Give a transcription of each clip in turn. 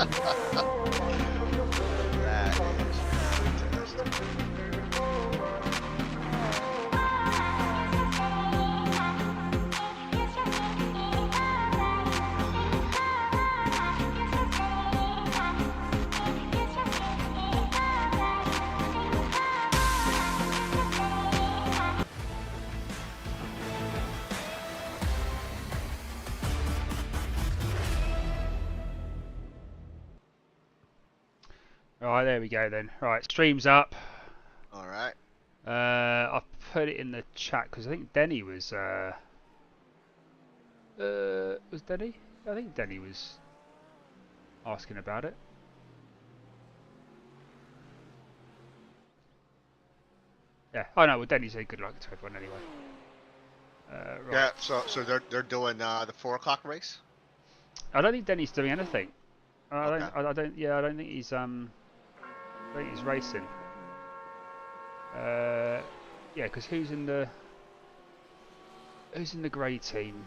That is interesting. Right, there we go then. Right, stream's up. All right. I've put it in the chat because I think Denny was Denny? I think Denny was asking about it. Yeah, I know. Well, Denny said good luck to everyone anyway. Right. Yeah. So they're doing the 4 o'clock race. I don't think Denny's doing anything. Okay. I don't. Yeah, I don't think he's I think he's racing. Yeah, because who's in the grey team?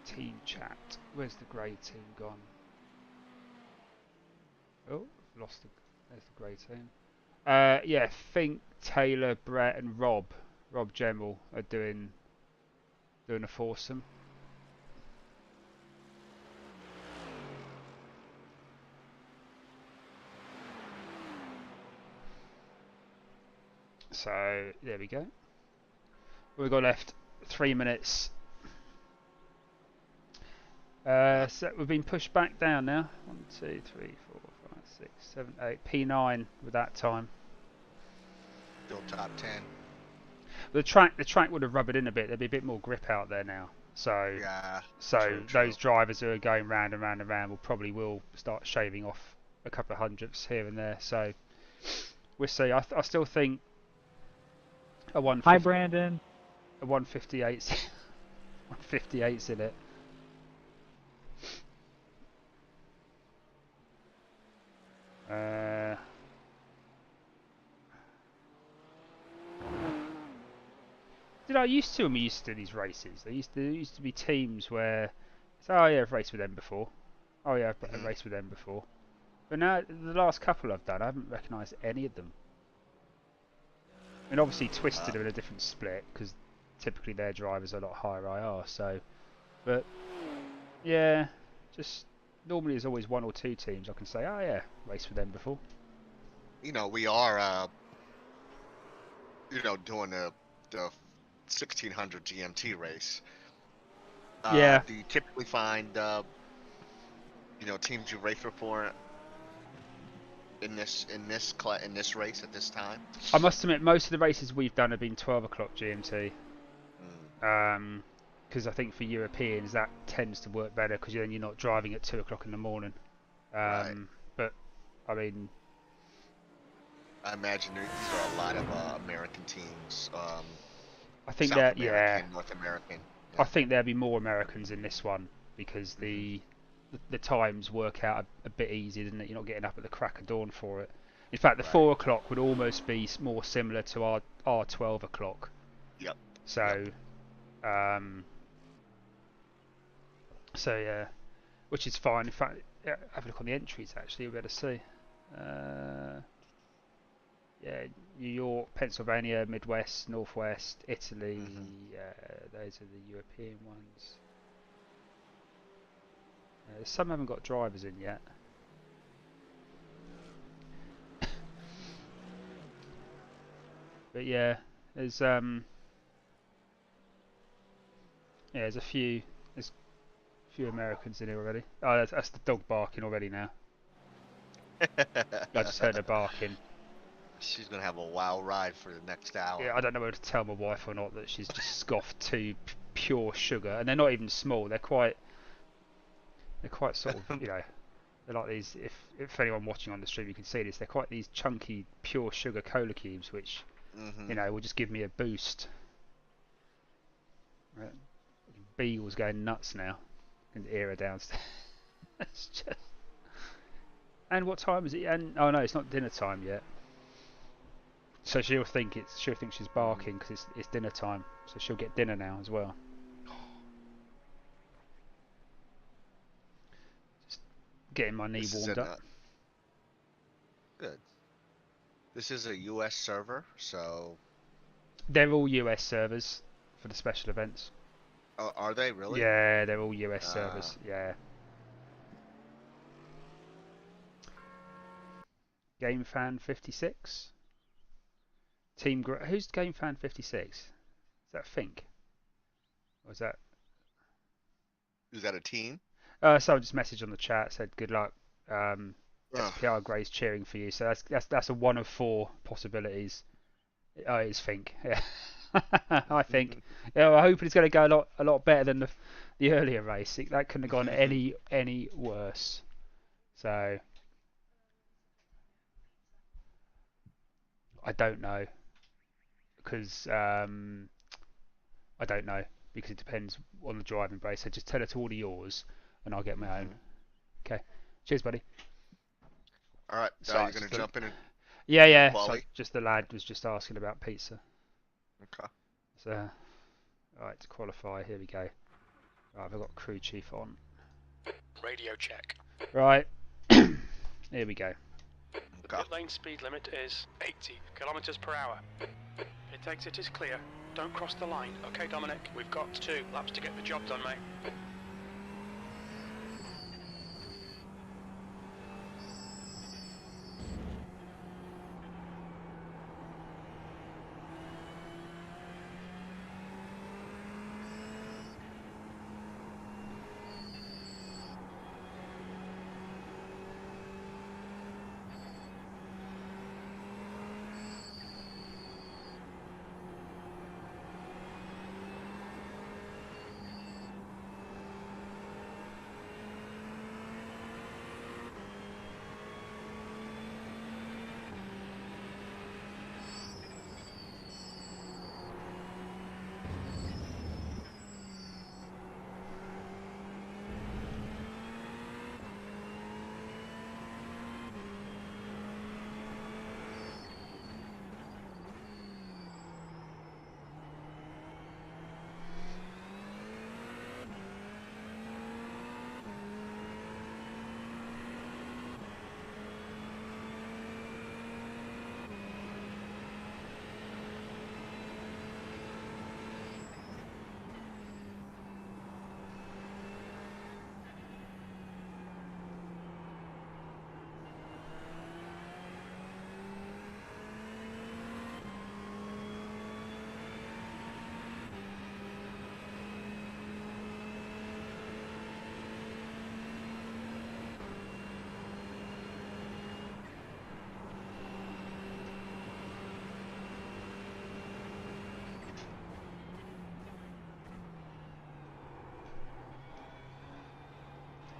Team chat. Where's the grey team gone? Oh, lost the. There's the grey team. Yeah, Fink, Taylor, Brett, and Rob Gemmell are doing a foursome. So there we go. We've got left 3 minutes. So we've been pushed back down now. 1, 2, 3, 4, 5, 6, 7, 8. P9 with that time. Still top 10. The track would have rubbed in a bit. There'd be a bit more grip out there now. So Yeah. true. Those drivers who are going round and round and round will start shaving off a couple of hundredths here and there. So we'll see. I still think a 150. Hi, Brandon. A 158's 158's in it. I used to when we used to do these races. There used to be teams where, oh yeah, I've raced with them before. Oh yeah, I've raced with them before. But now the last couple I've done, I haven't recognised any of them. I mean, obviously Twisted are in a different split because typically their drivers are a lot higher IR. So, but yeah, just normally there's always 1 or 2 teams I can say, oh yeah, raced with them before. You know, we are doing the 1600 GMT race. Yeah. Do you typically find teams you race for in this race at this time? I must admit, most of the races we've done have been 12 o'clock GMT. Because I think for Europeans that tends to work better because then you're not driving at 2 o'clock in the morning. Right. But I I imagine these are a lot of American teams. I think South that American, North American. Yeah. I think there'll be more Americans in this one because the times work out a bit easier, doesn't it? You're not getting up at the crack of dawn for it. In fact, the 4 o'clock would almost be more similar to our 12 o'clock. Yep. So, so yeah, which is fine. In fact, have a look on the entries. Actually, you'll be able to see. Yeah, New York, Pennsylvania, Midwest, Northwest, Italy. Those are the European ones. Some haven't got drivers in yet. But yeah, there's there's a few Americans in here already. Oh, that's the dog barking already now. I just heard her barking. She's gonna have a wild ride for the next hour. Yeah, I don't know whether to tell my wife or not that she's just scoffed 2 pure sugar, and they're not even small. They're quite sort of, they're like these. If anyone watching on the stream, you can see this. They're quite these chunky pure sugar cola cubes, which will just give me a boost. Right. Beagle's going nuts now. And Era downstairs. It's just. And what time is it? And oh no, it's not dinner time yet. So she'll think she's barking because it's dinner time. So she'll get dinner now as well. getting my knee This is warmed an up. good. This is a US server, so They're all US servers for the special events. are they really? Yeah, they're all US servers. Yeah. Game Fan 56. Who's Game Fan 56? Is that Fink? Or is that? Is that a team? Someone just messaged on the chat, said good luck. Ugh. SPR Gray's cheering for you. So that's a one of four possibilities. Oh, it's Fink. Yeah. I think. Yeah, I hope it's going to go a lot better than the earlier race. That couldn't have gone any worse. So I don't know because I don't know because it depends on the driving race. So just tell her to order yours, and I'll get my own. Okay. Cheers, buddy. All right, Sorry, you're gonna jump in and yeah. So quali. just the lad was just asking about pizza. Okay. So, alright, to qualify, here we go. Right, I've got crew chief on. Radio check. Right, here we go. The pit lane speed limit is 80 kilometers per hour. Pit exit is clear. Don't cross the line. Okay, Dominic, we've got 2 laps to get the job done, mate.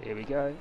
Here we go.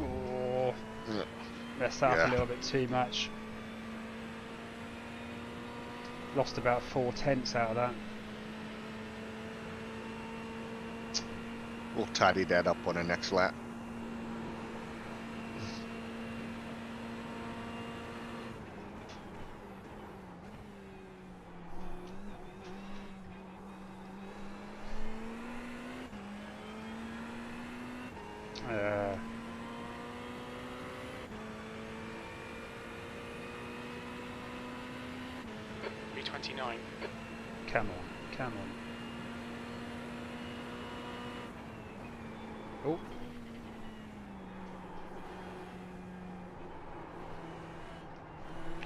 Oh, messed that up a little bit too much. Lost about 4 tenths out of that. We'll tidy that up on the next lap. B29. Come on, come on. Oh.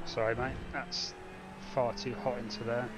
Sorry, mate. That's far too hot into there.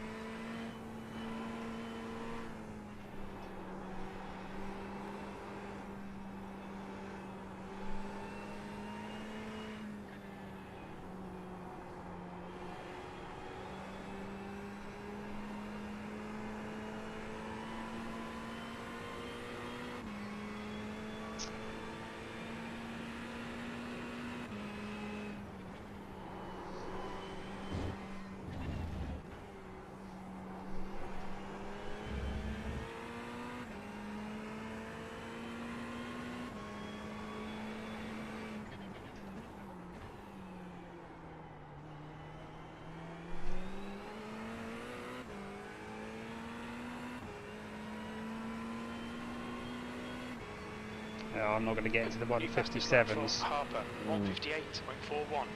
I'm not going to get into the 157s. Harper, 158.41.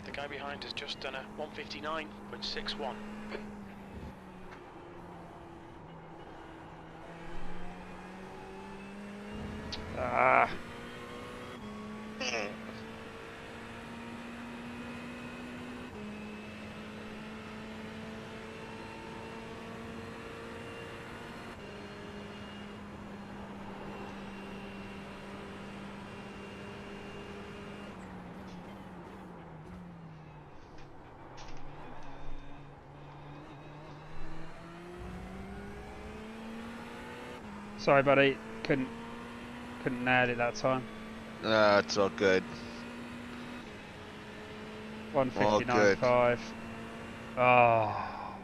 The guy behind has just done a 159.61. Ah. Sorry, buddy. Couldn't nail it that time. It's all good. 159.5. Oh.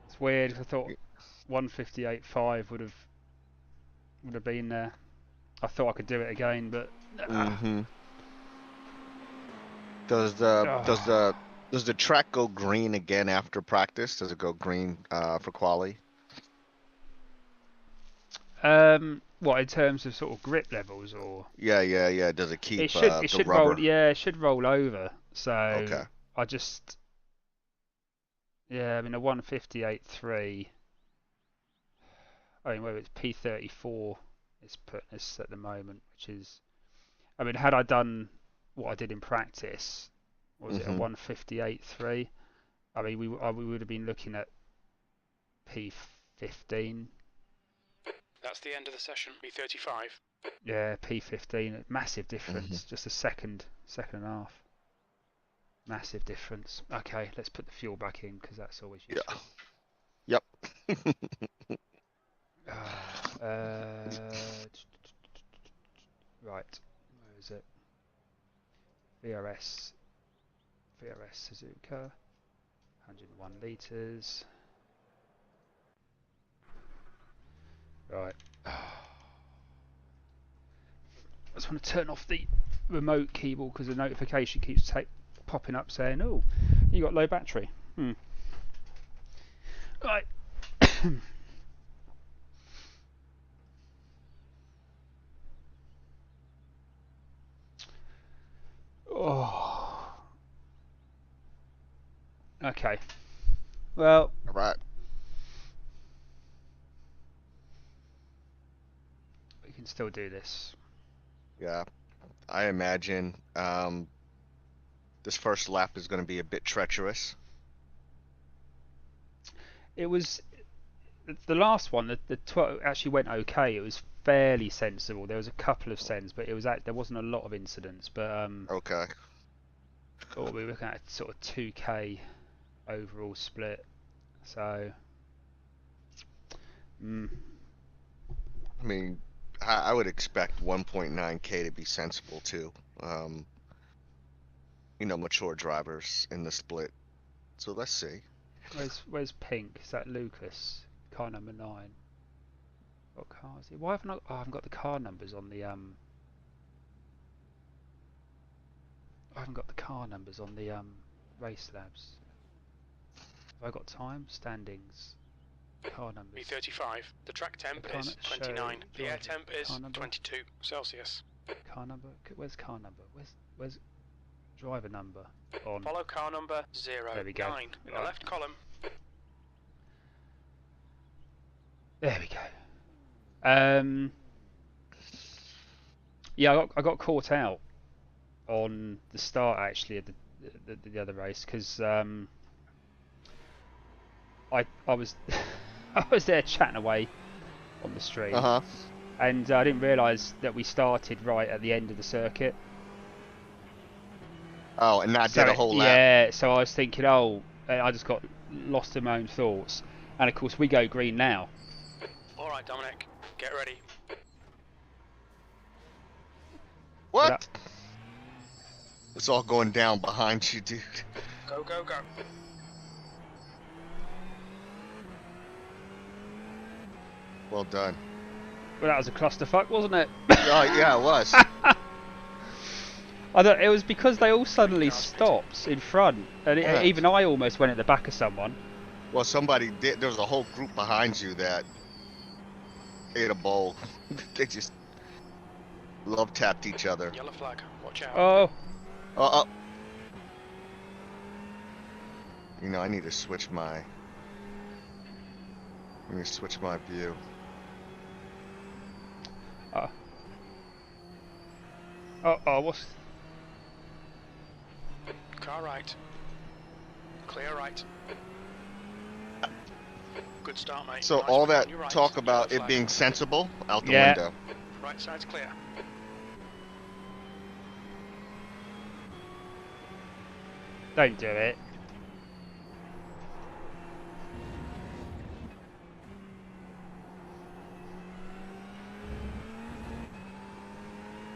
It's weird. I thought 158.5 would have been there. I thought I could do it again, but. Does the track go green again after practice? Does it go green for quali? What, in terms of sort of grip levels, or? Yeah. Does it keep It should the rubber? roll. Yeah, it should roll over. So Okay. I just. Yeah, I mean a 158.3. I mean whether it's P34 is putting us at the moment, which is. I mean, had I done what I did in practice, what was it, a 158.3? I mean, we would have been looking at P15. That's the end of the session. B35. Yeah, P15. Massive difference. Just a second and a half. Massive difference. Okay, let's put the fuel back in because that's always useful. Yeah. Yep. Right. Where is it? VRS Suzuka. 101 litres. Right. I just want to turn off the remote keyboard because the notification keeps popping up saying, "Oh, you got low battery." Right. Oh. Okay. Well. All right. We can still do this. Yeah. I imagine this first lap is going to be a bit treacherous. It was the last one. The 12 actually went okay. It was fairly sensible. There was a couple of sends, but there wasn't a lot of incidents. But Okay. Thought we were looking at sort of 2K overall split. So. I mean, I would expect 1.9K to be sensible too. Mature drivers in the split. So let's see. Where's pink? Is that Lucas? Car number 9. What car is it? Why haven't I? Oh, I haven't got the car numbers on the I haven't got the car numbers on the race labs. Have I got time? Standings. Car numbers. B35. The track temp is 29. The air temp is 22 Celsius. Car number. Where's car number? Where's driver number? On. Follow car number 09 There we go. in the left column. There we go. Yeah, I got caught out on the start actually of the other race because I was I was there chatting away on the stream, and I didn't realise that we started right at the end of the circuit. Oh, and that did a whole lap. Yeah, so I was thinking, oh, I just got lost in my own thoughts, and of course we go green now. All right, Dominic, get ready. What? It's all going down behind you, dude. Go, go, go. Well done. Well, that was a clusterfuck, wasn't it? Oh, yeah, it was. I thought it was because they all suddenly stopped in front, and even I almost went at the back of someone. Well, somebody did. There was a whole group behind you that ate a bowl. They just love tapped each other. Yellow flag, watch out. Oh. You know, I need to switch my. Let me switch my view. What's... Car right. Clear right. Good start, mate. So nice all that right. talk about it being sensible out the window. Right side's clear. Don't do it.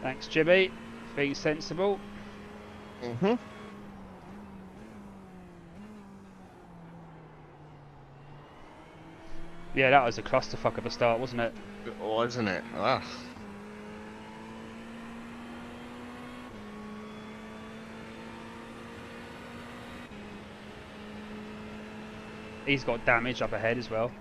Thanks, Jimmy. Being sensible. Mm-hmm. Yeah, that was a clusterfuck of a start, wasn't it? Wasn't it? Ugh. He's got damage up ahead as well.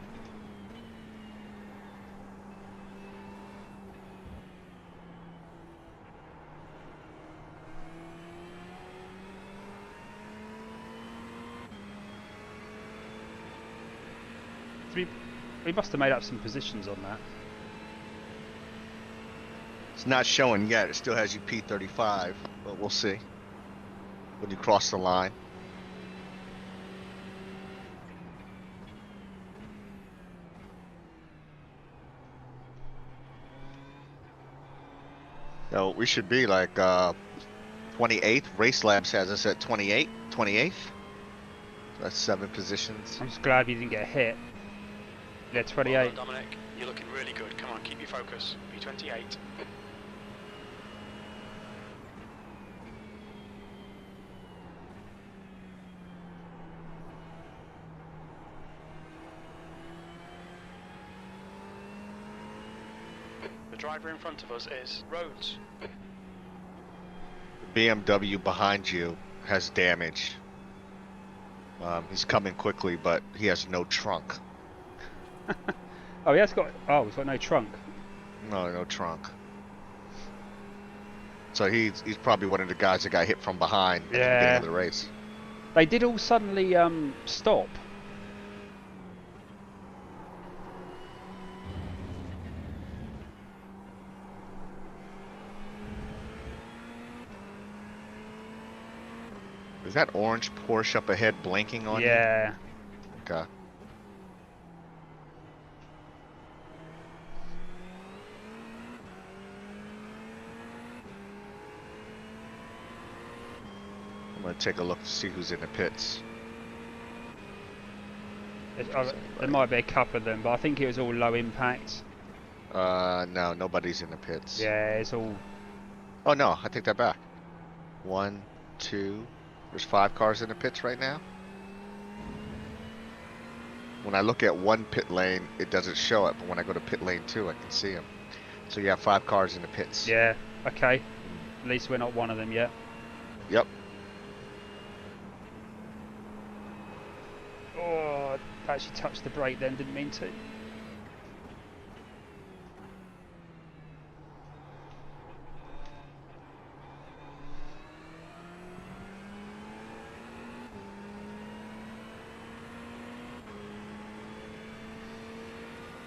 We must have made up some positions on that. It's not showing yet. It still has you P35, but we'll see when you cross the line. No, we should be like 28th. Race Labs has us at 28th. So that's 7 positions. I'm just glad we didn't get hit. Yeah, 28. Well done, Dominic, you're looking really good. Come on, keep your focus. P28. The driver in front of us is Rhodes. The BMW behind you has damage. He's coming quickly, but he has no trunk. Oh, he's got no trunk. No trunk. So he's probably one of the guys that got hit from behind at the beginning of the race. They did all suddenly stop. Is that orange Porsche up ahead blinking on you? Yeah. Okay. I'm gonna take a look to see who's in the pits. There might be a couple of them, but I think it was all low impact. No, nobody's in the pits. Yeah, it's all... Oh no, I take that back. 1, 2, there's 5 cars in the pits right now. when I look at one pit lane, it doesn't show it, but when I go to pit lane 2, I can see them. So you have 5 cars in the pits. Yeah. Okay. At least we're not one of them yet. Yep. Oh, I actually touched the brake then. Didn't mean to.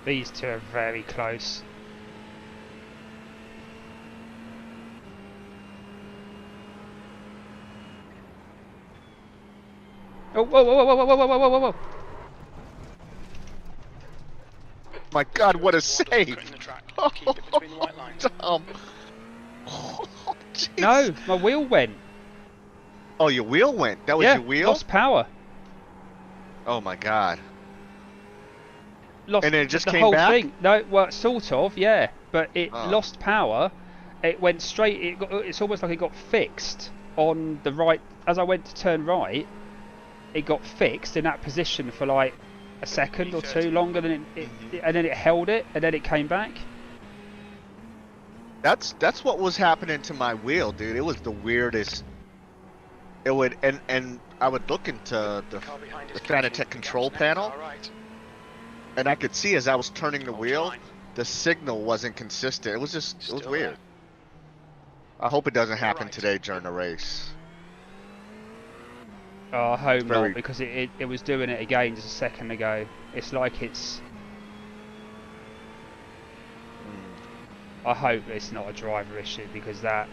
These two are very close. Oh, whoa, whoa, whoa, whoa, whoa, whoa, whoa, whoa, whoa. My God, what a save! Keep it between the white lines. Dumb. Oh, No, my wheel went. Oh, your wheel went. That was Yeah, your wheel? lost power. Oh my God. Lost And then it just the came whole back? thing. No, well, sort of, yeah. But it Oh. lost power. It went straight. It's almost like it got fixed on the right. As I went to turn right, it got fixed in that position for like a second or two longer than it, and then it held it, and then it came back. That's what was happening to my wheel, dude. It was the weirdest. It would and I would look into the Fanatec control panel, and I could see as I was turning the wheel, the signal wasn't consistent. It was just, it was weird. I hope it doesn't happen today during the race. Oh, I hope Very- not, because it was doing it again just a second ago. It's like it's. I hope it's not a driver issue, because that.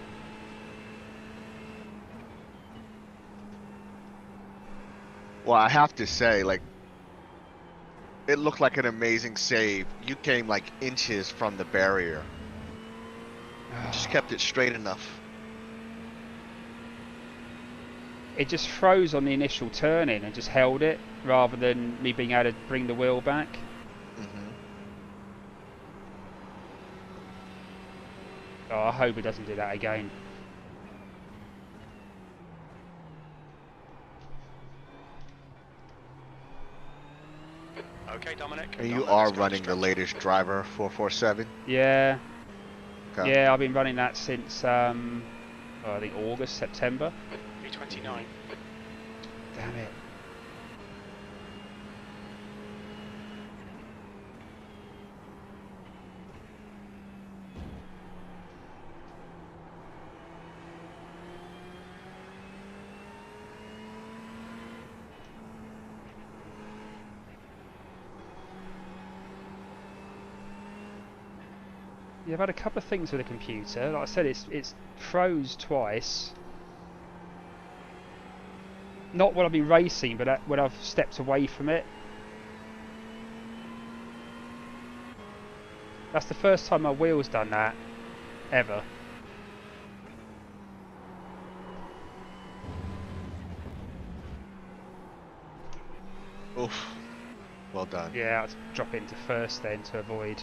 Well, I have to say, like, it looked like an amazing save. You came like inches from the barrier. You just kept it straight enough. It just froze on the initial turn-in and just held it, rather than me being able to bring the wheel back. Oh, I hope it doesn't do that again. Okay, Dominic. And you are running the latest driver 447? Yeah. Okay. Yeah, I've been running that since I think August, September. V29. Damn it. Yeah, I've had a couple of things with the computer. Like I said, it's froze twice. Not when I've been racing, but when I've stepped away from it. That's the first time my wheel's done that, ever. Oof. Well done. Yeah, I had to drop it into first then to avoid.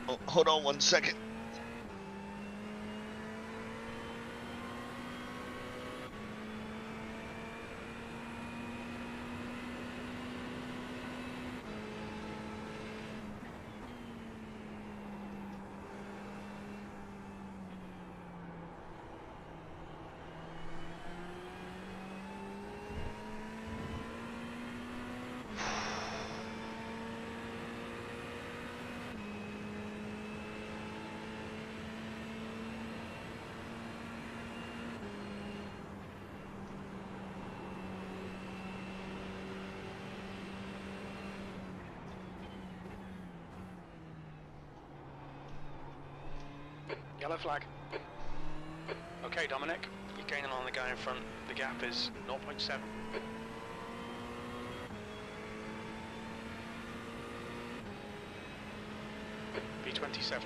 Oh, hold on 1 second. Yellow flag. Okay, Dominic. You're gaining on the guy in front. The gap is 0.7. V27.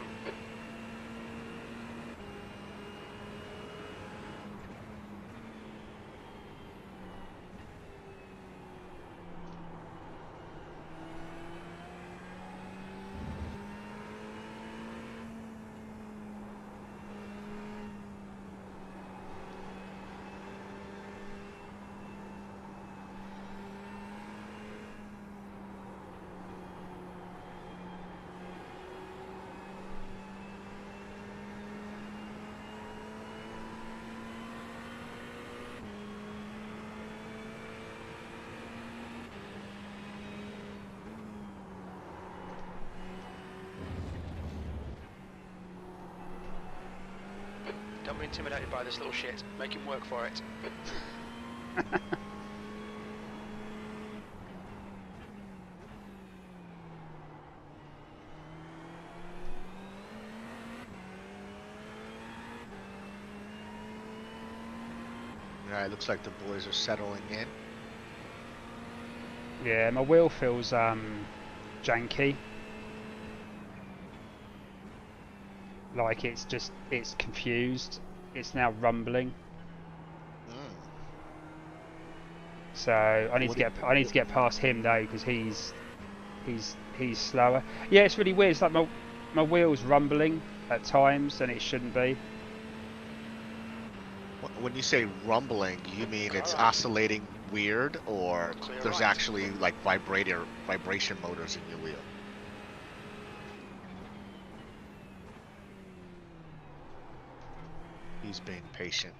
Don't be intimidated by this little shit. Make him work for it. Alright, looks like the boys are settling in. Yeah, my wheel feels janky. Like it's confused. It's now rumbling. So I need to get past him though, because he's slower. Yeah, it's really weird. It's like my wheel's rumbling at times, and it shouldn't be. When you say rumbling, you mean it's oscillating weird, or there's actually like vibration motors in your wheel? He's being patient.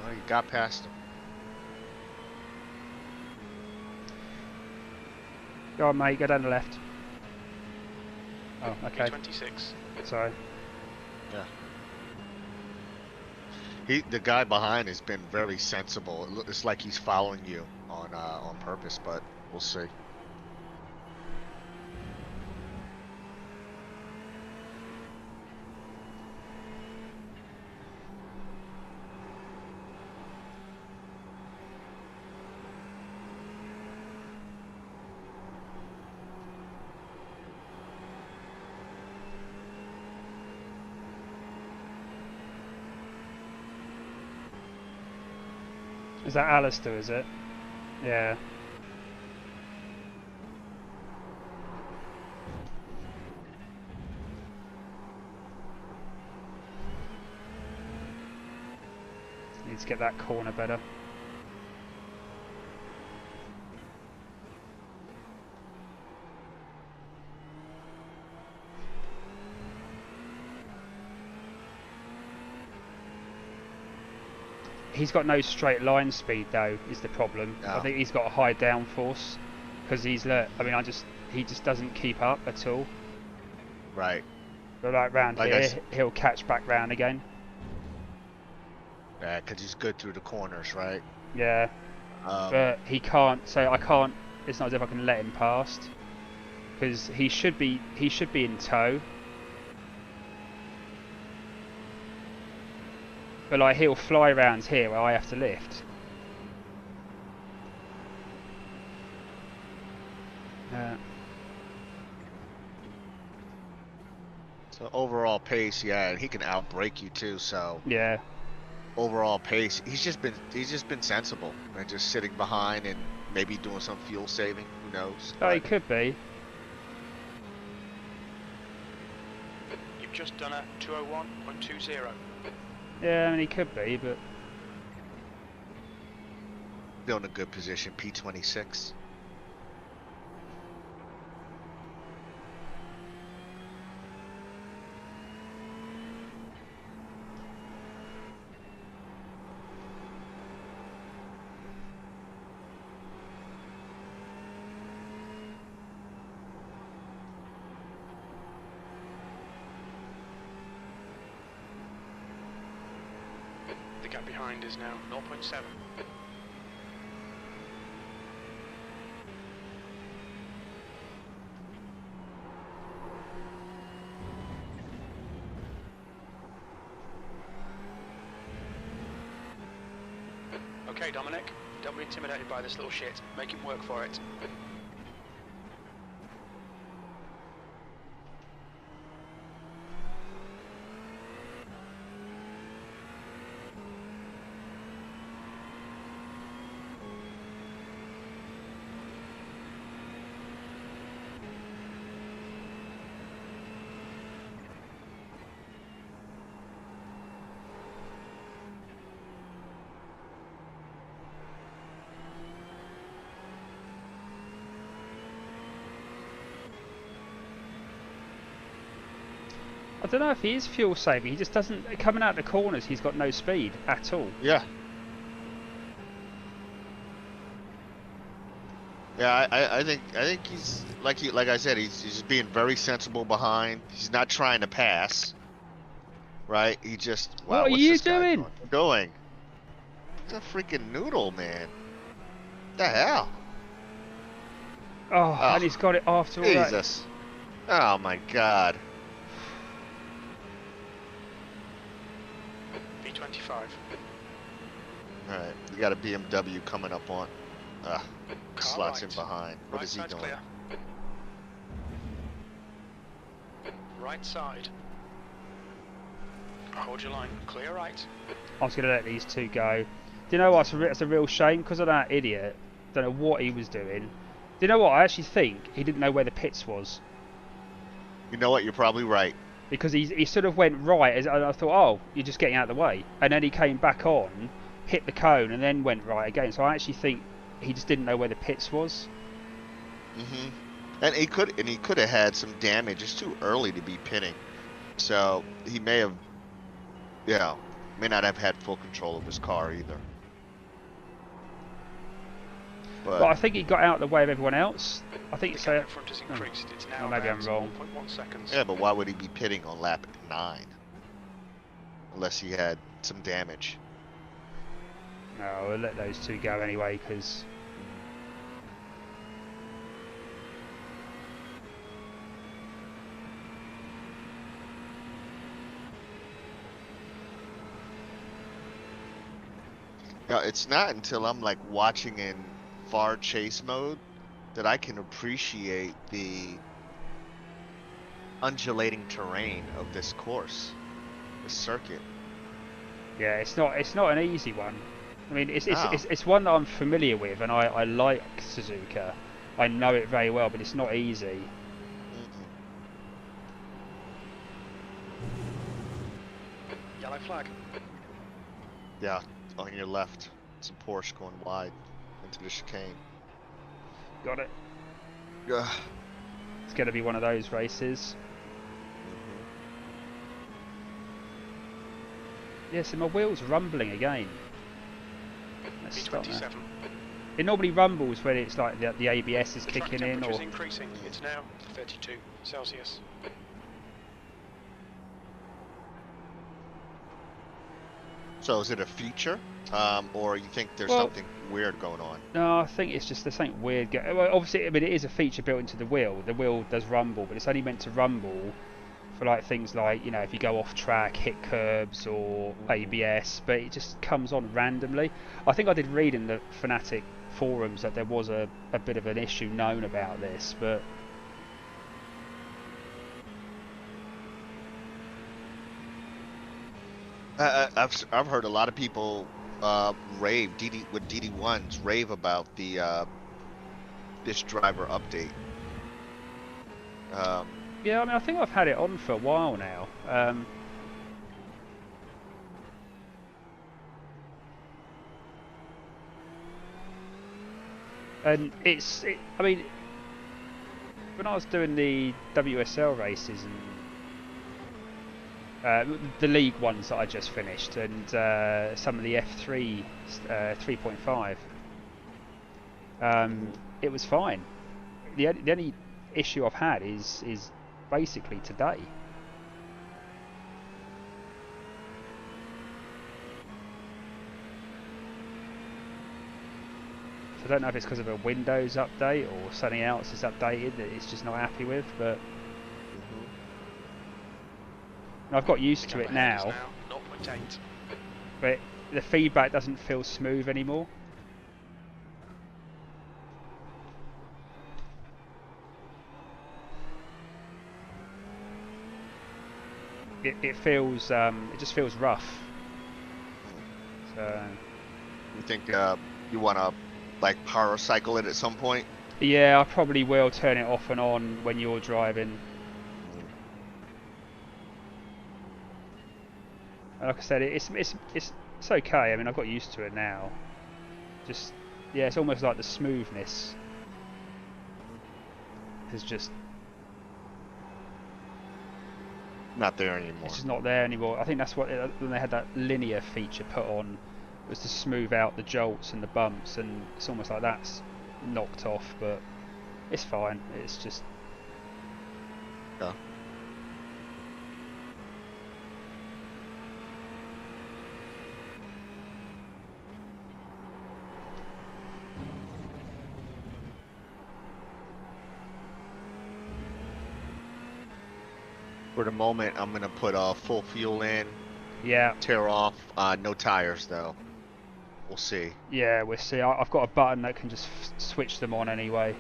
Oh, you got past him. Go on, mate. Go down the left. Oh, okay. 26. Sorry. Yeah. The guy behind has been very sensible. It's like he's following you on purpose, but we'll see. Is that Alistair, is it? Yeah. Need to get that corner better. He's got no straight line speed though, is the problem. No. I think he's got a high downforce because he just doesn't keep up at all. Right. But like round here, he'll catch back round again. Yeah, because he's good through the corners, right? Yeah. But he can't. So I can't. It's not as if I can let him past because he should be in tow. But like he'll fly round here where I have to lift. So overall pace, yeah, and he can outbrake you too. So yeah. Overall pace, he's just been sensible and just sitting behind and maybe doing some fuel saving. Who knows? Oh, he could be. You've just done a 201.20. Yeah, I mean he could be, but still in a good position. P26. The gap behind is now 0.7. Okay, Dominic, don't be intimidated by this little shit. Make him work for it. I don't know if he is fuel saving. He just doesn't. Coming out the corners, he's got no speed at all. Yeah. Yeah, I think he's like I said, he's just being very sensible behind. He's not trying to pass, right? He just What wow, are what's you this guy doing? doing? It's a freaking noodle, man. What the hell? Oh, Oh, and he's got it after all that. Jesus. Oh my God. B25. Alright, you got a BMW coming up on. Slots right. in behind. What Right is he side's doing? clear. Right side. Hold your line. Clear right. I was going to let these two go. Do you know what? It's a real shame because of that idiot. Don't know what he was doing. Do you know what? I actually think he didn't know where the pits was. You know what? You're probably right. Because he sort of went right, and I thought, oh, you're just getting out of the way. And then he came back on, hit the cone, and then went right again. So I actually think he just didn't know where the pits was. Mm-hmm. And he could have had some damage. It's too early to be pitting. So he may have, may not have had full control of his car either. But I think he got out of the way of everyone else. I think The so. gap in front has increased. It's now maybe I'm wrong. 1.1 seconds. Yeah, but why would he be pitting on lap 9? Unless he had some damage. No, we'll let those two go anyway, because... It's not until I'm like watching in far chase mode that I can appreciate the undulating terrain of this course, this circuit. Yeah, it's not an easy one. I mean, it's No. it's one that I'm familiar with, and I like Suzuka. I know it very well, but it's not easy. Yellow flag. Yeah, on your left, it's a Porsche going wide into the chicane. Got it. Ugh. It's going to be one of those races. Yeah, so my wheel's rumbling again. Let's stop B27. there. It normally rumbles when it's like the ABS is The track kicking in, temperature or is increasing. It's now 32 Celsius. So is it a feature, or you think there's Well, something weird going on? no, I think it's just there's something weird. Well, obviously, I mean, it is a feature built into the wheel. The wheel does rumble, but it's only meant to rumble for like things like, you know, if you go off track, hit curbs or ABS, but it just comes on randomly. I think I did read in the Fanatic forums that there was a bit of an issue known about this, but I've heard a lot of people rave with DD1s rave about the this driver update. yeah, I mean, I think I've had it on for a while now. And I mean, when I was doing the WSL races and the league ones that I just finished, and some of the F3 3.5, it was fine. The only issue I've had is basically today. So I don't know if it's because of a Windows update or something else is updated that it's just not happy with, but I've got used to it now. 0.8. But the feedback doesn't feel smooth anymore. It feels it just feels rough. So You think you want to like power cycle it at some point? yeah, I probably will turn it off and on when you're driving. Like I said, it's okay. I mean, I've got used to it now. Just yeah, it's almost like the smoothness is just Not there anymore. it's just not there anymore. I think that's what when they had that linear feature put on, was to smooth out the jolts and the bumps, and it's almost like that's knocked off, but it's fine. It's just. Yeah. For the moment, I'm gonna put full fuel in. Yeah. Tear off. No tires though. We'll see. Yeah, we'll see. I've got a button that can just switch them on anyway.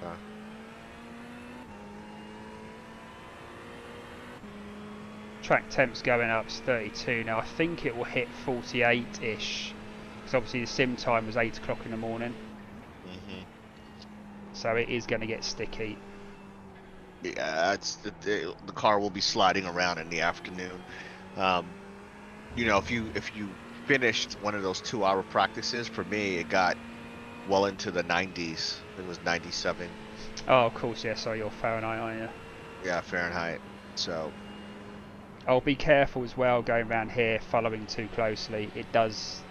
Okay. Track temp's going up, it's 32 now. I think it will hit 48-ish. Because obviously the sim time was 8 o'clock in the morning. So it is going to get sticky. Yeah, the car will be sliding around in the afternoon. You know, if you finished one of those 2-hour practices, for me it got well into the 90s. It was 97. Oh, of course, yeah. Sorry, you're Fahrenheit, aren't you? Yeah, Fahrenheit. So. I'll be careful as well going around here, following too closely. It does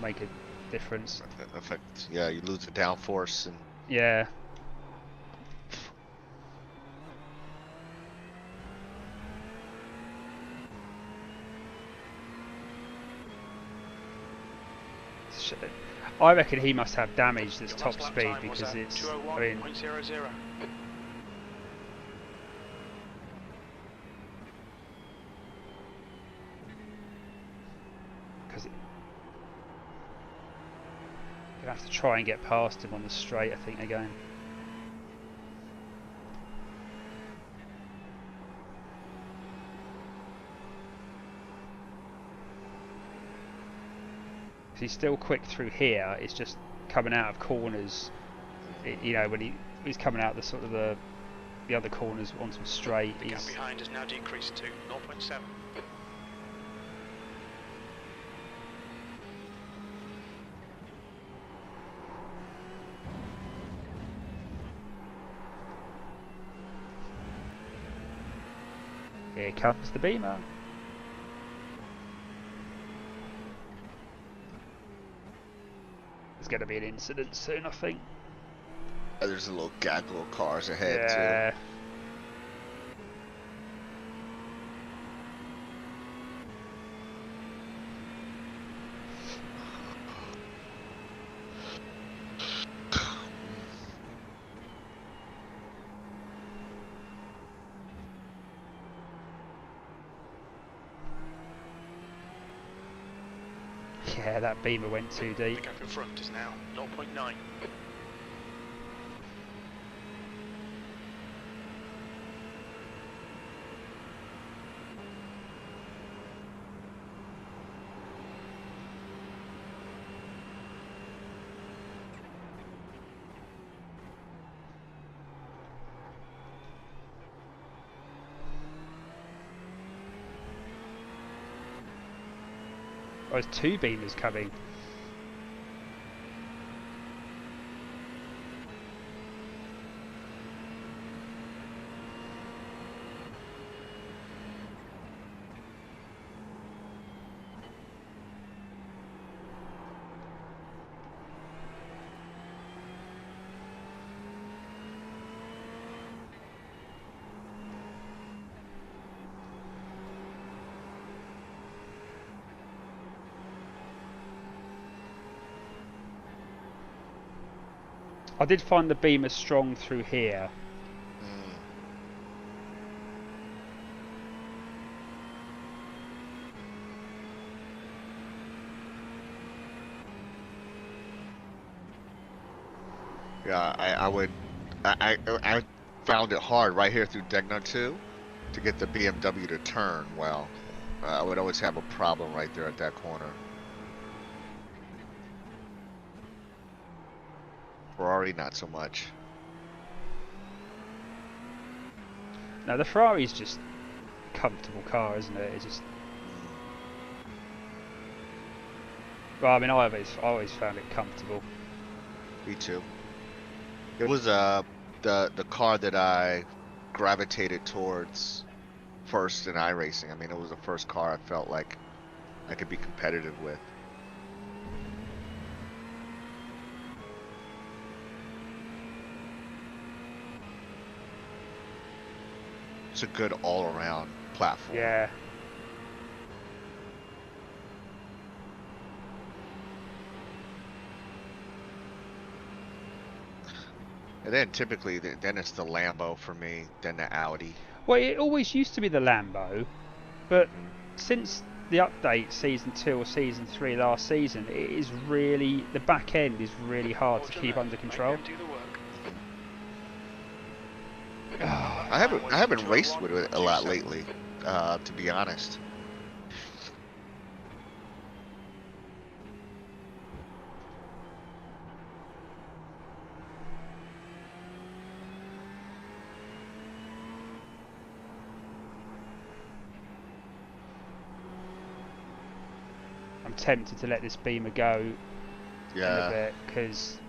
make a difference. Affect. Yeah, you lose the downforce and. Yeah. I reckon he must have damage that's top speed because it's. I mean, because you have to try and get past him on the straight, I think, again. He's still quick through here. It's just coming out of corners. You know, when he's coming out the sort of the other corners onto a straight. The gap behind has now decreased to 0.7. Here comes the Beamer. There's going to be an incident soon, I think. There's a little gaggle of cars ahead yeah. too. Yeah, that Beamer went too deep. The gap in front is now 0.9. Oh, there's 2 Beamers coming. I did find the Beamer strong through here. Yeah, I found it hard right here through Degner 2 to get the BMW to turn well. I would always have a problem right there at that corner. Ferrari, not so much. No, the Ferrari's just a comfortable car, isn't it? It's just. Well, I mean, I always found it comfortable. Me too. It was the car that I gravitated towards first in iRacing. I mean, it was the first car I felt like I could be competitive with. a good all-around platform. Yeah. And then typically, then it's the Lambo for me, then the Audi. Well, it always used to be the Lambo, but since the update season 2 or season 3 last season, it is really, the back end is really hard to keep under control. I haven't raced with it a lot lately, to be honest. I'm tempted to let this Beamer go in a Yeah. bit, because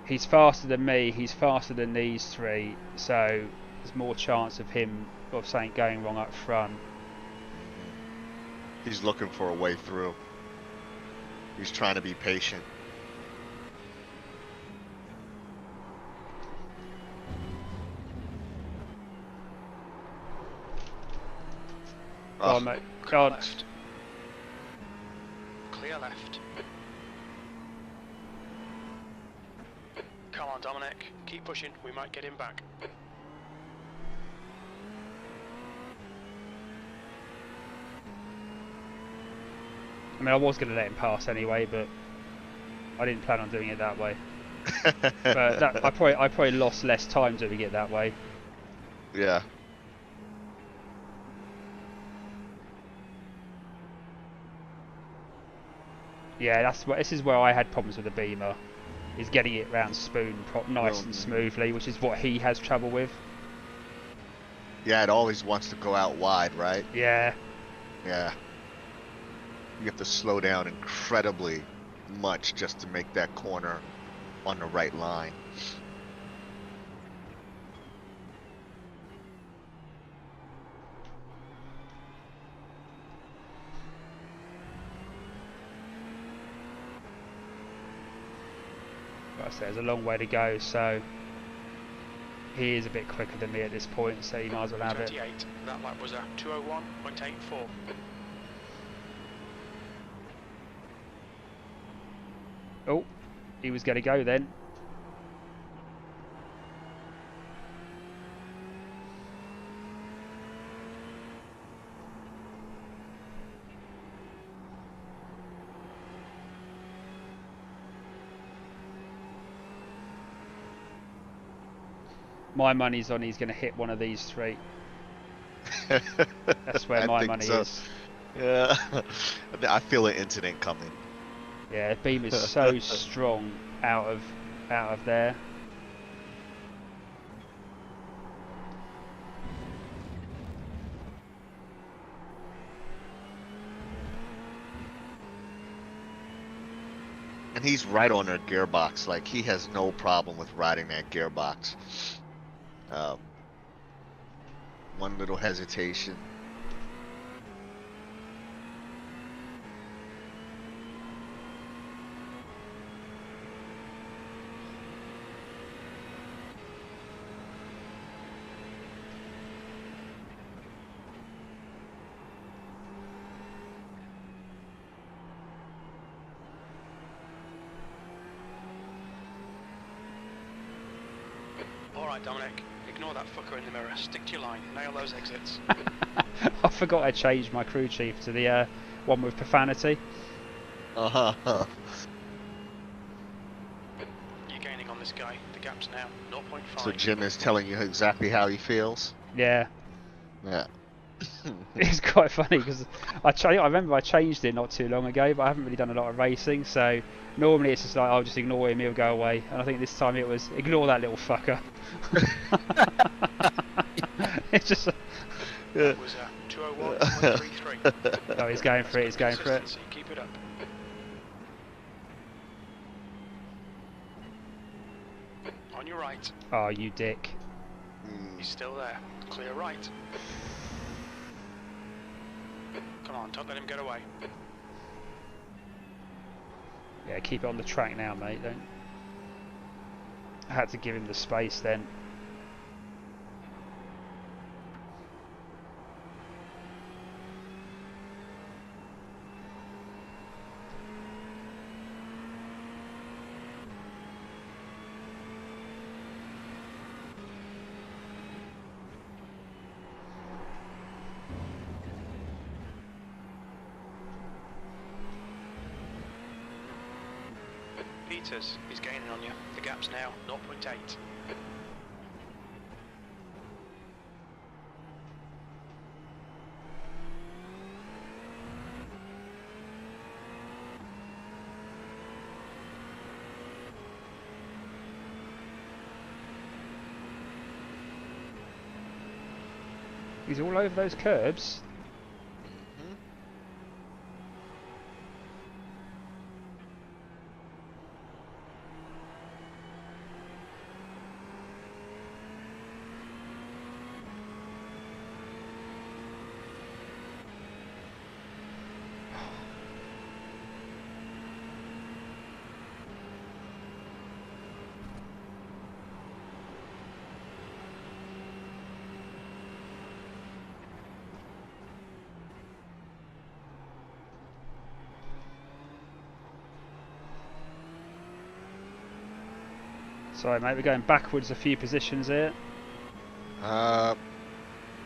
he's faster than me, he's faster than these three, so there's more chance of him, of something going wrong up front. He's looking for a way through. He's trying to be patient. Go on, mate. Go on. Left. Clear left. Come on, Dominic. Keep pushing. We might get him back. I mean, I was going to let him pass anyway, but I didn't plan on doing it that way. But that, I probably lost less time doing it that way. Yeah. Yeah, this is where I had problems with the Beamer, is getting it round Spoon nice and smoothly, which is what he has trouble with. Yeah, it always wants to go out wide, right? Yeah. Yeah. You have to slow down incredibly much just to make that corner on the right line. Like I said, there's a long way to go, so he is a bit quicker than me at this point, so you might as well have it. 28. That lap was a 2:01.84. Oh, he was going to go then. My money's on he's going to hit one of these three. That's where my money is. Yeah. I feel an incident coming. Yeah, Beam is so strong out of there. And he's right on their gearbox. Like, he has no problem with riding that gearbox. One little hesitation. Alright, Dominic. Ignore that fucker in the mirror. Stick to your line. Nail those exits. I forgot I changed my crew chief to the one with profanity. Uh-huh. You're gaining on this guy. The gap's now 0.5. So Jim is telling you exactly how he feels? Yeah. Yeah. It's quite funny because I remember I changed it not too long ago, but I haven't really done a lot of racing, so normally it's just like I'll just ignore him, he'll go away, and I think this time it was ignore that little fucker. It's just That was a 2:01.33. oh, he's going for it, he's going for it. Consistency, keep it up. On your right. Oh, you dick. He's still there. Clear right. Come on, don't let him get away. Yeah, keep it on the track now, mate. Don't. I had to give him the space then. meters. He's gaining on you. The gap's now 0.8. He's all over those curbs. Mhm. Sorry, mate, we're going backwards a few positions here.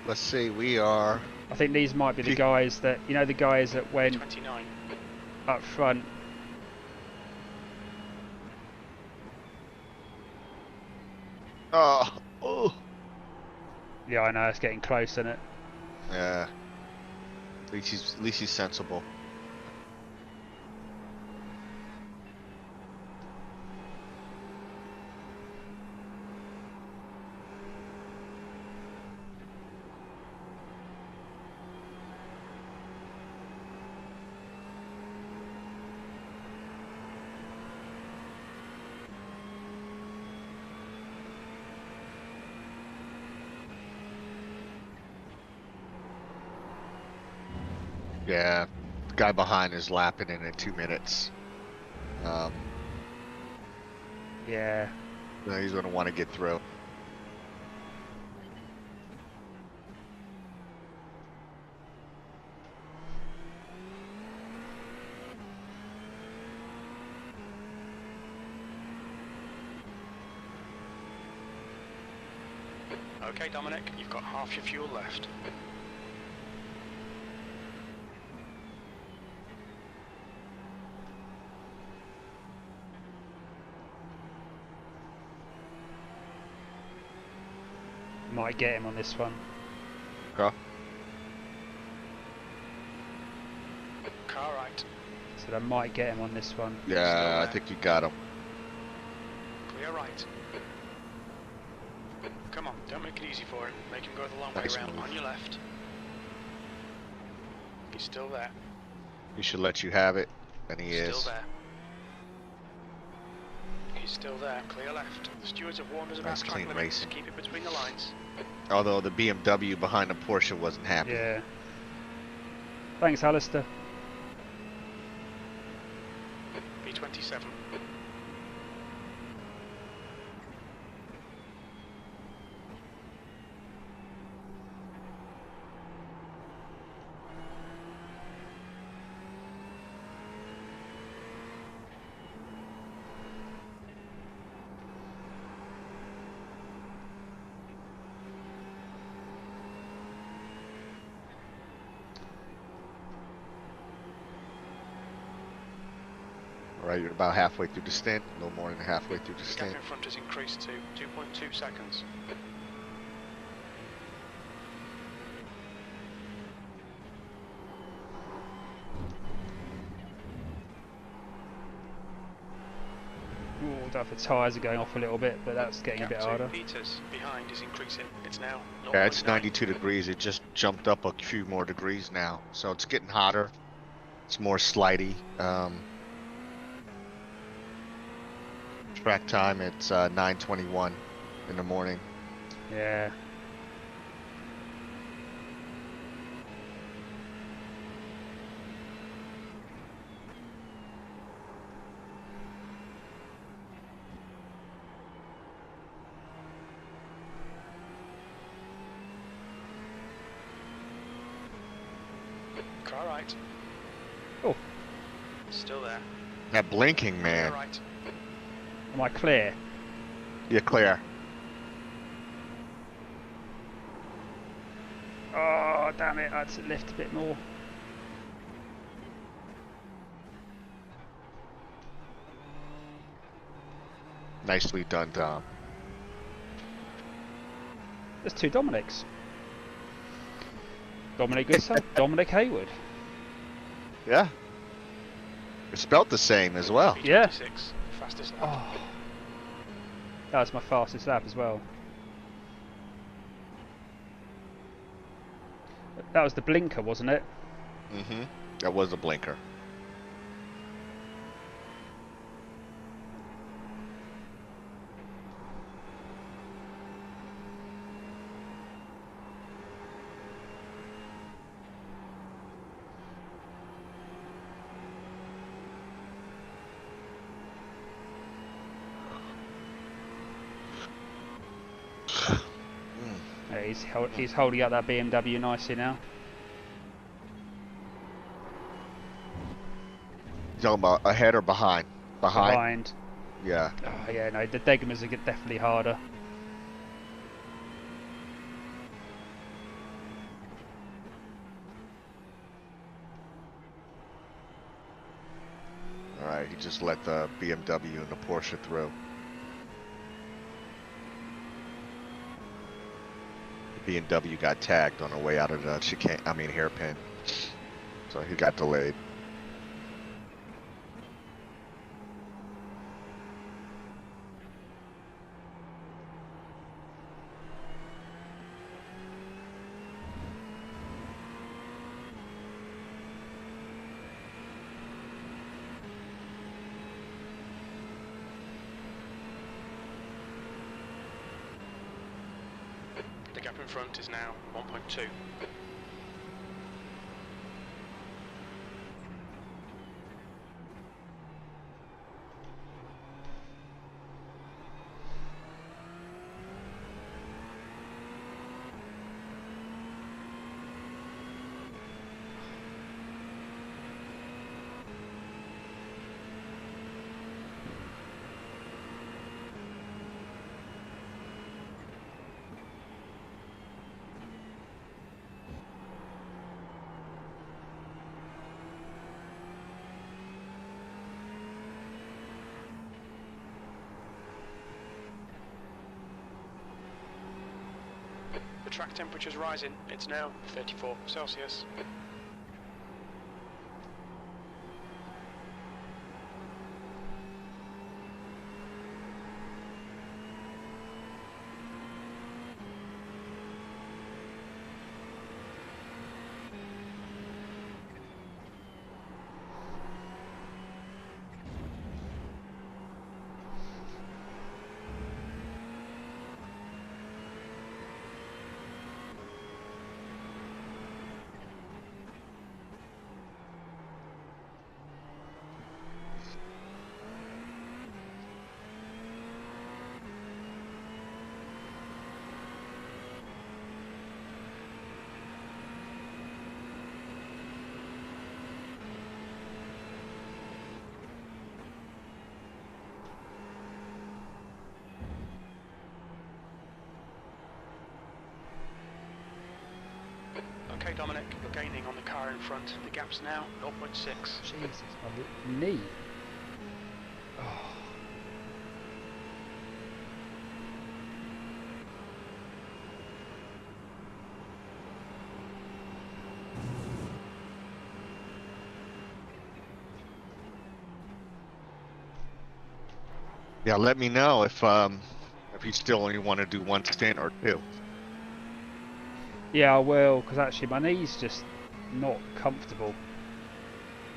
Let's see. We are. I think these might be the guys that, you know, the guys that went 29. up front. Oh. Yeah, I know, it's getting close, isn't it? Yeah. At least he's sensible. Yeah, the guy behind is lapping in 2 minutes. Yeah. He's going to want to get through. Okay, Dominic, you've got half your fuel left. Might get him on this one. Go. Car right. So I might get him on this one. Yeah, I think you got him. Clear right. Come on, don't make it easy for him. Make him go the long Nice way around. move. On your left. He's still there. He should let you have it, and he Still is. there. He's still there. Clear left. The stewards have warned us about Nice track clean limits. racing. Keep it between the lines. Although the BMW behind the Porsche wasn't happy. Yeah. Thanks, Alistair. B27. All right, you're about halfway through the stint, a little more than halfway through the The gap stint. in front has increased to 2.2 seconds. Ooh, I don't know if the tyres are going off a little bit, but that's getting a bit Gap 2 harder. meters behind is increasing. It's now 0.9. Yeah, it's 92 degrees. It just jumped up a few more degrees now, so it's getting hotter. It's more slidey. Track time, it's 9:21 in the morning. Yeah. Car right. Oh, Still there. That blinking, Clear man. right. am I clear? You're clear. Oh, damn it, I had to lift a bit more. Nicely done, Dom. There's two Dominics. Dominic Goodson, Dominic Hayward. Yeah. It's spelled the same as well. Yeah. Fastest lap. Oh. That was my fastest lap as well. That was the blinker, wasn't it? Mm-hmm. That was a blinker. Yeah, he's holding up that BMW nicely now. You talking about ahead or behind? Behind. Yeah. Oh yeah, no, the Degmers are definitely harder. Alright, he just let the BMW and the Porsche through. The BMW got tagged on the way out of the chicane, hairpin. So he got delayed. The gap in front is now 1.2. The track temperature's rising. It's now 34 Celsius. Okay, Dominic, you're gaining on the car in front. The gap's now 0.6. Jesus, my knee. Oh. Yeah, let me know if you still only want to do one stint or two. Yeah, I will, because actually my knee's just not comfortable.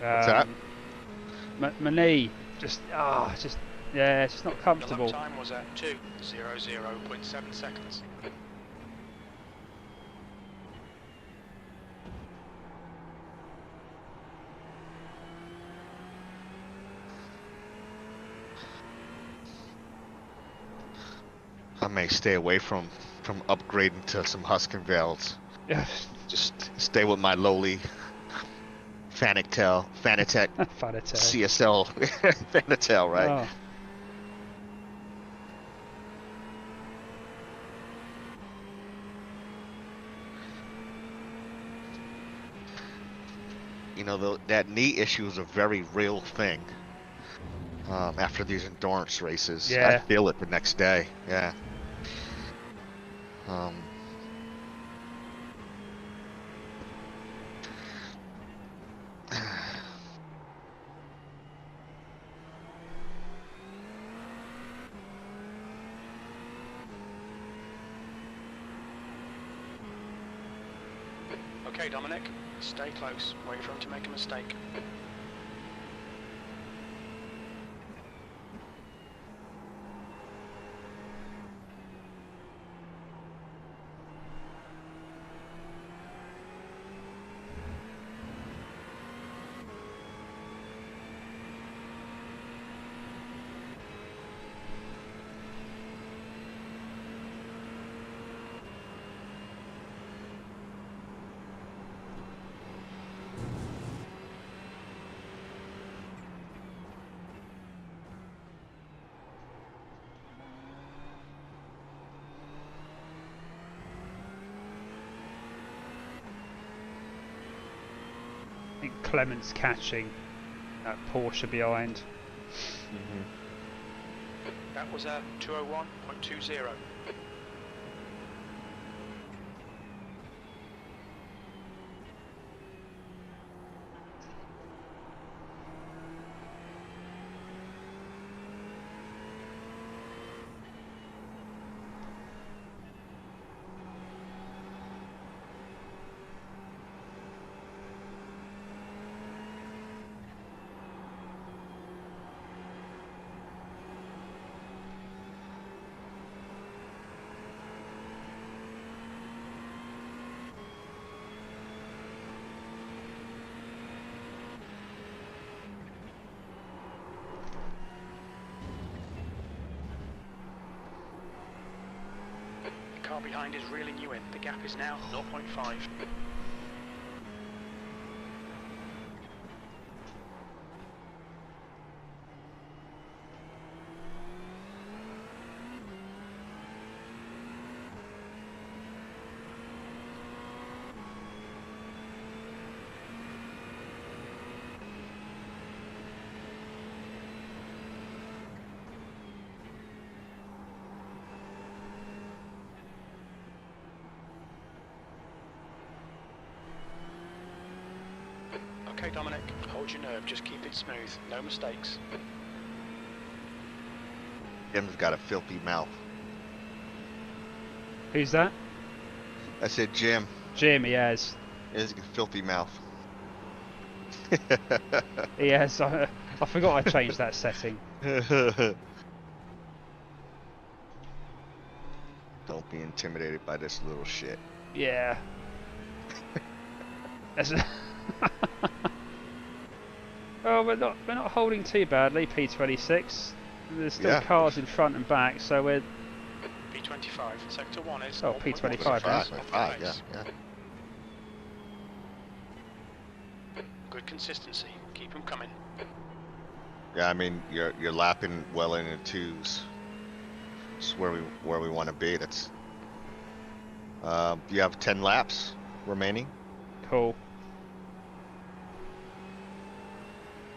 What's that? My knee, yeah, it's just not comfortable. The lap time was at 2:00.7 seconds. I may stay away from upgrading to some Husqvarnas. Just stay with my lowly Fanatec CSL Fanatec, right? Oh. You know, that knee issue is a very real thing. after these endurance races. Yeah. I feel it the next day. Yeah. Okay, Dominic, stay close. Wait for him to make a mistake. I think Clement's catching that Porsche behind. That was a 201.20. The car behind is reeling you in. The gap is now 0.5. Okay, Dominic, hold your nerve, just keep it smooth, no mistakes. Jim's got a filthy mouth. Who's that? I said Jim. Jim, he has. He has a filthy mouth. He has. I forgot I changed that setting. Don't be intimidated by this little shit. Yeah. Oh, we're not holding too badly, P26. There's still cars in front and back, so we're... P25, sector 1 is... Oh, P25 now. Yeah. Good consistency, keep them coming. Yeah, I mean, you're lapping well into twos. It's where we want to be. That's... you have 10 laps remaining. Cool.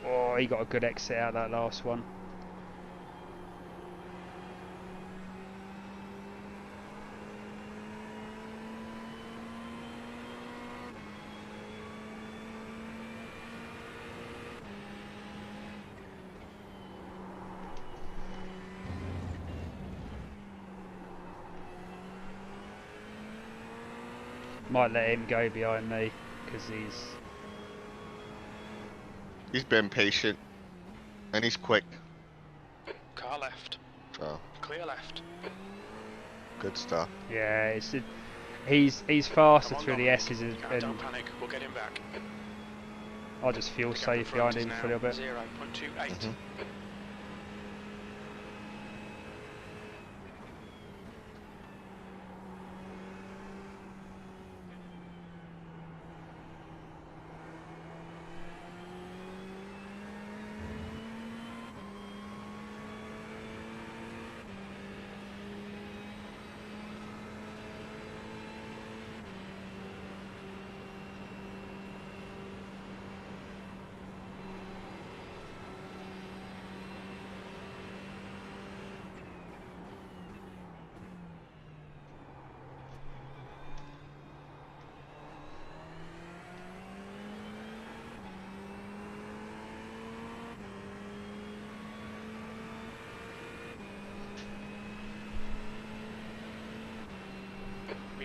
Oh, he got a good exit out of that last one. Might let him go behind me because he's been patient and he's quick. Car left. Oh, Clear left. good stuff. yeah, he's faster through the S's and Don't panic, we'll get him back. I'll just feel safe behind him for a little bit. 0.28.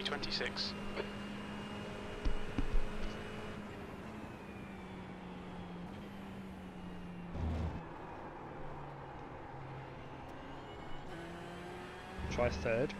P26. Try third.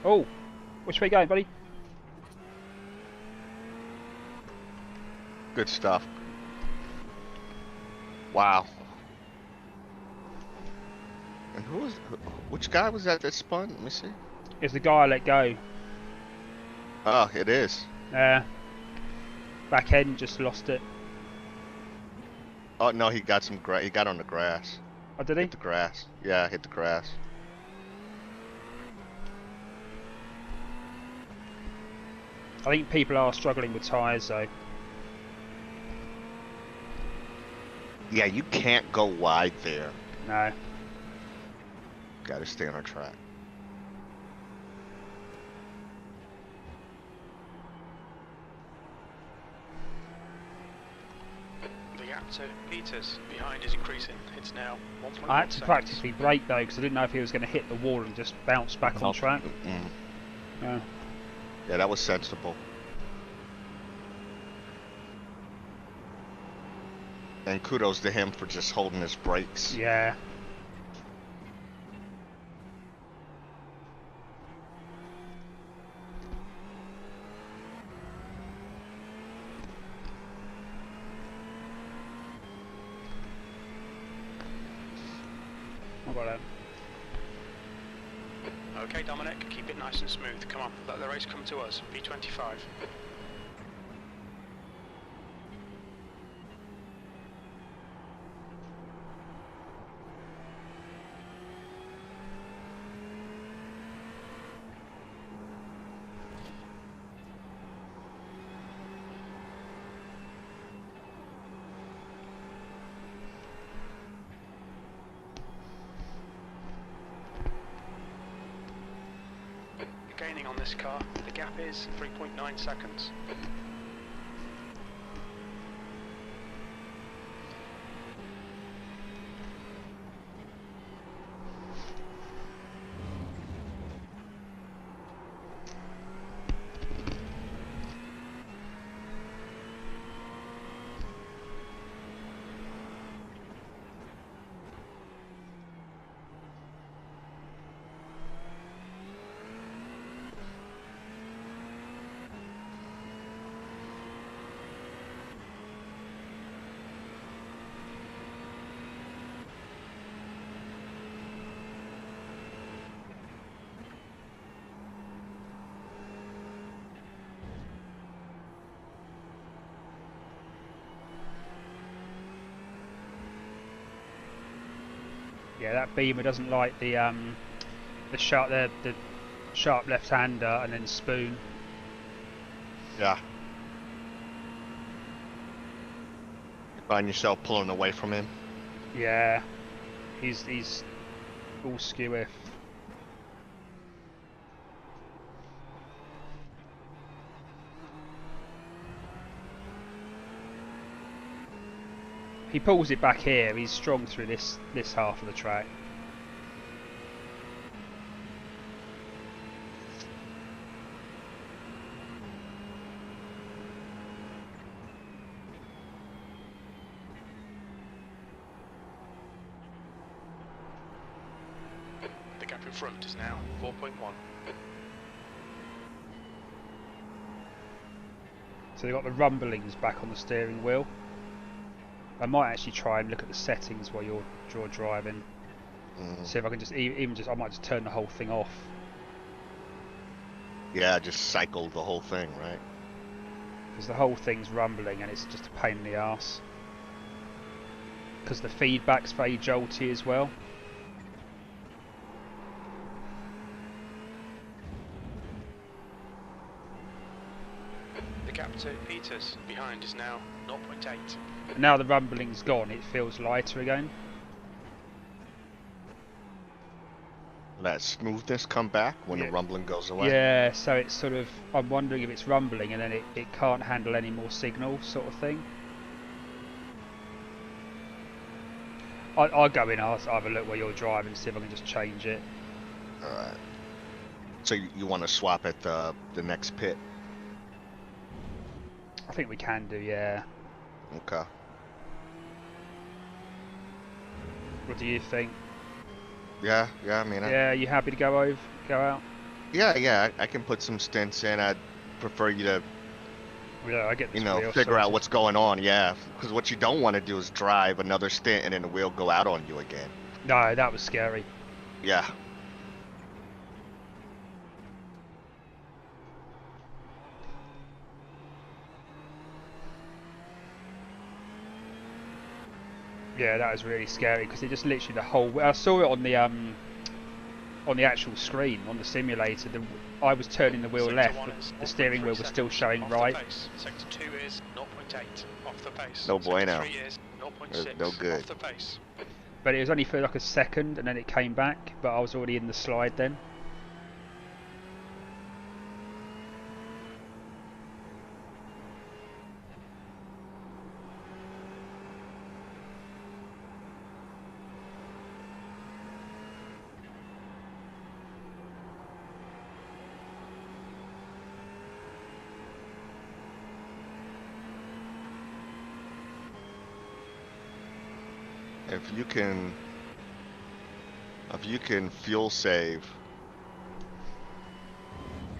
Oh, which way you going, buddy? Good stuff. Wow. And which guy was that spun? Let me see. It's the guy I let go. Oh, it is. Back end just lost it. Oh no, he got some he got on the grass. Oh, did he? Hit the grass. Yeah, hit the grass. I think people are struggling with tyres though. Yeah, you can't go wide there. No. Got to stay on our track. The gap to Peters behind is increasing. It's now 1.1 I had to seconds. practically brake though because I didn't know if he was going to hit the wall and just bounce back on track. Yeah. Yeah, that was sensible. And kudos to him for just holding his brakes. Yeah. I got it. Okay, Dominic, keep it nice and smooth. Come on, let the race come to us. P25. Gaining on this car, the gap is 3.9 seconds. Yeah, that Beamer doesn't like the sharp left-hander and then spoon. Yeah. You find yourself pulling away from him. Yeah, he's all skew if. He pulls it back here. He's strong through this half of the track. The gap in front is now 4.1. So they've got the rumblings back on the steering wheel. I might actually try and look at the settings while you're driving. See if I can just I might just turn the whole thing off. Yeah, just cycle the whole thing, right? Because the whole thing's rumbling and it's just a pain in the arse. Because the feedback's very jolty as well. The gap to Peters behind is now 0.8. And now the rumbling's gone, it feels lighter again. That smoothness come back when the rumbling goes away. Yeah, so it's sort of, I'm wondering if it's rumbling and then it can't handle any more signal, sort of thing. I'll go in, I'll have a look where you're driving, see if I can just change it. Alright. So you want to swap at the next pit? I think we can do, yeah. Okay. What do you think? Yeah, I mean... Yeah, you happy to go out? Yeah, I can put some stints in. I'd prefer you to, Yeah, I get this figure out what's going on, yeah. Because what you don't want to do is drive another stint and then the wheel go out on you again. No, that was scary. Yeah. Yeah, that was really scary because it just literally the whole. I saw it on the actual screen on the simulator. I was turning the wheel left, the steering wheel was still showing right. Sector 2 is 0.8 off the pace. No bueno. Sector 3 is 0.6 no good. off the pace. But it was only for like a second, and then it came back. But I was already in the slide then. If you can fuel save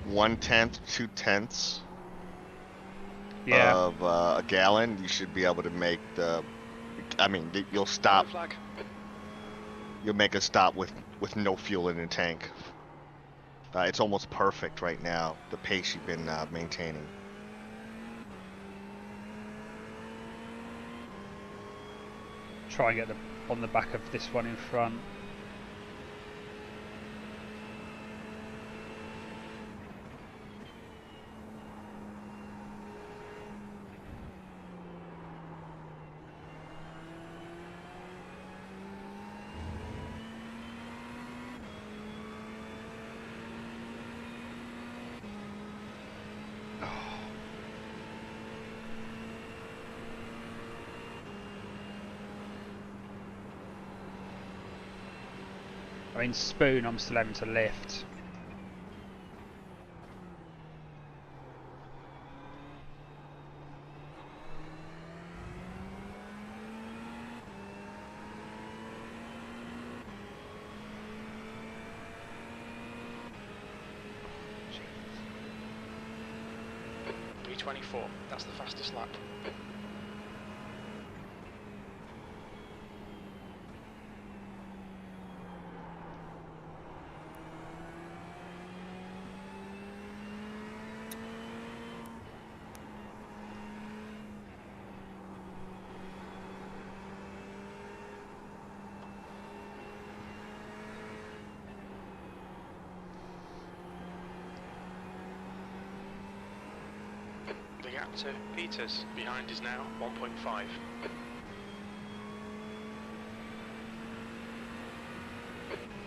1/10, 2/10 of a gallon, you should be able to make you'll stop. You'll make a stop with no fuel in the tank. It's almost perfect right now, the pace you've been maintaining. Try and get on the back of this one in front. I mean, Spoon, I'm still having to lift. B24, that's the fastest lap. The gap to Peters behind is now 1.5.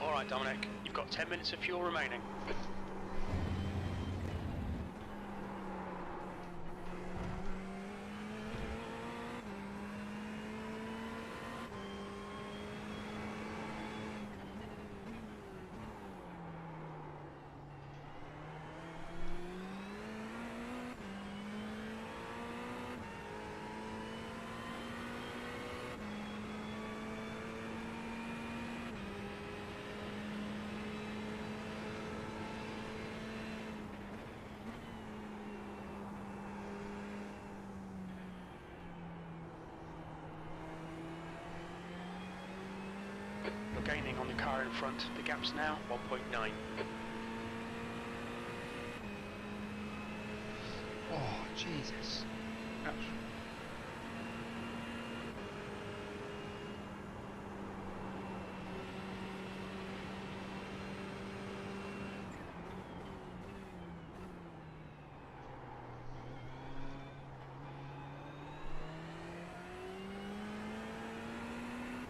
Alright Dominic, you've got 10 minutes of fuel remaining. Gaining on the car in front, the gap's now 1.9. Oh, Jesus. Ouch.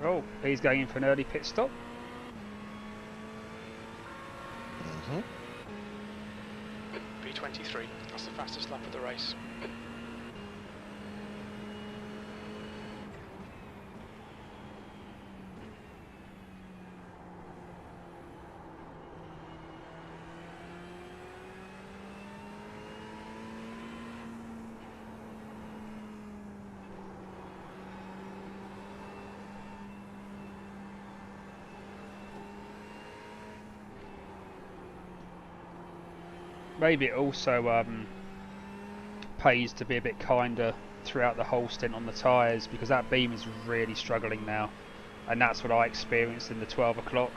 Oh, he's going in for an early pit stop. Mm-hmm. B23, that's the fastest lap of the race. Maybe it also pays to be a bit kinder throughout the whole stint on the tyres, because that beam is really struggling now, and that's what I experienced in the 12 o'clock.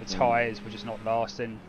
The tyres were just not lasting.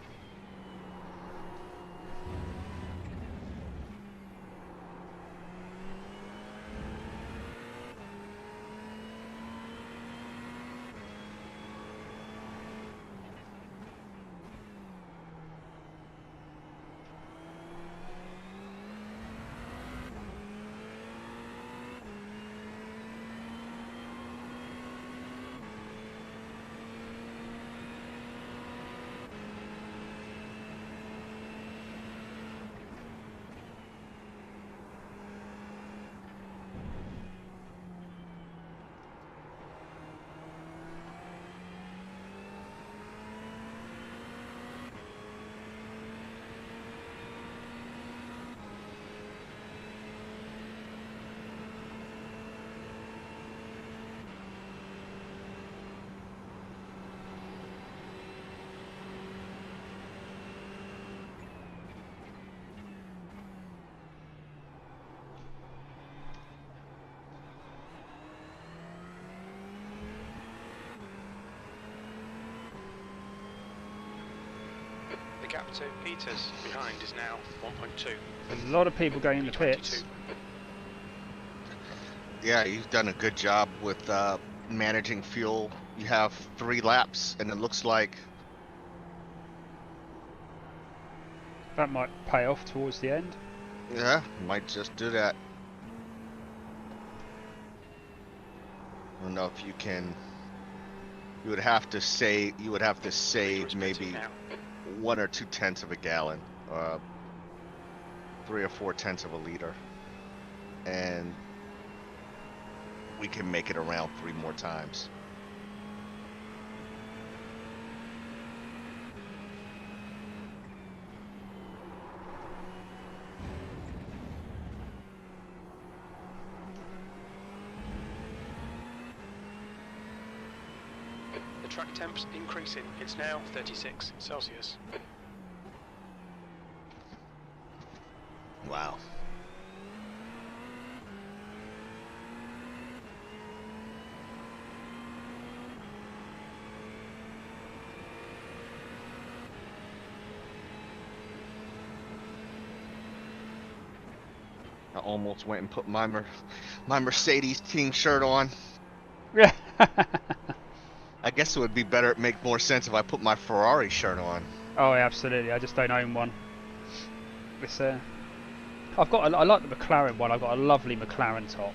The gap to Peters behind is now 1.2. There's a lot of people going in the pits. Yeah, you've done a good job with managing fuel. You have 3 laps, and it looks like That might pay off towards the end. yeah, might just do that. I don't know if you can. You would have to save. You would have to save maybe 1 or 2 tenths of a gallon, 3 or 4 tenths of a liter, and we can make it around 3 more times. The track temp's increasing. It's now 36 Celsius. Wow. I almost went and put my Mercedes team shirt on. Yeah. I guess it would be better, make more sense if I put my Ferrari shirt on. Oh, yeah, absolutely. I just don't own one. It's I've got. I like the McLaren one. I've got a lovely McLaren top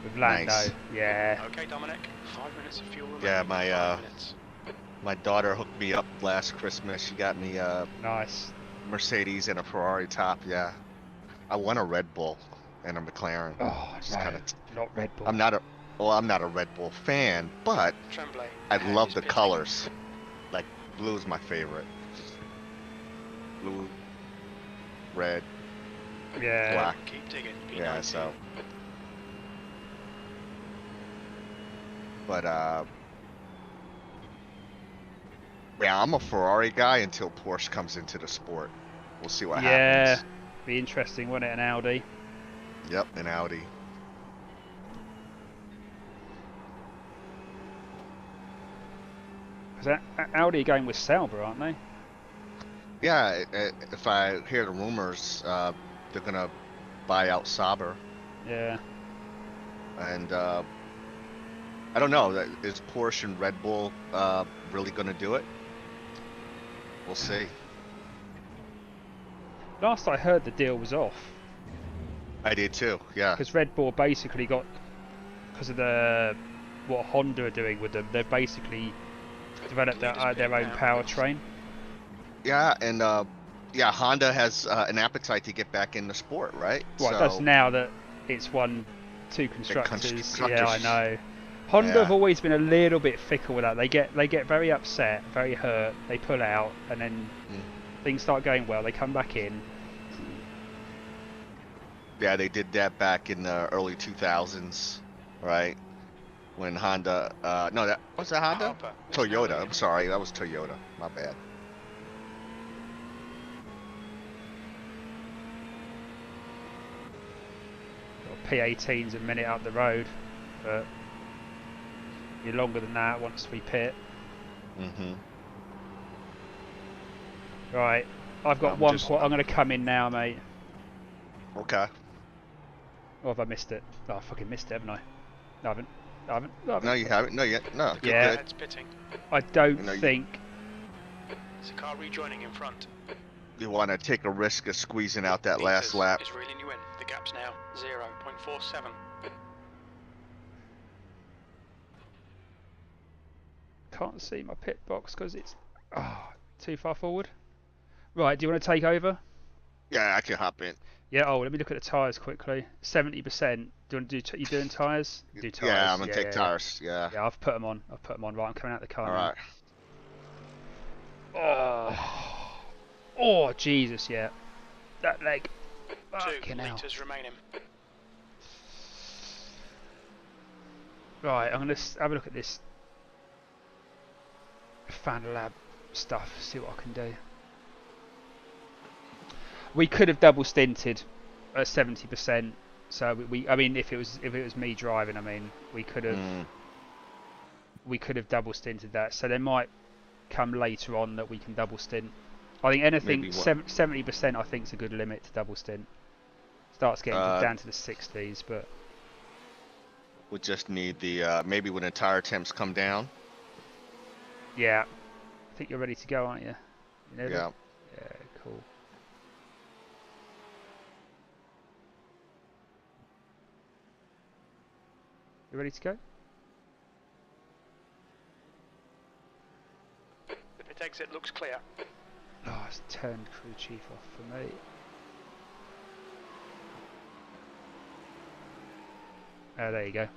with Lando. Nice. Yeah. Okay, Dominic. 5 minutes of fuel remaining. Yeah, 5 minutes. my daughter hooked me up last Christmas. She got me Nice. Mercedes and a Ferrari top. Yeah, I want a Red Bull and a McLaren. Oh no, not Red Bull. I'm not a Red Bull fan, but Tremblay. I love the colors. Like blue is my favorite. Blue, red, Yeah. black. Keep digging. Yeah, so. But yeah, I'm a Ferrari guy until Porsche comes into the sport. We'll see what happens. Be interesting, wouldn't it? An Audi. Yep, an Audi. Because Audi are going with Sauber, aren't they? Yeah, if I hear the rumors, they're gonna buy out Sauber, Yeah. and I don't know. Is Porsche and Red Bull really gonna do it? We'll see. Last I heard, the deal was off. I did too. Yeah. Because Red Bull basically got, because of what Honda are doing with them, they've basically developed their own powertrain. Yeah, and yeah, Honda has an appetite to get back in the sport, right? Well, it does now that it's won 2 constructors. Yeah, I know. Honda have always been a little bit fickle with that. They get very upset, very hurt. They pull out, and then things start going well. They come back in. Yeah, they did that back in the early 2000s, right? When Honda, no, that was that Honda? Toyota. I'm sorry, that was Toyota. My bad. P18's a minute up the road, but you're longer than that once we pit. Right, I've got one point. I'm going to come in now, mate. Okay. Or have I missed it? Oh, I fucking missed it, haven't I? No, I haven't. No, you haven't. No, yet. No. Yeah. Good. I don't think. There's a car rejoining in front. You want to take a risk of squeezing out that last lap. Is reeling you in. The gap's now 0.47. Can't see my pit box because it's too far forward. Right, do you want to take over? Yeah, I can hop in. Yeah. Oh, let me look at the tyres quickly. 70%. Do you want to do? You doing tyres? Do tyres. Yeah, I'm gonna take tires. Yeah. Yeah, I've put them on. Right, I'm coming out the car. All now. right. Oh, Jesus, yeah. That leg. 2 litres remaining. Right, I'm going to have a look at this Fan Lab stuff, see what I can do. We could have double stinted at 70%. So I mean, if it was me driving, I mean, we could have double stinted that. So there might come later on that we can double stint. I think anything 70% I think is a good limit to double stint. Starts getting down to the 60s, but we just need the maybe when the tire temps come down. Yeah, I think you're ready to go, aren't you? Yeah. Yeah, cool. You ready to go? The pit exit looks clear. Oh, it's turned crew chief off for me. Oh, there you go.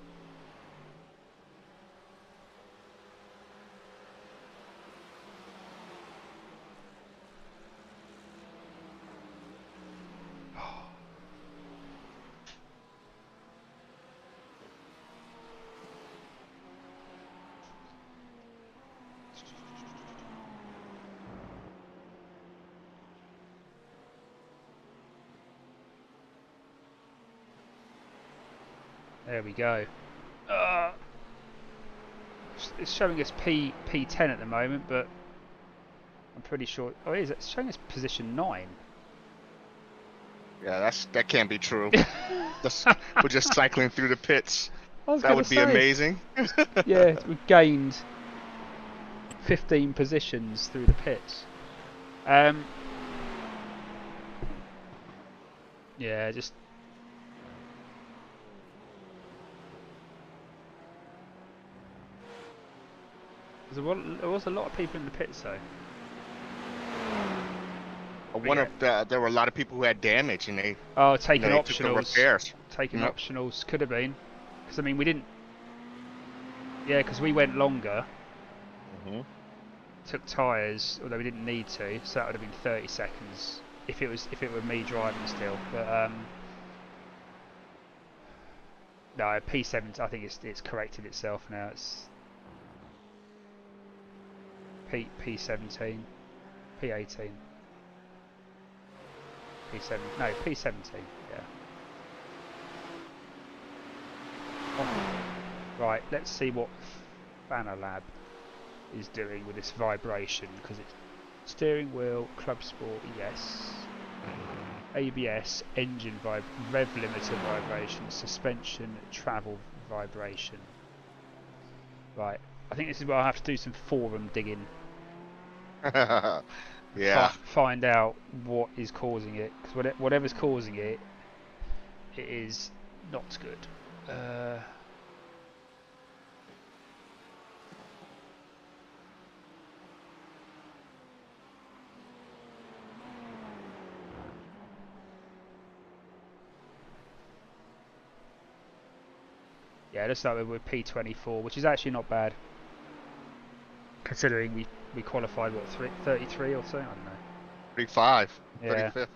There we go. It's showing us P10 at the moment, but I'm pretty sure. Oh, it is. It's showing us position 9. Yeah, that can't be true. We're just cycling through the pits. That would be amazing. Yeah, we gained 15 positions through the pits. Yeah, just. There was a lot of people in the pits though. I wonder if there were a lot of people who had damage and they taking optionals. Took the repairs. Taking optionals could have been, because I mean we didn't. Yeah, because we went longer. Took tyres, although we didn't need to, so that would have been 30 seconds if it were me driving still. But no, P7. I think it's corrected itself now. It's P17, P18, P7. No, P17. Yeah. Right. Let's see what Fanalab is doing with this vibration, because it's steering wheel, club sport, yes. ABS, engine rev limiter vibration, suspension, travel vibration. Right. I think this is where I have to do some forum digging. Yeah. Find out what is causing it, because whatever's causing it, it is not good. Yeah, let's start with P24, which is actually not bad, considering we qualified what 33 or so. I don't know. 35. Yeah. 35th.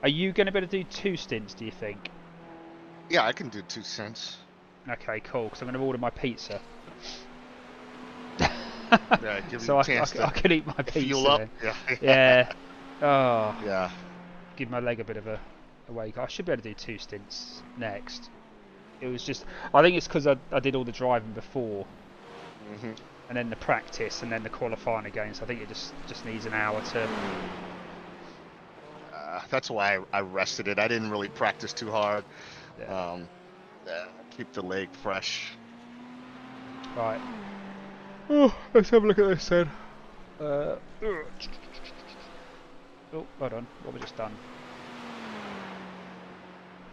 Are you going to be able to do 2 stints? Do you think? Yeah, I can do 2 cents. Okay, cool. Because I'm going to order my pizza. Yeah, give So you a chance to I can eat my pizza. fuel up. Yeah. Yeah. Oh. Yeah. Give my leg a bit of a wake. I should be able to do 2 stints next. It was just, I think it's because I did all the driving before, and then the practice, and then the qualifying again. So I think it just needs an hour to. That's why I rested it. I didn't really practice too hard. Yeah. Keep the leg fresh. Right. Oh, let's have a look at this then. Oh, hold on. What have we just done?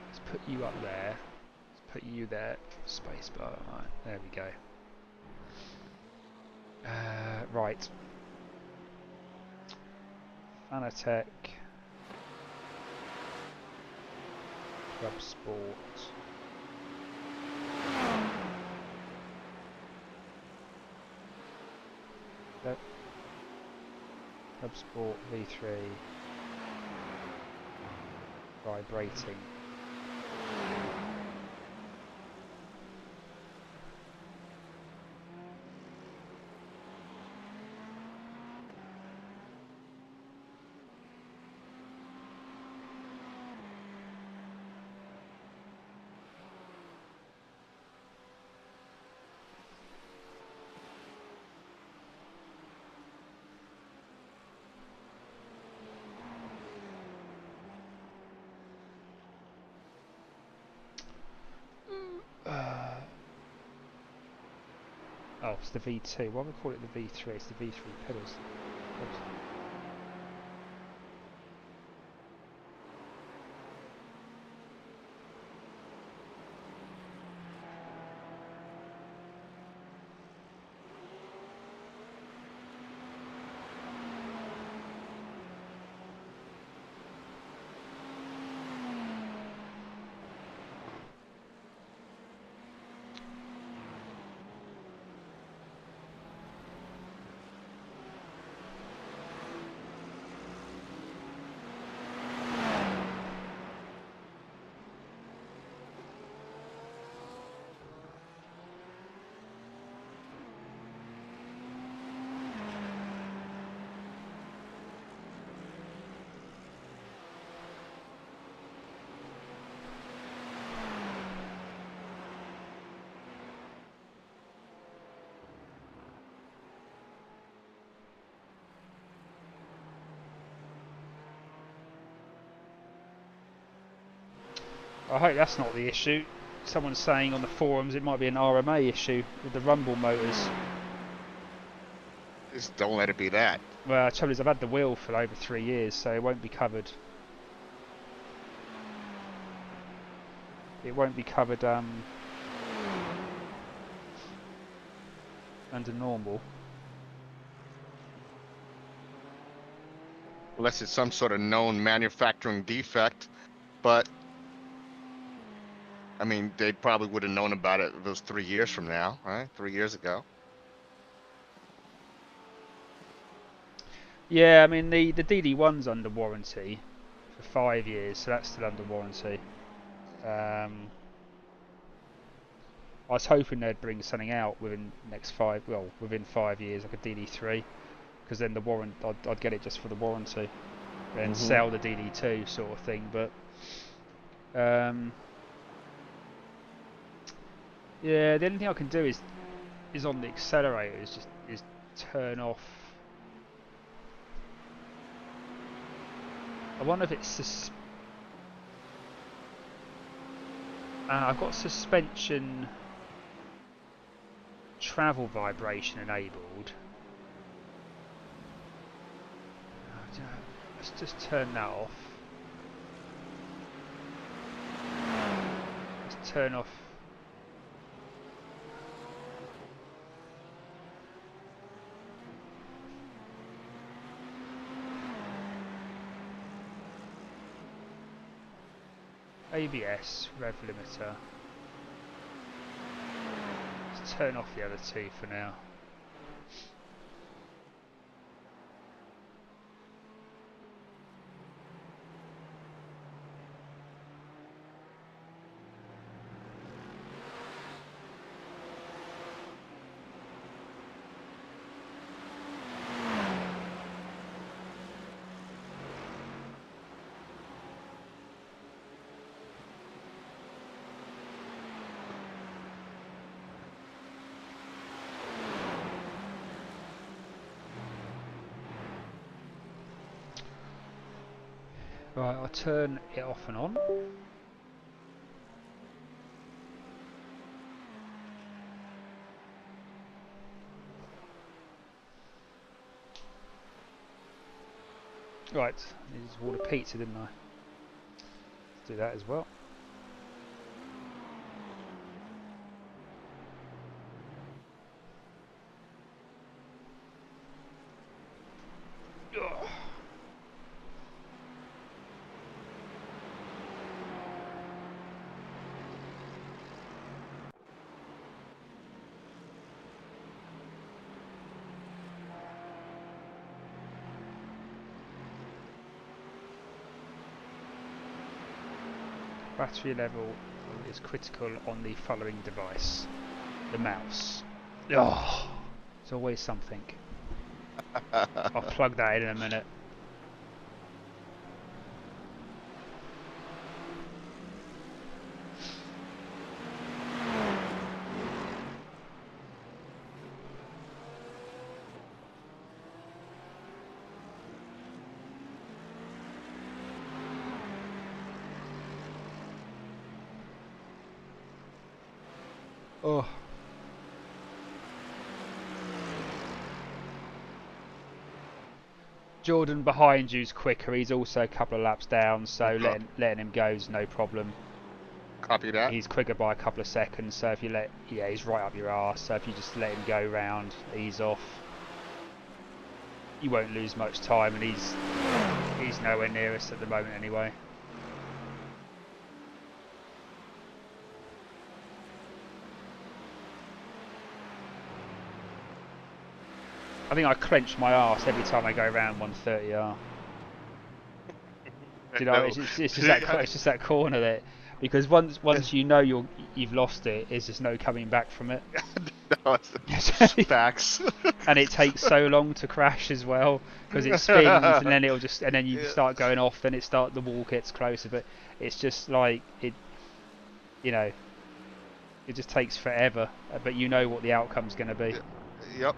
Let's put you up there. Let's put you there. Spacebar. Right, there we go. Right. Fanatec. Club Sport. Club Sport V3. Vibrating. Oh, it's the V2. Why would we call it the V3? It's the V3 pedals. Oops. I hope that's not the issue. Someone's saying on the forums it might be an RMA issue with the rumble motors. Just don't let it be that. Well, the trouble is I've had the wheel for over 3 years, so it won't be covered. It won't be covered under normal. Unless it's some sort of known manufacturing defect. But, I mean, they probably would have known about it those 3 years from now, right? 3 years ago. Yeah, I mean the DD1's under warranty for 5 years, so that's still under warranty. I was hoping they'd bring something out within within 5 years, like a DD3, because then the I'd get it just for the warranty, and sell the DD2 sort of thing. But yeah, the only thing I can do is on the accelerator is turn off. I wonder if it's I've got suspension travel vibration enabled. Let's just turn that off. Let's turn off. ABS, rev limiter. Let's turn off the other two for now. Right, I'll turn it off and on. Right, I just ordered pizza, didn't I? Let's do that as well. Ugh. Battery level is critical on the following device. The mouse. Oh, it's always something. I'll plug that in a minute. Oh. Jordan behind you's quicker. He's also a couple of laps down, so letting him go is no problem. Copy that. He's quicker by a couple of seconds, so if you he's right up your arse. So if you just let him go round, ease off, you won't lose much time, and he's nowhere near us at the moment anyway. I think I clench my arse every time I go around 130R. You know, it's just that corner there, because once you know you've lost it, there's just no coming back from it. No, it's facts. And it takes so long to crash as well, because it spins and then you start going off, then the wall gets closer, but it's just like it just takes forever, but you know what the outcome's going to be. Yep.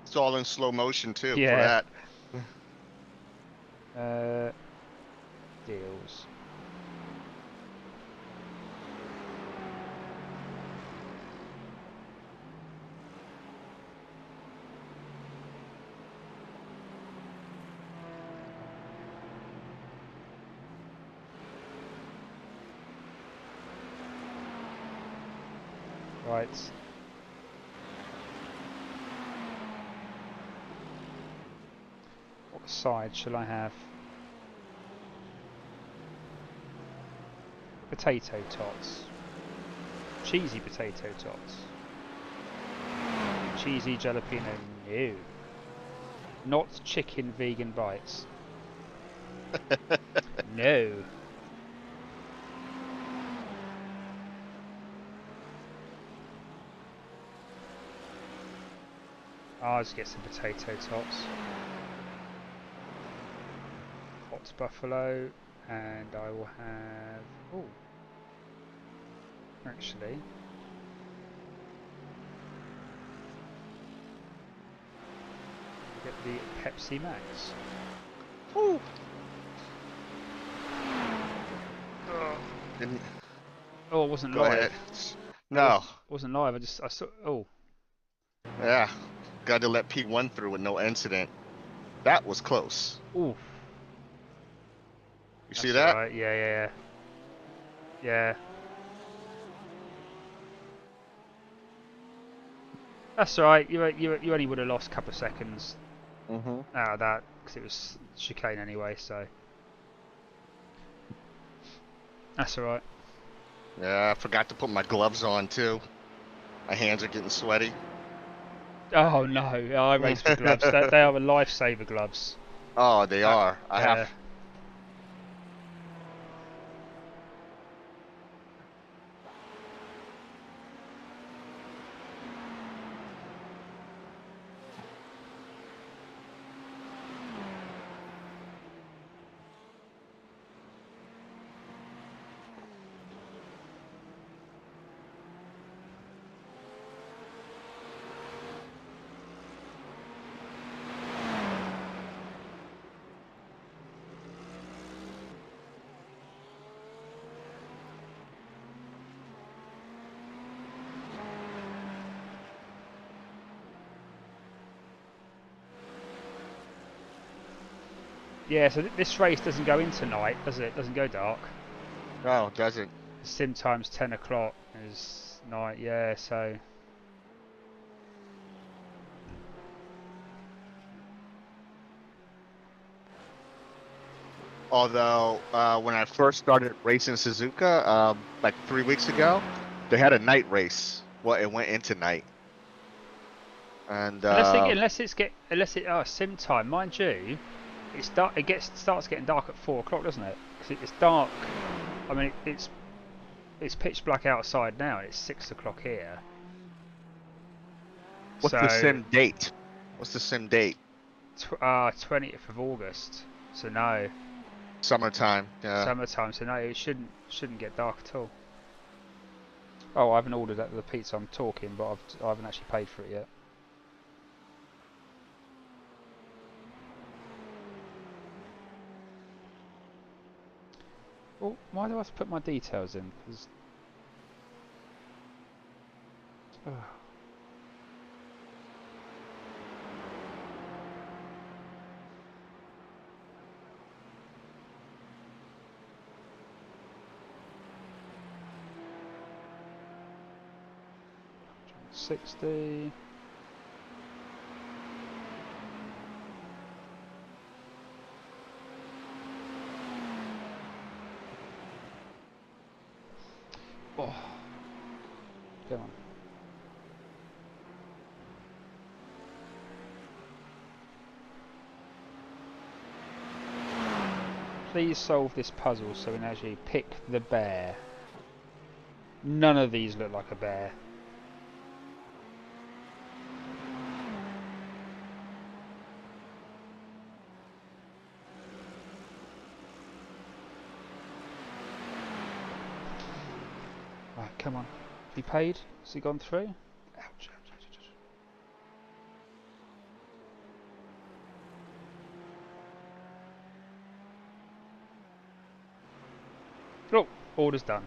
It's all in slow motion too. Yeah. For that. Deals. Right. What side shall I have? Potato tots. Cheesy potato tots. Cheesy jalapeno. No. Not chicken vegan bites. No. I'll just get some potato tots. Hot buffalo, and I will have. Oh, actually, get the Pepsi Max. Ooh. Oh, it wasn't Go live. ahead. No. It wasn't live. I saw. Oh. Yeah. Got to let P1 through with no incident. That was close. Ooh. You see that? Right. Yeah. Yeah. That's alright. You only would have lost a couple of seconds out of that, because it was chicane anyway. So That's alright. Yeah, I forgot to put my gloves on too. My hands are getting sweaty. Oh no, I race with gloves. They are a lifesaver gloves. Oh, they are. I Yeah. have. Yeah, so this race doesn't go into night, does it? It doesn't go dark. No, it doesn't. The sim time's 10 o'clock is night, yeah, so... Although, when I first started racing Suzuka, like 3 weeks ago, they had a night race. Well, it went into night. And unless it sim time, mind you, it's dark. Starts getting dark at 4 o'clock, doesn't it? Because it's dark. I mean, it's pitch black outside now. And it's 6 o'clock here. what's the sim date? What's the sim date? 20th of August. So no. Summertime. Yeah. Summertime. So no, it shouldn't get dark at all. Oh, I haven't ordered the pizza. I'm talking, but I haven't actually paid for it yet. Well, why do I have to put my details in? 'Cause... $60. Oh, come on. Please solve this puzzle so we can actually pick the bear. None of these look like a bear. Right, come on. Have you paid? Has it gone through? Ouch, ouch, ouch, ouch. Oh, order's done.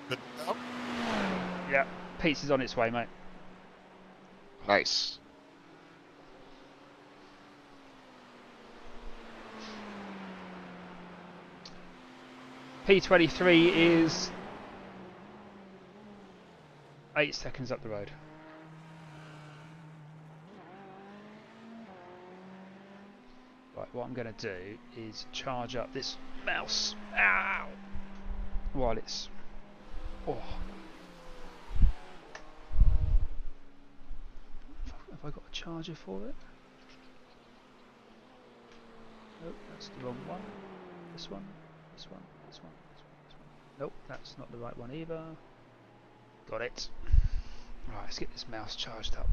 Good enough? Yeah, pizza's on its way, mate. Nice. P23 is 8 seconds up the road. Right, what I'm going to do is charge up this mouse. Ow! While it's... Oh. Have I got a charger for it? Nope, that's the wrong one. This one, this one, this one, this one, this one. Nope, that's not the right one either. Got it. Right, let's get this mouse charged up.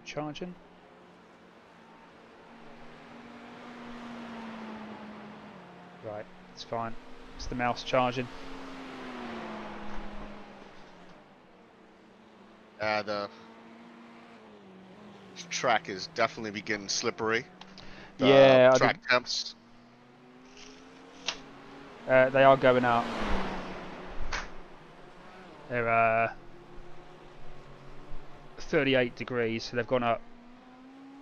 Charging. Right, it's fine. It's the mouse charging. The track is definitely getting slippery. The Yeah, track temps. they are going up. They're 38 degrees, so they've gone up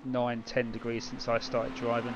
9-10 degrees since I started driving.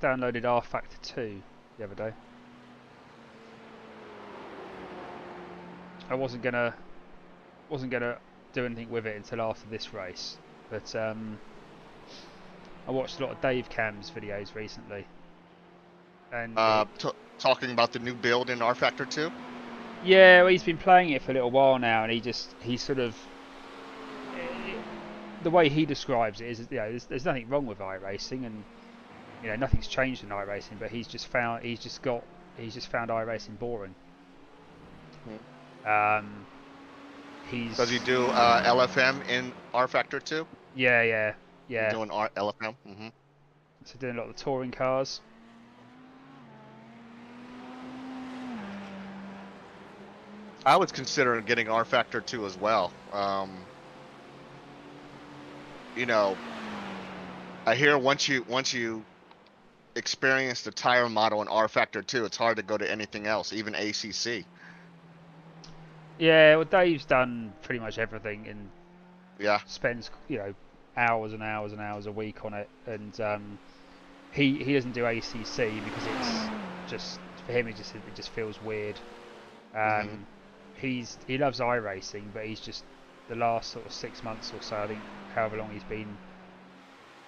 downloaded R Factor 2 the other day. I wasn't gonna do anything with it until after this race, but I watched a lot of Dave Cam's videos recently, and talking about the new build in R Factor 2. Yeah, well, he's been playing it for a little while now, and he sort of, the way he describes it is, you know, there's nothing wrong with iRacing, and you know nothing's changed in iRacing, but he's just found iRacing boring. Does he do LFM in R Factor 2? Yeah. He's doing LFM. So doing a lot of the touring cars. I was considering getting R Factor 2 as well. You know, I hear once you experience the tire model in R Factor 2, it's hard to go to anything else, even ACC. Yeah, well, Dave's done pretty much everything, and spends, you know, hours and hours and hours a week on it, and he doesn't do ACC because it's just, for him it just feels weird. He loves iRacing, but he's just, the last sort of 6 months or so, I think, however long he's been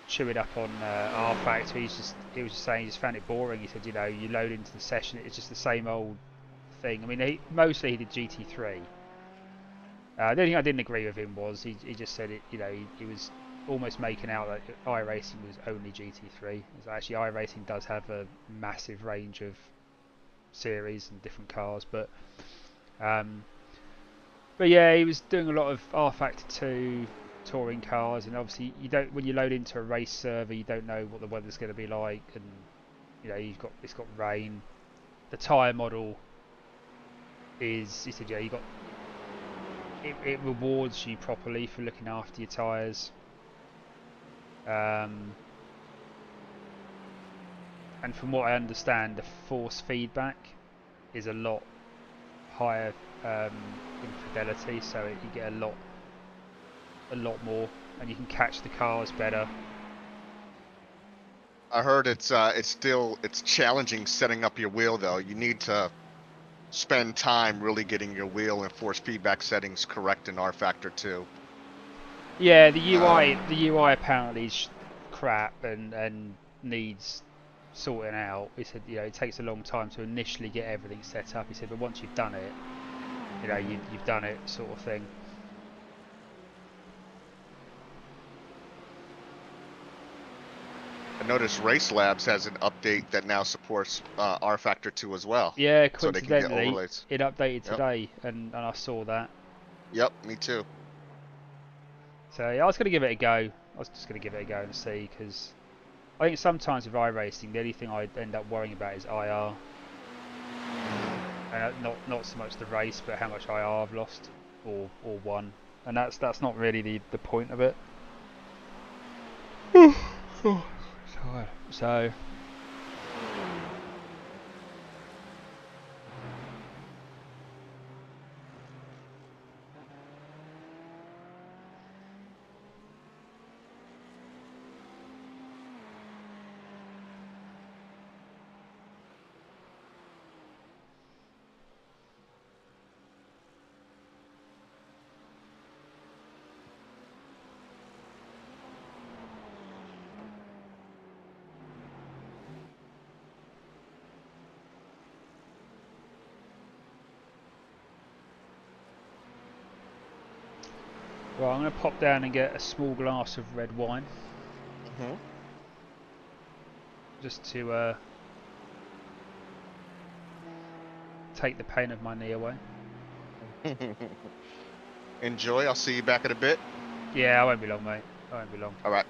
chewing up on R Factor, he was just saying he just found it boring. He said, you know, you load into the session, it's just the same old thing. I mean, mostly he did GT3. The only thing I didn't agree with him was he just said it. You know, he was almost making out that iRacing was only GT3. It's actually, iRacing does have a massive range of series and different cars, but yeah, he was doing a lot of R Factor 2 touring cars, and obviously you don't, when you load into a race server, you don't know what the weather's going to be like, and you know it's got rain. The tyre model is, he said, yeah, it rewards you properly for looking after your tyres, and from what I understand, the force feedback is a lot higher in fidelity, so you get a lot more, and you can catch the cars better. I heard it's challenging setting up your wheel though. You need to spend time really getting your wheel and force feedback settings correct in R Factor 2. Yeah, the UI apparently is crap and needs sorting out. He said, you know, it takes a long time to initially get everything set up. He said, but once you've done it, you know, you've done it, sort of thing. I noticed Race Labs has an update that now supports R Factor 2 as well. Yeah, so they can get coincidentally, overlays. it updated today, and I saw that. Yep, me too. So yeah, I was going to give it a go. I was just going to give it a go and see, because I think sometimes with iRacing, the only thing I end up worrying about is IR. And not so much the race, but how much IR I've lost or won, and that's not really the point of it. So well, I'm going to pop down and get a small glass of red wine. Just to take the pain of my knee away. Enjoy. I'll see you back in a bit. Yeah, I won't be long, mate. I won't be long. All right.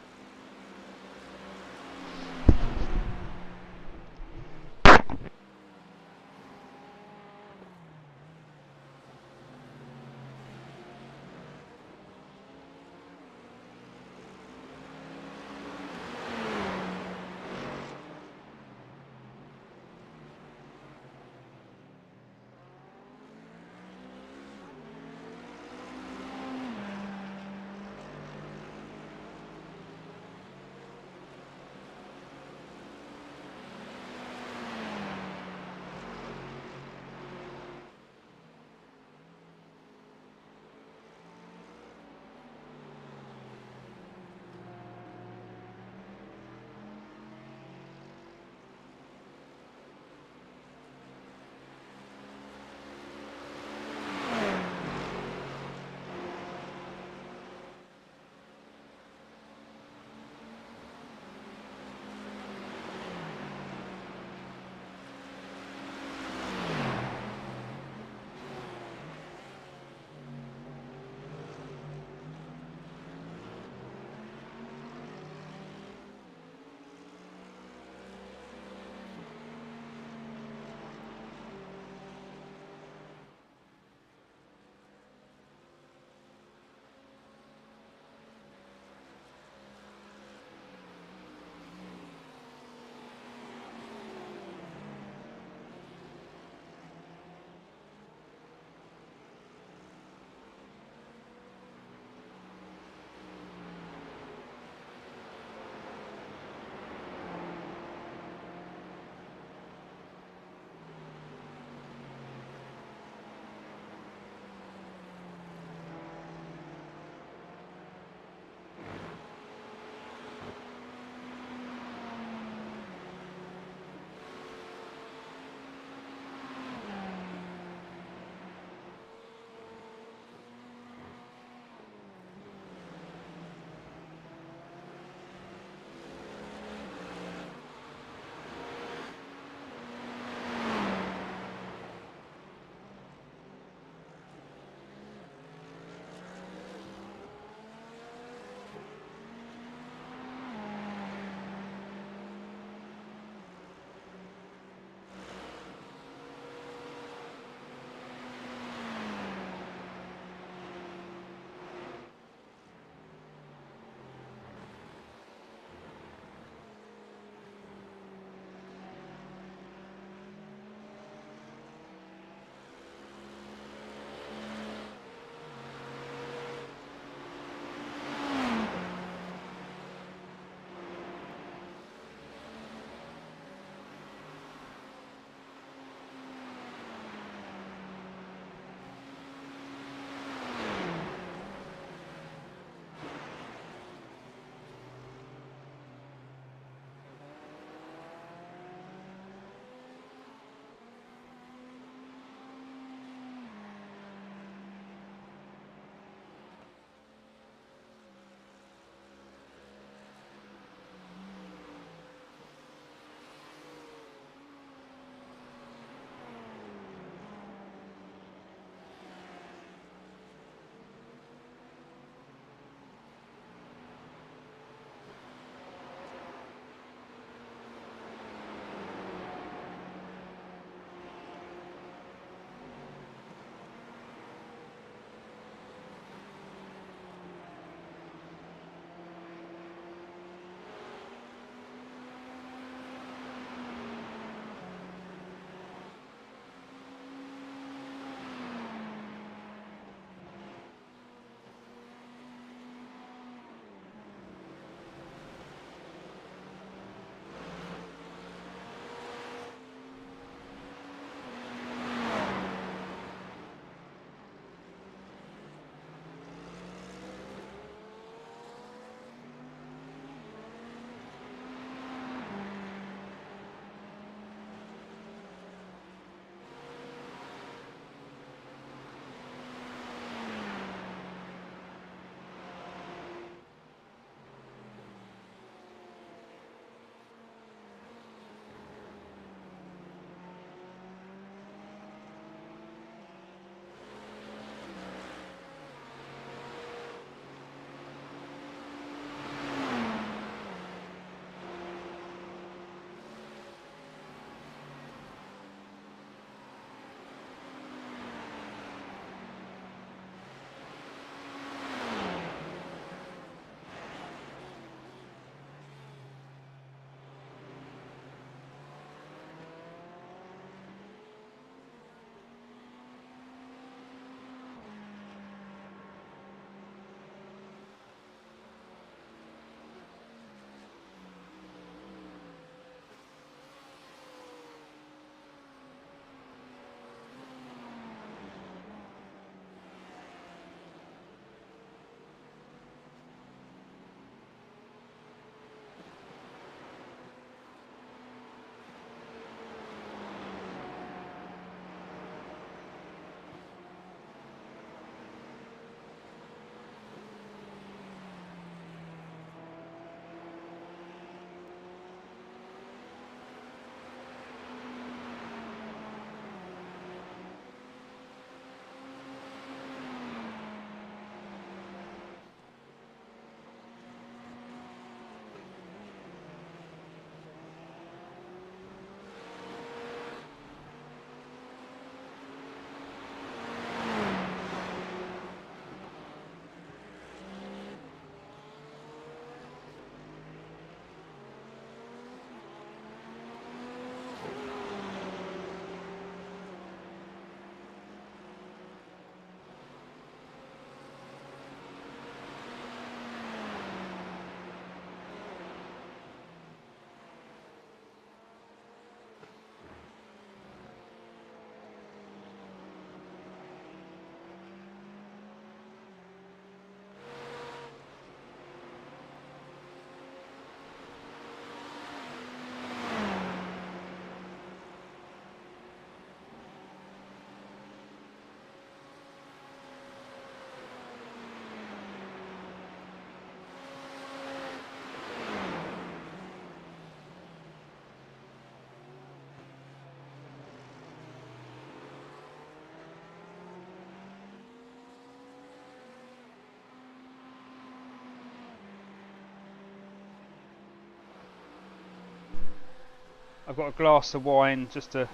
I've got a glass of wine, just a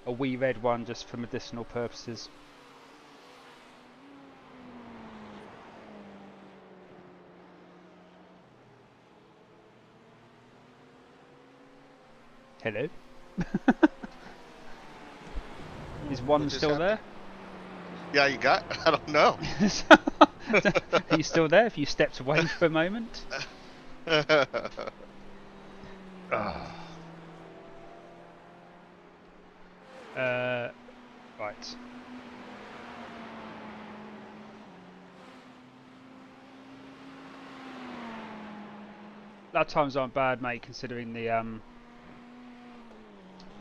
wee red one, just for medicinal purposes. Hello. Is one still there? Yeah, you got? I don't know. Are you still there? If you stepped away for a moment? Right. Lap times aren't bad, mate, considering the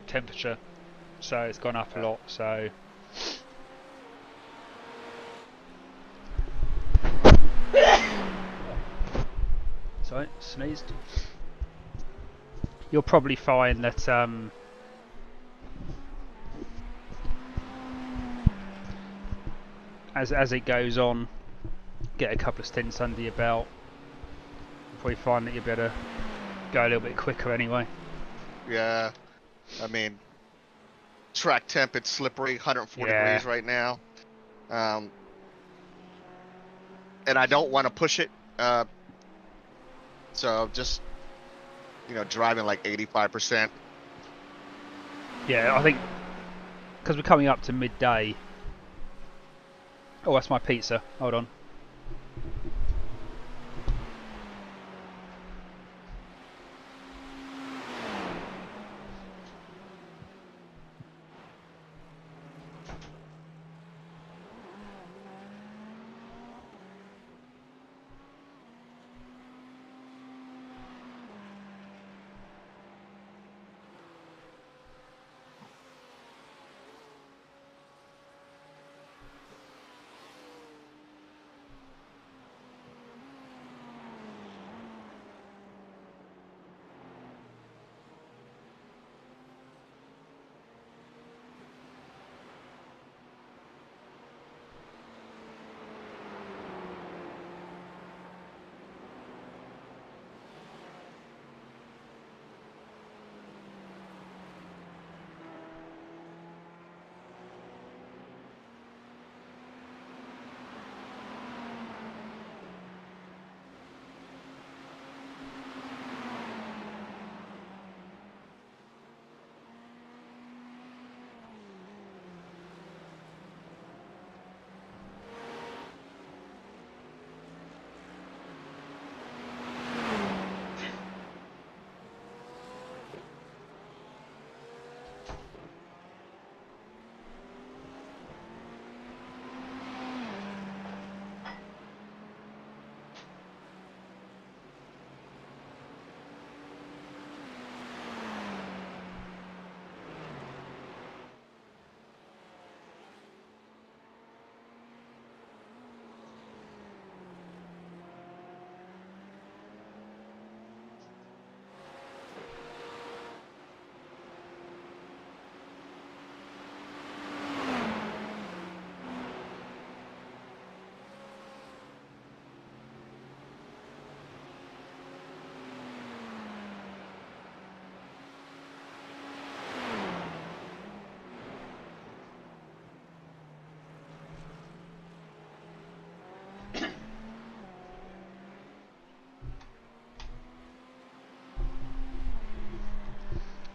temperature. So it's gone up a lot. So. Sorry, sneezed. You'll probably find that as it goes on, get a couple of stints under your belt, you'll probably find that you'll be able to go a little bit quicker anyway. Yeah, I mean, track temp, it's slippery, 104 degrees right now. And I don't want to push it. So just, driving like 85%. Yeah, I think because we're coming up to midday. Oh, that's my pizza. Hold on.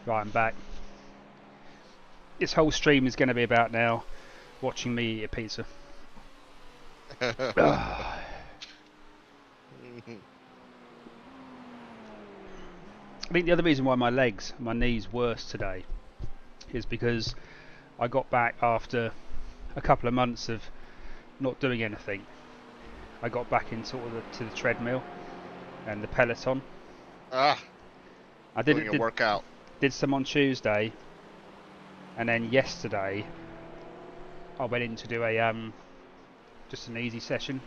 Right, I'm back. This whole stream is going to be about now watching me eat a pizza. I think the other reason why my knees worse today is because I got back after a couple of months of not doing anything. I got back into to the treadmill and the Peloton. I did doing a workout. Did some on Tuesday, and then yesterday I went in to do a just an easy session.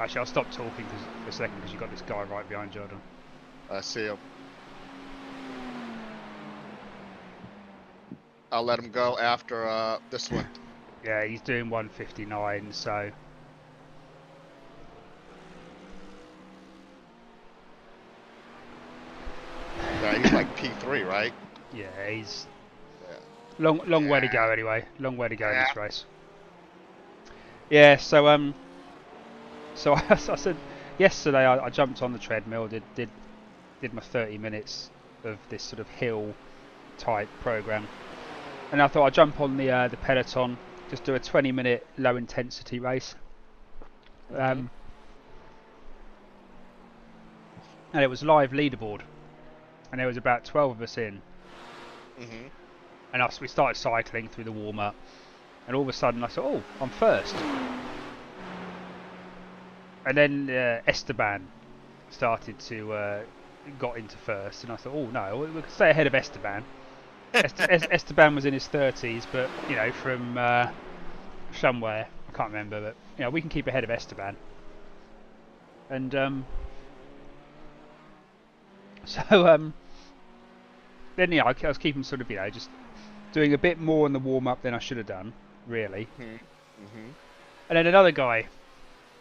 Actually, I'll stop talking for a second because you've got this guy right behind Jordan. I see him. I'll let him go after this one. Yeah, he's doing 159, so. right? He's like P3, right? Yeah, he's Yeah. long way to go anyway. Long way to go in this race. Yeah, so I said yesterday I jumped on the treadmill, did my 30 minutes of this sort of hill type program, and I thought I'd jump on the peloton, just do a 20-minute low intensity race. And it was live leaderboard, and there was about 12 of us in. And we started cycling through the warm up, and all of a sudden I thought, oh, I'm first. And then Esteban started to got into first, and I thought, oh no, we could stay ahead of Esteban. Esteban was in his 30s, but you know, from somewhere, I can't remember, but you know, we can keep ahead of Esteban. And then yeah, I was keeping sort of, you know, just doing a bit more in the warm up than I should have done, really. And then another guy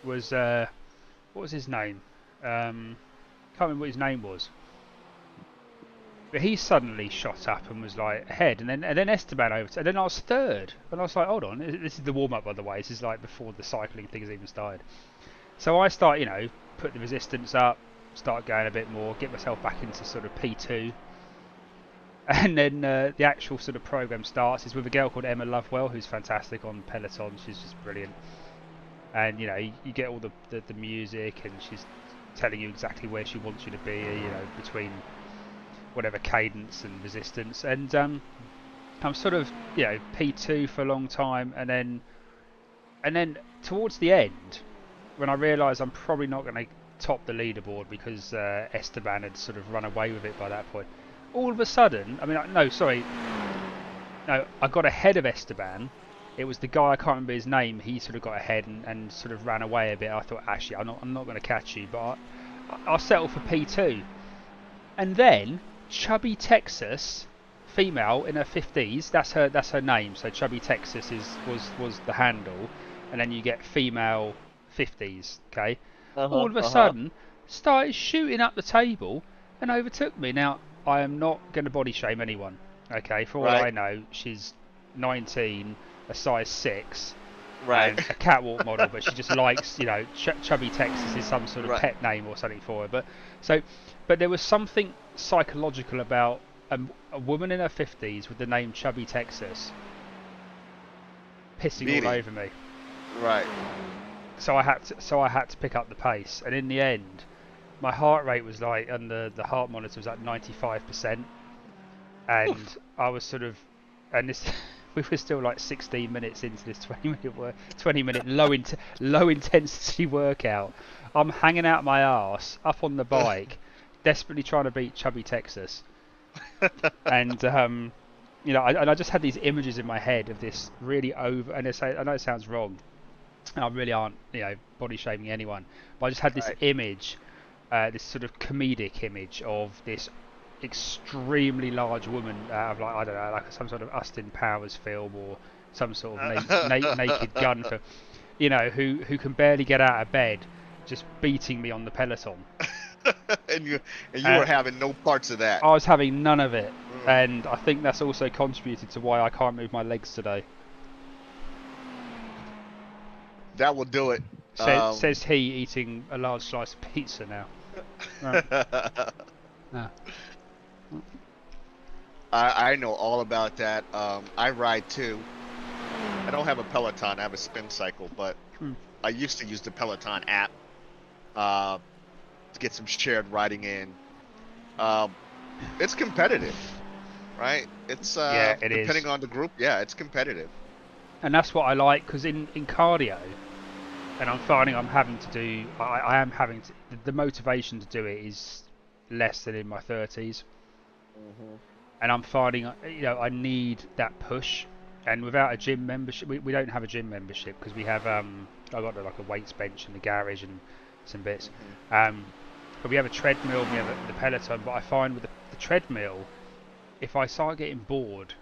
was what was his name? Can't remember what his name was. But he suddenly shot up and was like ahead, and then Esteban over, and then I was third, and I was like, hold on, this is the warm up, by the way. This is like before the cycling thing has even started. So I start, you know, put the resistance up, start going a bit more, get myself back into sort of P2, and then the actual sort of program starts. It's with a girl called Emma Lovewell, who's fantastic on Peloton. She's just brilliant, and you know, you get all the music, and she's telling you exactly where she wants you to be, you know, between whatever cadence and resistance, and I'm sort of, you know, P2 for a long time, and then towards the end, when I realised I'm probably not going to top the leaderboard because Esteban had sort of run away with it by that point, all of a sudden, I mean, I got ahead of Esteban. It was the guy, I can't remember his name, he sort of got ahead and sort of ran away a bit. I thought, actually, I'm not going to catch you, but I'll settle for P2. And then Chubby Texas, female in her 50s, that's her name. So Chubby Texas was the handle, and then you get female 50s. Okay, all of a sudden started shooting up the table and overtook me. Now I am not going to body shame anyone. Okay, for all I know, she's 19, a size 6. And a catwalk model, but she just likes, you know, Chubby Texas is some sort of pet name or something for her. But there was something psychological about a woman in her 50s with the name Chubby Texas pissing all over me. So I had to pick up the pace, and in the end, my heart rate was like, and the heart monitor was at 95%, and I was sort of, and this. We were still like 16 minutes into this 20-minute low intensity workout. I'm hanging out my arse up on the bike, desperately trying to beat Chubby Texas. And you know, I just had these images in my head of this really over. And I know it sounds wrong, and I really aren't, you know, body shaming anyone. But I just had this image, this sort of comedic image of this extremely large woman out of, like, I don't know, like some sort of Austin Powers film or some sort of naked gun film, you know, who can barely get out of bed, just beating me on the peloton. and you were having no parts of that. I was having none of it, and I think that's also contributed to why I can't move my legs today. That will do it. Says he, eating a large slice of pizza now. I know all about that. I ride too. I don't have a Peloton, I have a spin cycle, but I used to use the Peloton app to get some shared riding in. It's competitive, right? It's depending on the group, yeah, it's competitive. And that's what I like, because in cardio, and I'm finding I'm having to do, I am having to, the motivation to do it is less than in my 30s. And I'm finding, you know, I need that push, and without a gym membership, we don't have a gym membership because we have I got like a weights bench in the garage and some bits, but we have a treadmill, we have the Peloton. But I find with the treadmill, if I start getting bored,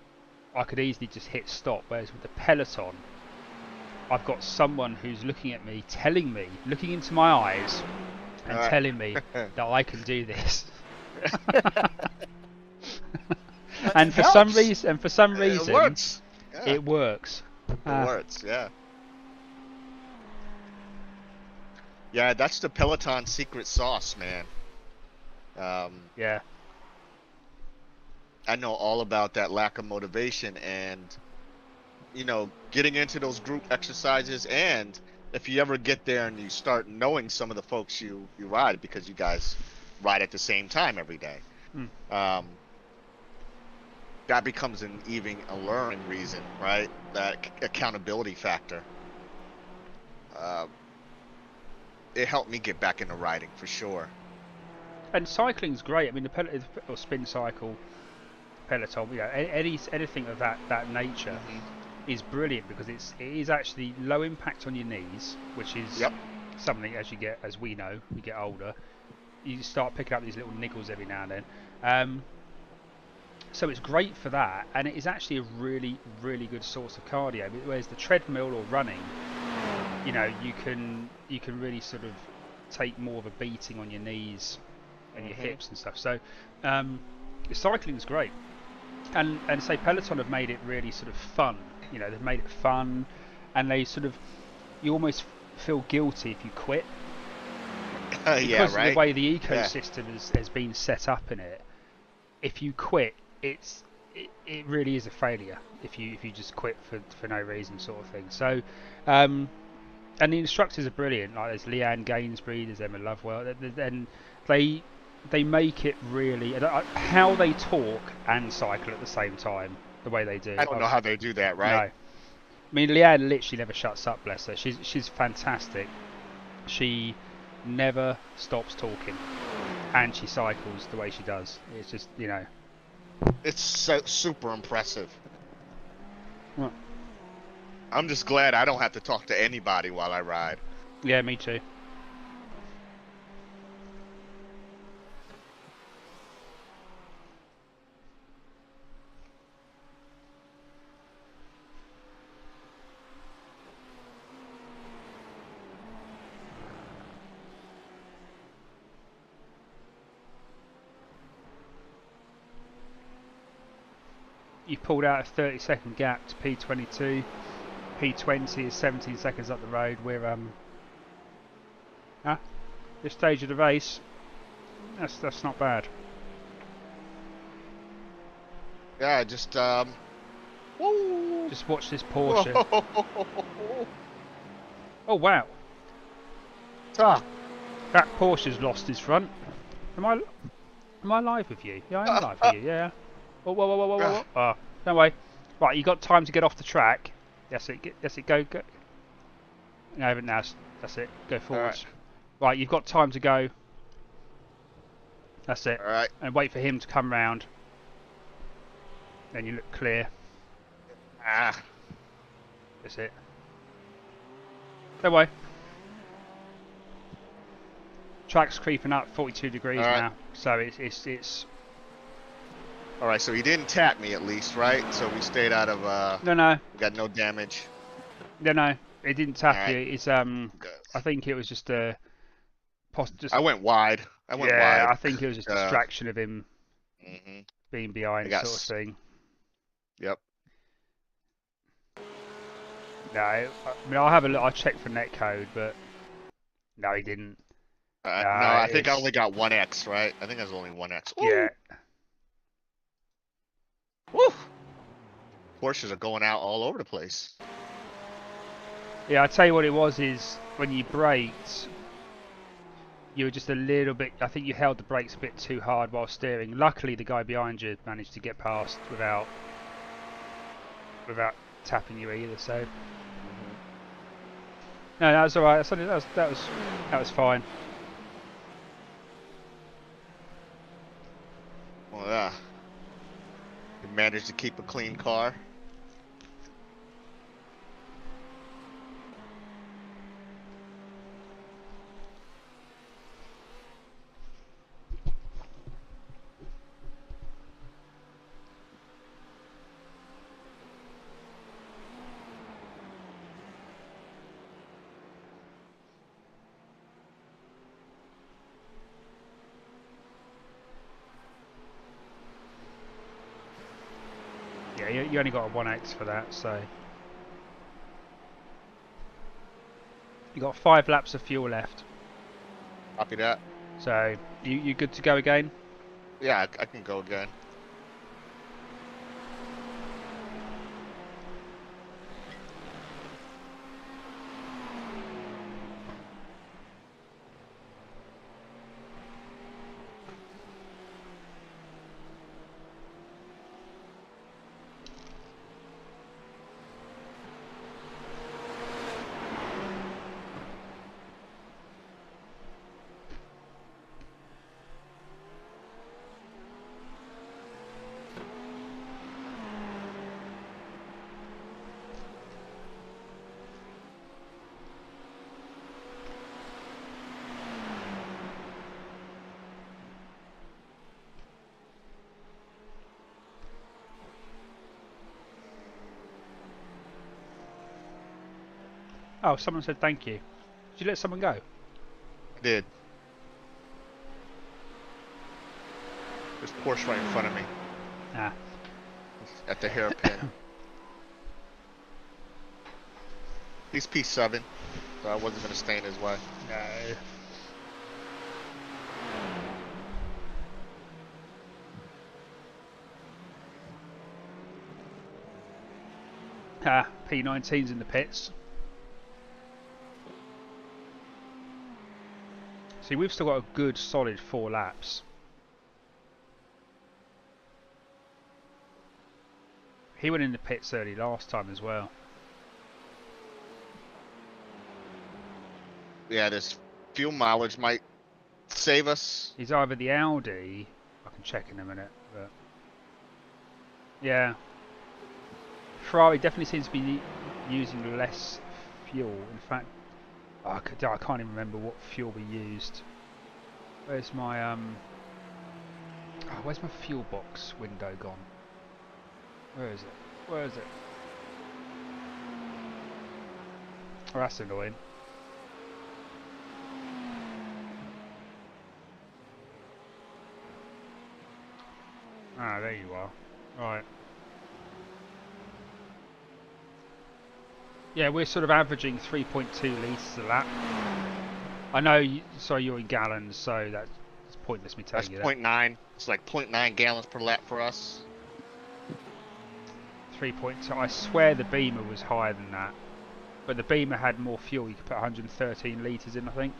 I could easily just hit stop. Whereas with the Peloton, I've got someone who's looking at me, telling me, looking into my eyes, and telling me that I can do this. And for some reason, It works. Yeah. it works. It works, yeah. Yeah, that's the Peloton secret sauce, man. Yeah. I know all about that lack of motivation and, you know, getting into those group exercises, and if you ever get there and you start knowing some of the folks you ride, because you guys ride at the same time every day, that becomes an even alluring reason, right? That accountability factor. It helped me get back into riding for sure. And cycling's great. I mean, or spin cycle, Peloton, you know, anything of that nature is brilliant, because it is actually low impact on your knees, which is something, as we know, we get older, you start picking up these little niggles every now and then. So it's great for that, and it is actually a really, really good source of cardio. Whereas the treadmill or running, you know, you can really sort of take more of a beating on your knees and your hips and stuff. So cycling's great, and say Peloton have made it really sort of fun. You know, they've made it fun, and they sort of, you almost feel guilty if you quit, because of the way the ecosystem has been set up in it. If you quit, it really is a failure if you just quit for no reason, sort of thing. So and the instructors are brilliant. Like, there's Leanne Gainsbury, there's Emma Lovewell, and they make it really, how they talk and cycle at the same time, the way they do. I don't know how they do that, right? No. I mean, Leanne literally never shuts up, bless her. She's fantastic. She never stops talking, and she cycles the way she does. It's just, you know, it's so super impressive. What? I'm just glad I don't have to talk to anybody while I ride. Yeah, me too. You pulled out a 30-second gap to P22. P20 is 17 seconds up the road. We're this stage of the race, that's not bad. Yeah, just woo. Just watch this Porsche. Oh wow! That Porsche's lost his front. Am I live with you? Yeah, I am live with you. Yeah. Oh, whoa. Oh, don't worry. Right, you got time to get off the track. That's it. Go. No, but now that's it. Go forwards. Right, you've got time to go. That's it. All right. And wait for him to come round. Then you look clear. That's it. Don't worry. Track's creeping up 42 degrees now, so it's. All right, so he didn't tap me at least, right? So we stayed out of. No. We got no damage. No, it didn't tap you. It's I think it was just a. I went wide. Yeah, I think it was just a distraction of him being behind, sort of thing. Yep. No, I mean, I'll have a look. I'll check for netcode, but no, he didn't. No, I think I only got 1x, right? I think I was only 1x. Ooh. Yeah. Woo! Porsches are going out all over the place. Yeah, I tell you what it was is when you braked, you were just a little bit. I think you held the brakes a bit too hard while steering. Luckily, the guy behind you managed to get past without tapping you either. So no, that was all right. That was fine. Well, yeah. You managed to keep a clean car. you only got a 1x for that, so you got 5 laps of fuel left. Copy that. So you good to go again? Yeah, I can go again. Oh, someone said thank you. Did you let someone go? I did. There's Porsche right in front of me. Ah. At the hairpin. He's P7, so I wasn't gonna stay in his way. No. Ah, P19's in the pits. See, we've still got a good solid 4 laps. He went in the pits early last time as well. Yeah, this fuel mileage might save us. He's either the Audi, I can check in a minute, but yeah. Ferrari definitely seems to be using less fuel. In fact, I can't even remember what fuel we used. Where's my where's my fuel box window gone? Where is it? Where is it? Oh, that's annoying. Ah, there you are. Right. Yeah, we're sort of averaging 3.2 litres a lap. I know, sorry, you're in gallons, so that's pointless me telling you that. That's 0.9. It's like 0.9 gallons per lap for us. 3.2. I swear the Beamer was higher than that. But the Beamer had more fuel. You could put 113 litres in, I think,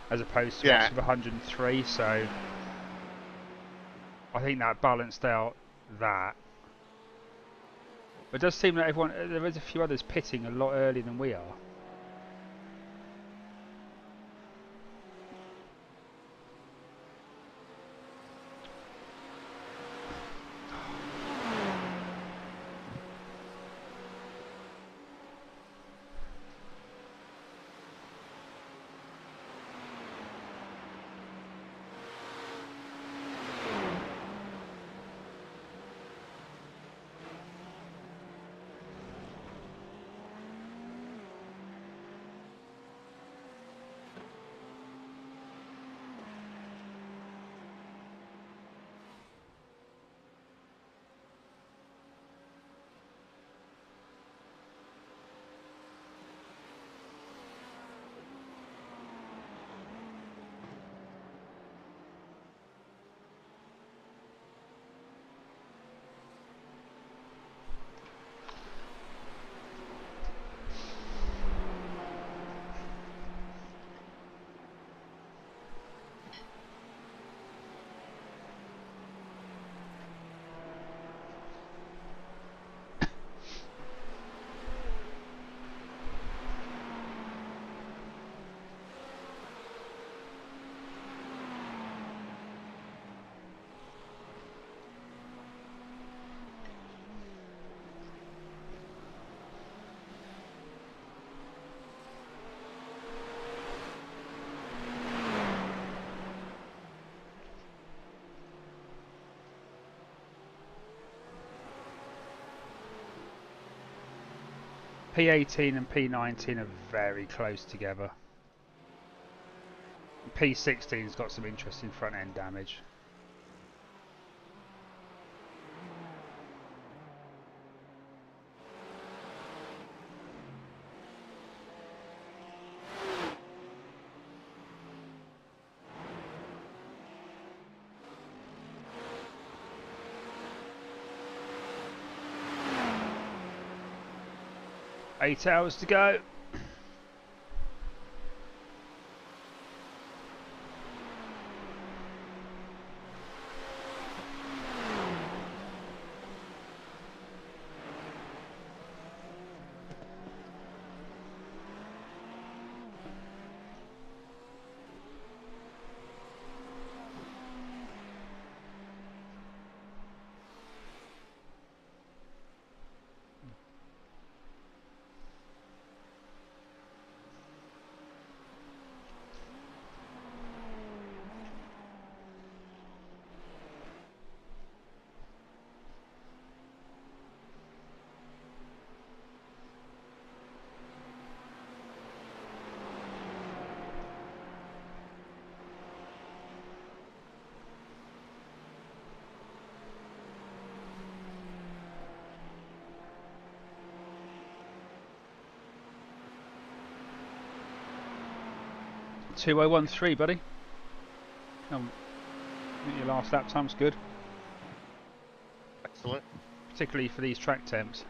as opposed to us with 103, so I think that balanced out that. But it does seem that there is a few others pitting a lot earlier than we are. P18 and P19 are very close together. P16's got some interesting front end damage. 8 hours to go. Two oh 1.3, buddy. I think your last lap time's good, Excellent. particularly for these track temps.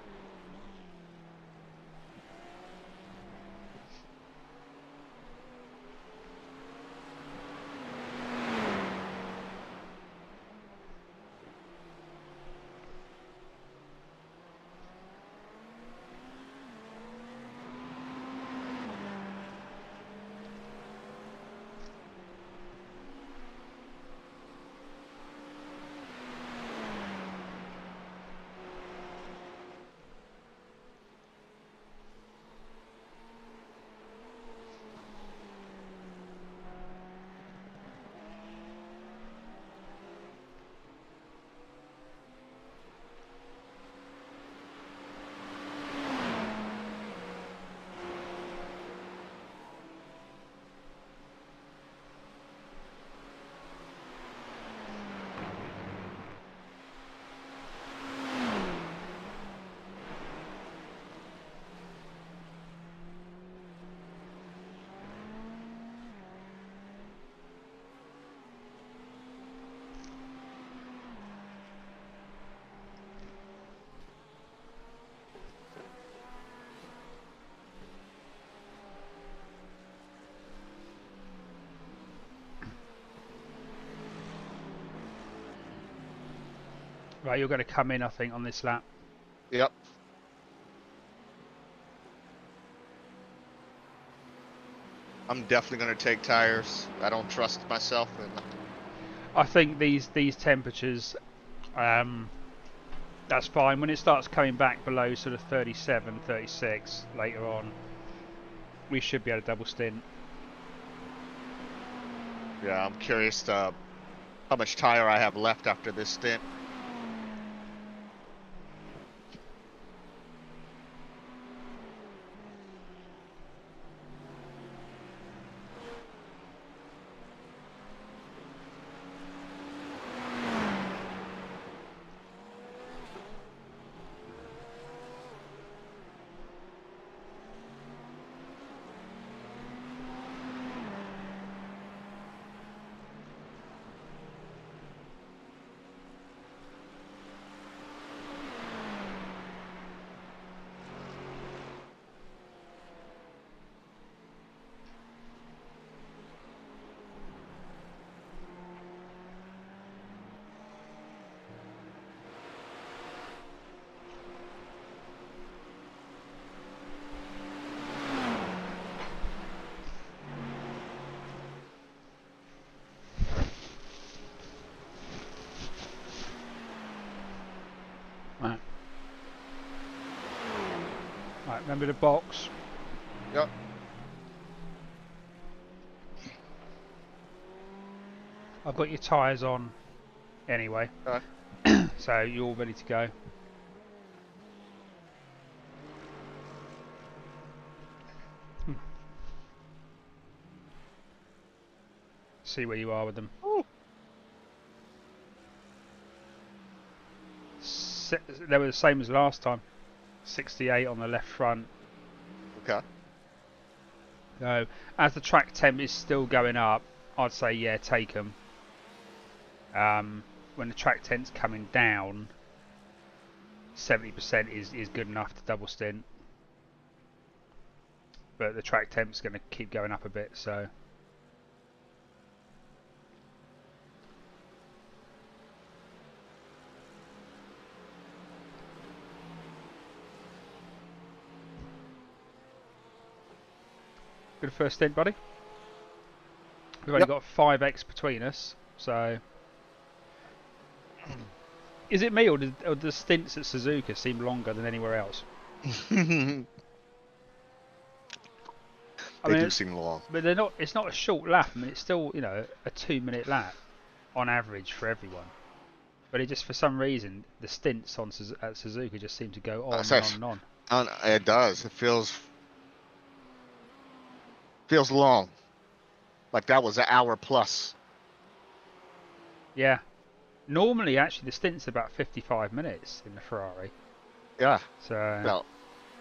Right, you're going to come in, I think, on this lap. Yep. I'm definitely going to take tires. I don't trust myself. I think these temperatures, that's fine. When it starts coming back below sort of 37, 36 later on, we should be able to double stint. Yeah, I'm curious how much tire I have left after this stint. Right, remember the box. Yep. I've got your tyres on anyway, so you're all ready to go. See where you are with them. They were the same as last time. 68 on the left front. Okay. So as the track temp is still going up, I'd say yeah, take them. When the track temp's coming down, 70% is good enough to double stint. but the track temp's going to keep going up a bit, so. Good first stint, buddy. We've only got 5x between us, so. Is it me, or the stints at Suzuka seem longer than anywhere else? They do seem long. But they're not. It's not a short lap. I mean, it's still, you know, a 2-minute lap on average for everyone. But it just, for some reason, the stints on at Suzuka just seem to go on and on and on. It does. It feels long. Like that was an hour plus. Yeah. Normally, actually, the stint's about 55 minutes in the Ferrari. Yeah. So well,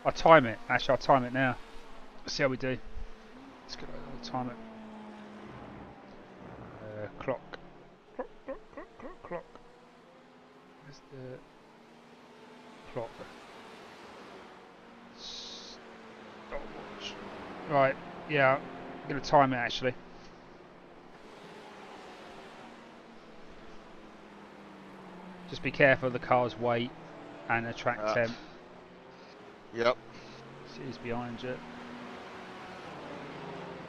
I'll time it. Actually, I'll time it now. Let's see how we do. Let's go. I'll time it. Clock. Clock. Where's the clock? Stopwatch. Right. Yeah. I'm gonna time it actually. Just be careful of the car's weight and the track temp. Yep. See who's behind you.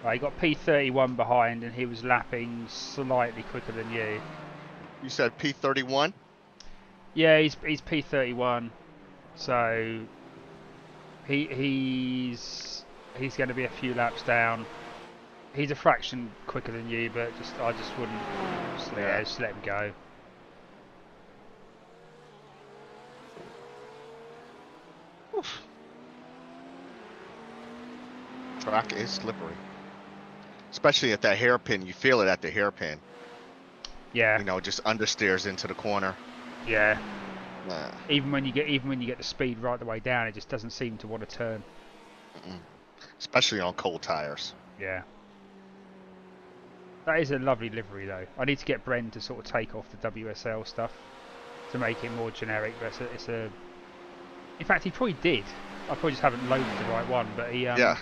Right, he got P31 behind and he was lapping slightly quicker than you. You said P31? Yeah, he's P31. So he's going to be a few laps down. He's a fraction quicker than you, but I just wouldn't just let him go. Oof. Track is slippery, especially at that hairpin. You feel it at the hairpin. Yeah. You know, just understeers into the corner. Yeah. Nah. Even when you get the speed right the way down, it just doesn't seem to want to turn. Especially on cold tires. Yeah. That is a lovely livery though. I need to get Bren to sort of take off the WSL stuff to make it more generic. But it's a. In fact, he probably did. I probably just haven't loaded the right one. But he. Yeah.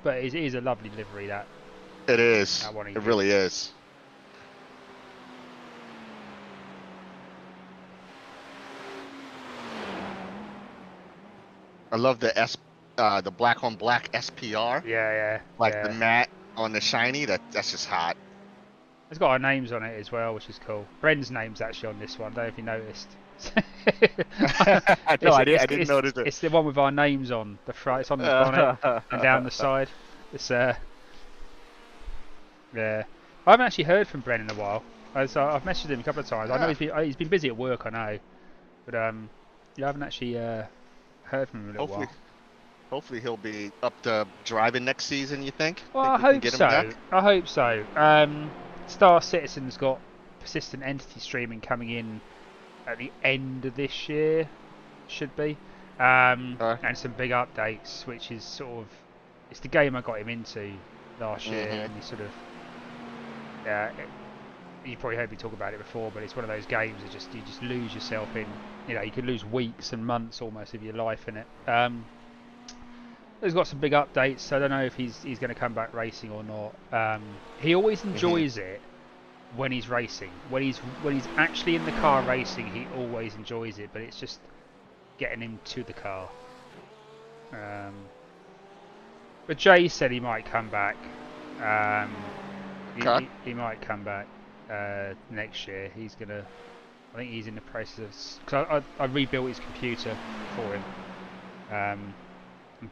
But it is a lovely livery, that. It is. That one it really is. I love the black on black SPR. Yeah. Like the matte on the shiny. That's just hot. It's got our names on it as well, which is cool. Bren's name's actually on this one. I don't know if you noticed. No, I didn't notice it. It's the one with our names on the front. It's on the bonnet and down the side. It's yeah. I haven't actually heard from Bren in a while. I've messaged him a couple of times. I know he's been busy at work. I know, but I haven't actually heard from him in a little while. Hopefully he'll be up to driving next season. You think? Well, I hope so. I hope so. Star Citizen's got persistent entity streaming coming in at the end of this year, should be, and some big updates, which is sort of, it's the game I got him into last year, and he sort of, you probably heard me talk about it before, but it's one of those games that you just lose yourself in. You know, you could lose weeks and months almost of your life in it. He's got some big updates, so I don't know if he's going to come back racing or not. He always enjoys it when he's racing. When he's actually in the car racing, he always enjoys it, but it's just getting him to the car. But Jay said he might come back. He might come back next year. He's gonna. I think he's in the process. Because I rebuilt his computer for him. And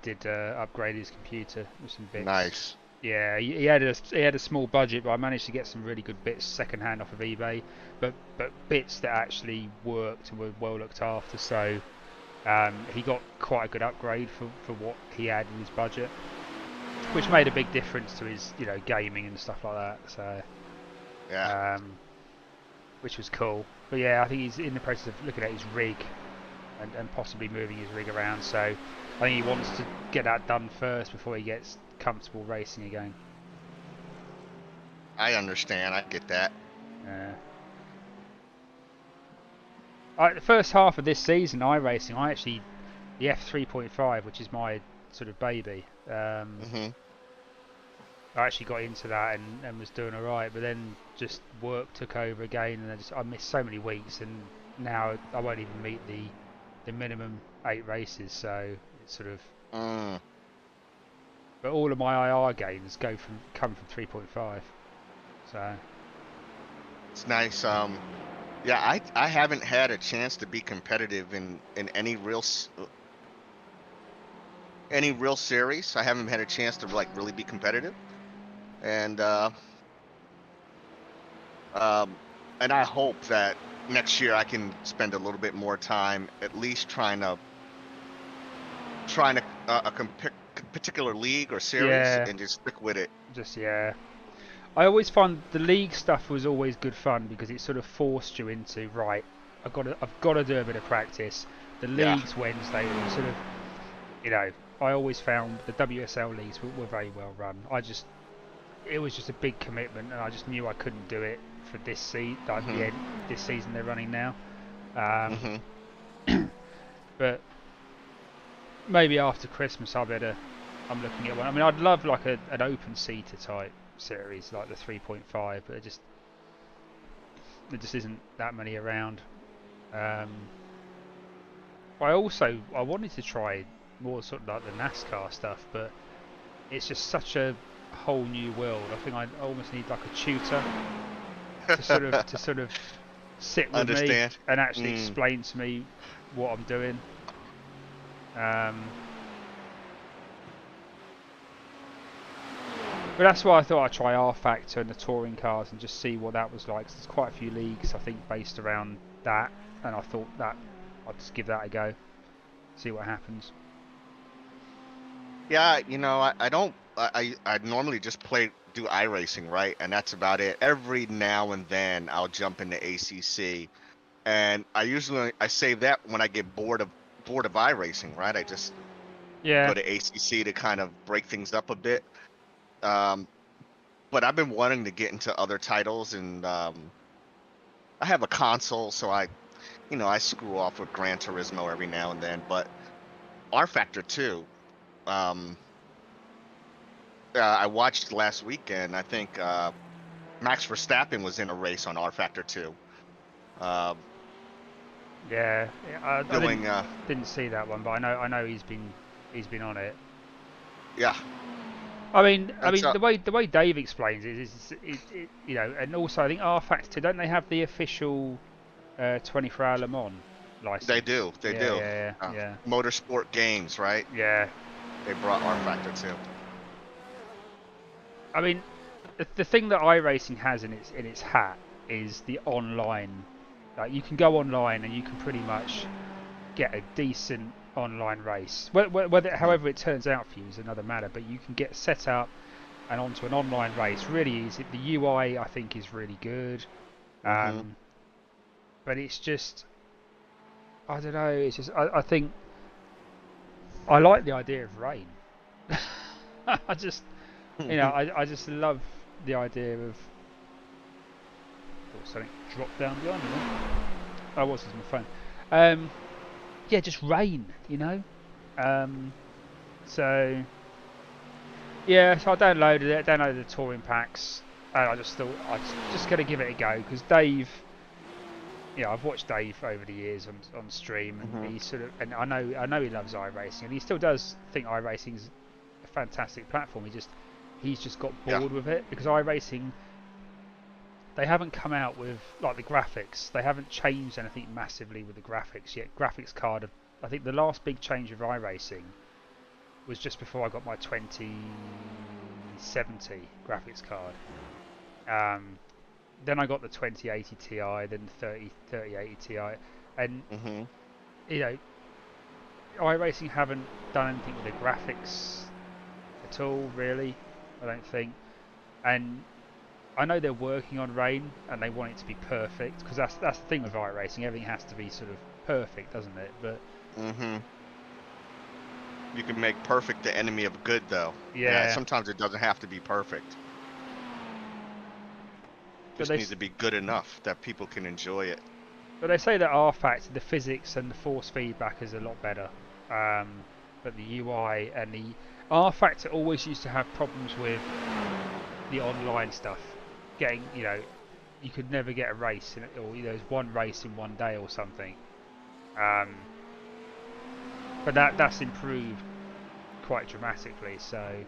did upgrade his computer with some bits. Nice. Yeah, he had a small budget, but I managed to get some really good bits second hand off of eBay. But bits that actually worked and were well looked after. So he got quite a good upgrade for what he had in his budget, which made a big difference to his gaming and stuff like that. So yeah, which was cool. But yeah, I think he's in the process of looking at his rig and possibly moving his rig around. So I think he wants to get that done first before he gets comfortable racing again. I understand. I get that. The first half of this season, iRacing, the F3.5, which is my sort of baby. Mhm. I actually got into that and was doing alright, but then just work took over again, and I missed so many weeks, and now I won't even meet the minimum 8 races. So it's sort of. Mm. But all of my IR gains come from 3.5. So. It's nice. Yeah, I haven't had a chance to be competitive in any real series. I haven't had a chance to like really be competitive, and and I hope that next year I can spend a little bit more time at least trying to particular league or series Yeah. and just stick with it. Just yeah. I always find the league stuff was always good fun because it sort of forced you into right. I've got to do a bit of practice. The Yeah. leagues Wednesday were sort of, I always found the WSL leagues were very well run. It was just a big commitment, and I just knew I couldn't do it for this this season they're running now. Mhm. But maybe after Christmas I'm looking at one. I mean, I'd love like an open seater type series like the 3.5, but there just isn't that many around. I wanted to try more sort of like the NASCAR stuff, but it's just such a whole new world. I think I almost need like a tutor to sort of sit with me Understand. and actually explain to me what I'm doing. But that's why I thought I'd try R Factor and the touring cars and just see what that was like. 'Cause there's quite a few leagues I think based around that, and I thought that I'd just give that a go, see what happens. Yeah, I normally just do iRacing, right? And that's about it. Every now and then I'll jump into ACC, and I save that when I get bored of iRacing, right? I just go to ACC to kind of break things up a bit. But I've been wanting to get into other titles, and I have a console, so I screw off with Gran Turismo every now and then. But R Factor 2, I watched last weekend. I think Max Verstappen was in a race on R Factor 2. I Doing didn't see that one, but I know he's been on it. yeah. I mean, So, the way Dave explains it is, and also I think R Factor 2, don't they have the official 24-hour Le Mans license? they do. Yeah. Motorsport Games, right? Yeah. They brought R Factor 2. I mean, the thing that iRacing has in its hat is the online. Like, you can go online and you can pretty much get a decent online race. However it turns out for you is another matter, but you can get set up and onto an online race really easy. The UI I think is really good, but it's just, I don't know. It's just I think I like the idea of rain. I just I just love the idea of. Oh, something dropped down behind me. Oh, what's this? My phone. Yeah, just rain, So yeah, so I downloaded it, downloaded the touring packs, and I just thought I was just gonna give it a go because Dave, I've watched Dave over the years on stream, and he sort of, and I know he loves iRacing, and he still does think iRacing is a fantastic platform. He's just got bored with it because iRacing, they haven't come out with like the graphics. They haven't changed anything massively with the graphics yet. Graphics card, I think the last big change of iRacing was just before I got my 2070 graphics card. Then I got the 2080 Ti, then the 3080 Ti, and iRacing haven't done anything with the graphics at all, really. I don't think, and I know they're working on rain and they want it to be perfect because that's the thing with iRacing. Everything has to be sort of perfect, doesn't it? But you can make perfect the enemy of good, though. Yeah. Sometimes it doesn't have to be perfect. It just needs to be good enough that people can enjoy it. But they say that R Factor, the physics and the force feedback is a lot better. but the UI and the R Factor always used to have problems with the online stuff. Getting, you know, you could never get a race, or you know, there's one race in one day or something. But that's improved quite dramatically. So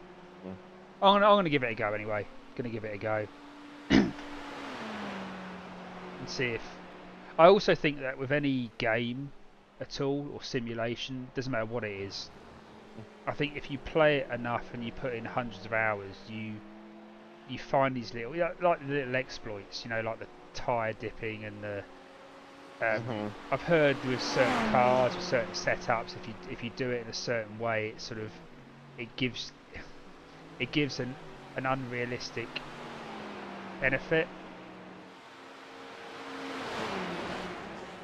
I'm gonna give it a go anyway. Gonna give it a go and see if. I also think that with any game at all or simulation, doesn't matter what it is, I think if you play it enough and you put in hundreds of hours, you find these little, like the little exploits, you know, like the tyre dipping and the. I've heard with certain cars, with certain setups, if you do it in a certain way, it sort of it gives an unrealistic benefit.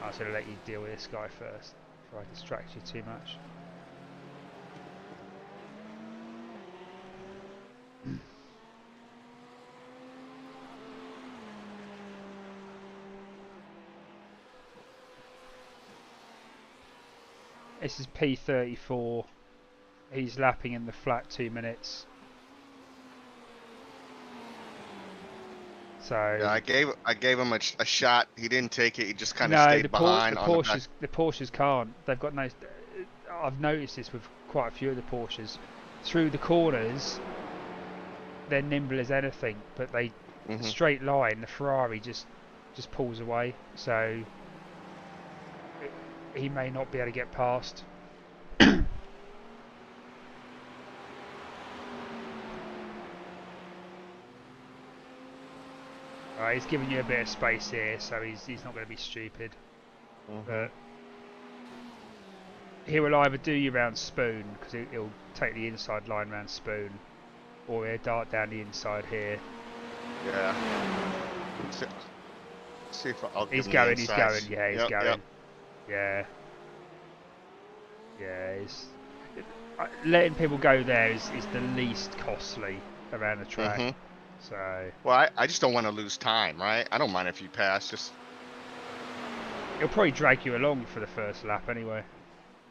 I was going to let you deal with this guy first before I distract you too much. This is P34. He's lapping in the flat 2 minutes. So yeah, I gave him a shot. He didn't take it. He just kind of stayed behind. The Porsches can't. They've got no. I've noticed this with quite a few of the Porsches. Through the corners, they're nimble as anything, but the straight line, the Ferrari just pulls away. So he may not be able to get past. He's giving you a bit of space here, so he's not going to be stupid. But he will either do you round Spoon, because he'll take the inside line round Spoon, or he'll dart down the inside here. Yeah. See if I'll he's give going, him the he's insides. going, yeah, he's going. Yep. Yeah. Yeah, letting people go there is the least costly around the track. So. Well, I just don't want to lose time, right? I don't mind if you pass. Just. It'll probably drag you along for the first lap anyway.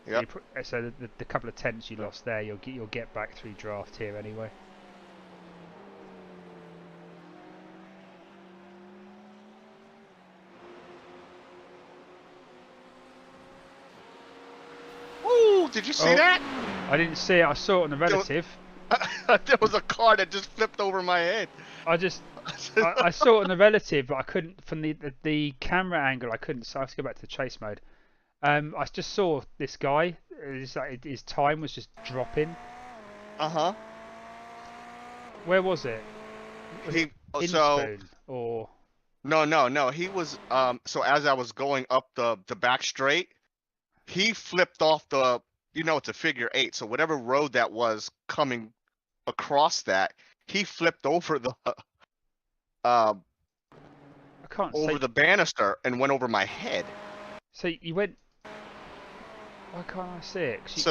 Yep. So the couple of tenths you lost there, you'll get back through draft here anyway. Ooh! Did you see that? I didn't see it. I saw it on the relative. There was a car that just flipped over my head. I saw it on the relative, but I couldn't from the camera angle. I couldn't. So I have to go back to the chase mode. I just saw this guy. His time was just dropping. Where was it? In Spoon or? No. He was so as I was going up the back straight, he flipped off the. You know, it's a figure 8, so whatever road that was coming across that, he flipped over the the banister and went over my head. So you went. Why can't I see it? She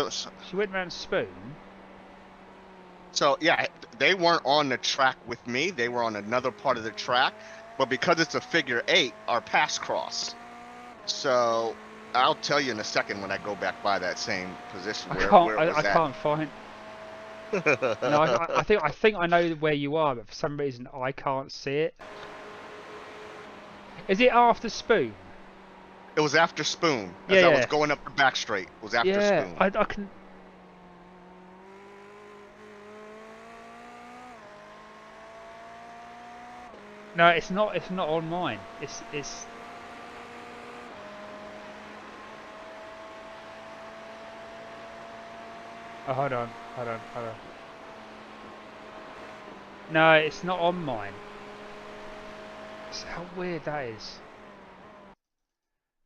went round Spoon. So yeah, they weren't on the track with me. They were on another part of the track, but because it's a figure 8, our pass cross. So. I'll tell you in a second when I go back by that same position. I can't find. No, I think I know where you are, but for some reason I can't see it. Is it after Spoon? It was after Spoon. As I was going up the back straight, it was after Spoon. I can. No, it's not. It's not on mine. It's. Oh, hold on. No, it's not on mine. How weird that is.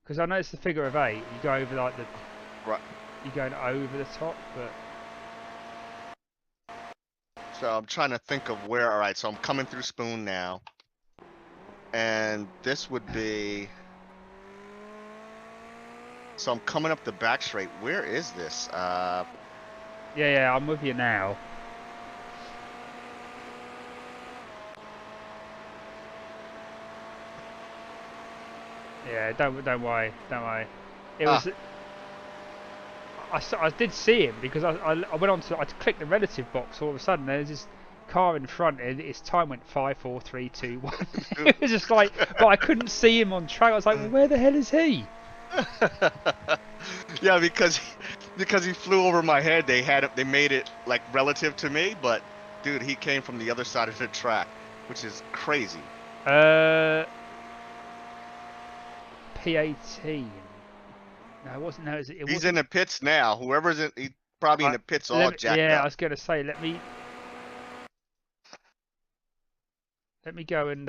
Because I know it's the figure of 8. You go over like the. Right. You're going over the top, but. So I'm trying to think of where. All right, so I'm coming through Spoon now, and this would be. So I'm coming up the back straight. Where is this? Yeah, I'm with you now. Yeah, don't worry. It was. I did see him because I went on to I clicked the relative box. All of a sudden, there's this car in front, and its time went 5, 4, 3, 2, 1. It was just like, but I couldn't see him on track. I was like, well, where the hell is he? Yeah, because he flew over my head. They made it like relative to me, but dude, he came from the other side of the track, which is crazy. P18. No, it wasn't. No, He's in the pits now. Whoever's in, he's probably in the pits all jacked yeah, up. I was gonna say, let me go and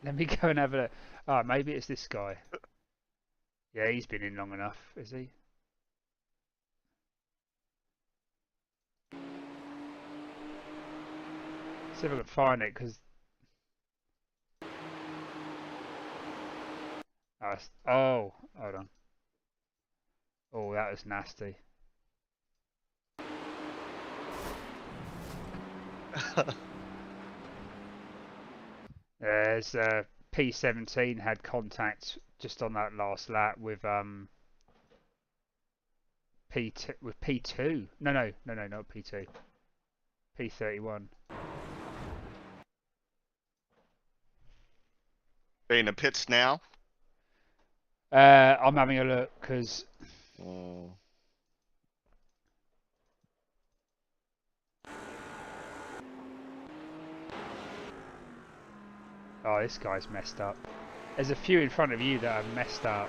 let me go and have a. Oh, maybe it's this guy. Yeah, he's been in long enough, is he? See if I can find it, because. Oh, hold on. Oh, that was nasty. There's P17 had contact just on that last lap with P2. No, not P2. P31. They in the pits now. I'm having a look because. Oh, Oh, this guy's messed up. There's a few in front of you that are messed up.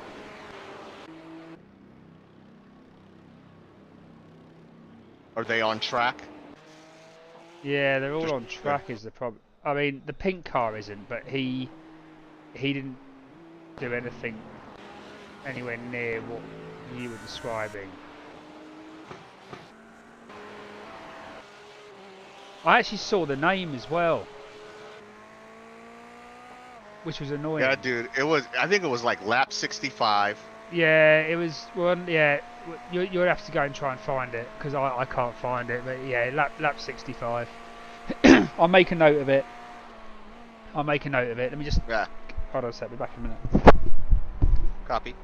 are they on track? Yeah, they're all on track is the problem. I mean, the pink car isn't, but he didn't do anything anywhere near what you were describing. I actually saw the name as well, which was annoying. Yeah, dude, it was. I think it was like lap 65. Yeah, it was. Well, yeah, you'll have to go and try and find it because I can't find it. But yeah, lap 65. I'll make a note of it. Let me just. Yeah. Hold on a sec. Be back in a minute. Copy.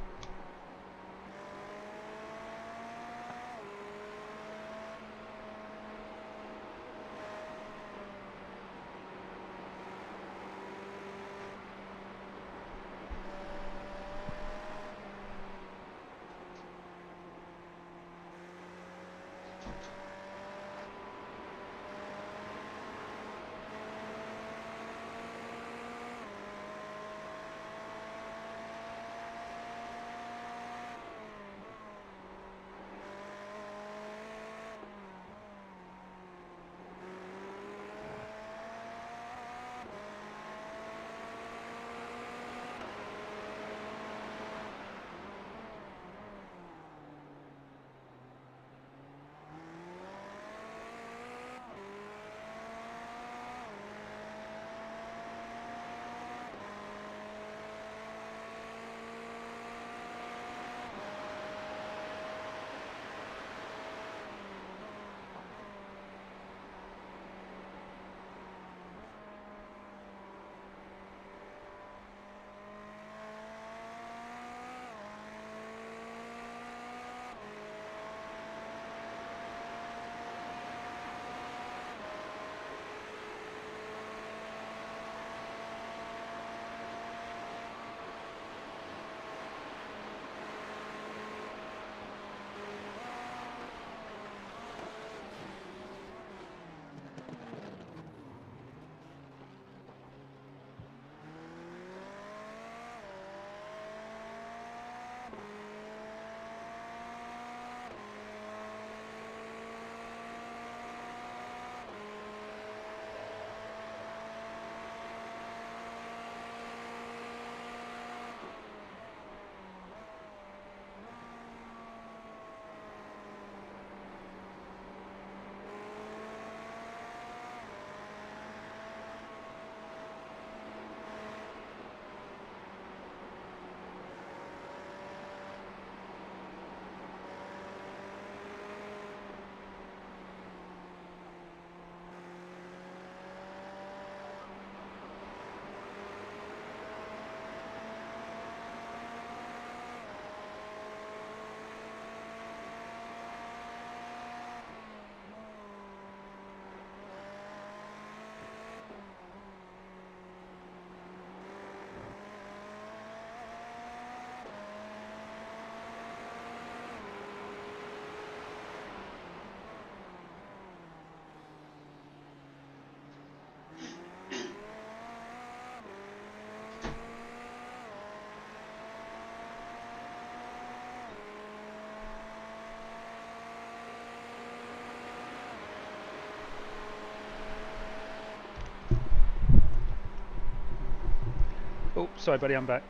Oh, sorry, buddy, I'm back.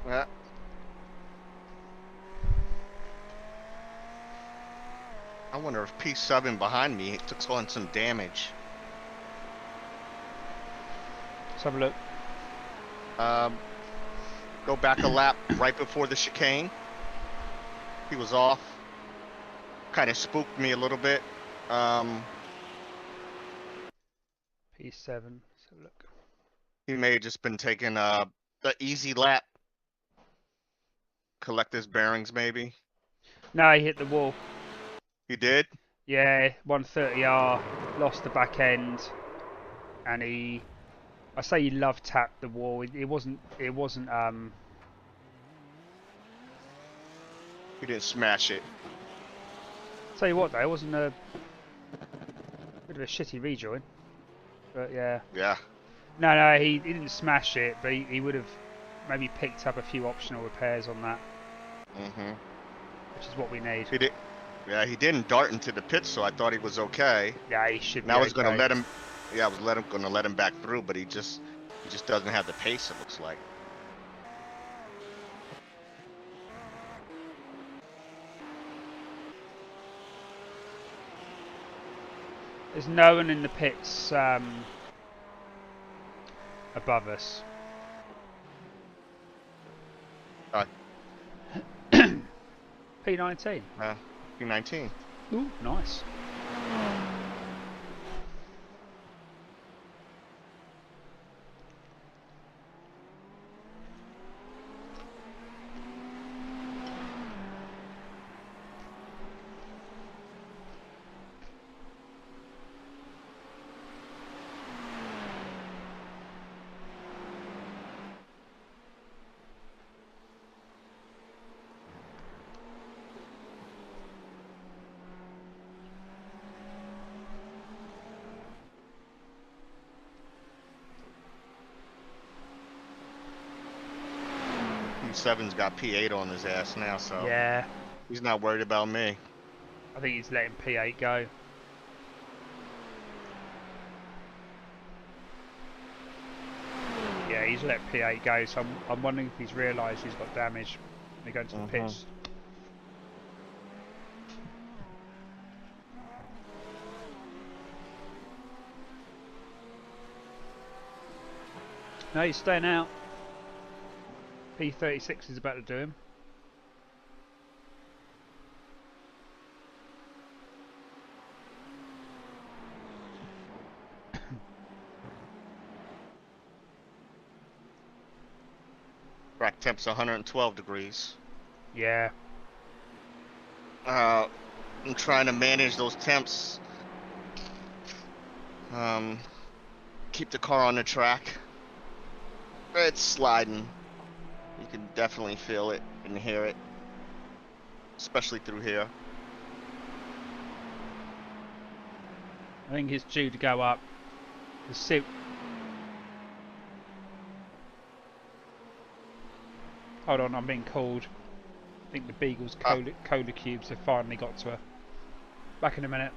Yeah. I wonder if P7 behind me took on some damage. Let's have a look. Go back a lap right before the chicane. He was off. Kind of spooked me a little bit. P7. Let's have a look. He may have just been taking the easy lap. Collect his bearings, maybe. No, he hit the wall. He did? Yeah, 130R, lost the back end, and I say he love tapped the wall. It wasn't. He didn't smash it. Tell you what though, it wasn't a bit of a shitty rejoin, but yeah. Yeah. No, he didn't smash it, but he would have maybe picked up a few optional repairs on that. Mm-hmm. Which is what we need. He did. Yeah, he didn't dart into the pit, so I thought he was okay. Yeah, he should be. Now I was okay. gonna let him. Yeah, I was gonna let him back through, but he just doesn't have the pace. It looks like. There's no one in the pits above us. P19. P19. Ooh, nice. P7's got P8 on his ass now, so Yeah. he's not worried about me. I think he's letting P8 go. Yeah, he's let P8 go, so I'm wondering if he's realised he's got damage when they go into the pits. No, he's staying out. P36 is about to do him. Track temp's 112 degrees. Yeah. I'm trying to manage those temps. Keep the car on the track. It's sliding. You can definitely feel it and hear it, especially through here. I think it's due to go up. The suit. Hold on, I'm being called. I think the Beagle's cola cubes have finally got to her. Back in a minute.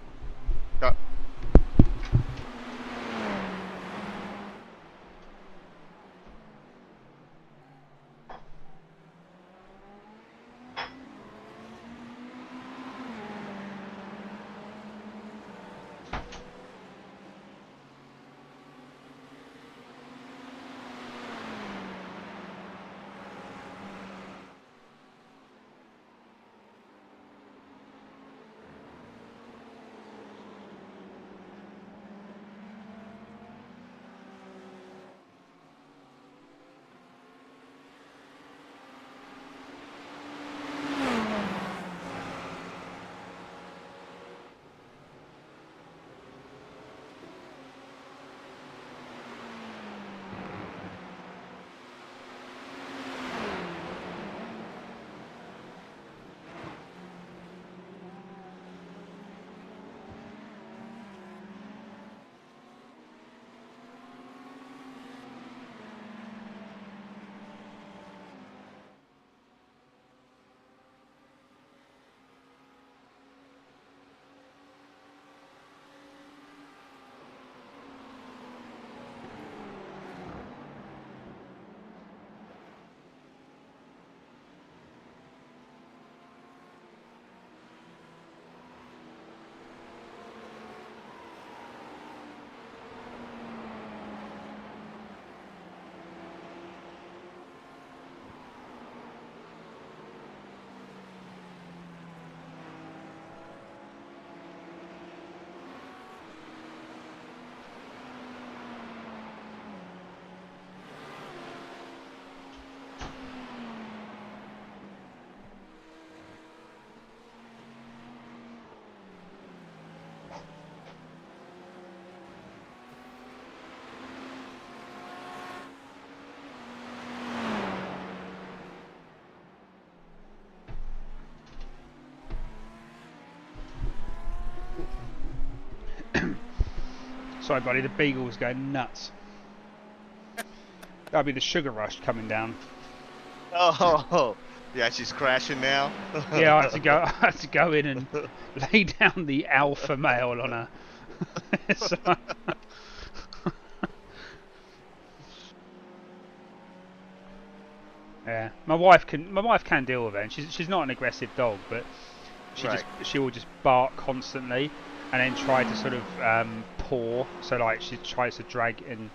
Sorry, buddy. The beagle's going nuts. That'll be the sugar rush coming down. Oh, yeah, she's crashing now. Yeah, I had to go. I had to go in and lay down the alpha male on her. So, yeah, my wife can deal with it. And she's not an aggressive dog, but she will just bark constantly, and then try to sort of paw. So like she tries to drag and.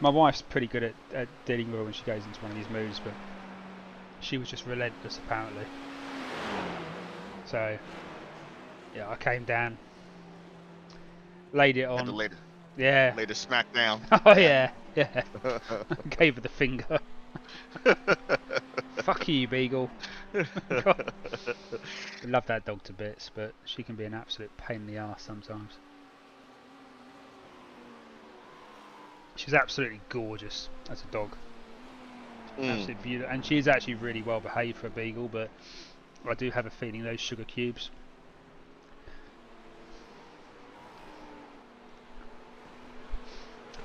My wife's pretty good at dealing with her when she goes into one of these moves, but she was just relentless apparently. So yeah, I came down, laid it on. Yeah. Laid a smack down. Oh yeah, yeah. Gave her the finger. Fuck you, Beagle. God. I love that dog to bits, but she can be an absolute pain in the arse sometimes. She's absolutely gorgeous as a dog. Absolutely beautiful, and she is actually really well behaved for a beagle. But I do have a feeling those sugar cubes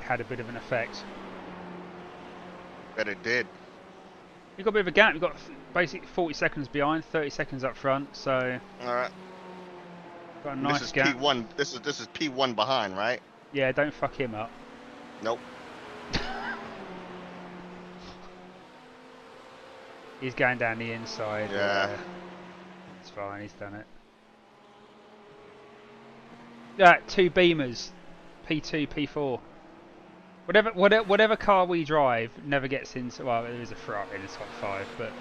had a bit of an effect. Bet it did. You've got a bit of a gap. You've got basically 40 seconds behind, 30 seconds up front. So all right. Got a nice this is gap. P1. This is P1 behind, right? Yeah, don't fuck him up. Nope. He's going down the inside. Yeah. It's fine, he's done it. Yeah, 2 Beamers. P2, P4. Whatever car we drive never gets into... Well, there is a Ferrari in the top 5, but...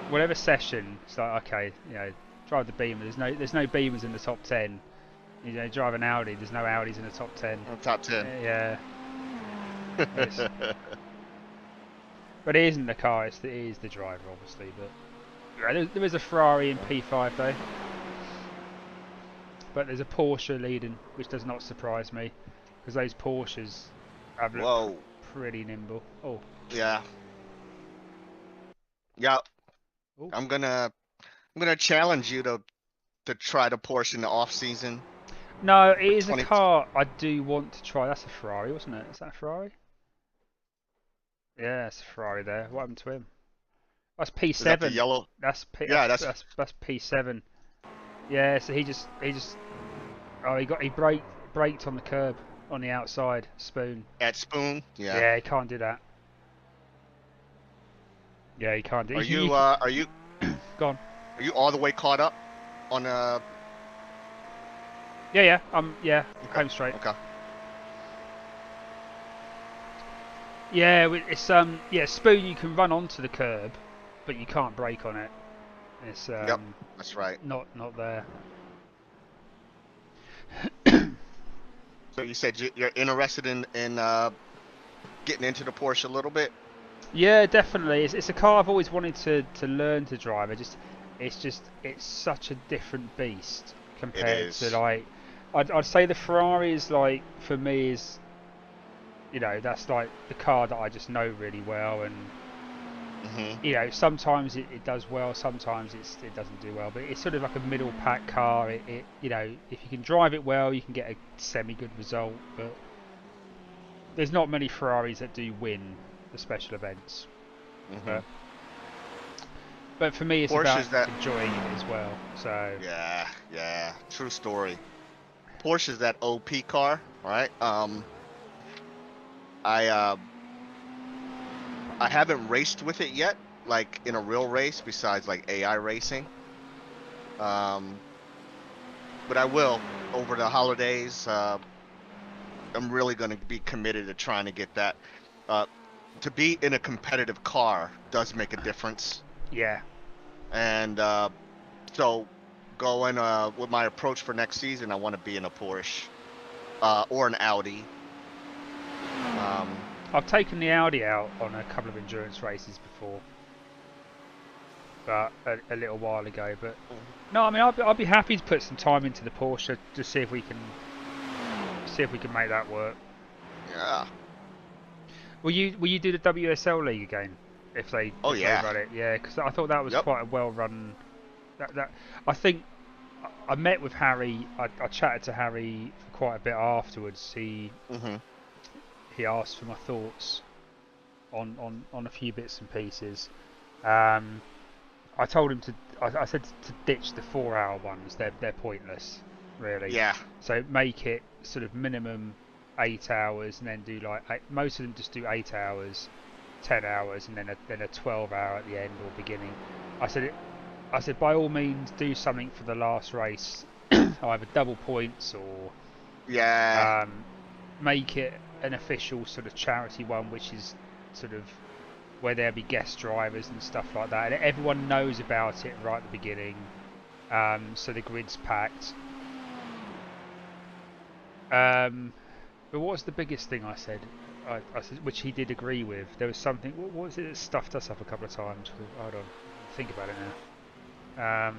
Whatever session, it's like, okay, you know, drive the Beamer. There's no Beamers in the top 10. You know, drive an Audi, there's no Audis in the top 10. Top 10. Yeah. But it isn't the car, it is the driver, obviously. But there is a Ferrari in P5 though. But there's a Porsche leading, which does not surprise me, because those Porsches have looked pretty nimble. Oh. Yeah. Yeah. Ooh. I'm gonna challenge you to try the Porsche in the off season. No, it is a car I do want to try. That's a Ferrari, wasn't it? Is that a Ferrari? Yeah, it's a Ferrari there. What happened to him? That's P7. Is that the yellow? That's P7. Yeah, so he just oh he braked on the curb on the outside, Spoon. At Spoon? Yeah. Yeah, he can't do that. Yeah, he can't do. Are you Gone? Are you all the way caught up on Yeah, okay. Home straight. Okay. Yeah, it's Spoon. You can run onto the curb, but you can't brake on it. It's yep, that's right. Not there. So you said you're interested in getting into the Porsche a little bit? Yeah, definitely. It's a car I've always wanted to learn to drive. It's such a different beast compared to like. I'd say the Ferrari is like, for me, is, you know, that's like the car that I just know really well, and you know, sometimes it does well, sometimes it doesn't do well, but it's sort of like a middle pack car. It you know, if you can drive it well, you can get a semi good result, but there's not many Ferraris that do win the special events. But for me, it's about enjoying it as well. So yeah, true story. Porsche's that OP car, right? I haven't raced with it yet, like in a real race, besides like AI racing. But I will over the holidays. I'm really going to be committed to trying to get that. To be in a competitive car does make a difference. Yeah. And so going with my approach for next season, I want to be in a Porsche or an Audi. I've taken the Audi out on a couple of endurance races before, but a little while ago. But no, I mean, I'll be happy to put some time into the Porsche to see if we can make that work. Yeah. Will you do the WSL League again if they run it? Yeah, because I thought that was quite a well run. That I think I met with Harry. I chatted to Harry for quite a bit afterwards. He asked for my thoughts on a few bits and pieces. I told him to. I said to ditch the 4-hour ones. They're pointless, really. Yeah. So make it sort of minimum 8 hours, and then do like most of them just do 8 hours, 10 hours, and then a 12-hour at the end or beginning. I said by all means do something for the last race, either double points or make it an official sort of charity one, which is sort of where there'll be guest drivers and stuff like that, and everyone knows about it right at the beginning, so the grid's packed. But what was the biggest thing I said? I said, which he did agree with. There was something. What was it that stuffed us up a couple of times? Hold on, think about it now.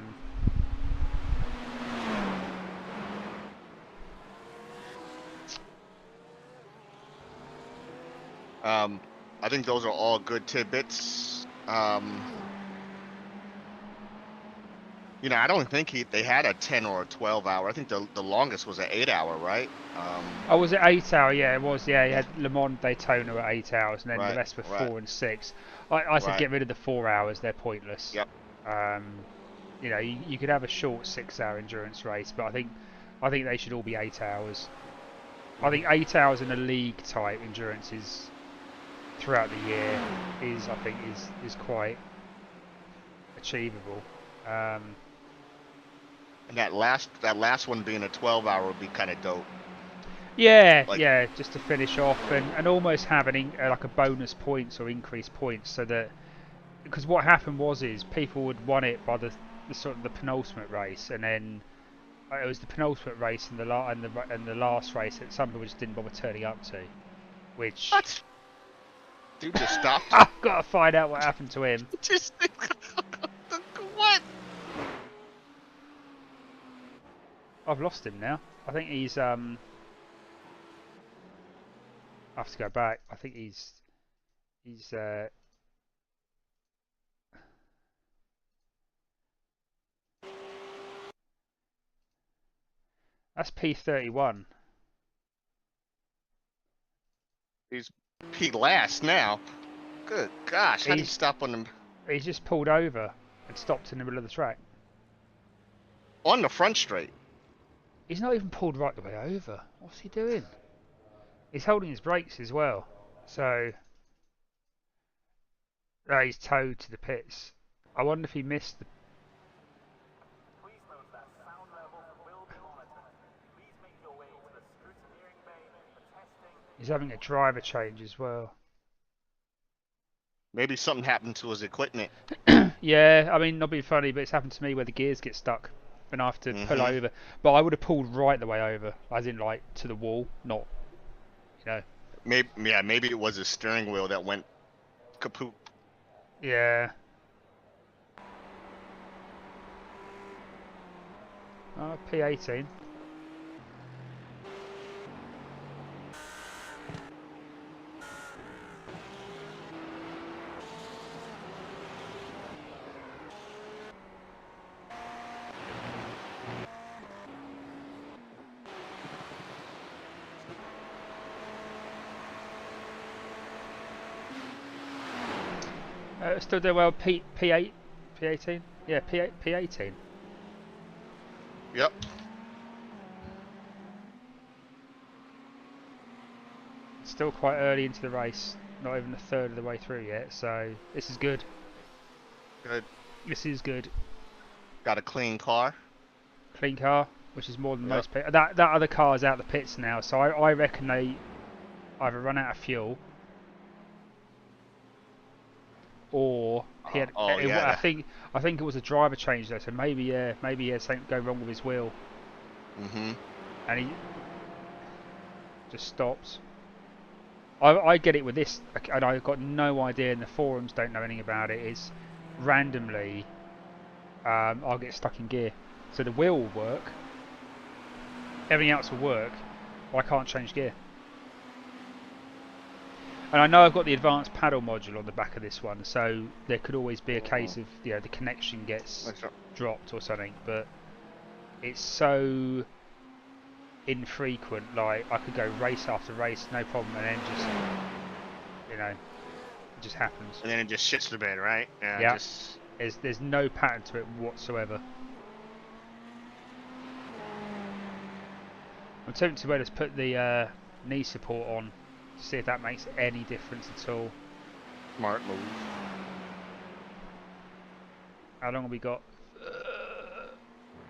I think those are all good tidbits. You know, I don't think they had a 10 or a 12 hour. I think the longest was an 8 hour, right? Oh, was it 8 hour? Yeah, it was. Yeah, you had Le Mans Daytona at 8 hours, and then the rest were 4 and 6. I said get rid of the 4 hours. They're pointless. Yep. You know, you could have a short 6-hour endurance race, but I think they should all be 8 hours. I think 8 hours in a league type endurance is throughout the year is quite achievable. And that last one being a 12 hour would be kind of dope. Yeah, yeah, just to finish off and almost have like a bonus points or increased points, so that, because what happened was people would won it by the sort of the penultimate race, and then it was the penultimate race and the last race that some people just didn't bother turning up to, which what? Dude just stopped. I've got to find out what happened to him. Just what? I've lost him now. I think he's I have to go back. I think he's that's P31. He's P last now. Good gosh, how do you stop on him? He's just pulled over and stopped in the middle of the track. On the front straight. He's not even pulled right the way over. What's he doing? He's holding his brakes as well. So he's towed to the pits. I wonder if he missed the... He's having a driver change as well. Maybe something happened to his equipment. Yeah, I mean, not being funny, but it's happened to me where the gears get stuck and I have to pull over. But I would have pulled right the way over, as in like to the wall, not, you know. Maybe it was his steering wheel that went kaput. Yeah. P18. Still doing well. P8, P18. Yeah, P18. Yep. Still quite early into the race. Not even a third of the way through yet. So this is good. Good. This is good. Got a clean car. Clean car, which is more than most people. That other car's out the pits now. So I reckon they either run out of fuel, or he had. I think it was a driver change though. So maybe he had something go wrong with his wheel. And he just stops. I get it with this, and I've got no idea, and the forums don't know anything about it. Is randomly, I'll get stuck in gear. So the wheel will work, everything else will work, but I can't change gear. And I know I've got the advanced paddle module on the back of this one, so there could always be a case of the connection gets dropped or something. But it's so infrequent. Like I could go race after race, no problem, and then just, you know, it just happens. And then it just shits the bed, right? Yeah. Yeah. Just... There's no pattern to it whatsoever. I'm tempted to just put the knee support on to see if that makes any difference at all. Smart move. How long have we got?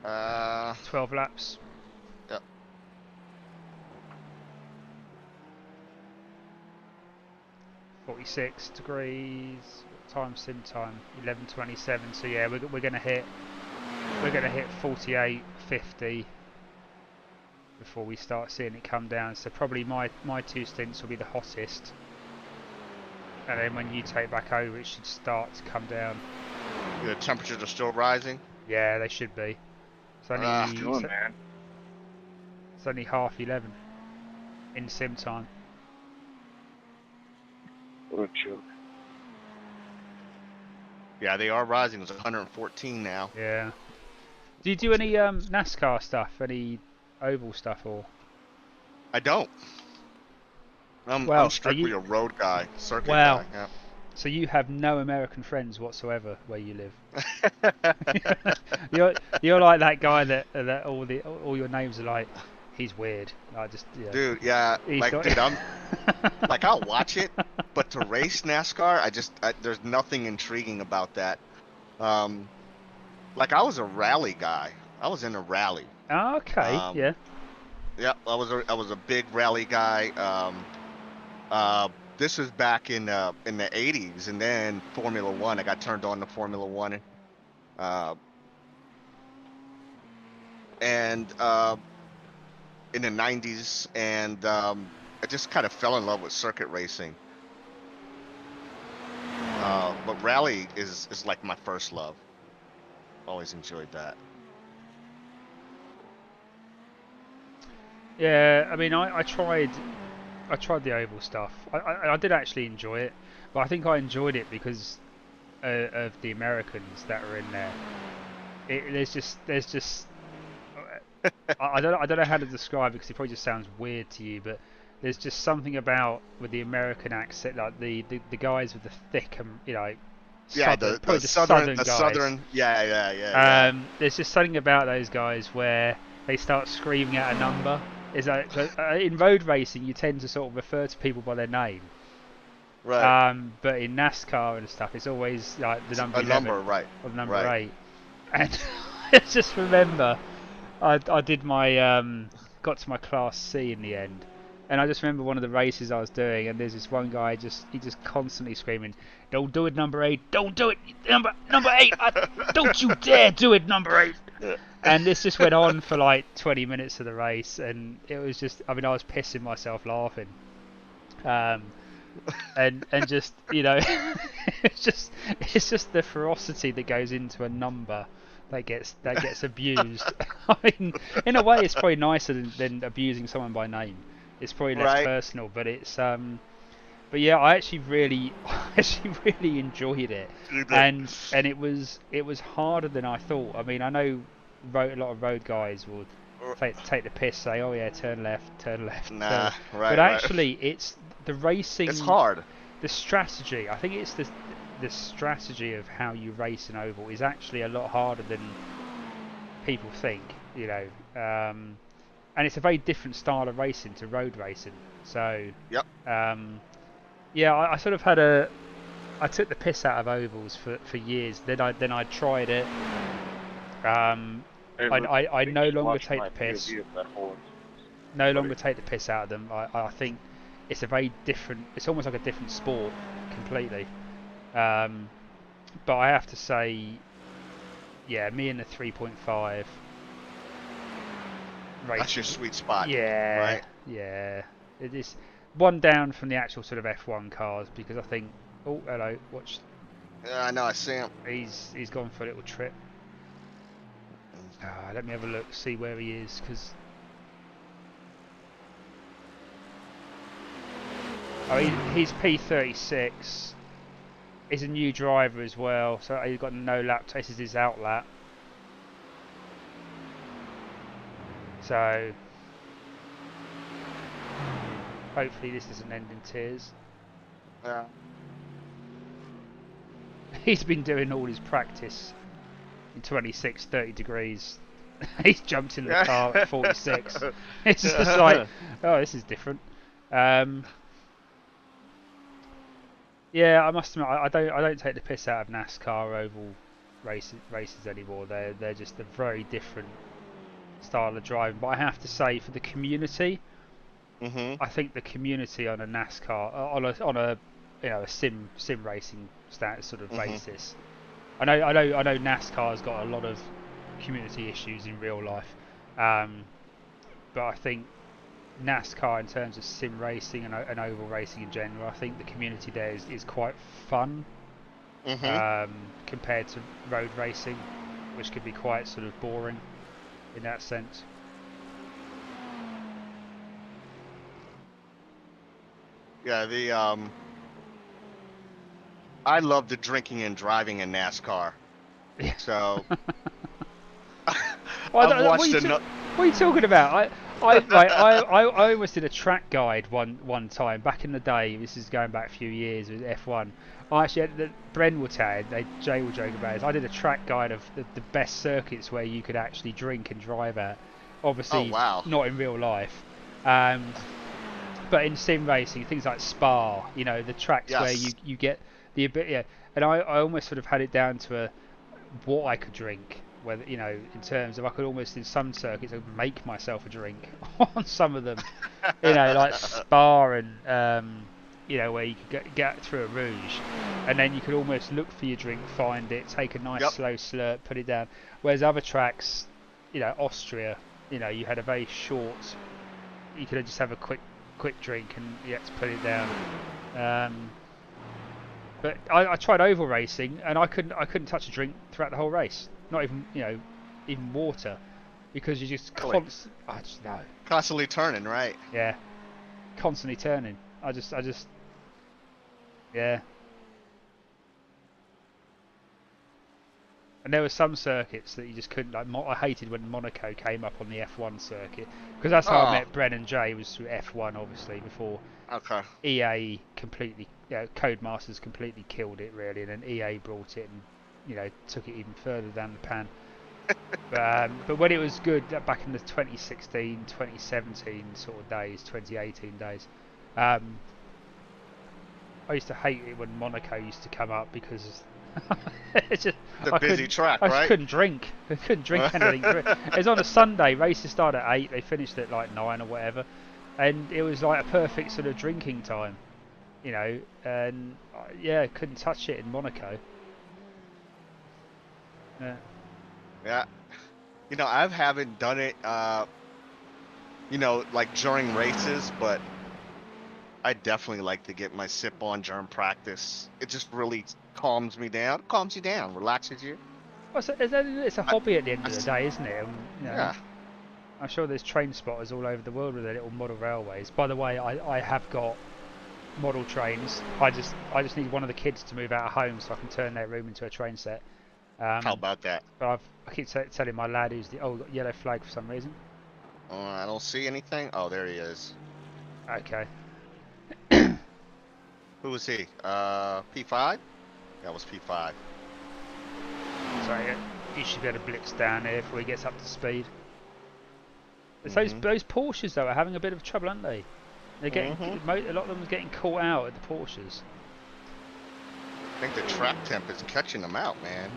12 laps. Yep. .46 degrees. Time sim time 11:27. So yeah, we're gonna hit 48:50 before we start seeing it come down. So probably my 2 stints will be the hottest, and then when you take back over, it should start to come down. The temperatures are still rising. Yeah, they should be. It's only man. it's only 11:30 in sim time. What a joke. Yeah, they are rising. It's 114 now. Yeah. Do you do any NASCAR stuff? Any oval stuff or? I don't. I'm strictly a road guy, circuit guy. Yeah. So you have no American friends whatsoever where you live. You're like that guy that all your names are like. He's weird. Dude, yeah, I'm like I'll watch it, but to race NASCAR, there's nothing intriguing about that. Like I was a rally guy. I was in a rally. Oh, okay, yeah. Yeah, I was a big rally guy. This was back in the 80s, and then Formula One. I got turned on to Formula One, and in the 90s, and I just kind of fell in love with circuit racing. But rally is like my first love. Always enjoyed that. Yeah, I mean, I tried the oval stuff. I did actually enjoy it, but I think I enjoyed it because of the Americans that are in there. There's just I don't know how to describe it because it probably just sounds weird to you, but there's just something about with the American accent, like the guys with the thick and southern, the southern guys. Yeah. There's just something about those guys where they start screaming out a number. Is that in road racing you tend to sort of refer to people by their name, right? But in NASCAR and stuff, it's always like the number 11 number, right? Or the number right. 8. And I just remember I did my got to my class C in the end, and I just remember one of the races I was doing, and there's this one guy he just constantly screaming, "Don't do it, number 8! Don't do it, number 8! Don't you dare do it, number 8!" And this just went on for like 20 minutes of the race, and it was just, I mean, I was pissing myself laughing, and just it's just the ferocity that goes into a number that gets abused. I mean, in a way, it's probably nicer than abusing someone by name. It's probably less personal, but it's but yeah, I actually really enjoyed it, and it was harder than I thought. I mean, I know a lot of road guys will take the piss, say, "Oh yeah, turn left." Nah, right. But actually, it's the racing. It's hard. The strategy. I think it's the strategy of how you race an oval is actually a lot harder than people think. And it's a very different style of racing to road racing. So. Yep. Yeah, I sort of I took the piss out of ovals for years. Then I tried it. I no longer take the piss. No longer take the piss out of them. I think it's a very different. It's almost like a different sport completely. But I have to say, yeah, me and the 3.5. That's your sweet spot. Yeah, right? Yeah. It is one down from the actual sort of F1 cars because I think. Oh, hello. Watch. Yeah, I know. I see him. He's gone for a little trip. Let me have a look, see where he is, because he's P36. He's a new driver as well, so he's got no lap. This is his out lap. So hopefully this doesn't end in tears. Yeah. He's been doing all his practice in 26, 30 degrees. He's jumped in the car at 46. It's just like, oh, this is different. Yeah, I must admit, I don't take the piss out of NASCAR oval races anymore. They're just a very different style of driving. But I have to say, for the community, I think the community on a NASCAR on a a sim racing sort of basis. I know NASCAR's got a lot of community issues in real life, but I think NASCAR in terms of sim racing and oval racing in general, I think the community there is quite fun compared to road racing, which can be quite sort of boring in that sense. Yeah, I love the drinking and driving in NASCAR. So I've watched enough. What are you talking about? I almost did a track guide one time back in the day. This is going back a few years with F1. I actually had Bren will tell you, Jay will joke about it. I did a track guide of the best circuits where you could actually drink and drive at. Obviously, not in real life, but in sim racing, things like Spa. You know, the tracks where you get the ability. Yeah, and I almost sort of had it down to what I could drink. Whether in terms of I could almost in some circuits I could make myself a drink on some of them, like Spa and where you could get through a Rouge, and then you could almost look for your drink, find it, take a nice slow slurp, put it down. Whereas other tracks, Austria, you had a very short. You could just have a quick drink and you had to put it down. But I tried oval racing and I couldn't touch a drink throughout the whole race. Not even even water, because you just constantly turning, right? Yeah, constantly turning. I just yeah. And there were some circuits that you just couldn't. Like I hated when Monaco came up on the F1 circuit, because that's how I met Bren and Jay, was through F1 obviously before. EA completely, Codemasters completely killed it really, and then EA brought it and took it even further down the pan. But when it was good back in the 2016, 2017 sort of days, 2018 days, I used to hate it when Monaco used to come up because it's just the busy track, right? I just couldn't drink. I couldn't drink anything. It was on a Sunday. Races started at 8. They finished at like 9 or whatever, and it was like a perfect sort of drinking time, and I couldn't touch it in Monaco. Yeah. I haven't done it, like during races, but I definitely like to get my sip on during practice. It just really calms me down. Calms you down, relaxes you. Well, it's a hobby at the end of the day, isn't it? Yeah. I'm sure there's train spotters all over the world with their little model railways. By the way, I have got model trains. I just need one of the kids to move out of home so I can turn their room into a train set. How about that? But I keep telling my lad who's we've got yellow flag for some reason. I don't see anything. Oh, there he is. Okay. Who was he? P5? That was P5. So he should be able to blitz down here before he gets up to speed. Those Porsches though are having a bit of trouble, aren't they? They're getting a lot of them are getting caught out at the Porsches. I think the track temp is catching them out, man.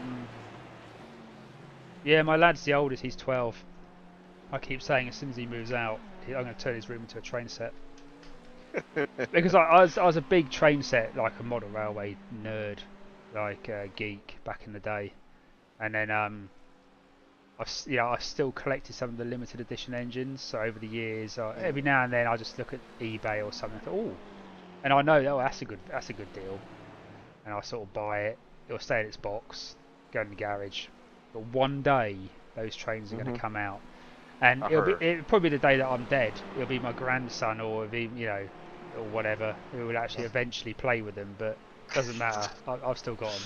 Yeah, my lad's the oldest. He's 12. I keep saying as soon as he moves out, I'm going to turn his room into a train set. Because I was a big train set, like a model railway nerd, like geek back in the day, and then I've still collected some of the limited edition engines. So over the years, every now and then I just look at eBay or something. I thought, oh, and I know that's a good deal, and I sort of buy it. It'll stay in its box, go in the garage. But one day those trains are going to come out, and it'll probably be the day that I'm dead. It'll be my grandson or or whatever who will actually eventually play with them. But it doesn't matter. I've still got them.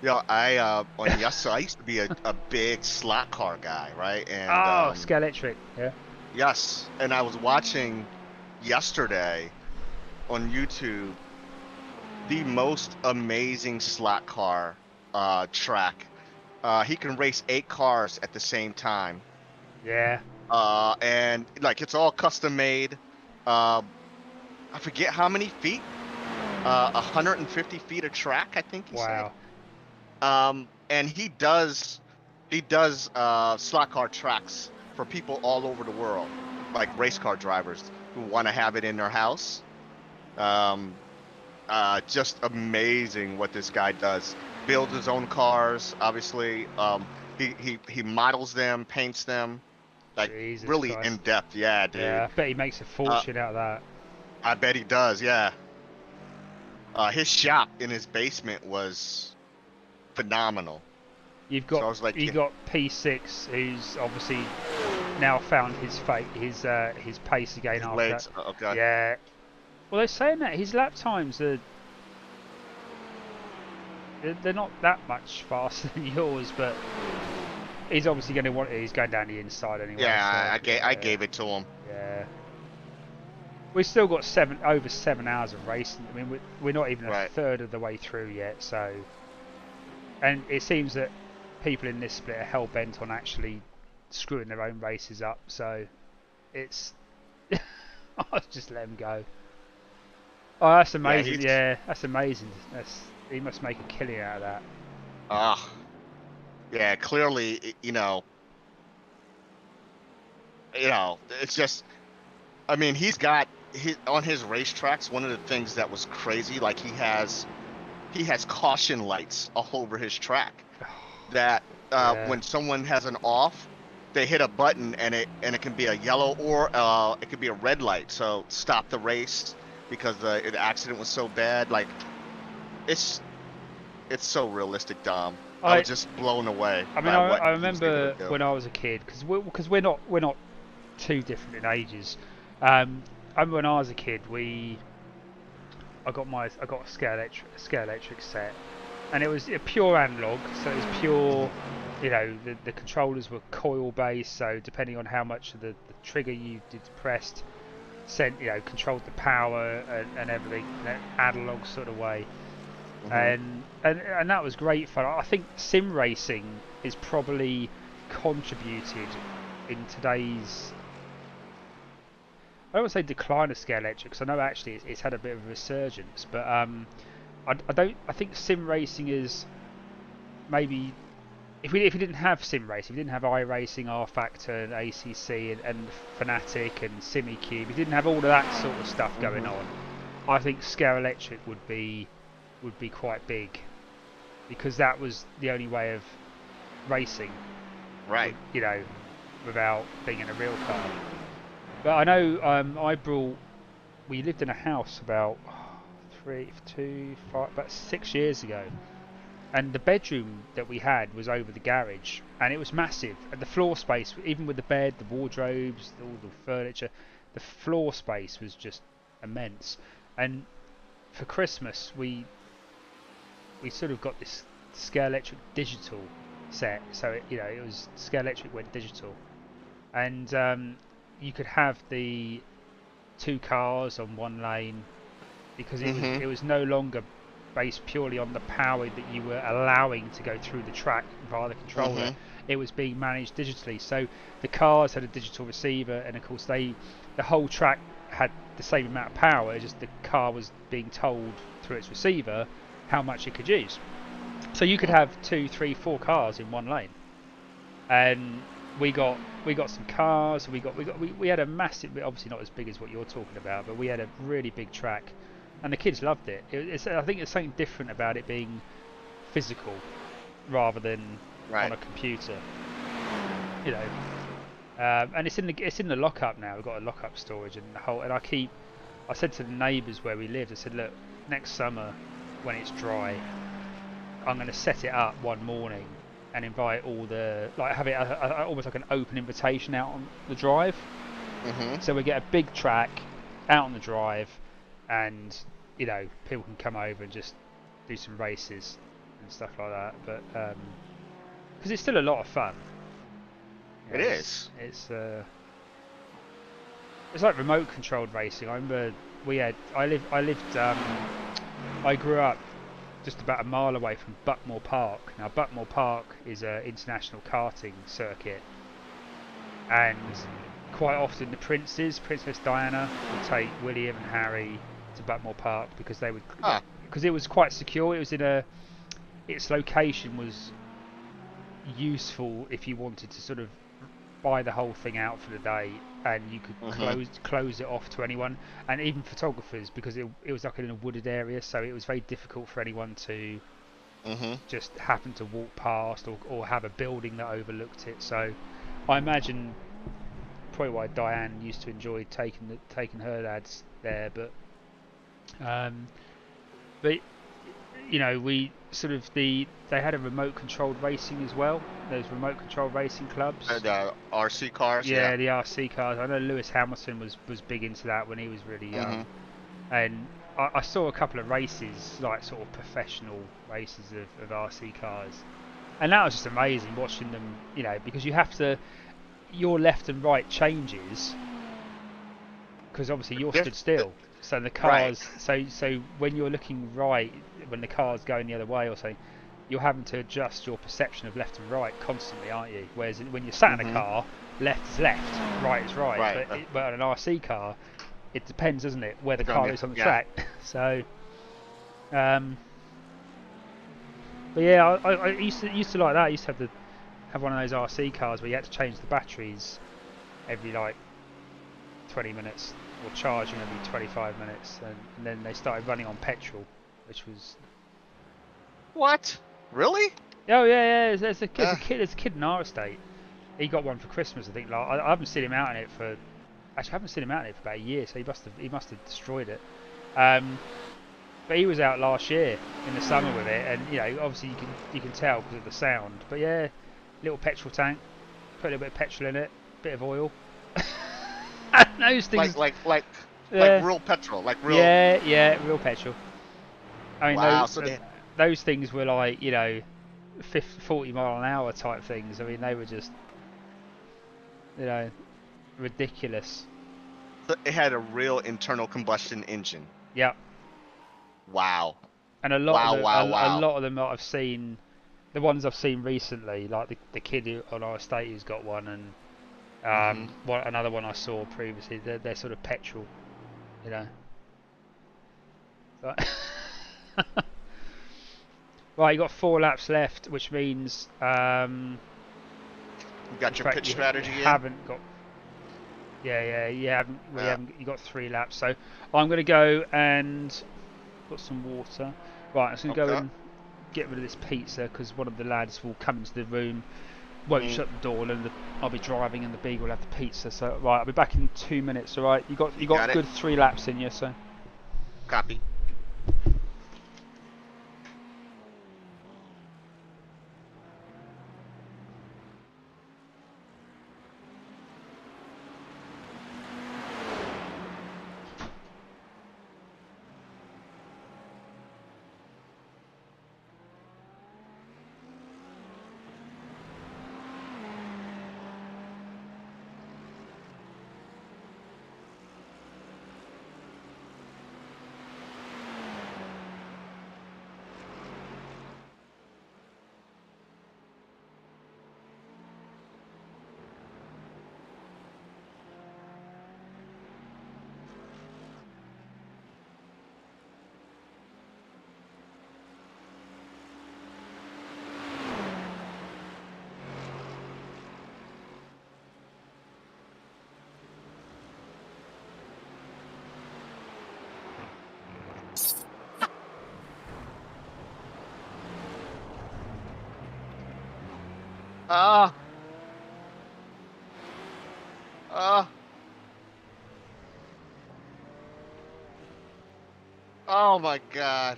Yeah, so I used to be a big slot car guy, right? And Oh, Scalextric, yeah. yes, and I was watching yesterday on YouTube the most amazing slot car track. He can race 8 cars at the same time. Yeah. And like it's all custom made. Uh, I forget how many feet. 150 feet of track, I think he said. Wow. And he does slot car tracks for people all over the world, like race car drivers who want to have it in their house. Um, just amazing what this guy does. Builds his own cars, obviously. He models them, paints them, like Jesus really in Christ. depth. Yeah, Yeah, dude. I bet he makes a fortune out of that. I bet he does. Yeah. His shop in his basement was phenomenal. You've So got I was like, you got P6, who's obviously now found his his pace again his after legs. that. Okay. Yeah. Well, they're saying that his lap times are they're not that much faster than yours, but he's obviously going to want it. He's going down the inside anyway. Yeah, So, I gave it to him. Yeah. We've still got over 7 hours of racing. I mean, we're not even a Right. third of the way through yet. So, and it seems that people in this split are hell bent on actually screwing their own races up. So, it's I'll just let him go. Oh, that's amazing! Yeah, that's amazing. He must make a killing out of that. Yeah. Clearly, it's just. I mean, he's got on his racetracks. One of the things that was crazy, like he has caution lights all over his track. That Yeah. when someone has an off, they hit a button and it can be a yellow or it could be a red light. So stop the race because the accident was so bad. Like it's so realistic, Dom. I was just blown away. I mean, by what I he was able remember to do. when I was a kid, because we're not too different in ages. I remember when I was a kid, I got a scale electric set, and it was a pure analog, so it was pure. You know, the controllers were coil based, so depending on how much of the trigger you did pressed, controlled the power and everything in an analog sort of way. And that was great fun. I think sim racing is probably contributed in today's, I don't want to say decline of scale electric, because I know actually it's had a bit of a resurgence, but I think sim racing is maybe, if we didn't have sim racing, if we didn't have iRacing, R Factor, and ACC, and Fanatic and SimiCube, if we didn't have all of that sort of stuff going on, I think scale electric would be quite big, because that was the only way of racing, Right. Without being in a real car. But I know we lived in a house about 6 years ago, and the bedroom that we had was over the garage, and it was massive, and the floor space, even with the bed, the wardrobes, all the furniture, the floor space was just immense. And for Christmas we sort of got this scale electric digital set, so it was scale electric went digital, and you could have the 2 cars on one lane, because it was no longer based purely on the power that you were allowing to go through the track via the controller. It was being managed digitally, so the cars had a digital receiver, and of course the whole track had the same amount of power, just the car was being told through its receiver how much it could use. So you could have 2, 3, 4 cars in one lane, and we got some cars. We had a massive, obviously not as big as what you're talking about, but we had a really big track, and the kids loved it. I think there's something different about it being physical rather than on a computer. And it's in the lockup now. We've got a lockup storage and I said to the neighbours where we lived, I said, look, next summer when it's dry, I'm going to set it up one morning and invite all have it almost like an open invitation out on the drive. So we get a big track out on the drive, and people can come over and just do some races. and stuff like that. But because it's still a lot of fun. You know, It is. It's like remote controlled racing. I remember I grew up just about a mile away from Buckmore Park. Now Buckmore Park is an international karting circuit, and quite often the Princess Diana would take William and Harry to Buckmore Park because they would because it was quite secure. It was its location was useful if you wanted to sort of buy the whole thing out for the day, and you could close it off to anyone, and even photographers, because it was like in a wooded area, so it was very difficult for anyone to just happen to walk past or have a building that overlooked it. So I imagine probably why Diane used to enjoy taking her lads there, but you know, we sort of they had a remote controlled racing as well. There's remote controlled racing clubs. The RC cars. Yeah, the RC cars. I know Lewis Hamilton was big into that when he was really young, and I saw a couple of races, like sort of professional races of RC cars, and that was just amazing watching them. You know, because you have to, your left and right changes, because obviously you're stood still. So the cars, so when you're looking right, when the car's going the other way or something, you're having to adjust your perception of left and right constantly, aren't you? Whereas when you're sat in a car, left is left, right is right. But on an RC car, it depends, doesn't it, where the car is on the track. So, but yeah, I used to like that. I used to have one of those RC cars where you had to change the batteries every like 20 minutes. Or charging every 25 minutes, and then they started running on petrol, which was What? Really? oh yeah. There's a kid in our estate. He got one for Christmas, I think. Like, I haven't seen him out in it for about a year, so he must have destroyed it. But he was out last year in the summer with it, and you know, obviously you can tell because of the sound. But yeah, little petrol tank, put a little bit of petrol in it, bit of oil. Those things, like real petrol, like real. Yeah, real petrol. I mean, wow, those things were like, you know, 40 mile an hour type things. I mean, they were just, you know, ridiculous. So it had a real internal combustion engine. Yeah. Wow. And a lot of them that I've seen, the ones I've seen recently, like the kid on our estate who's got one, and another one I saw previously, they're sort of petrol, you know. So right, you got 4 laps left, which means you got your pitch strategy. You haven't got. Yeah, you haven't. You got 3 laps, so I'm going to go and put some water. Right, I'm going to go and get rid of this pizza because one of the lads will come into the room. Won't shut the door, and I'll be driving, and the beagle will have the pizza. So right, I'll be back in 2 minutes. All right, you got a good 3 laps in you, so. Copy. Oh my God.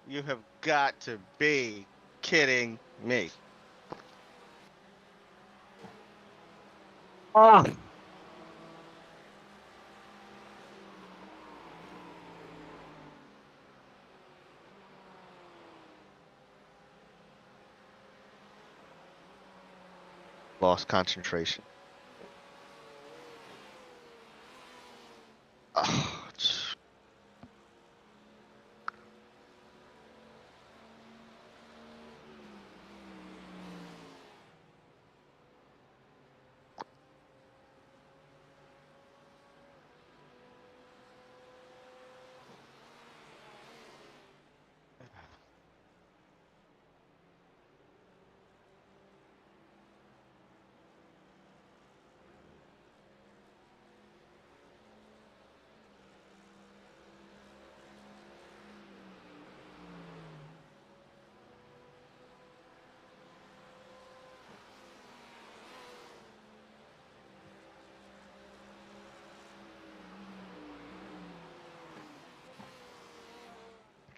You have got to be kidding me. Oh. Lost concentration. Oh,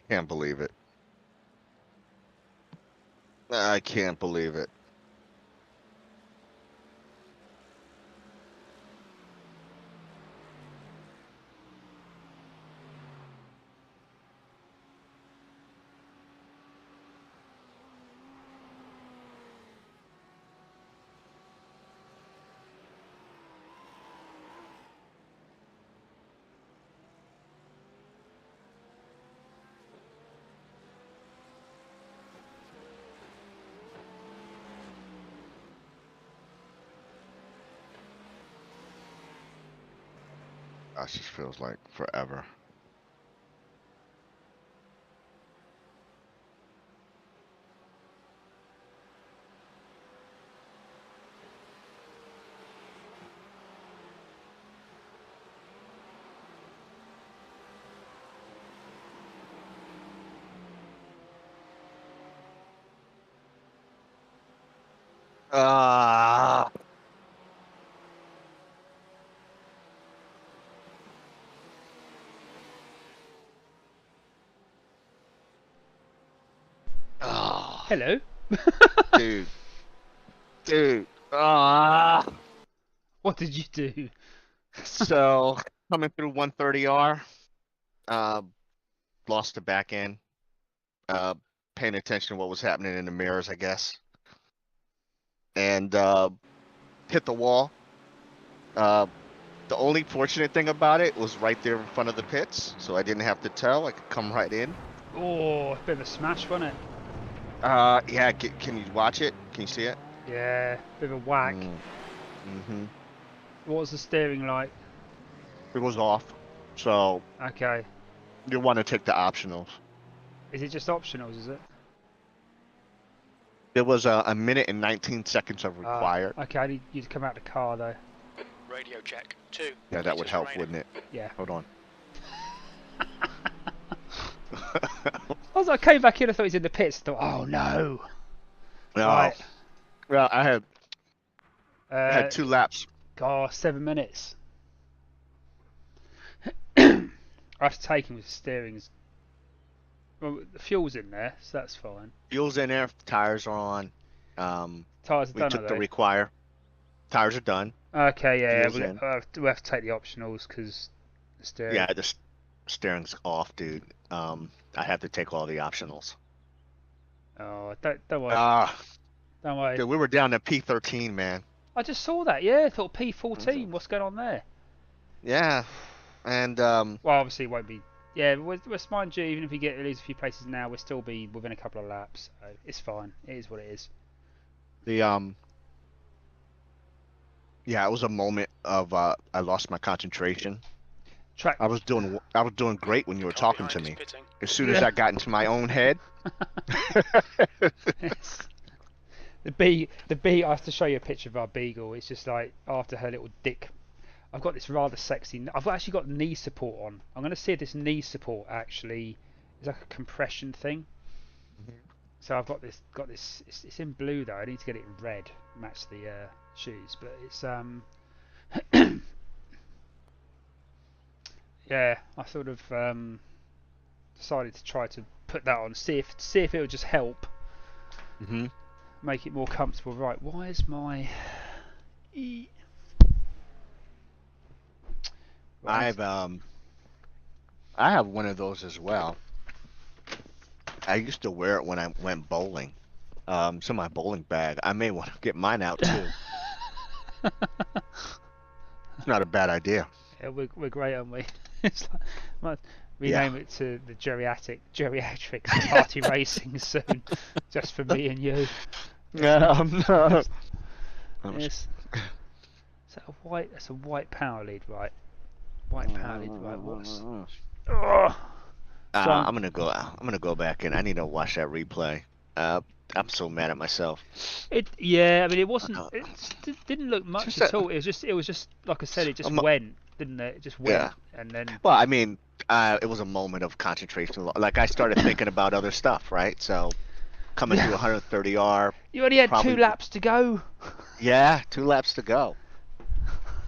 can't believe it. I can't believe it. Gosh, this feels like forever. Ah. Oh, Hello. dude. Dude. Ah. What did you do? So, coming through 130R, lost the back end. Paying attention to what was happening in the mirrors, I guess. And hit the wall. The only fortunate thing about it was right there in front of the pits, so I didn't have to tell. I could come right in. Oh, a bit of a smash, wasn't it? Yeah. Can you watch it? Can you see it? Yeah, bit of a whack. Mm-hmm. What was the steering like? It was off, so Okay. you want to take the optionals. Is it just optionals, is it? There was a minute and 19 seconds of required. Okay, I need you to come out the car though. Radio check. 2. Yeah, that would help, remaining. wouldn't it? Yeah. Hold on. I came back in, I thought he was in the pits. I thought, oh no. No. Right. Well, I had 2 laps. God, 7 minutes. I have to take him with the steering's. Well, the fuel's in there, so that's fine. Fuel's in there. Tires are on. Tyres are We done, took are the they? require. Tires are done. Okay, yeah, Fuel's in. we have to take the optionals because the steering. Yeah, the steering's off, dude. I have to take all the optionals. Oh, don't worry. Don't worry. Dude, we were down to P13, man. I just saw that. Yeah, I thought P14. What's going on there? Yeah, and Well, obviously it won't be. Yeah, we're mind you, even if we lose a few places now, we'll still be within a couple of laps. So it's fine. It is what it is. Yeah, it was a moment of I lost my concentration. I was doing great when you were talking to me. As soon as I got into my own head. The bee. I have to show you a picture of our beagle. It's just like after her little dick. I've got this rather sexy. I've actually got knee support on. I'm going to see if this knee support actually is like a compression thing. So I've got this. It's in blue though. I need to get it in red, match the shoes. But it's yeah. I sort of decided to try to put that on. See if it would just help Mm-hmm. make it more comfortable. Right, why is my Right. I have one of those as well. I used to wear it when I went bowling. It's in my bowling bag. I may want to get mine out too. It's not a bad idea. Yeah, we're great, aren't we? It's like, might rename it to the geriatrics party racing soon, just for me and you. Yeah, Yes. That's a white power lead, right? White power lead, right? What's? Oh. I'm gonna go back and I need to watch that replay. I'm so mad at myself. Yeah, I mean, it wasn't. It didn't look much at all. It was just like I said. It just went, didn't it? It just went, Yeah. and then. Well, I mean, it was a moment of concentration. Like I started thinking about other stuff, right? So coming through 130R. You only had 2 laps to go. Yeah, 2 laps to go.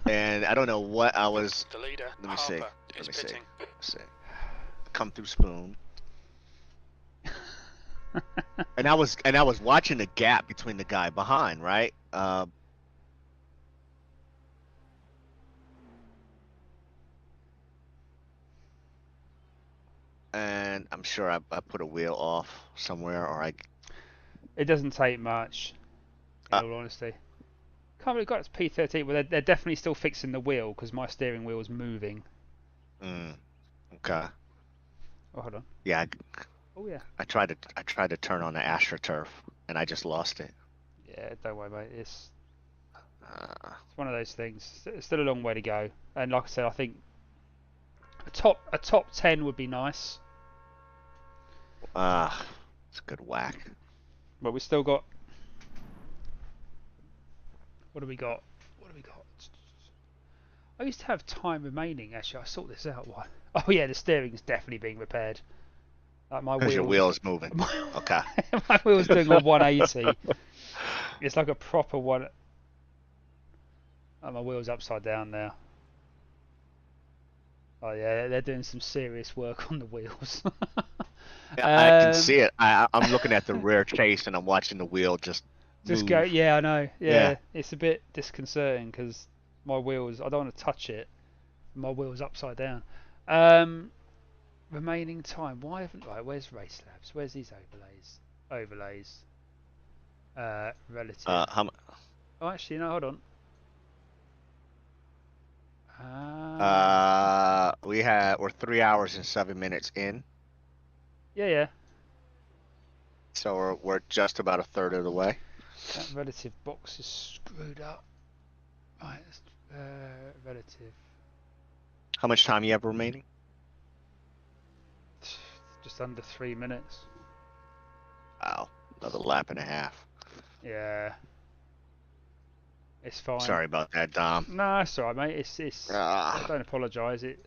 And I don't know what I was. The leader, Let me see. Harper, is pitting. Let's see. Come through spoon. and I was watching the gap between the guy behind, right? And I'm sure I put a wheel off somewhere, or I. It doesn't take much, in all honesty. Can't believe got its P13, but they're definitely still fixing the wheel because my steering wheel is moving. Okay. Oh, hold on. Yeah. Oh yeah. I tried to turn on the AstroTurf, and I just lost it. Yeah, don't worry, mate. It's one of those things. It's still a long way to go, and like I said, I think a top 10 would be nice. It's a good whack. But we still got. What do we got? I used to have time remaining. Actually, I sort this out. Why? Oh yeah, the steering is definitely being repaired. Like my Your wheel is moving. Okay. My wheel's doing a 180. It's like a proper one. Oh, my wheel's upside down now. Oh yeah, they're doing some serious work on the wheels. I can see it. I'm looking at the rear chase and I'm watching the wheel just move. go. Yeah, I know. Yeah, it's a bit disconcerting because my wheels. I don't want to touch it. My wheel's upside down. Remaining time. Why haven't? Right, where's race labs? Where's these overlays? Relative. Oh, actually, no. Hold on. We're 3 hours and 7 minutes in. Yeah. So we're just about a third of the way. That relative box is screwed up. Right, relative. How much time you have remaining? Just under 3 minutes. Wow, another lap and a half. Yeah. It's fine. Sorry about that, Dom. No, it's alright, mate. I don't apologise. It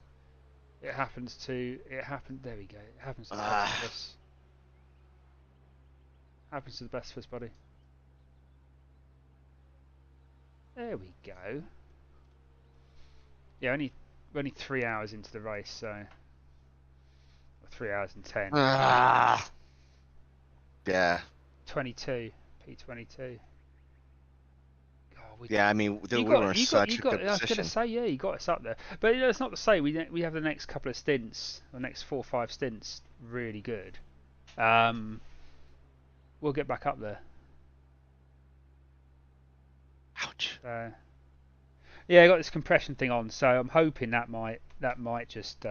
happens to. It happened. There we go. It happens to the best of us. Happens to the best of us, buddy. There we go. Yeah, we're only 3 hours into the race, so 3 hours and 10. Yeah. 22. P22. Yeah, I mean, we were in such a good position. I was going to say, yeah, you got us up there. But it's not to say we have the next couple of stints, the next 4 or 5 stints, really good. We'll get back up there. Ouch. Yeah, I got this compression thing on, so I'm hoping that might just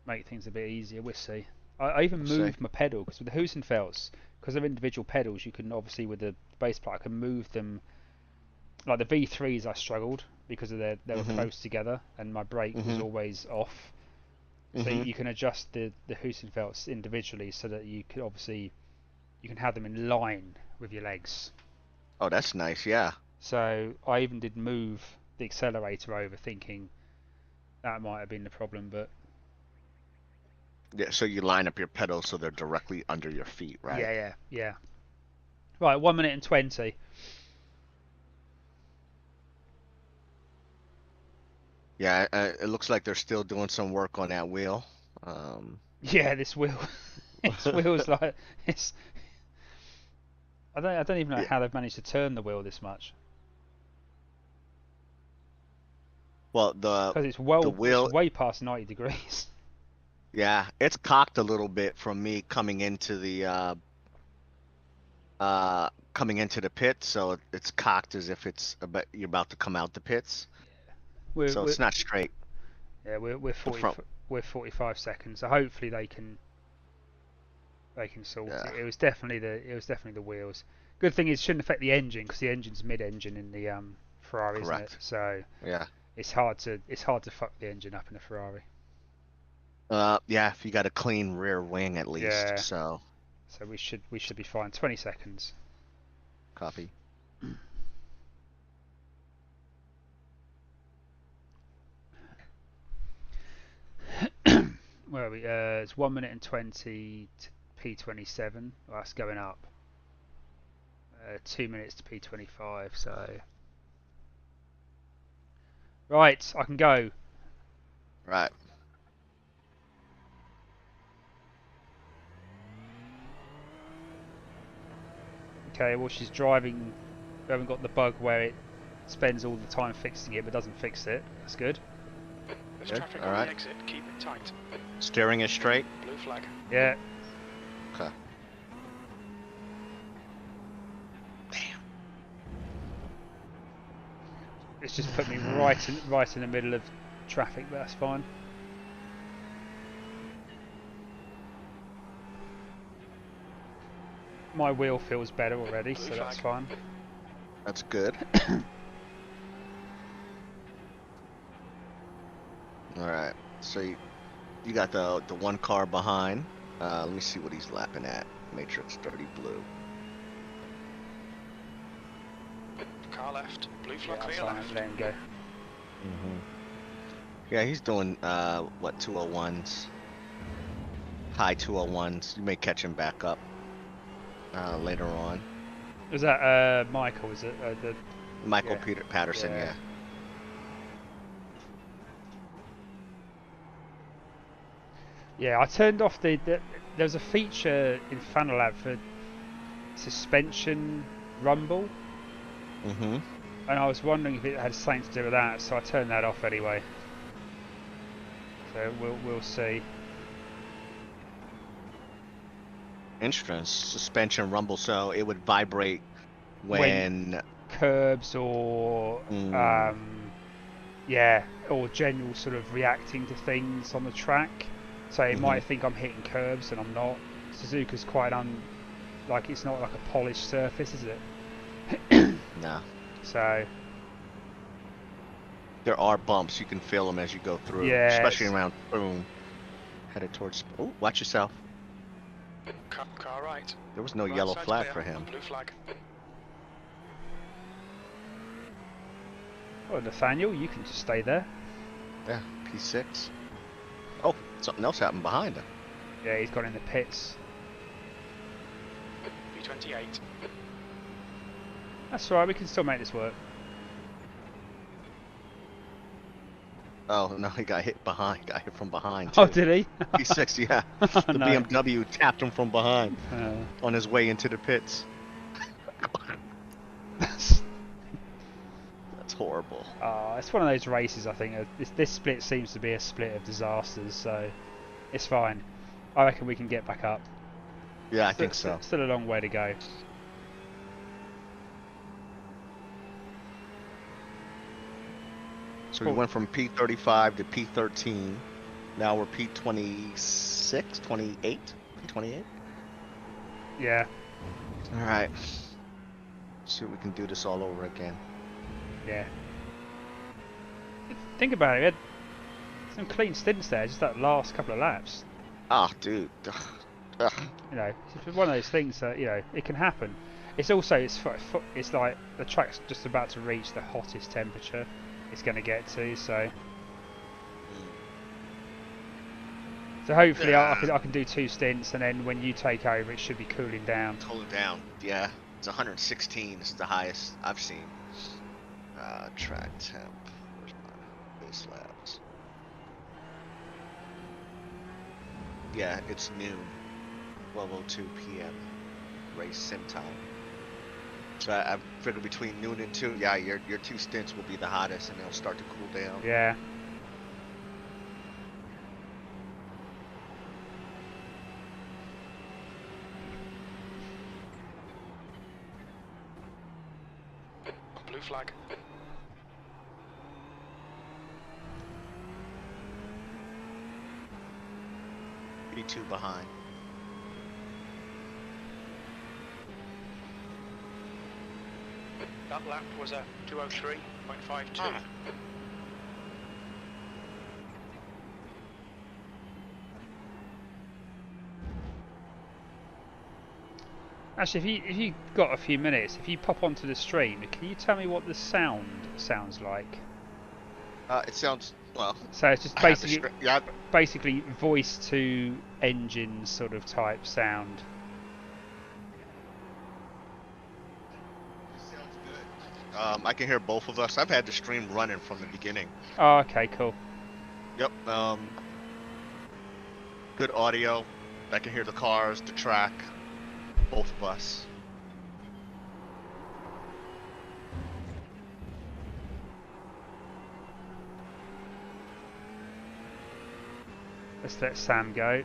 make things a bit easier. We'll see. I even moved my pedal because with the Husenfelds, because they're individual pedals, you can obviously with the base plate I can move them. Like the V3s, I struggled because of they were close together, and my brake was always off. So you can adjust the Husenfelds individually so that you can have them in line with your legs. Oh, that's nice, yeah. So I even did move the accelerator over, thinking that might have been the problem, but yeah. So you line up your pedals so they're directly under your feet, right? Yeah. Right, 1 minute and 20. Yeah, it looks like they're still doing some work on that wheel. Yeah, this wheel, this wheel's like it's. I don't even know Yeah. how they've managed to turn the wheel this much. Well, Because the it's wheel, way past 90 degrees. yeah, it's cocked a little bit from me coming into the pit, so it's cocked as if you're about to come out the pits. We're So it's not straight. yeah we're The 40 front, we're 45 seconds. So hopefully they can sort yeah, it. It was definitely the wheels. Good thing is it shouldn't affect the engine because the engine's mid-engine in the Ferrari, isn't it? correct. So Yeah. it's hard to fuck the engine up in a Ferrari. Yeah, if you got a clean rear wing at least. Yeah. So, So we should be fine. 20 seconds. copy. Where are we? It's 1 minute and 20 to P27. Well, that's going up. 2 minutes to P25. So right, I can go. Right. Okay. Well, she's driving. We haven't got the bug where it spends all the time fixing it but doesn't fix it. That's good. There's Good. traffic All on right. the exit. Keep it tight. Steering is straight. Blue flag. Yeah. Okay. Damn. It's just put me right in the middle of traffic, but that's fine. My wheel feels better already, Blue so that's flag. fine. That's good. All right. So you got the one car behind. Let me see what he's lapping at. Matrix 30 blue. Car left. Blue flag Yeah, clear fine. left. Let him go. Yeah, he's doing what 201s, high 201s. You may catch him back up later on. Was that Michael? Was it the? Michael Yeah. Peter Patterson, Yeah. yeah. Yeah, I turned off there was a feature in Fanalab for suspension rumble, Mm-hmm. and I was wondering if it had something to do with that, so I turned that off anyway. So we'll see. Interesting. Suspension rumble, so it would vibrate when Curbs or yeah, or general sort of reacting to things on the track. So it might think I'm hitting curbs and I'm not. Suzuka's quite like it's not like a polished surface, is it? no. So There are bumps. You can feel them as you go through, yeah, especially around boom. Headed towards. Oh, watch yourself. Car right. There was no Right yellow side's flag clear. for him. Blue flag. well, Nathaniel, you can just stay there. Yeah, P6. Oh, something else happened behind him. Yeah, he's gone in the pits. P28. That's alright, we can still make this work. Oh no, he got hit behind. Got hit from behind. Oh, Too. did he? P6, yeah. Oh, The no. BMW tapped him from behind on his way into the pits. That's horrible. it's one of those races. I think this split seems to be a split of disasters, so it's fine. I reckon we can get back up. Yeah, I think so. Still a long way to go. So we went from P35 to P13. Now we're P26, 28, P28. Yeah. All right. See if we can do this all over again. Yeah. Think about it. We had some clean stints there, just that last couple of laps. Ah, dude. Ugh. You know, it's one of those things that it can happen. It's also it's like the track's just about to reach the hottest temperature it's going to get to, so hopefully I can do 2 stints, and then when you take over it should be cooling down. Cool it down. Yeah, it's 116. It's the highest I've seen. Track temp. Where's my base laps? Yeah, it's noon, 12:02 p.m. race sim time. So I figure between noon and 2, yeah, your 2 stints will be the hottest, and they'll start to cool down. Yeah. Blue flag. P2 behind. That lap was a 2:03.52. Ah. Actually, if you got a few minutes, if you pop onto the stream, can you tell me what the sound sounds like? It sounds, well, So it's just I have basically to yeah. basically voice to engine sort of type sound. I can hear both of us. I've had the stream running from the beginning. Oh, okay, cool. Yep. Good audio. I can hear the cars, the track, both of us. Let's let Sam go.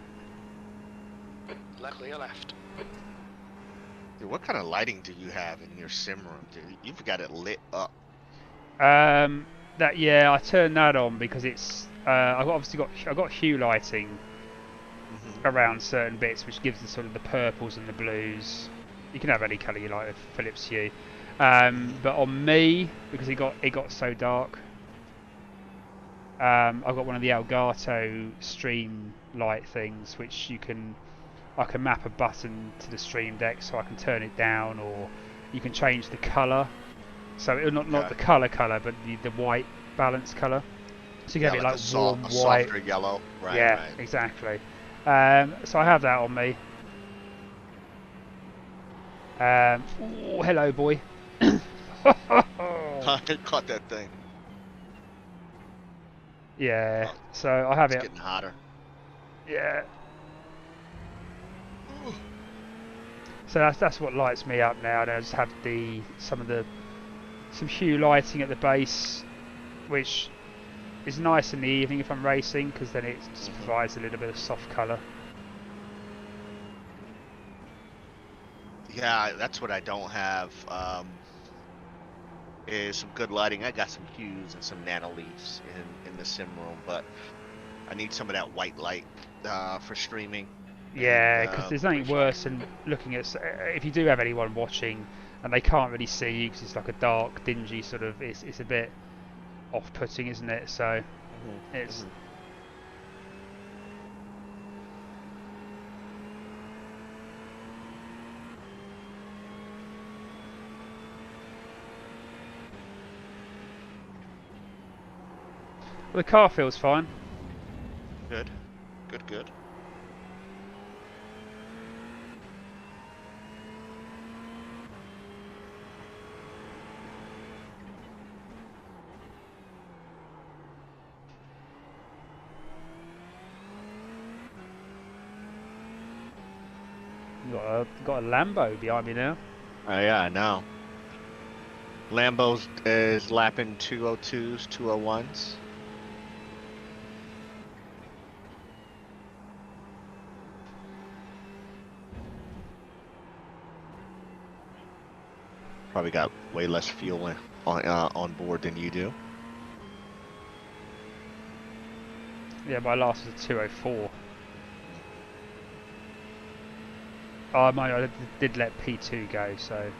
Clear left. Dude, what kind of lighting do you have in your sim room, dude? You've got it lit up. I turned that on because it's I've got hue lighting around certain bits, which gives the sort of the purples and the blues. You can have any colour you like with Philips Hue, but on me, because it got so dark, I've got one of the Elgato stream light things, which I can map a button to the stream deck, so I can turn it down, or you can change the colour. So not the colour, but the white balance colour. So you can have it like warm white, softer yellow. Right. Yeah, right. exactly. So I have that on me. Ooh, hello, boy. I caught that thing. Yeah. Oh, so I have it's it. getting hotter. Yeah. So that's what lights me up now. And I just have some hue lighting at the base, which is nice in the evening if I'm racing, because then it just provides a little bit of soft colour. Yeah, that's what I don't have. Is some good lighting. I got some hues and some nano leaves in the sim room, but I need some of that white light for streaming. Yeah, because there's nothing worse than looking at, if you do have anyone watching and they can't really see you because it's like a dark, dingy sort of, it's a bit off-putting, isn't it? So it's well, the car feels fine. Good. Got a Lambo behind me now. Oh yeah, I know. Lambo's is lapping 202s, 201s. Probably got way less fuel on board than you do. Yeah, my last was a 204. Oh, I did let P2 go, so.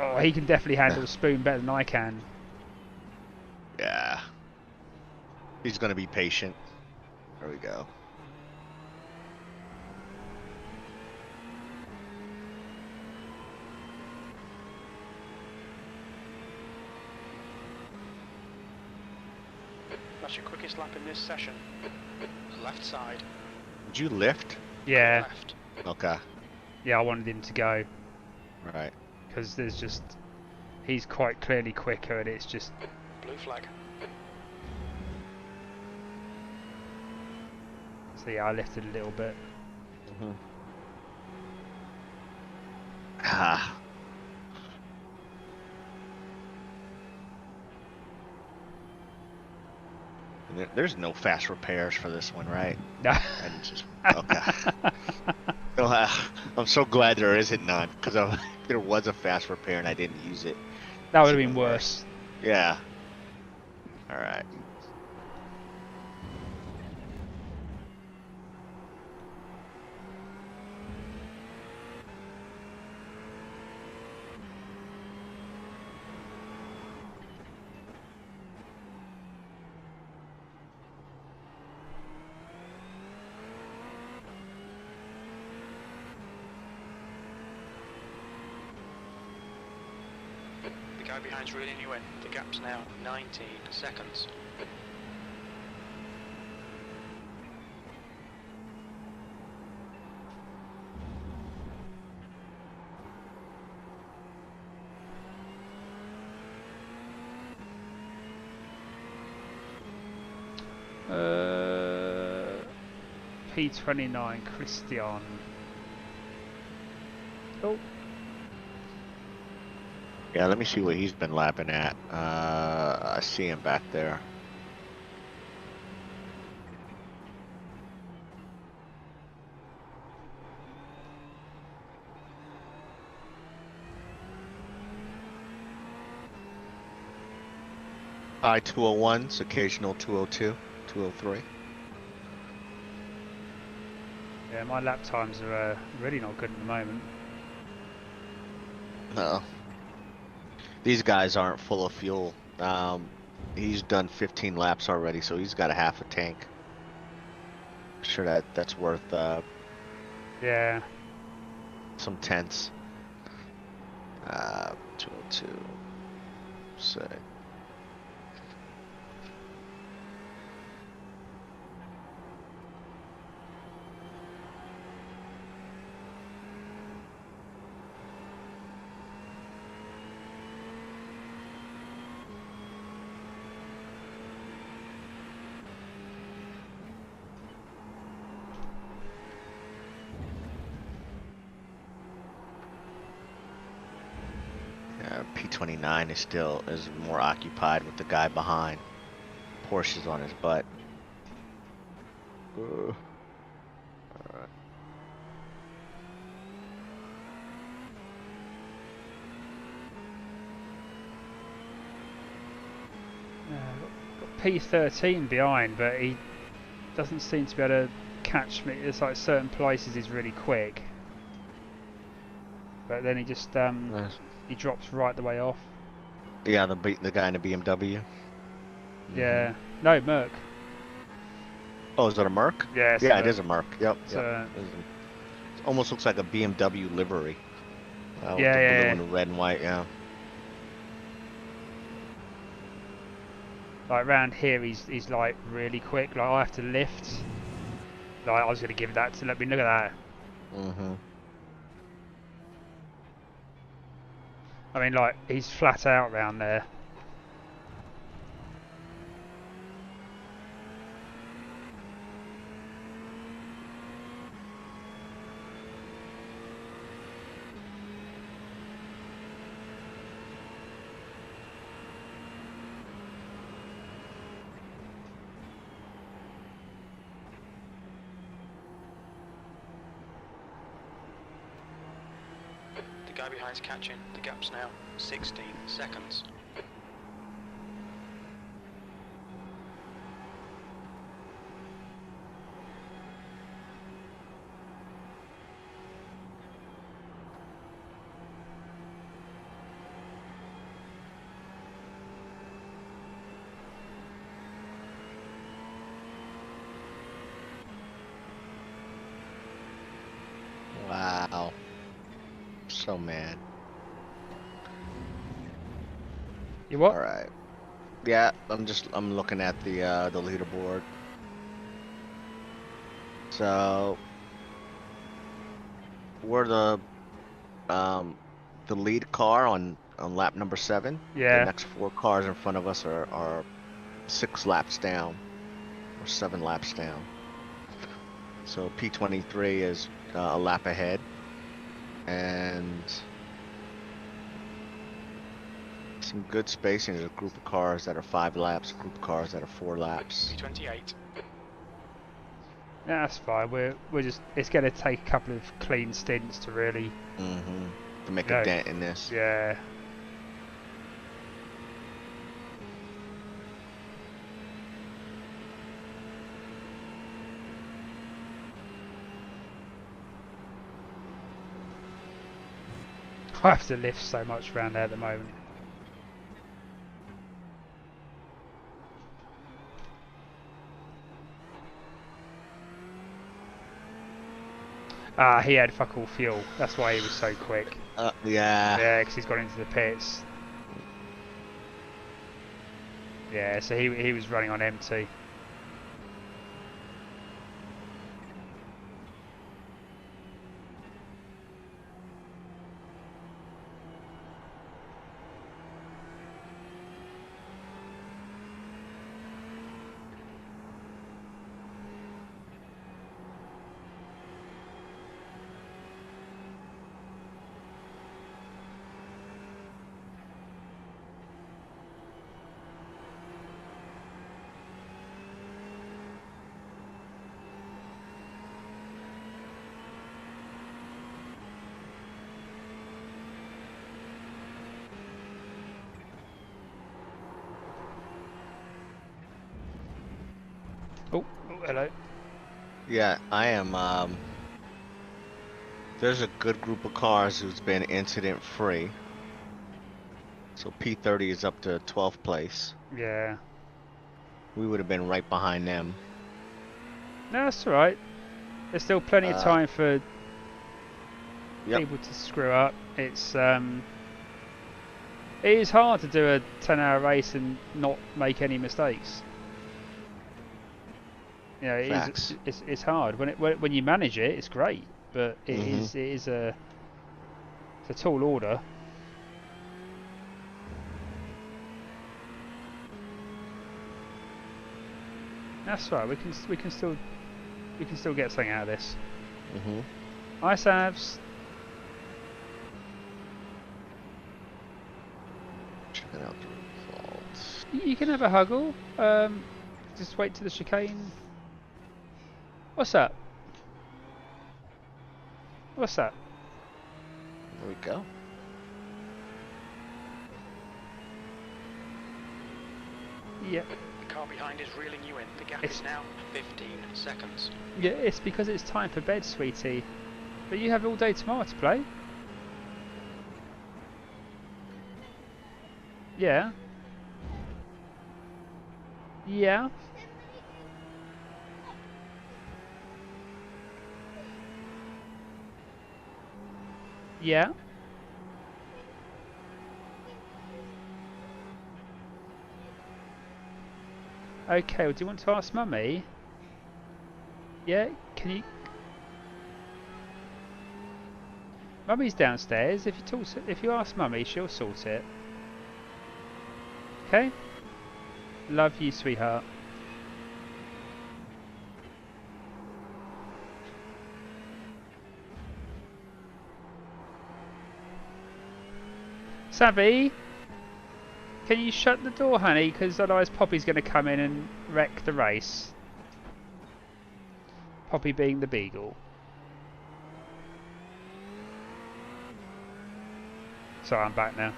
Oh, he can definitely handle Spoon better than I can. Yeah. He's gonna be patient. There we go. That's your quickest lap in this session. Left side. Did you lift? Yeah. Left. Okay. Yeah, I wanted him to go. Right. Because he's quite clearly quicker, and it's just. Blue flag. So yeah, I lifted a little bit. Ah. There's no fast repairs for this one, right? No. And just okay. I'm so glad there isn't none, because if there was a fast repair and I didn't use it, That would it's have even been worse. Yeah. All right. The guy behind's reeling you in. The gap's now 19 seconds. P29 Christian. Oh. Yeah, let me see what he's been lapping at. I see him back there. High 201s, occasional 202, 203. Yeah, my lap times are really not good at the moment. No. These guys aren't full of fuel. He's done 15 laps already, so he's got a half a tank. Sure that's worth Yeah. some tenths. 202. Say. P29 is more occupied with the guy behind. Porsche's on his butt. Alright. Got P13 behind, but he doesn't seem to be able to catch me. It's like certain places he's really quick, but then he just he drops right the way off. Yeah, the guy in the BMW. Yeah. No, Merc. Oh, is that a Merc? Yeah. Yeah, it is a Merc. Yep. It almost looks like a BMW livery. With yeah, the blue yeah. and the red and white. Yeah. Like around here, he's like really quick. Like I have to lift. Like I was gonna give that to let me look at that. I mean, like he's flat out round there. The guy behind's catching. The gap's now 16 seconds. Wow. So mad. You what? All right. Yeah, I'm looking at the leaderboard. So we're the lead car on lap number 7. Yeah. The next 4 cars in front of us are 6 laps down, or 7 laps down. So P23 is a lap ahead, and some good spacing. There's a group of cars that are 5 laps, a group of cars that are 4 laps. P28. Yeah, that's fine. We're just. It's going to take a couple of clean stints to really. To make No. a dent in this. Yeah. I have to lift so much around there at the moment. Ah, he had fuck all fuel. That's why he was so quick. Yeah. Yeah, because he's gone into the pits. Yeah, so he was running on empty. Oh, hello. Yeah, I am. There's a good group of cars who's been incident free. So P30 is up to 12th place. Yeah. We would have been right behind them. No, that's alright. There's still plenty of time for people to screw up. It is hard to do a 10-hour race and not make any mistakes. You know, it's hard. When you manage it, it's great, but it's a tall order. That's right. We can still get something out of this. Ice Avs. Checking out the results. You can have a huggle. Just wait to the chicane. What's that? What's that? There we go. Yeah. The car behind is reeling you in. The gap is now 15 seconds. Yeah, it's because it's time for bed, sweetie. But you have all day tomorrow to play. Yeah. Yeah. Yeah. Okay, well, do you want to ask Mummy? Yeah, can you... Mummy's downstairs. If you ask Mummy, she'll sort it. Okay? Love you, sweetheart. Savvy? Can you shut the door, honey? Because otherwise Poppy's going to come in and wreck the race. Poppy being the beagle. Sorry, I'm back now.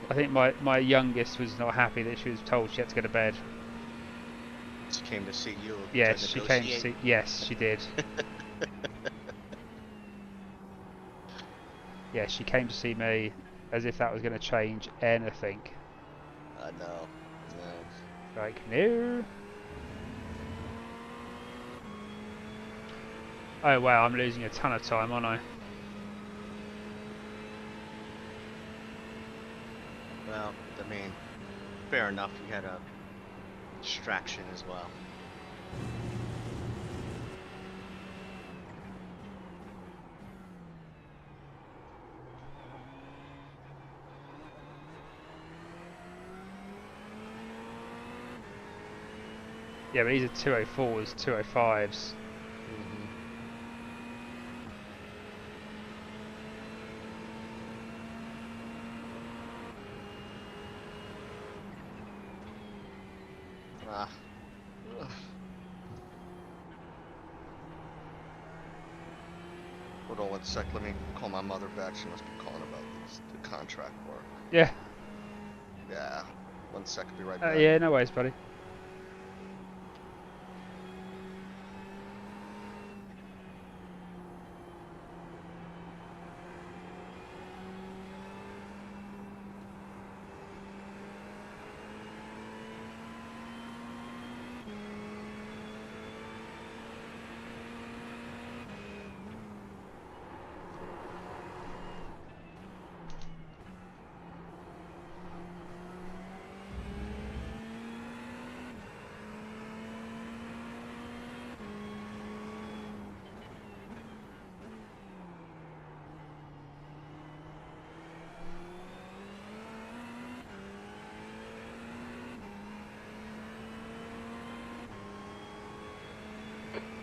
I think my youngest was not happy that she was told she had to go to bed. She came to see you. Yes, she came to see. Yes, she did. Yeah, she came to see me, as if that was going to change anything. No. Like, no. Oh wow, I'm losing a ton of time, aren't I? Well, I mean, fair enough. We had a distraction as well. Yeah, but these are 204s, 205s. Mm-hmm. Ah. Ugh. Hold on 1 sec. Let me call my mother back. She must be calling about the contract work. Yeah. Yeah. 1 sec. I'll be right back. Yeah, no worries, buddy.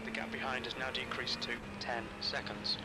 The gap behind has now decreased to 10 seconds.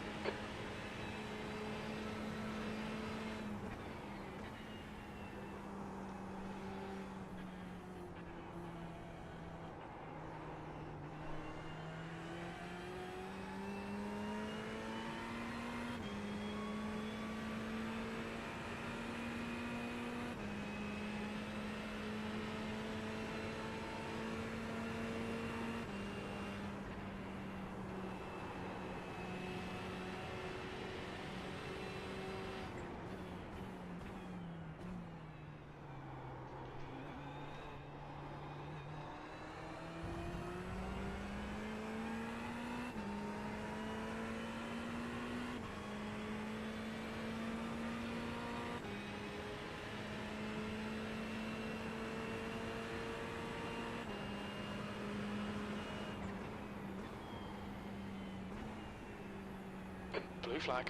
Blue flag.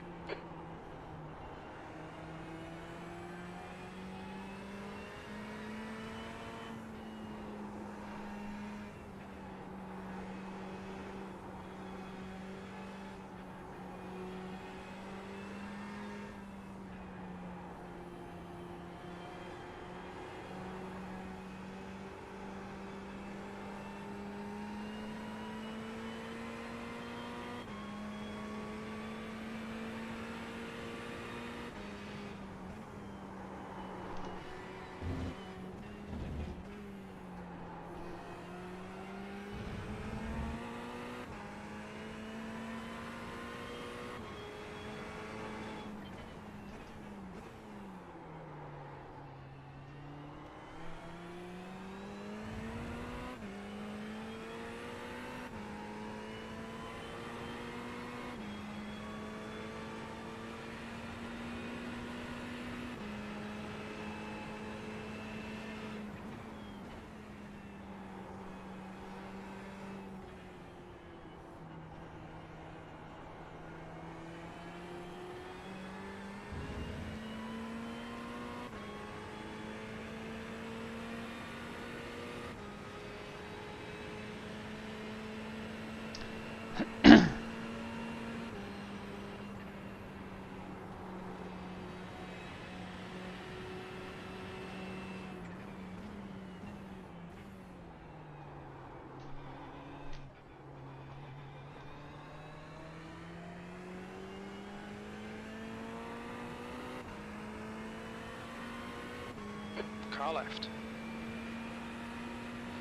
Car left.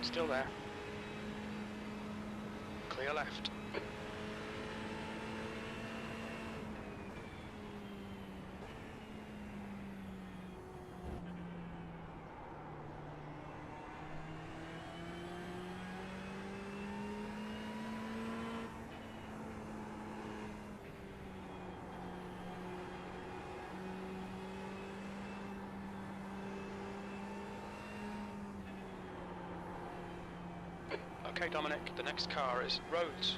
Still there. Clear left. Okay, Dominic, the next car is Rhodes.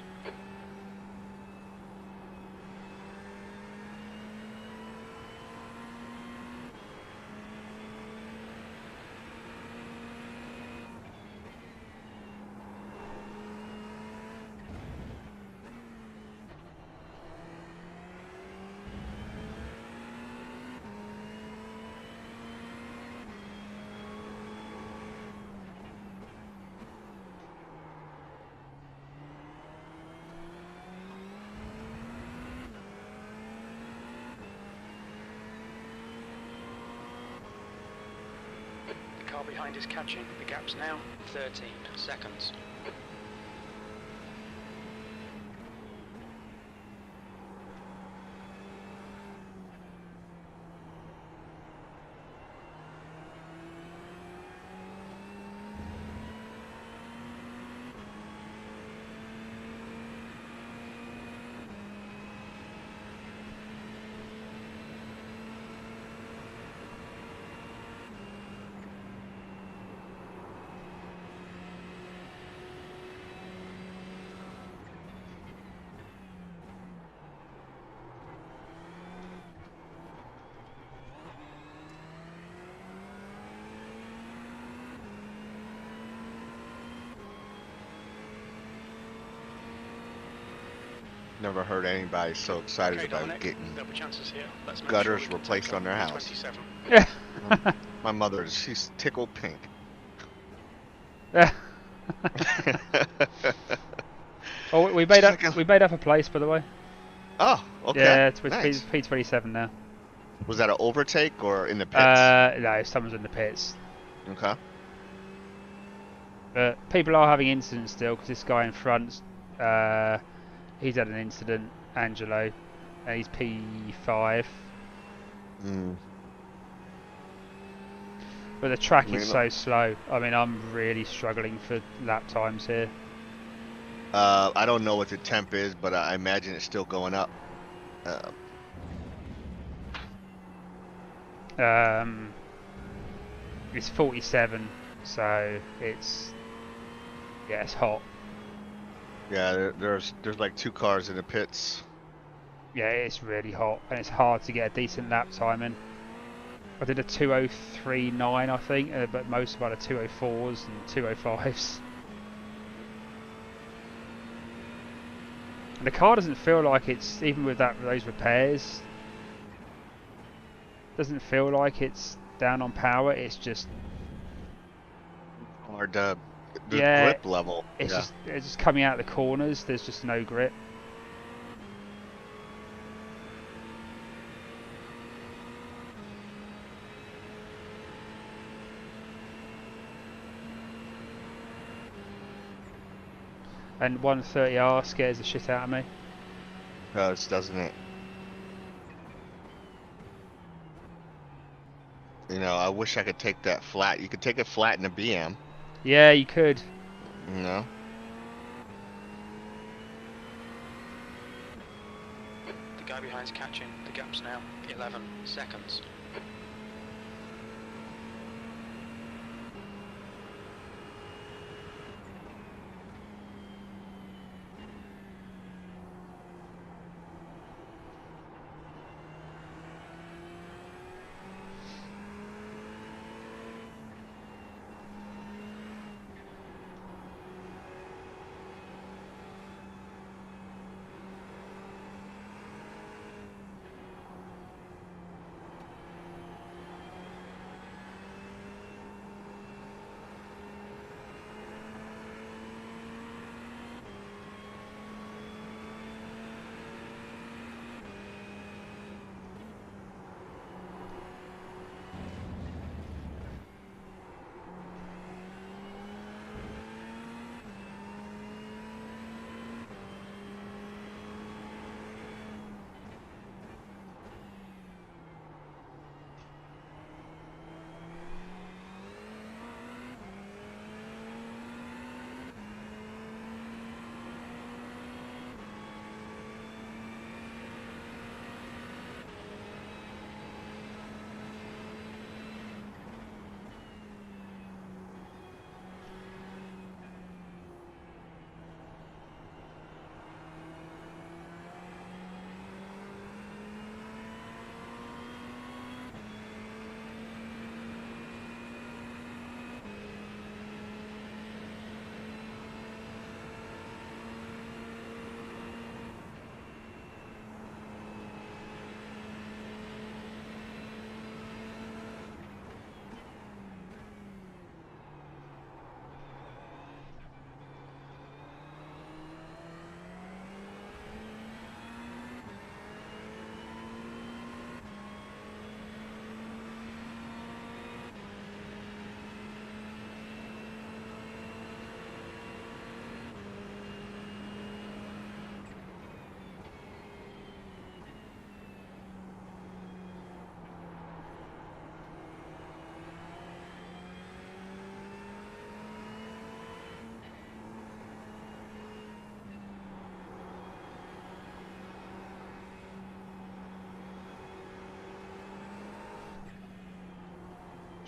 car behind is catching. The gap's now 13 seconds. Never heard anybody so excited Okay, about Dominic, getting there'll be chances here. Let's make gutters sure we can replaced take on their off house. 27. Yeah. My mother, she's tickled pink. Yeah. Oh, we made She's up. like We made up a place, by the way. Oh, okay. Yeah, it's with Nice. P27 now. Was that an overtake or in the pits? No, someone's in the pits. Okay. But people are having incidents still because this guy in front, he's had an incident, Angelo, and he's P5. Mm. But the track I mean, is so slow. I mean, I'm really struggling for lap times here. I don't know what the temp is, but I imagine it's still going up. It's 47, so it's hot. Yeah, there's like 2 cars in the pits. Yeah, it's really hot, and it's hard to get a decent lap time in. I did a 2:03.9, I think, but most of mine are 2:04s and 2:05s. And the car doesn't feel like it's, even with those repairs, doesn't feel like it's down on power. It's just Or the yeah, grip level. it's Yeah. just coming out of the corners. There's just no grip. And 130R scares the shit out of me. Doesn't it? You know, I wish I could take that flat. You could take it flat in a BM. Yeah, you could. You know? The guy behind's catching. The gap's now 11 seconds.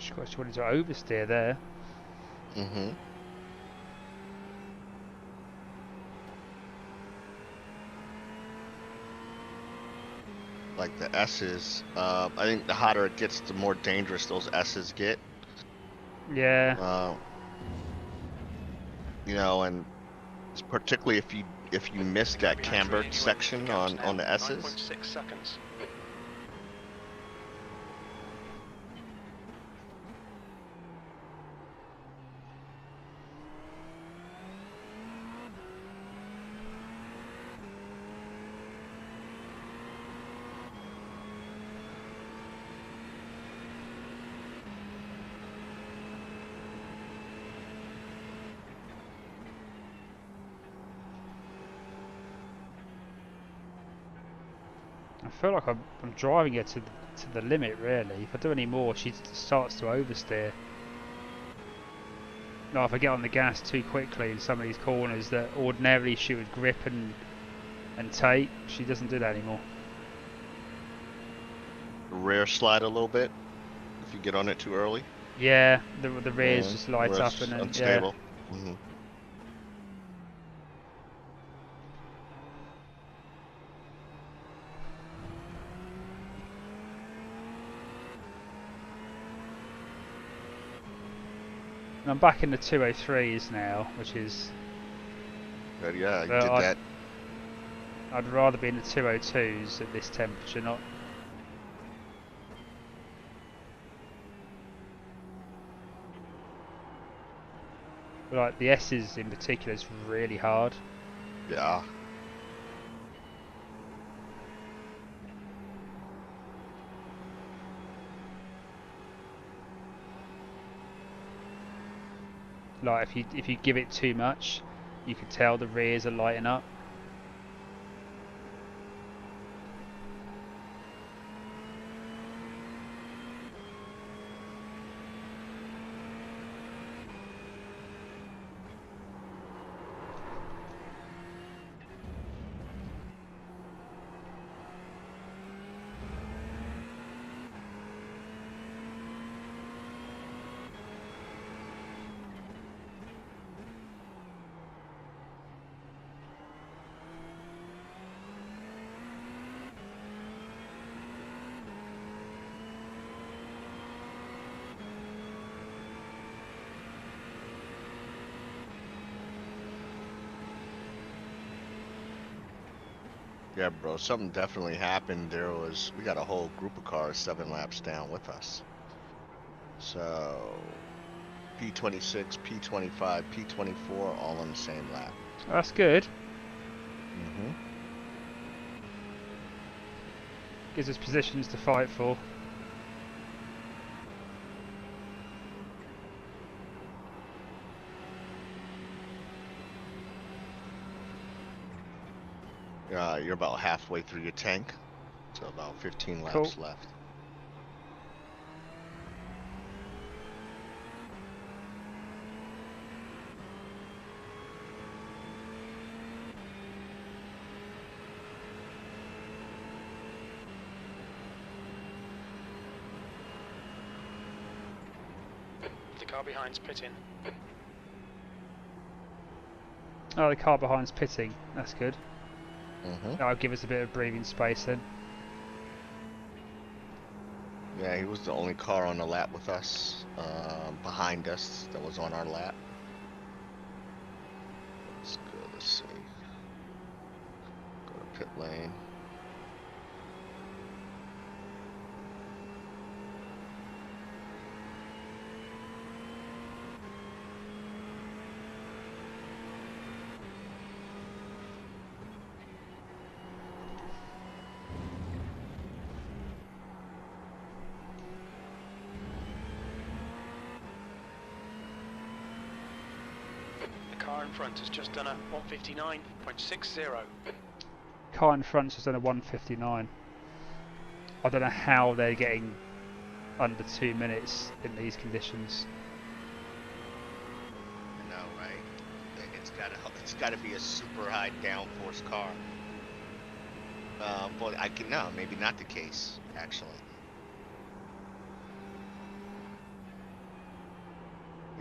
She wanted to oversteer there. Mm-hmm. Like the S's, I think the hotter it gets, the more dangerous those S's get. Yeah. You know, and particularly if you miss that cambered section on the S's. 9.6 seconds. I feel like I'm driving her to the limit, really. If I do any more, she starts to oversteer. No, if I get on the gas too quickly in some of these corners that ordinarily she would grip and take, she doesn't do that anymore. Rear slide a little bit if you get on it too early. Yeah, the rears just light up and then unstable. Yeah. Mm-hmm. And I'm back in the 203s now, which is. But yeah, you did that. I'd rather be in the 202s at this temperature, not. Like the S's in particular is really hard. Yeah. Like if you give it too much, you can tell the rears are lighting up. Yeah, bro, something definitely happened. We got a whole group of cars 7 laps down with us. So, P26, P25, P24, all on the same lap. That's good. Mm-hmm. Gives us positions to fight for. You're about halfway through your tank, so about 15 laps left. The car behind's pitting. Oh, the car behind's pitting. That's good. Mm-hmm. That'll give us a bit of breathing space then. Yeah, he was the only car on the lap with us, behind us, that was on our lap. Let's go, let's see. Go to pit lane. Car in front has just done a 159.60. Car in front has done a 159. I don't know how they're getting under 2 minutes in these conditions. I know, right? It's gotta be a super high downforce car. But maybe not the case, actually.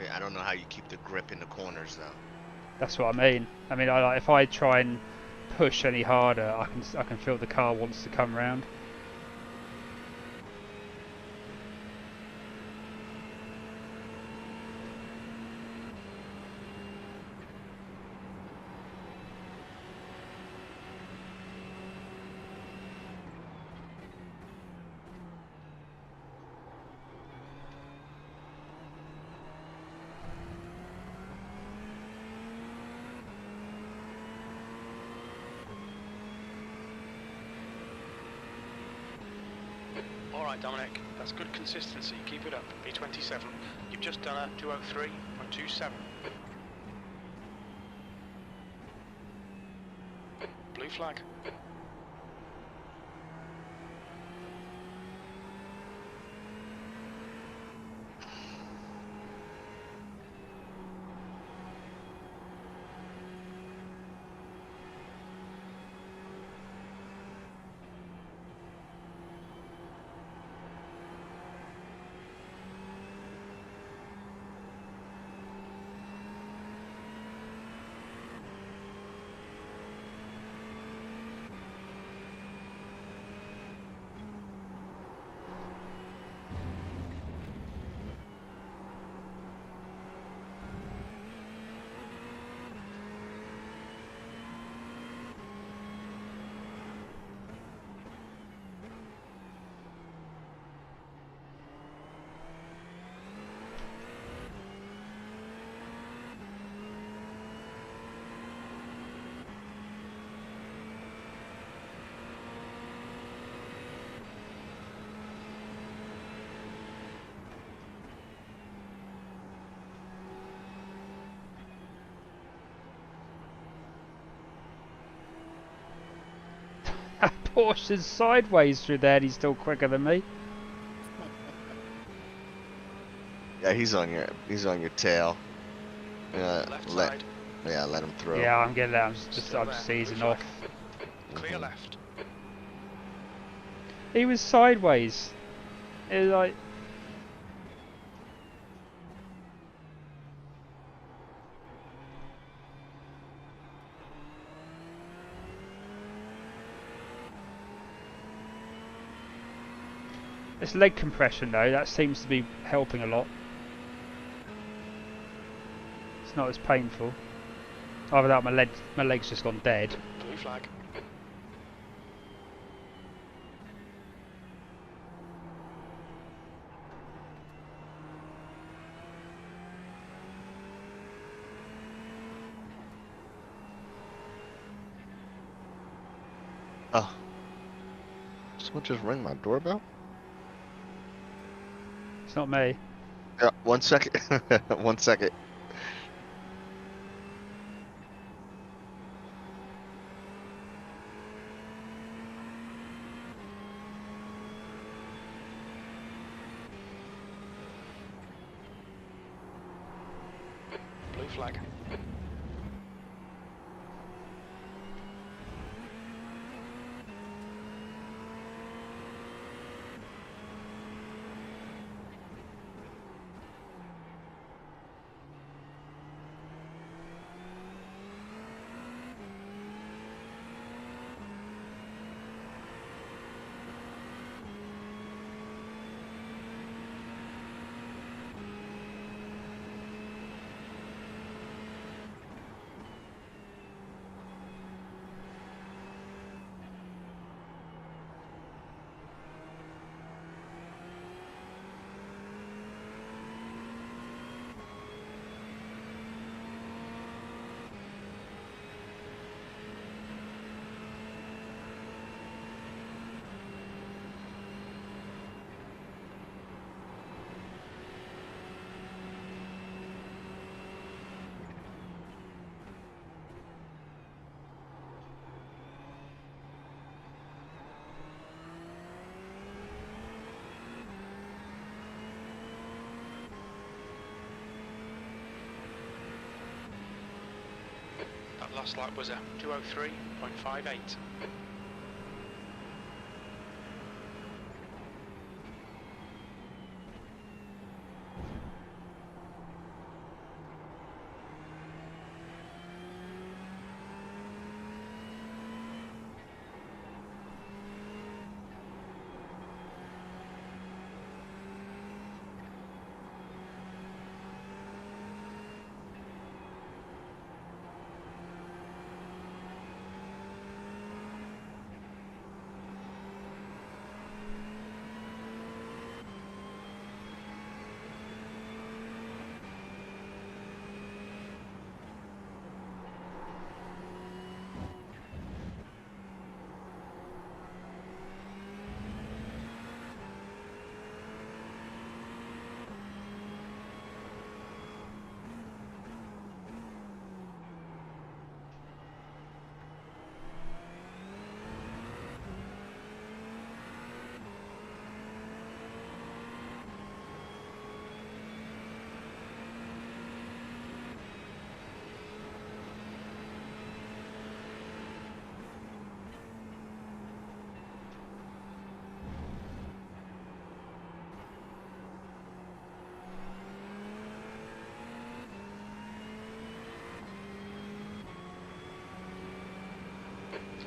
Yeah, I don't know how you keep the grip in the corners though. That's what I mean. I mean, if I try and push any harder, I can feel the car wants to come round. Alright Dominic, that's good consistency, keep it up. P27, you've just done a 203.27. Blue flag. Porsche's sideways through there and he's still quicker than me. Yeah, he's on your tail. Left side. Let him through. Yeah, I'm getting that. I'm Still just there. easing Blue off. flag. Clear left. He was sideways. It was like... This leg compression though, that seems to be helping a lot. It's not as painful. Either that or my leg's just gone dead. Blue flag. Oh. Someone just ring my doorbell? It's not me. Yeah, 1 second. 1 second. Blue flag. That last lap was a 203.58.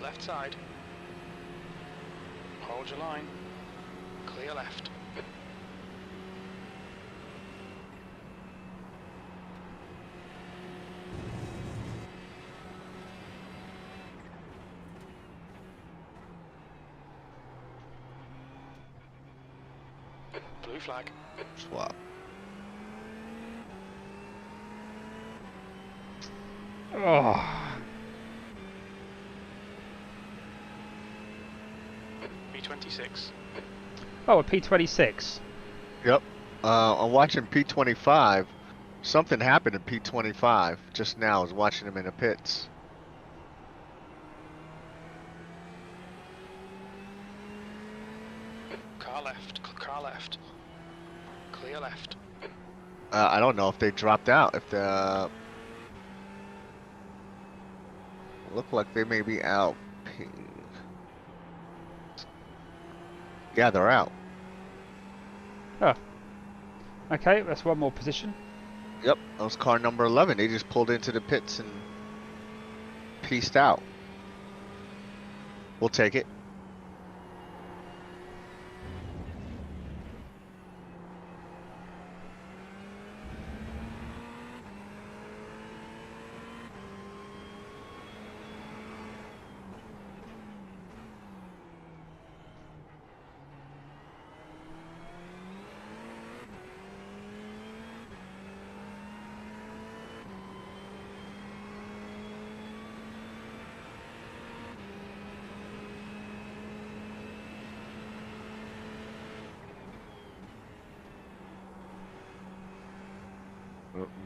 left side. Hold your line. Clear left. Blue flag. Swap. Oh. B26. Oh, a P26. Yep. I'm watching P25. Something happened in P25 just now. I was watching him in the pits. Car left. Car left. Clear left. I don't know if they dropped out. If the look like they may be out. Yeah, they're out. Oh. Okay, that's one more position. Yep, that was car number 11. They just pulled into the pits and pieced out. We'll take it.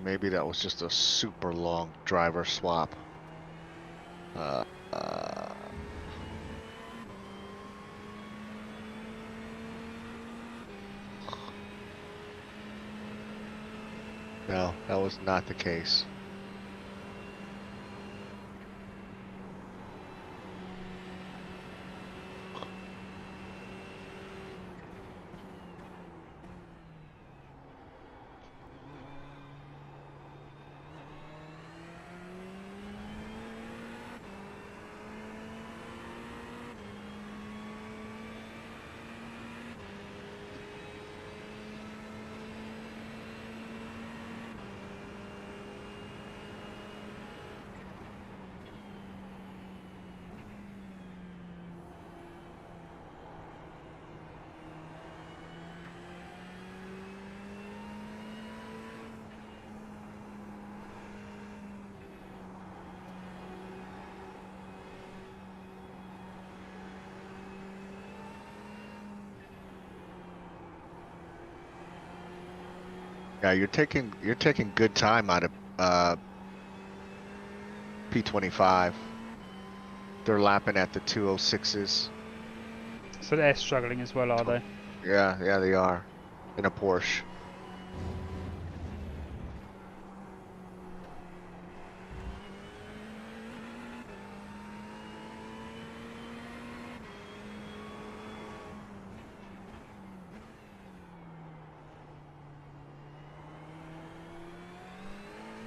Maybe that was just a super long driver swap. No, that was not the case. Yeah, you're taking good time out of P25. They're lapping at the 206s. So they're struggling as well, are they? Yeah, they are. In a Porsche.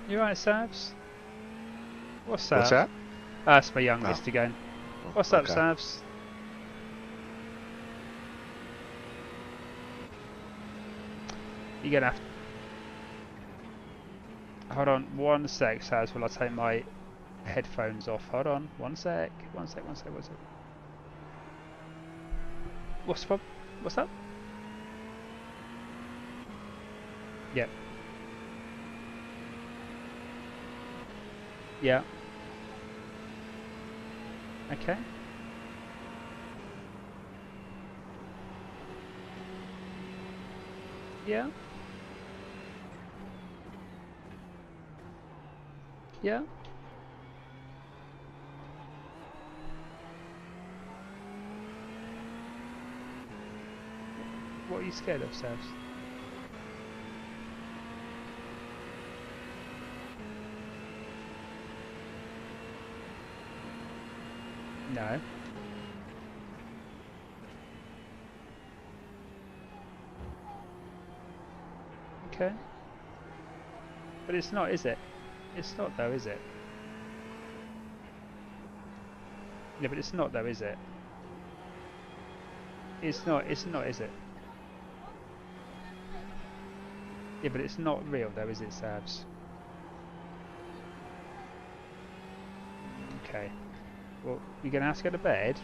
You right, Savs? What's that? What's that? That's my youngest again. What's up, Okay. Savs? You're gonna have to... Hold on, one sec, Savs, while I take my headphones off. Hold on, one sec. What's the problem? What's up? Yep. Yeah. Okay. Yeah. Yeah. What are you scared of, Savs? No. Okay. But it's not, is it? It's not though, is it? Yeah, but it's not though, is it? It's not, is it? Yeah, but it's not real though, is it, Sabs? Okay. Well, you're going to have to go to bed.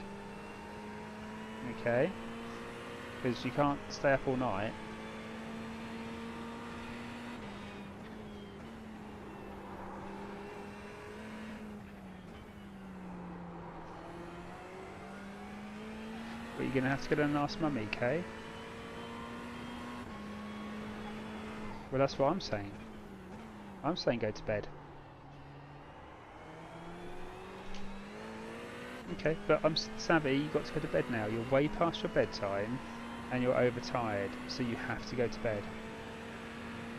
Okay. Because you can't stay up all night. But you're going to have to go down and ask Mummy, okay? Well, that's what I'm saying. I'm saying go to bed. Okay, but I'm Savvy, you've got to go to bed now. You're way past your bedtime and you're overtired, so you have to go to bed.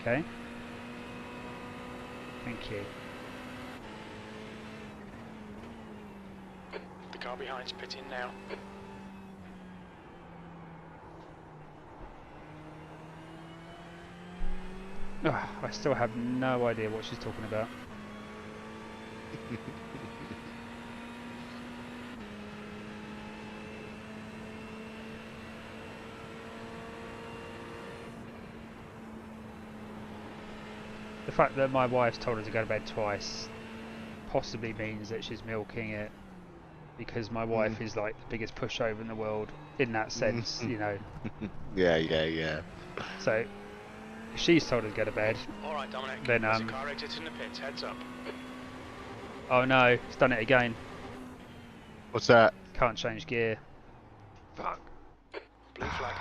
Okay? Thank you. The car behind's pitting now. Ugh, I still have no idea what she's talking about. The fact that my wife's told her to go to bed twice possibly means that she's milking it because my wife is like the biggest pushover in the world in that sense, you know. Yeah. So if she's told her to go to bed, Alright, Dominic. then There's a car exiting the pits. Heads up. oh no, it's done it again. What's that? Can't change gear. Fuck. Blue flag.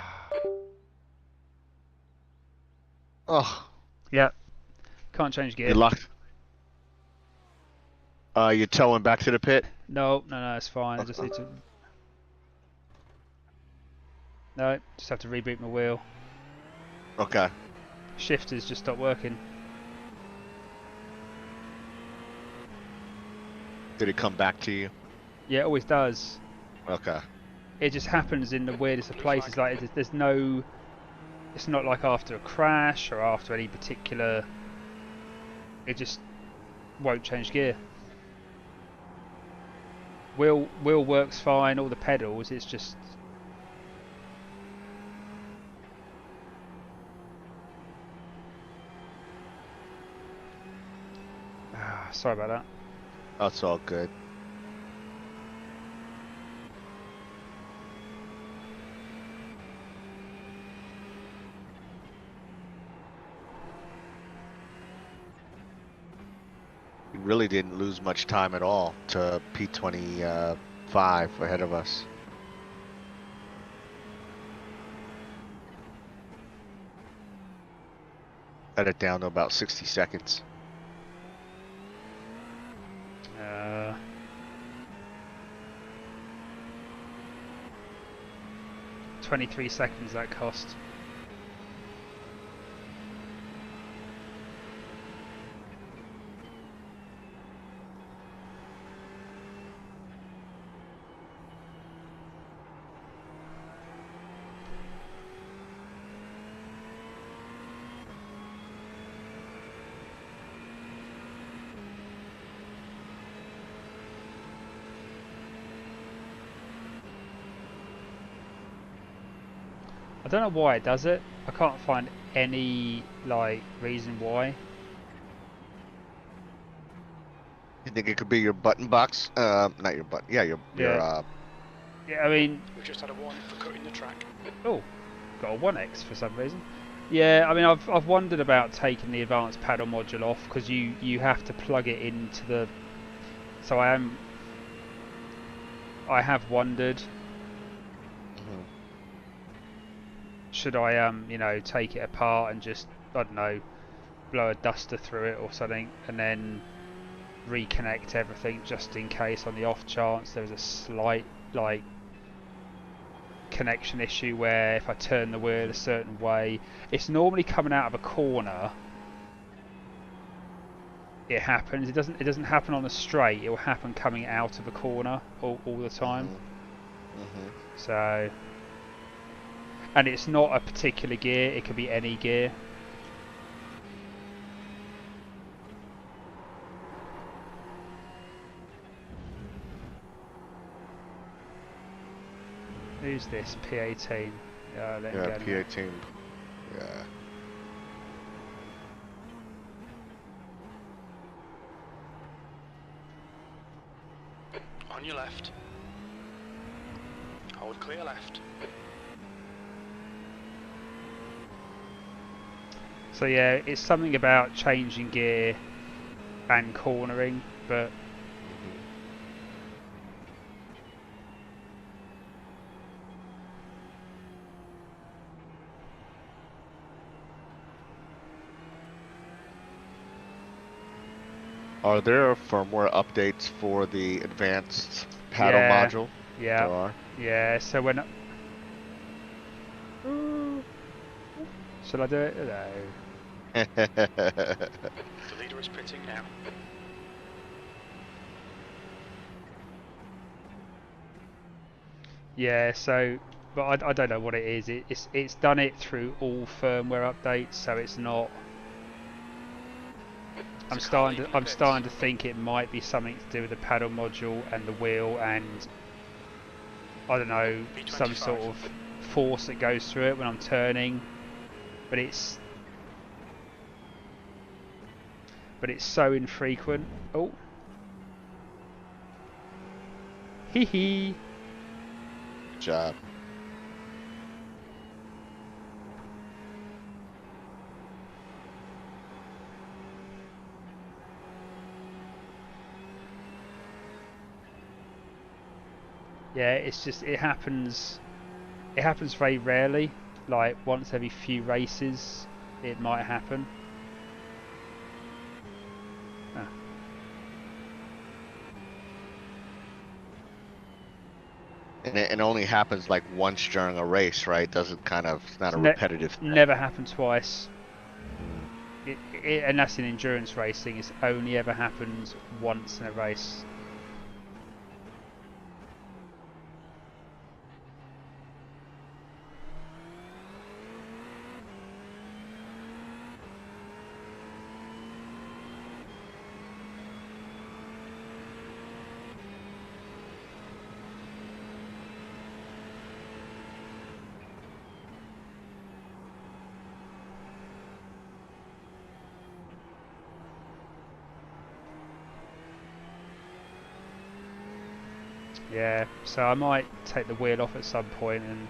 Oh, Yep. Can't change gear. good luck. You're towing back to the pit? No, it's fine. I just need to. No, just have to reboot my wheel. Okay. Shifters just stopped working. Did it come back to you? Yeah, it always does. Okay. It just happens in the weirdest of places. Like there's no. It's not like after a crash or after any particular. It just won't change gear. Wheel works fine. All the pedals. It's just. Sorry about that. That's all good. We really didn't lose much time at all to P25 ahead of us. Got it down to about 60 seconds. 23 seconds that cost. I don't know why it does it. I can't find any like reason why. You think it could be your button box? Not your button. Yeah, your Yeah, I mean, We've just had a warning for cutting the track. oh, got a 1X for some reason. Yeah, I mean, I've wondered about taking the advanced paddle module off because you have to plug it into the. So I have wondered. Should I you know, take it apart and just, I don't know, blow a duster through it or something and then reconnect everything just in case on the off chance there's a slight like connection issue where if I turn the wheel a certain way, it's normally coming out of a corner. It happens. It doesn't happen on a straight. It will happen coming out of a corner all the time. So. And it's not a particular gear, it could be any gear. Who's this? P18. Let him Yeah, go in a minute. P18. Yeah. On your left. Hold clear left. So yeah, it's something about changing gear and cornering, but Are there firmware updates for the advanced paddle yeah, module? yeah, There are. yeah. So when shall I do it? No. The leader is pitting now. Yeah, so, but I don't know what it is. It's done it through all firmware updates, so it's not. I'm starting to think it might be something to do with the paddle module and the wheel and I don't know, some sort of force that goes through it when I'm turning. But it's so infrequent. Oh. Hee hee. Good job. Yeah, it's just it happens very rarely, like once every few races it might happen. And it only happens like once during a race, right? Doesn't kind of, it's not a repetitive thing. Never happened twice. And that's in endurance racing. It only ever happens once in a race. Yeah, so I might take the wheel off at some point and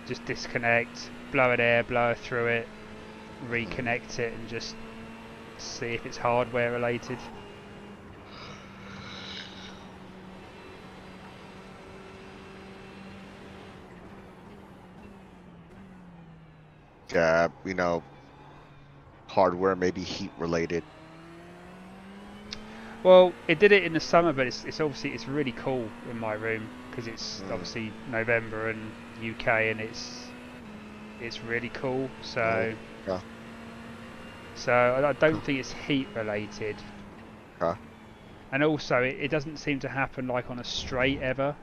just disconnect, blow an air blower through it, reconnect it and just see if it's hardware related. Yeah, you know, hardware maybe heat related. Well, it did it in the summer, but it's obviously it's really cool in my room because it's obviously November and UK and it's really cool. So Yeah. so I don't think it's heat related. Okay. And also it doesn't seem to happen like on a straight ever.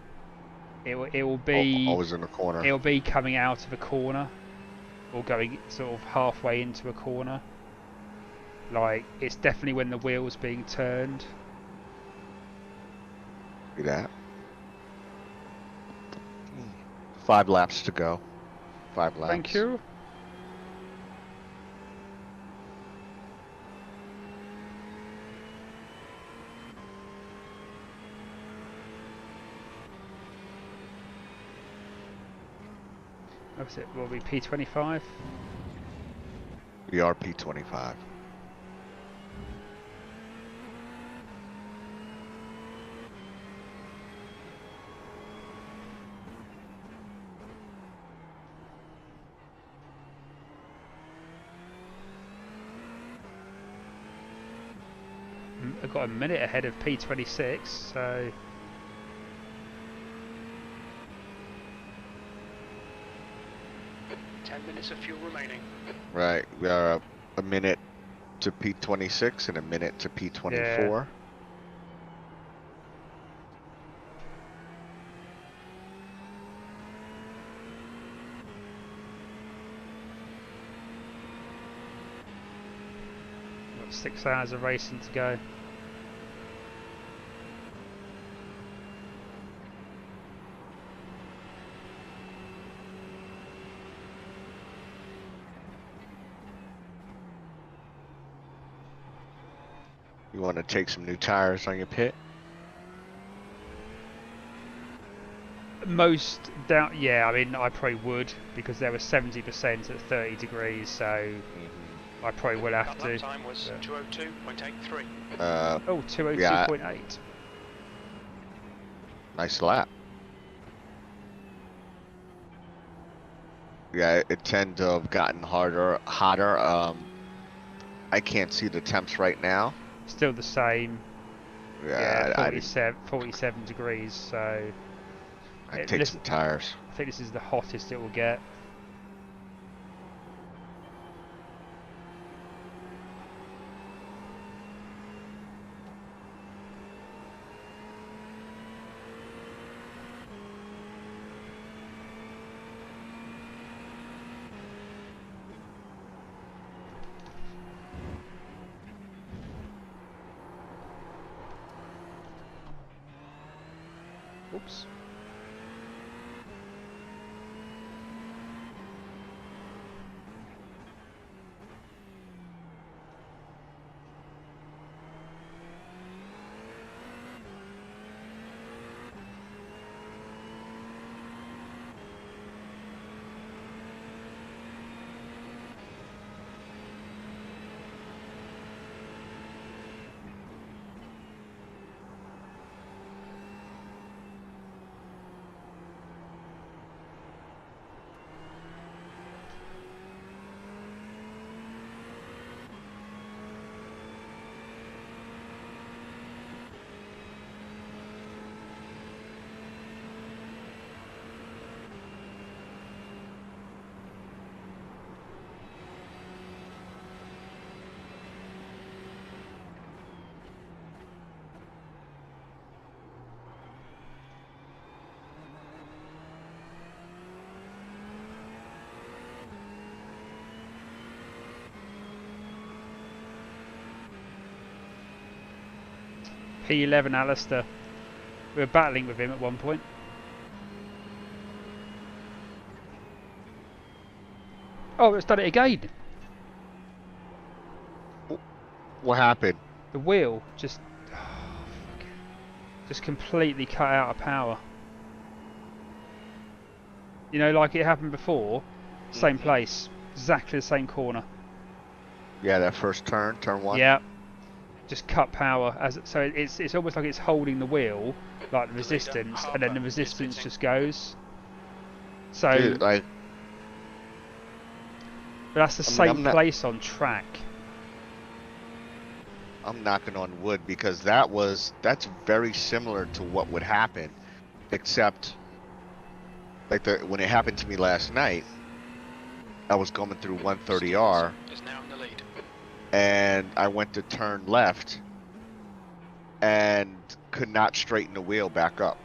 It will be Always in the corner. It'll be coming out of a corner or going sort of halfway into a corner. Like it's definitely when the wheel's being turned. See that. 5 laps to go. 5 laps. Thank you. What's it? Will be P25? We are P25. I've got a minute ahead of P26, so 10 minutes of fuel remaining. Right. We are a minute to P26 and a minute to P24. Yeah. Got 6 hours of racing to go. You want to take some new tires on your pit? Most down, yeah. I mean, I probably would because there was 70% at 30 degrees, so I probably will have That to. lap time was 2:02.83. Oh, Yeah, 2:02.8. nice lap. Yeah, it tend to have gotten hotter. I can't see the temps right now. Still the same. Yeah, Yeah, I didn't. 47 degrees. So I'd take some tires. I think this is the hottest it will get. Oops. P11 Alistair. We were battling with him at one point. Oh, it's done it again. What happened? The wheel just completely cut out of power. You know, like it happened before. Same place, exactly the same corner. Yeah, that first turn, turn one. Yeah, just cut power. So it's almost like it's holding the wheel, like the resistance, and then the resistance just goes. So, Dude, but that's the same place on track. I'm knocking on wood because that's very similar to what would happen, except like when it happened to me last night, I was going through 130R and I went to turn left and could not straighten the wheel back up.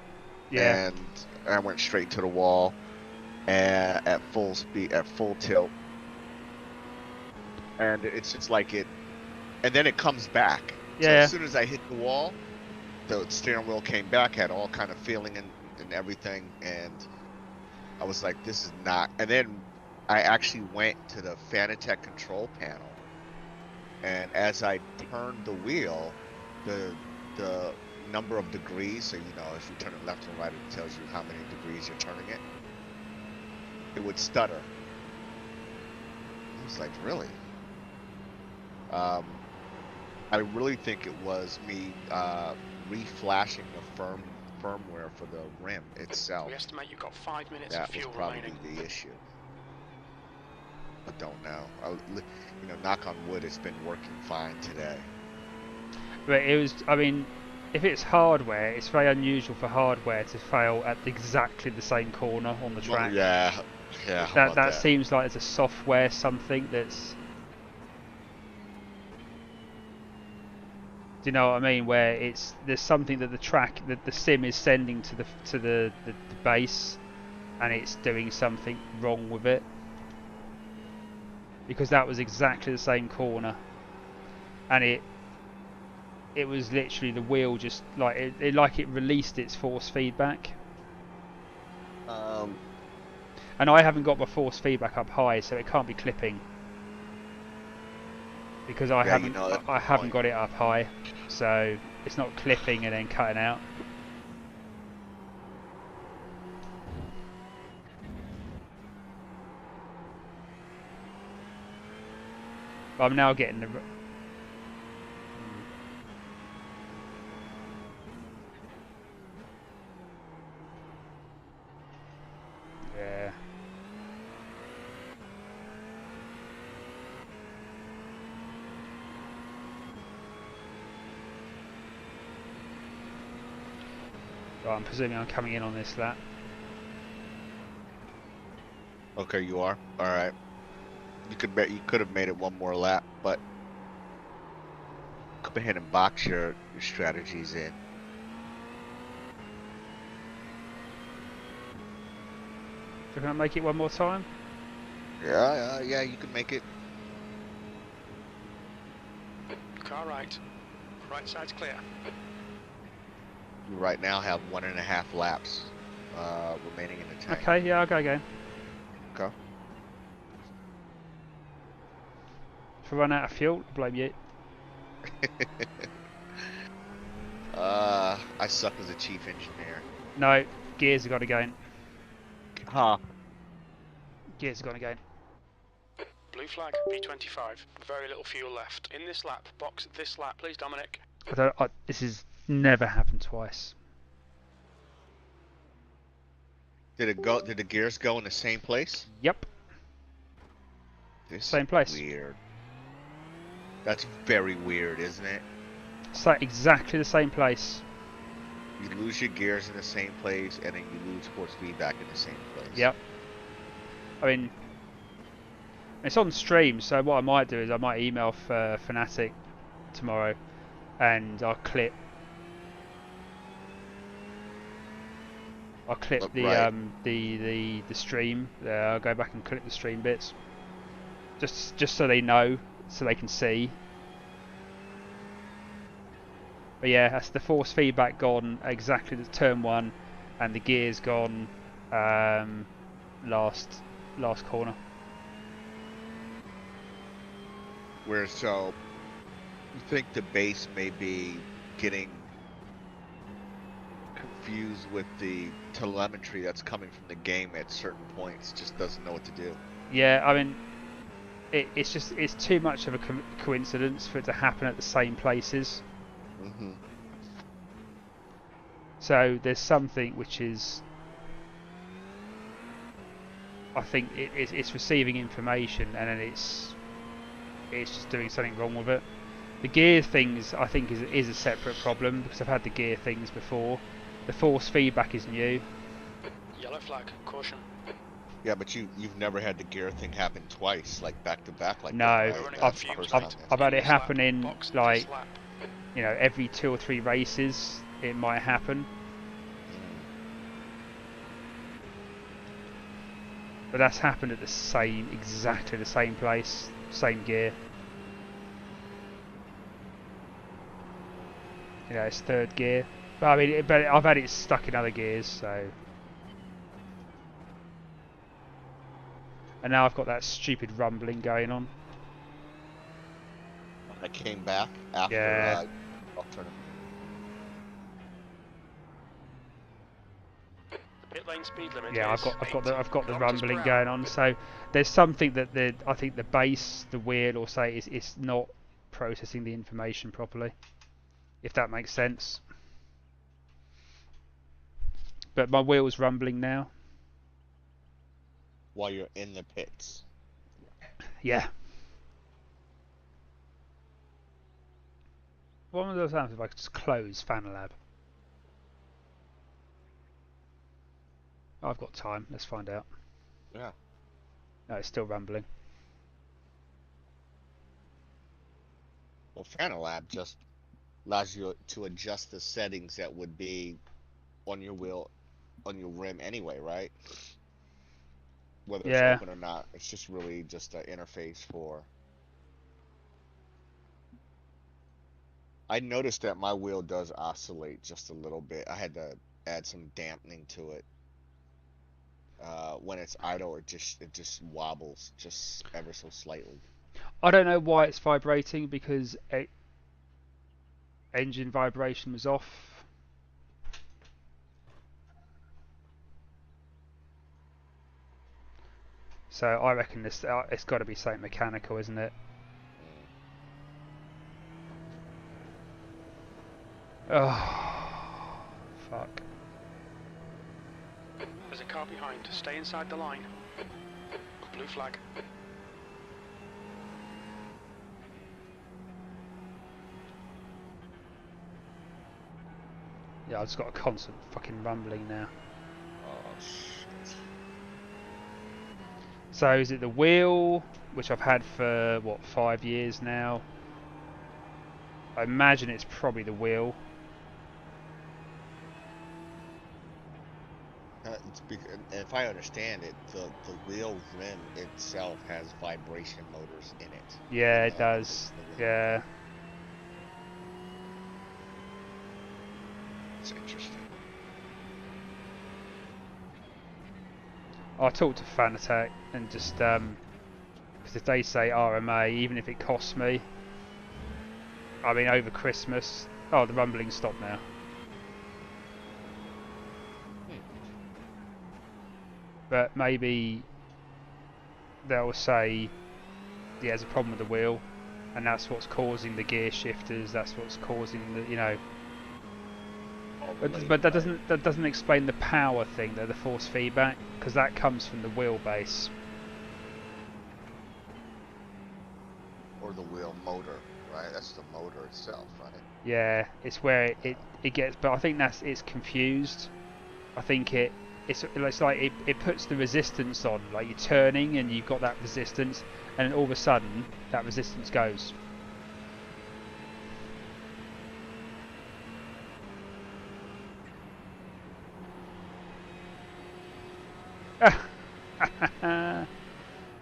Yeah. And I went straight into the wall and at full speed, at full tilt. And it's just like it, and then it comes back. Yeah. So as soon as I hit the wall, the steering wheel came back, had all kind of feeling and everything, and I was like, this is not. And then I actually went to the Fanatec control panel, and as I turned the wheel, the number of degrees, so you know, if you turn it left and right, it tells you how many degrees you're turning it. It would stutter. I was like, really? I really think it was me reflashing the firmware for the rim itself. We estimate you've got 5 minutes that of fuel was probably remaining. the issue. I don't know. You know, knock on wood, it's been working fine today. But it was, I mean, if it's hardware, it's very unusual for hardware to fail at exactly the same corner on the track. Well, yeah. That seems like it's a software something that's. Do you know what I mean? Where there's something that the sim is sending to the base, and it's doing something wrong with it. Because that was exactly the same corner, and it was literally the wheel just like it released its force feedback. And I haven't got my force feedback up high, so it can't be clipping. because I Yeah, haven't you know, that's I the haven't point. got it up high, so it's not clipping and then cutting out. But I'm now getting the. Yeah. Right, I'm presuming I'm coming in on this lap. Okay, you are. All right. You could have made it one more lap, but come ahead and box your strategies in. So can I make it one more time? Yeah, you can make it. Car right. Right side's clear. You right now have 1.5 laps remaining in the tank. Okay, yeah, I'll go again. Okay. If I run out of fuel, I'll blame you. I suck as a chief engineer. No, gears have got to go in. Huh. Gears have got to go in. Blue flag, P25. Very little fuel left. In this lap, box this lap, please, Dominic. This has never happened twice. Did the gears go in the same place? Yep. This Same place. is weird. That's very weird, isn't it? So exactly the same place. You lose your gears in the same place, and then you lose force feedback in the same place. Yep. I mean, it's on stream, so what I might do is I might email Fnatic tomorrow, and I'll clip the stream. I'll go back and clip the stream bits, just so they know, so they can see. But yeah, that's the force feedback gone exactly the turn 1, and the gears gone last corner. Where so you think the base may be getting confused with the telemetry that's coming from the game at certain points, just doesn't know what to do. Yeah, I mean, it's too much of a coincidence for it to happen at the same places. Mm-hmm. So there's something which is, I think it's receiving information and then it's just doing something wrong with it. The gear things I think is a separate problem because I've had the gear things before. The force feedback is new. Yellow flag, caution. Yeah, but you've never had the gear thing happen twice, like back to back, like No, that, right? I've had it happen in like, you know, every 2 or 3 races it might happen. But that's happened at exactly the same place, same gear. You know, it's 3rd gear. But I mean, but I've had it stuck in other gears, so. And now I've got that stupid rumbling going on. I came back after alternative. Pit lane speed limit. Yeah, I've got the rumbling going on. So there's something that I think the base, the wheel, or say it's not processing the information properly. If that makes sense. But my wheel's rumbling now. While you're in the pits. Yeah. One of those times if I could just close FanLab. I've got time. Let's find out. Yeah. No, it's still rumbling. Well, FanaLab just allows you to adjust the settings that would be on your wheel, on your rim anyway, right? Whether it's open or not. It's just really just an interface for... I noticed that my wheel does oscillate just a little bit. I had to add some dampening to it. When it's idle, it just wobbles just ever so slightly. I don't know why it's vibrating, because engine vibration was off. So I reckon this it's got to be something mechanical, isn't it? Oh, fuck. There's a car behind. Stay inside the line. Blue flag. Yeah, I've just got a constant fucking rumbling now. Oh shit. So is it the wheel, which I've had for what, 5 years now? I imagine it's probably the wheel. If I understand it, the wheel rim itself has vibration motors in it. Yeah, it does. Yeah. It's interesting. I'll talk to Fanatec and just because if they say RMA, even if it costs me, I mean over Christmas. Oh, the rumbling stopped now. But maybe they'll say, yeah, there's a problem with the wheel, and that's what's causing the gear shifters. That's what's causing the, you know. But that doesn't explain the power thing, though, the force feedback, because that comes from the wheelbase. Or the wheel motor, right? That's the motor itself, right? Yeah, it's where it gets, but I think it's confused. I think it's like it puts the resistance on, like you're turning and you've got that resistance, and then all of a sudden that resistance goes.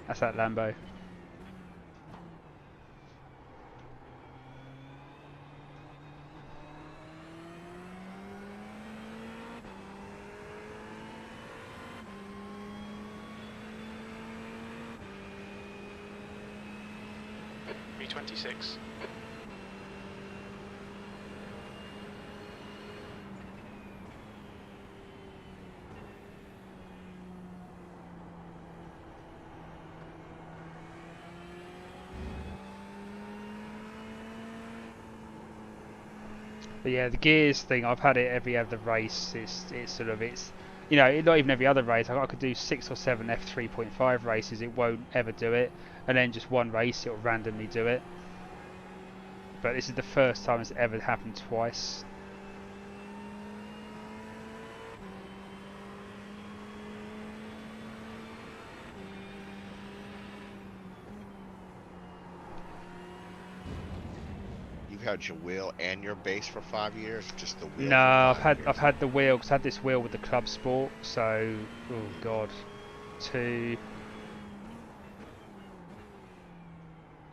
That's that Lambo. B26. But yeah, the gears thing, I've had it every other race. It's sort of you know, not even every other race. I could do 6 or 7 F3.5 races. It won't ever do it, and then just one race it'll randomly do it. But this is the first time it's ever happened twice. You've had your wheel and your base for 5 years, or just the wheel? No, I've had the wheel, because I had this wheel with the Club Sport. So, oh god, 2.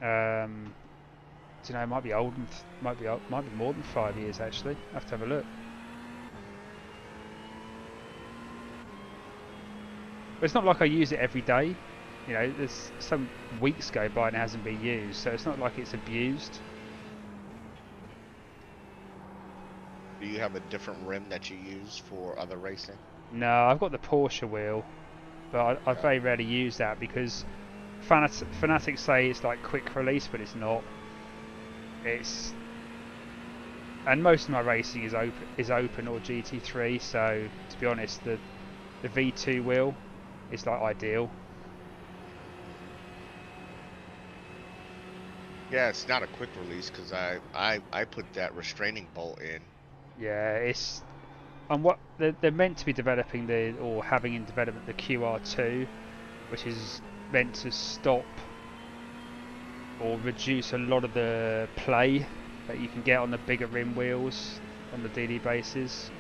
Do you know, it might be old, might be more than 5 years actually. I have to have a look. But it's not like I use it every day. You know, there's some weeks go by and it hasn't been used, so it's not like it's abused. Do you have a different rim that you use for other racing? No, I've got the Porsche wheel, but I very rarely use that because fanatics say it's like quick release, but it's not. And most of my racing is open or GT3, so to be honest, the V2 wheel is like ideal. Yeah, it's not a quick release because I put that restraining bolt in. Yeah, and what they're meant to be developing or having in development the QR2, which is meant to stop or reduce a lot of the play that you can get on the bigger rim wheels on the DD bases.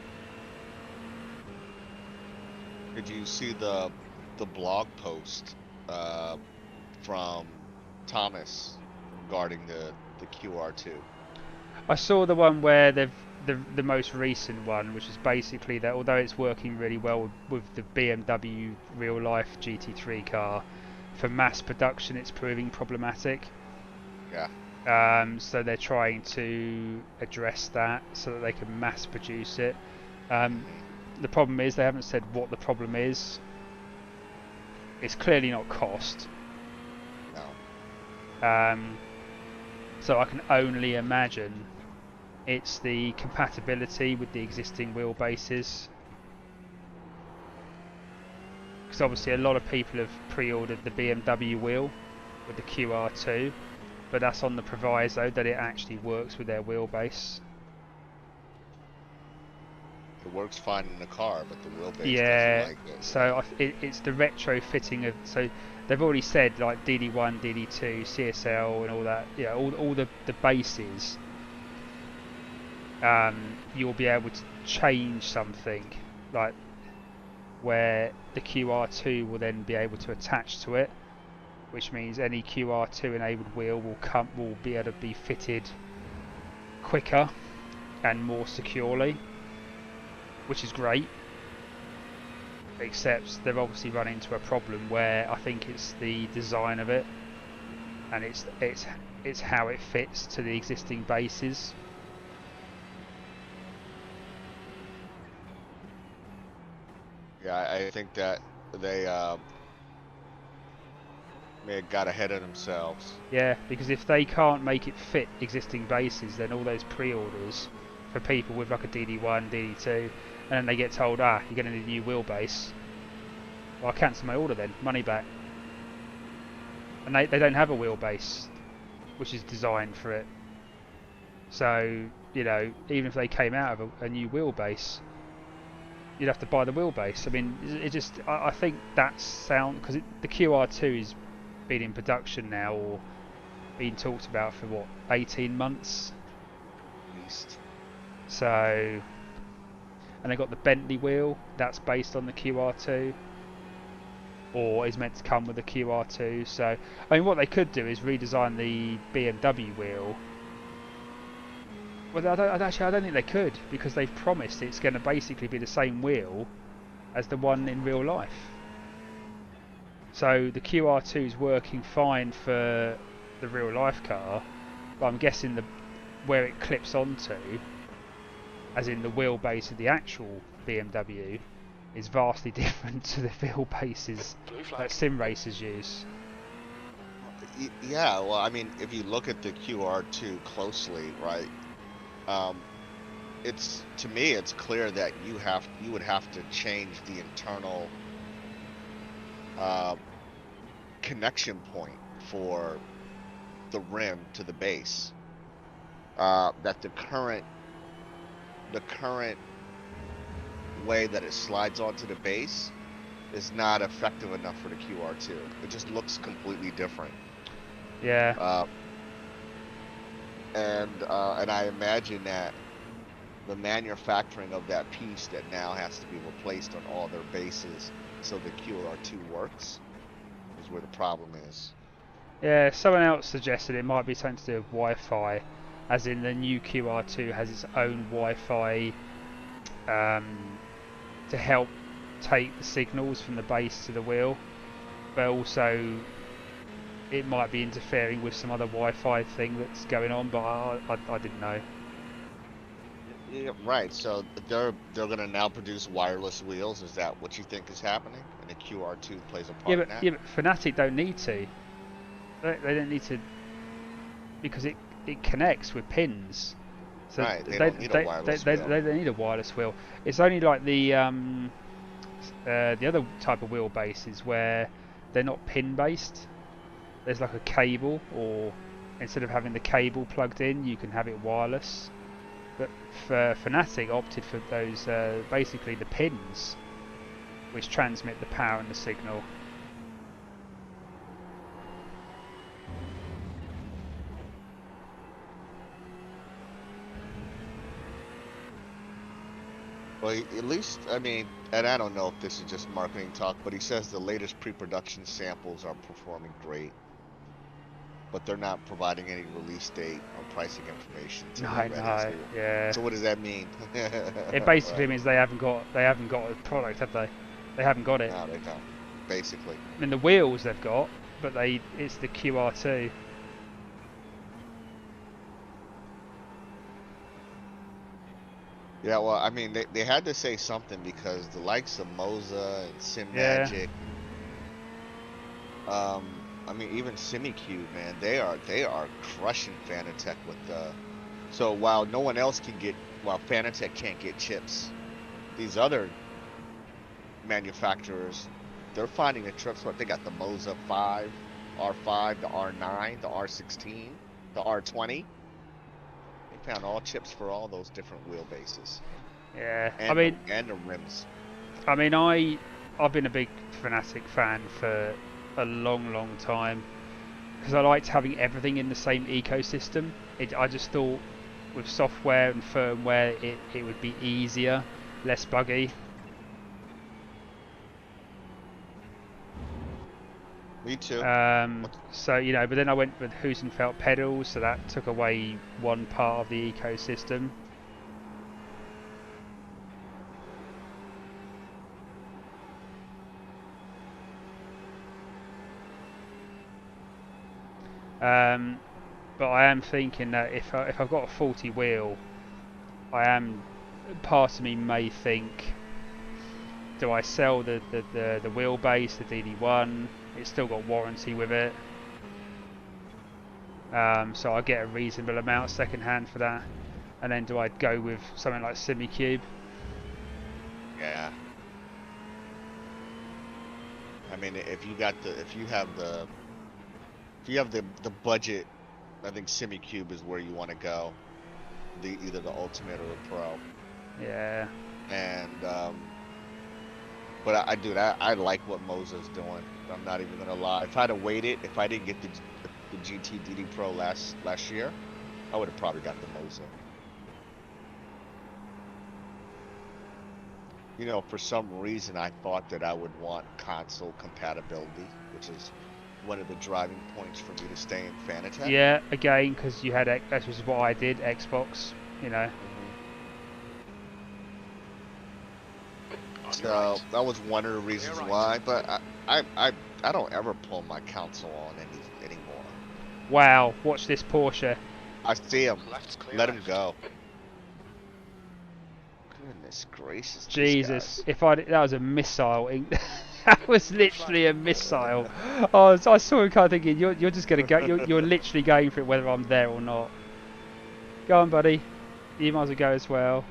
Did you see the blog post from Thomas regarding the QR2? I saw the one where the most recent one, which is basically that although it's working really well with the BMW real life GT3 car, for mass production it's proving problematic. Yeah. So they're trying to address that so that they can mass produce it. The problem is they haven't said what the problem is. It's clearly not cost. No. So I can only imagine it's the compatibility with the existing wheelbases. Because obviously a lot of people have pre-ordered the BMW wheel with the QR2, but that's on the proviso that it actually works with their wheelbase. It works fine in the car, but the wheelbase Yeah, doesn't like it. so it's the retrofitting of. So they've already said like DD1, DD2, CSL, and all that. Yeah, all the bases. You'll be able to change something like where the QR2 will then be able to attach to it, which means any QR2 enabled wheel will be able to be fitted quicker and more securely, which is great. Except they've obviously run into a problem where I think it's the design of it, and it's how it fits to the existing bases. Yeah, I think that they may have got ahead of themselves. Yeah, because if they can't make it fit existing bases, then all those pre-orders for people with like a DD1, DD2, and then they get told, you're going to need a new wheelbase. Well, I'll cancel my order then, money back. And they don't have a wheelbase which is designed for it. So, you know, even if they came out of a new wheelbase, you'd have to buy the wheelbase. I mean, I think that's sound, because the QR2 is been in production now, or been talked about for what, 18 months? At least. So, and they got the Bentley wheel that's based on the QR2, or is meant to come with the QR2. So, I mean, what they could do is redesign the BMW wheel. Well, I don't think they could, because they've promised it's going to basically be the same wheel as the one in real life. So the QR2 is working fine for the real life car, but I'm guessing where it clips onto, as in the wheelbase of the actual BMW, is vastly different to the wheelbases that sim racers use. Yeah, well, I mean, if you look at the QR2 closely, right? To me, it's clear that you would have to change the internal connection point for the rim to the base. That the current way that it slides onto the base is not effective enough for the QR2. It just looks completely different. Yeah. And I imagine that the manufacturing of that piece that now has to be replaced on all their bases so the QR2 works is where the problem is. Yeah, someone else suggested it might be something to do with Wi-Fi, as in the new QR2 has its own Wi-Fi to help take the signals from the base to the wheel, but also it might be interfering with some other Wi-Fi thing that's going on, but I didn't know. Yeah, right. So they're gonna now produce wireless wheels. Is that what you think is happening? And the QR2 plays a part in that? Yeah, but Fnatic don't need to. They don't need to, because it connects with pins. So right. They don't need a wireless wheel. They don't need a wireless wheel. It's only like the other type of wheelbases where they're not pin based. There's like a cable, or instead of having the cable plugged in, you can have it wireless. But for Fnatic opted for those basically the pins, which transmit the power and the signal. Well, at least, I mean, and I don't know if this is just marketing talk, but he says the latest pre-production samples are performing great, but they're not providing any release date or pricing information. No, yeah. So what does that mean? It basically means they haven't got a product, have they? They haven't got it. No, they don't. Basically. I mean, the wheels they've got, but it's the QR2. Yeah, well, I mean, they had to say something because the likes of Moza and Sim Yeah. Magic, I mean, even SimiCube, man, they are crushing Fanatec with the. So while no one else can get, while Fanatec can't get chips, these other manufacturers, they're finding a trip. So they got the Moza 5, R5, the R9, the R16, the R20. They found all chips for all those different wheelbases Yeah. and the rims. I mean, I've been a big Fanatic fan for a long, long time because I liked having everything in the same ecosystem. I just thought with software and firmware, it would be easier, less buggy. Me too. So you know, but then I went with Husenfeld pedals, so that took away one part of the ecosystem. But I am thinking that if I've got a faulty wheel, part of me may think, do I sell the wheelbase, the DD1? It's still got warranty with it, so I get a reasonable amount second hand for that. And then do I go with something like SimiCube? Yeah. I mean, if you have the budget, I think SimiCube is where you want to go. Either the Ultimate or the Pro. Yeah. And but I like what Moza's doing. I'm not even gonna lie. If I'd have waited, if I didn't get the GT DD Pro last year, I would have probably got the Moza. You know, for some reason, I thought that I would want console compatibility, which is one of the driving points for me to stay in Fanatec. Yeah, again, because you had that was what I did, Xbox. You know. So that was one of the reasons why. But I don't ever pull my console on anymore. Wow! Watch this Porsche. I see him. Let him go. Goodness gracious. Jesus! That was a missile. That was literally a missile. Oh, I saw him kind of thinking, you're just gonna go. You're literally going for it, whether I'm there or not. Go on, buddy. You might as well go as well.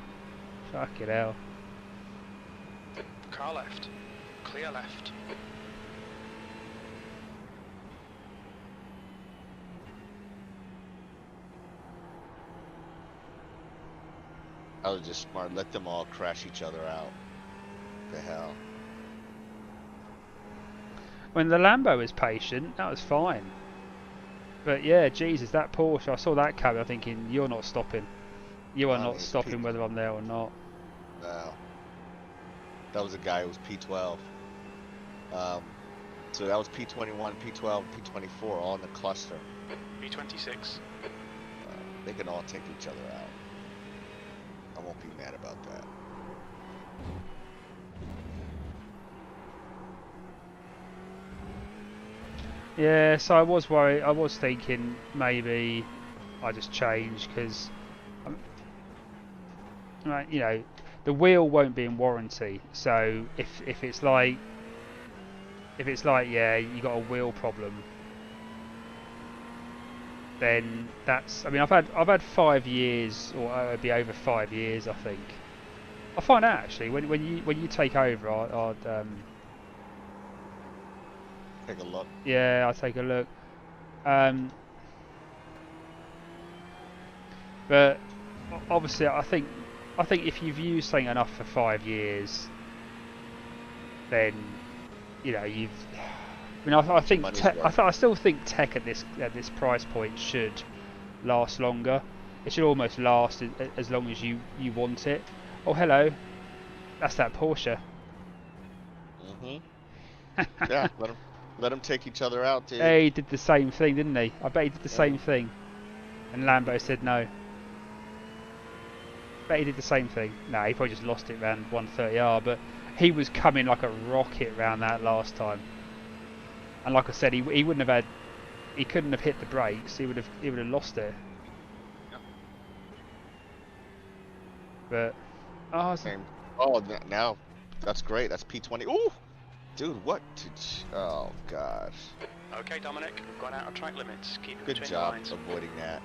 Fuck it hell. Car left. Clear left. I was just smart. Let them all crash each other out. The hell. When the Lambo was patient, that was fine. But yeah, Jesus, that Porsche, I saw that coming, I'm thinking, you're not stopping. You are not stopping whether I'm there or not. No. That was a guy who was P12. So that was P21, P12, P24, all in the cluster. P26. They can all take each other out. I won't be mad about that. Yeah, so I was worried. I was thinking maybe I just change because, you know, the wheel won't be in warranty. So if it's like yeah, you got a wheel problem, then that's. I mean, I've had 5 years, or it'll be over 5 years, I think. I find out actually when you take over, I'd Take a look. yeah, I'll take a look. But obviously, I think if you've used something enough for 5 years, then you know you've. I mean, I think I still think tech at this price point should last longer. It should almost last as long as you want it. Oh, hello, that's that Porsche. Yeah, let them take each other out, dude. He did the same thing, didn't he? I bet he did the same thing. And Lambo said no. Bet he did the same thing. No, he probably just lost it around 130R, but he was coming like a rocket round that last time. And like I said, he wouldn't have had, he couldn't have hit the brakes. He would have lost it. Yep. But Oh, Oh, now that's great. That's P20. Ooh, dude, what? Oh gosh. Okay, Dominic, we've gone out of track limits. Keep it Good between job the lines. avoiding that.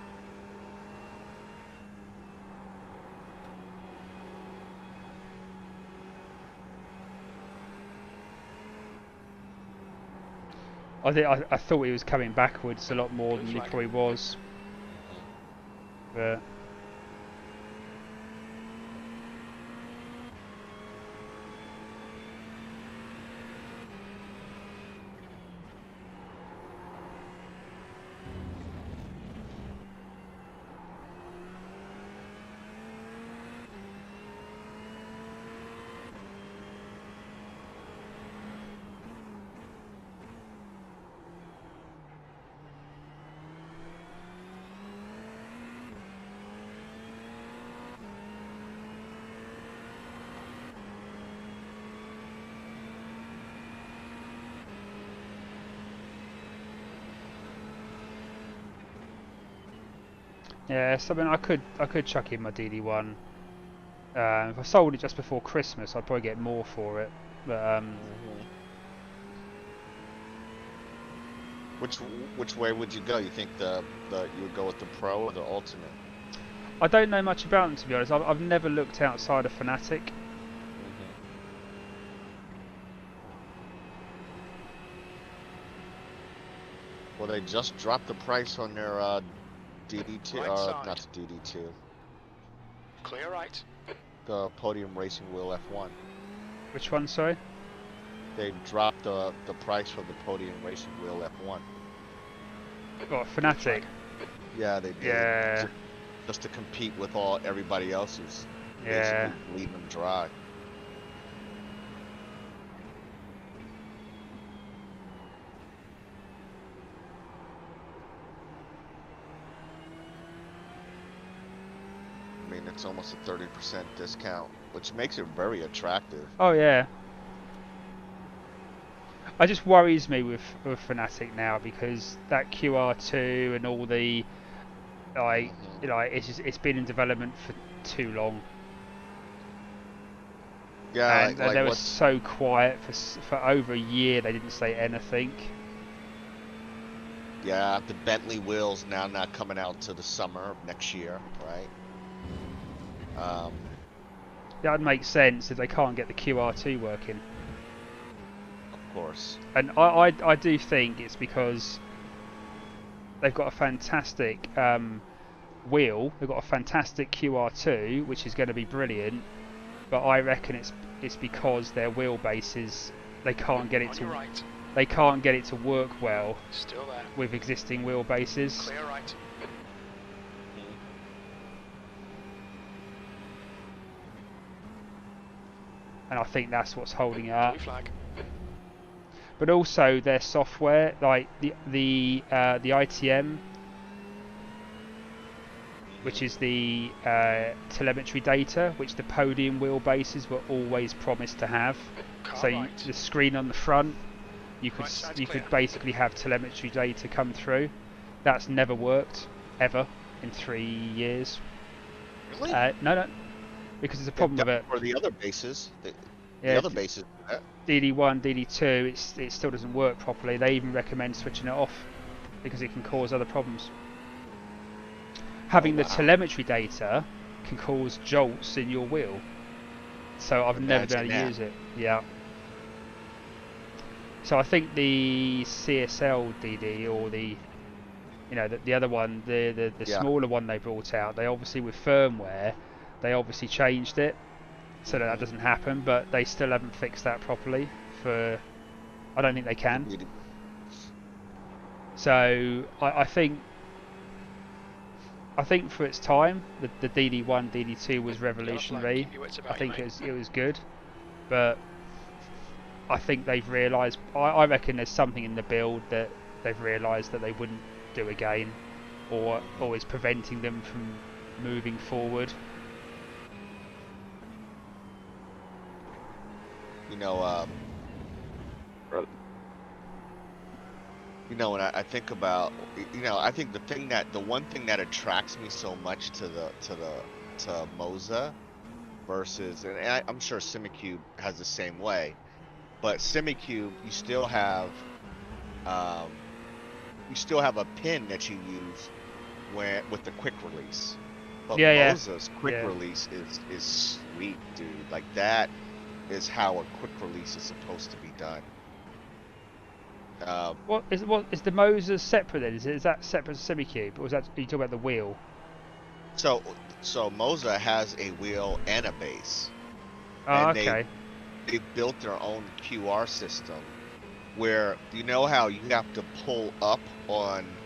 I thought he was coming backwards a lot more than he probably was. But yeah, something I could chuck in my DD1. If I sold it just before Christmas, I'd probably get more for it. But Which way would you go? You think you would go with the Pro or the Ultimate? I don't know much about them, to be honest. I've never looked outside of Fanatic. Well, they just dropped the price on their DD2, Right not the DD2. Clear right. The Podium Racing Wheel F1. Which one, sorry? They dropped the price for the Podium Racing Wheel F1. What, Fanatic? Yeah, they did. Yeah. Just to compete with everybody else who's Yeah. basically bleeding them dry. I mean, it's almost a 30% discount, which makes it very attractive. Oh yeah. It just worries me with Fnatic now because that QR2 and all the it's been in development for too long. Yeah, and they were so quiet for over a year. They didn't say anything. Yeah, the Bentley wheels now not coming out till the summer of next year, right? That would make sense if they can't get the QR2 working. Of course. And I do think it's because they've got a fantastic wheel. They've got a fantastic QR2, which is going to be brilliant. But I reckon it's because their wheelbases they can't get it to work well with existing wheelbases. Clear right. And I think that's what's holding it up. Blue flag. But also their software, like the ITM, which is the telemetry data, which the podium wheelbases were always promised to have. So the screen on the front, you could basically have telemetry data come through. That's never worked ever in 3 years. Really? No, because there's a problem with it. For the other bases, Yeah, the other bases. DD1, DD2, it still doesn't work properly. They even recommend switching it off because it can cause other problems. Having the telemetry data can cause jolts in your wheel. So I've never been able to use it. Yeah. So I think the CSL DD or the other one, the smaller one they brought out, they obviously with firmware, they obviously changed it so that doesn't happen, but they still haven't fixed that properly. I don't think they can. So I think for its time, the DD1, DD2 was revolutionary. I think it was good, but I think they've realised. I reckon there's something in the build that they've realised that they wouldn't do again, or is preventing them from moving forward. When I think about, I think the one thing that attracts me so much to Moza versus, and I'm sure SemiCube has the same way, but SemiCube you still have a pin that you use with the quick release. But Yeah, Moza's quick yeah. release is sweet, dude. Like that is how a quick release is supposed to be done. What is the Moser separate then? Is that separate to SemiCube, or is that, are you talking about the wheel? So Moza has a wheel and a base, Oh, and okay. they built their own QR system where you know how you have to pull up on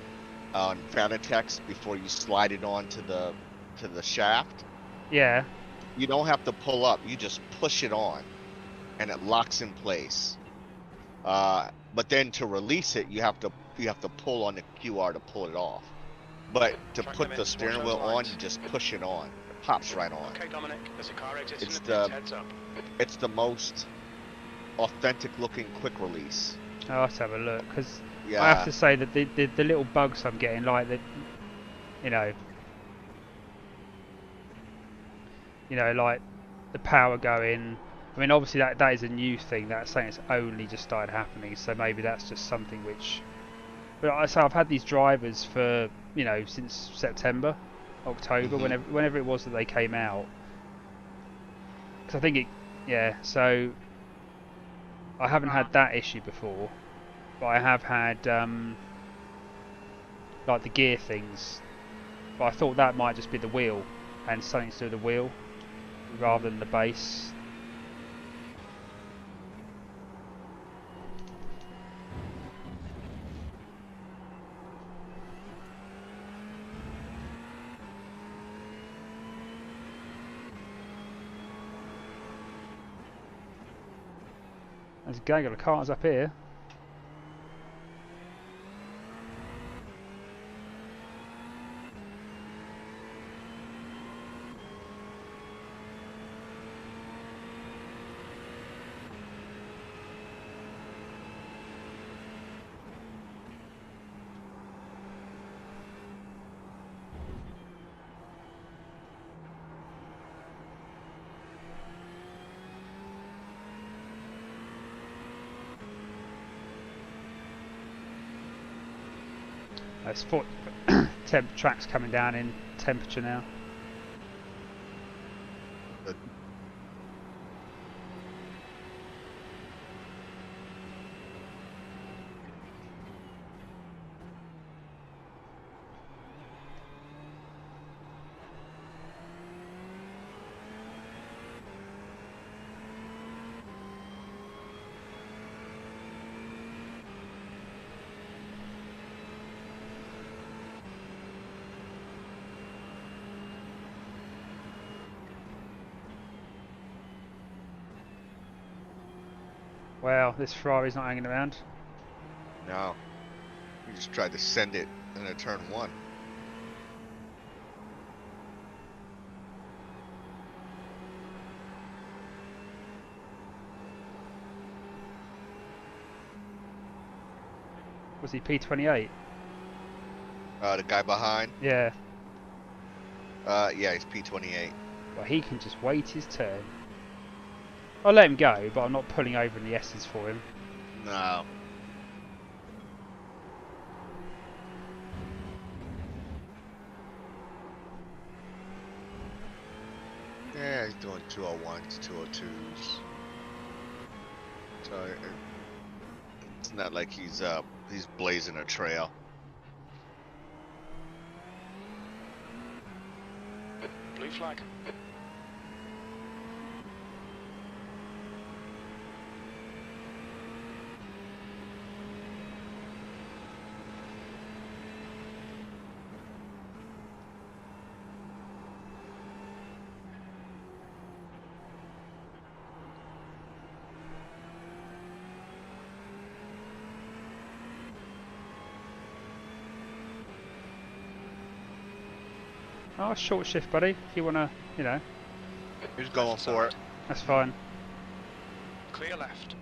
Fanatec's before you slide it onto the shaft. Yeah. You don't have to pull up; you just push it on, and it locks in place. But then to release it, you have to pull on the QR to pull it off. But to Track put the limits, watch steering those wheel on, lines. you just push it on. It pops right on. Okay, Dominic, there's a car exiting It's the pits, the heads up. it's the most authentic looking quick release. I'll have to have a look, because I have Yeah. to say that the little bugs I'm getting, like you know, like the power going. I mean, obviously that is a new thing. That's saying it's only just started happening, so maybe that's just something which. But I've had these drivers for since September, October, whenever it was that they came out. Because I think So I haven't had that issue before, but I have had like the gear things. But I thought that might just be the wheel and something to do with the wheel rather than the base. There's a gang of cars up here. There's temp tracks coming down in temperature now. Well, this Ferrari's not hanging around. No. We just tried to send it in a turn one. Was he P28? The guy behind? Yeah. Yeah, he's P28. Well, he can just wait his turn. I'll let him go, but I'm not pulling over in the S's for him. No. Yeah, he's doing 201s, 202s. So it's not like he's blazing a trail. Blue flag. Oh, short shift, buddy. If you wanna, He's going for it. that's fine. Clear left.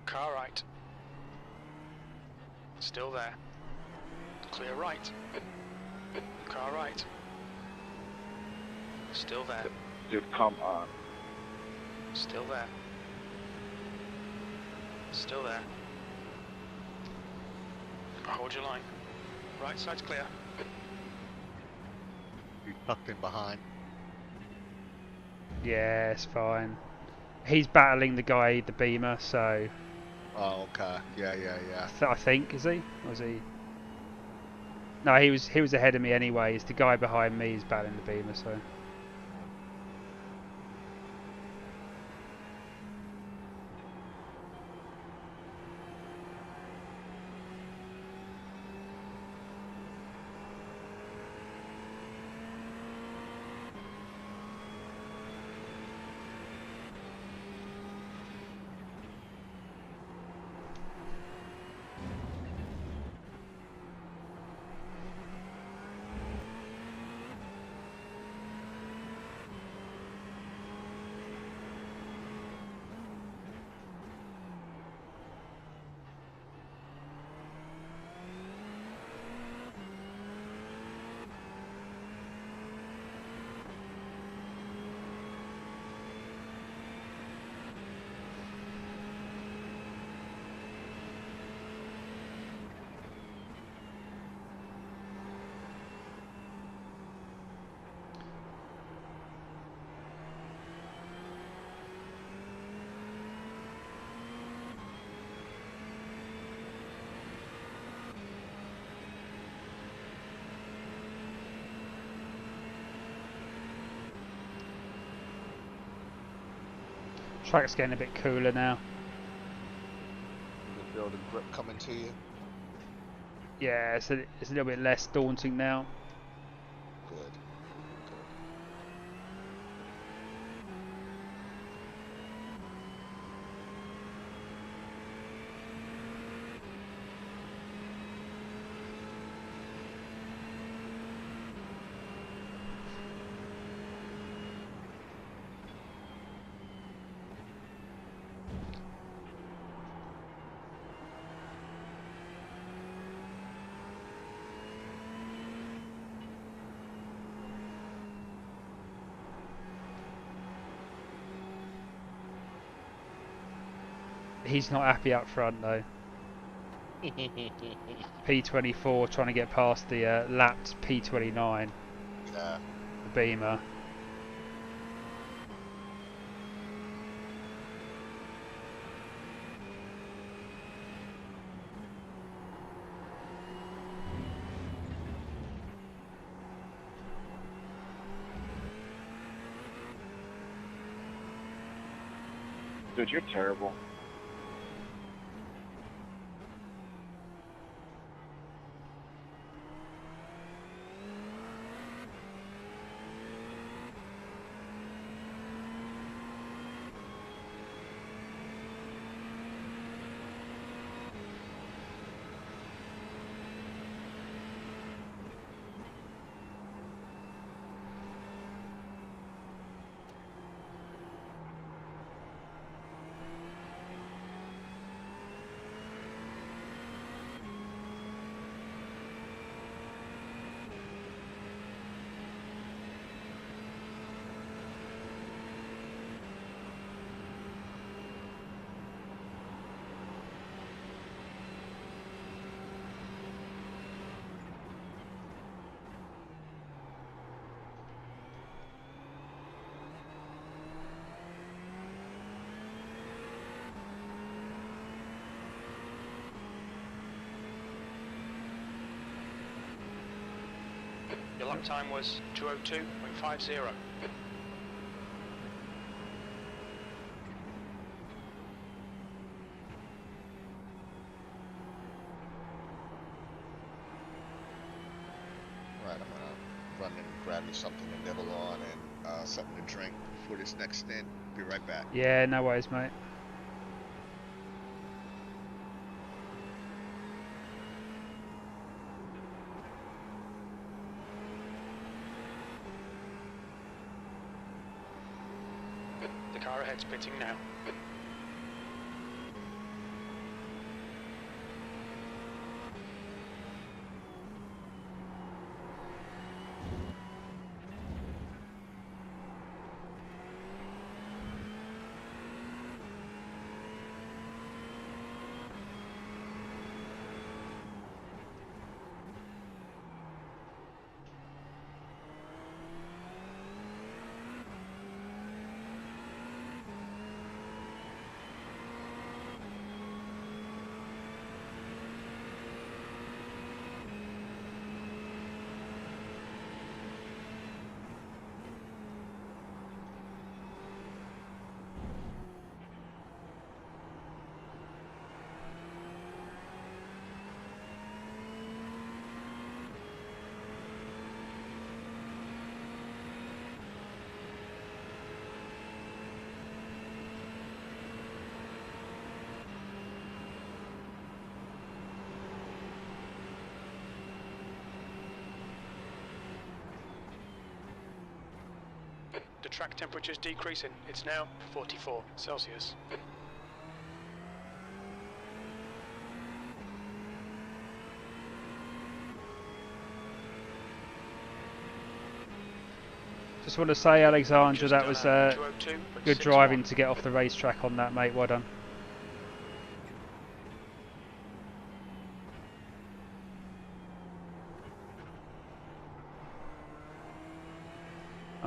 Car right. Still there. Clear right. Car right. Still there. Dude, come on. Still there. Still there. Hold your line. Right side's clear. You tucked in behind. Yeah, it's fine. He's battling the guy, the Beamer, so Oh, okay. Yeah, yeah, yeah. I think, is he? Or is he? No, he was ahead of me anyway. It's the guy behind me is battling the Beamer, so. Track's getting a bit cooler now. You can feel the grip coming to you. Yeah, it's a little bit less daunting now. Good. Good. He's not happy up front though. P24 trying to get past the lapped P29, Yeah. the Beamer. Dude, you're terrible. Your lap time was 2:02.50. Right, I'm gonna run and grab me something to nibble on and something to drink for this next stint. Be right back. Yeah, no worries, mate. The car ahead's pitting now. track temperature's decreasing. It's now 44 Celsius. Just want to say, Alexandra, Just that done was a 202.61. good driving to get off the racetrack on that, mate. Well done.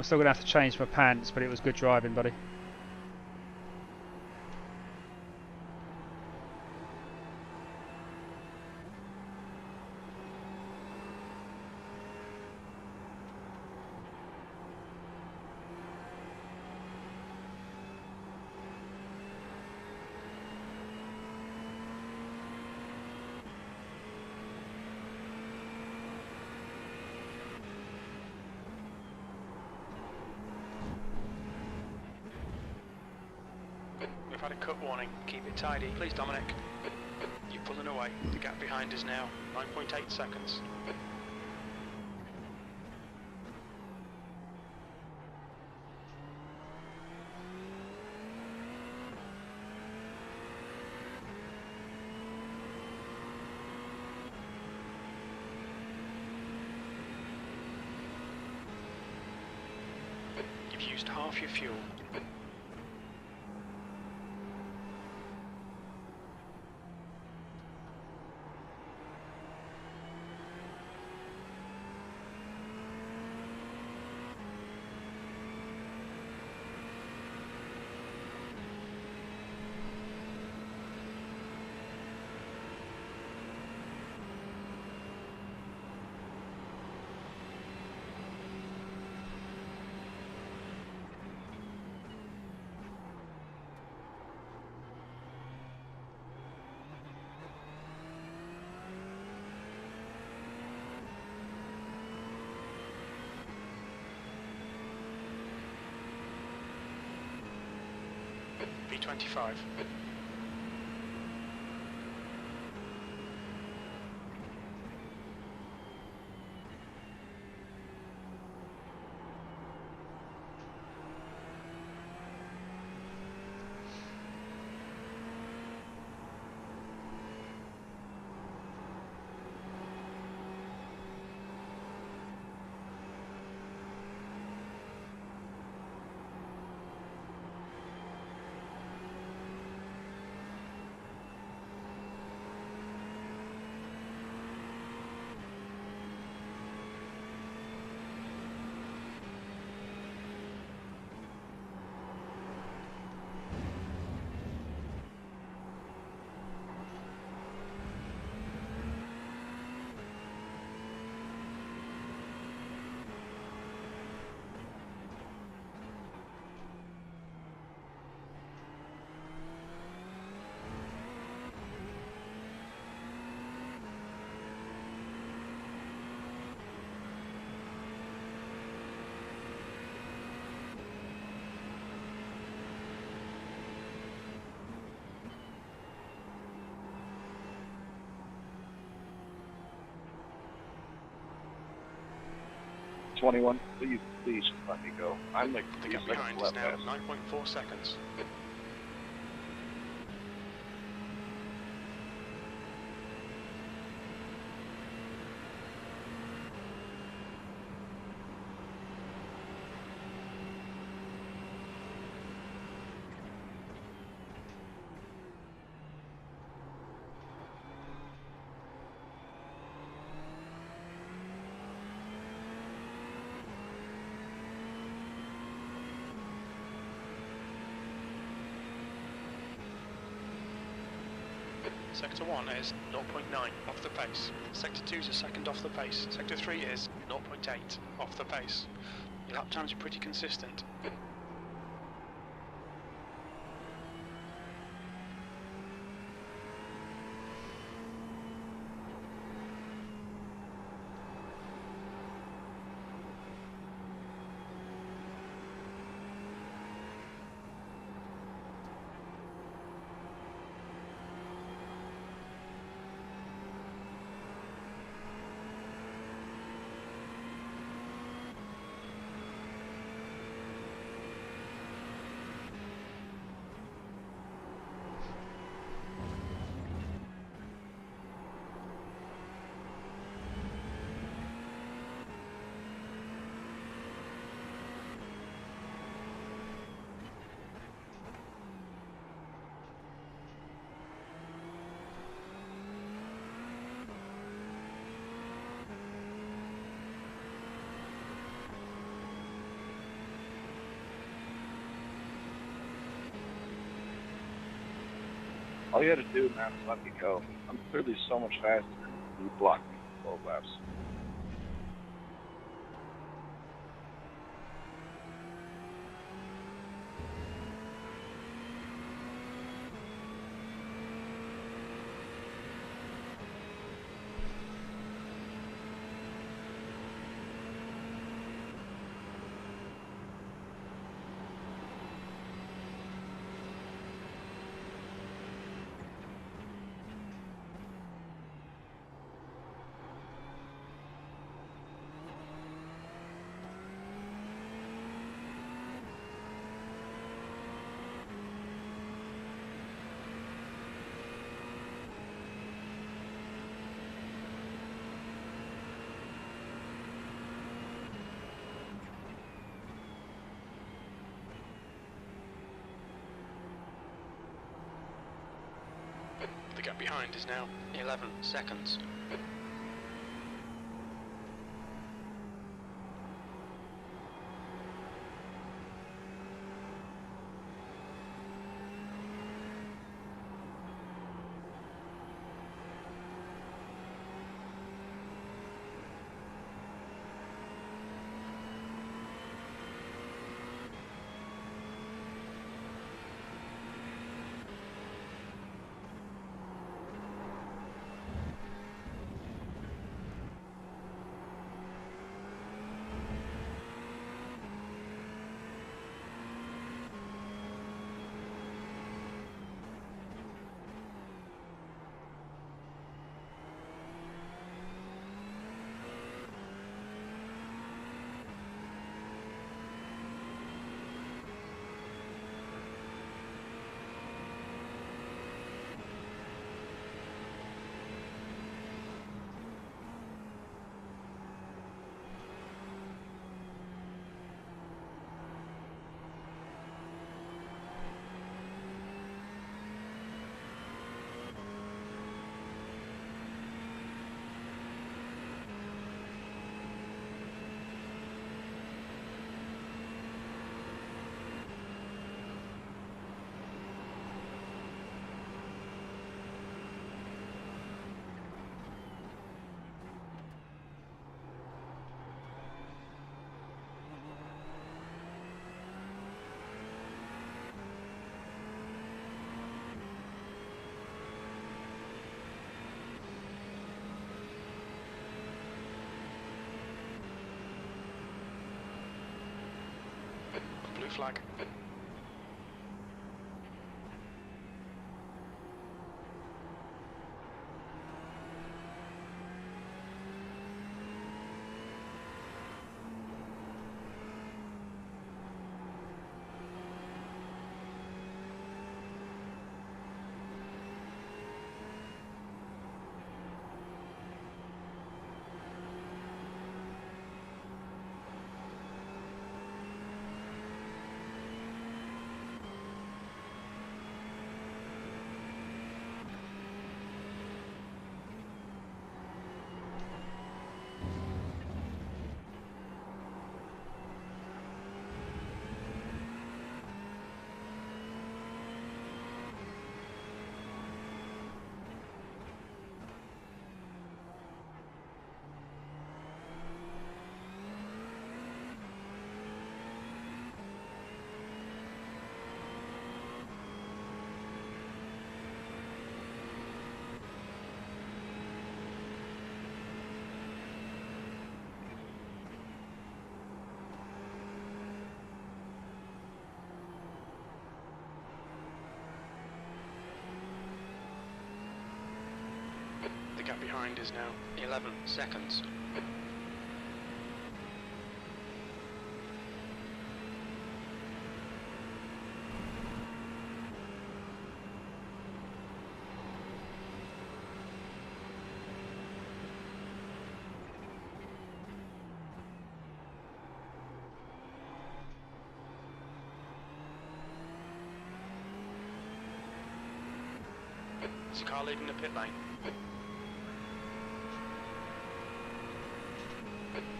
I'm still going to have to change my pants, but it was good driving, buddy. We've had a cut warning. Keep it tidy. Please, Dominic. You're pulling away. The gap behind is now 9.8 seconds. You've used half your fuel. B25. '21, please let me go. I'm like The 3 gap seconds behind is left. now Fast. 9.4 seconds. Sector 1 is 0.9 off the pace. Sector 2 is a second off the pace. Sector 3 is 0.8 off the pace. Your lap times are pretty consistent. All you had to do, man, is let me go. I'm clearly so much faster. You blocked me 12 laps. The gap behind is now 11 seconds. Blue flag. The gap behind is now 11 seconds. There's a car leaving the pit lane.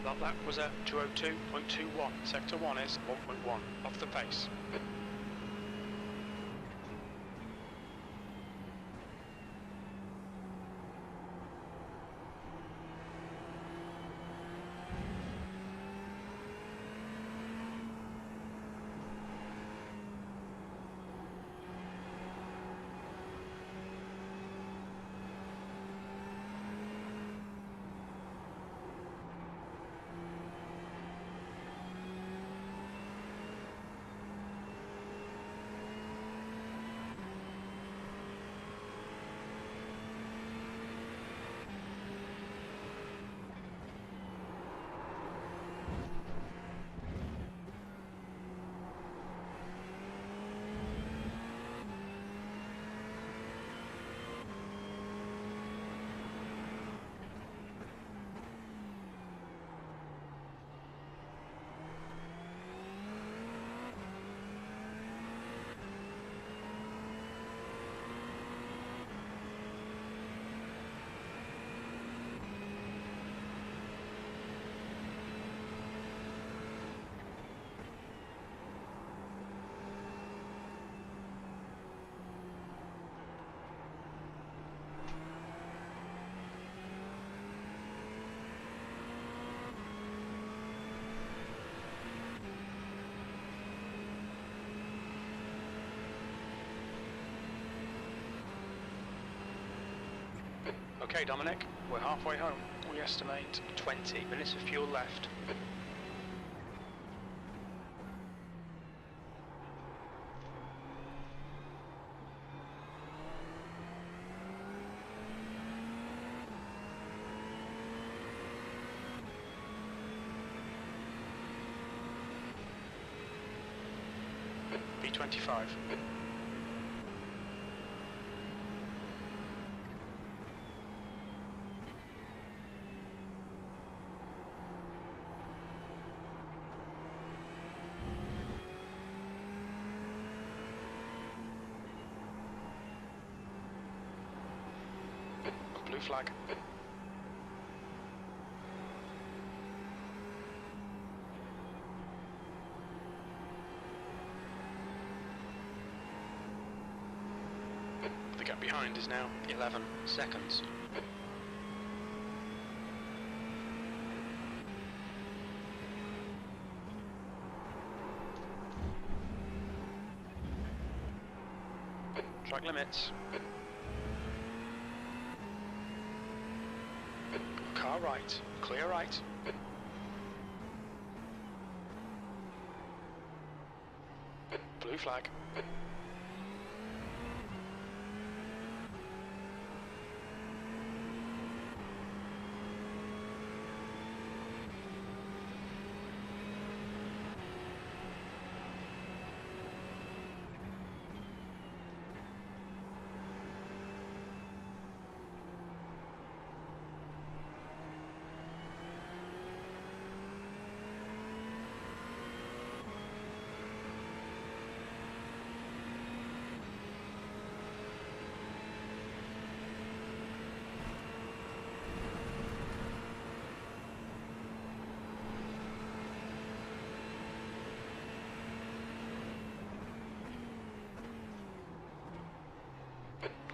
That lap was at 2:02.21. Sector 1 is 1.1 off the pace. Okay, Dominic, we're halfway home. We estimate 20 minutes of fuel left. B25. Blue flag. The gap behind is now 11 seconds. Track limits. Car right, clear right. Blue flag.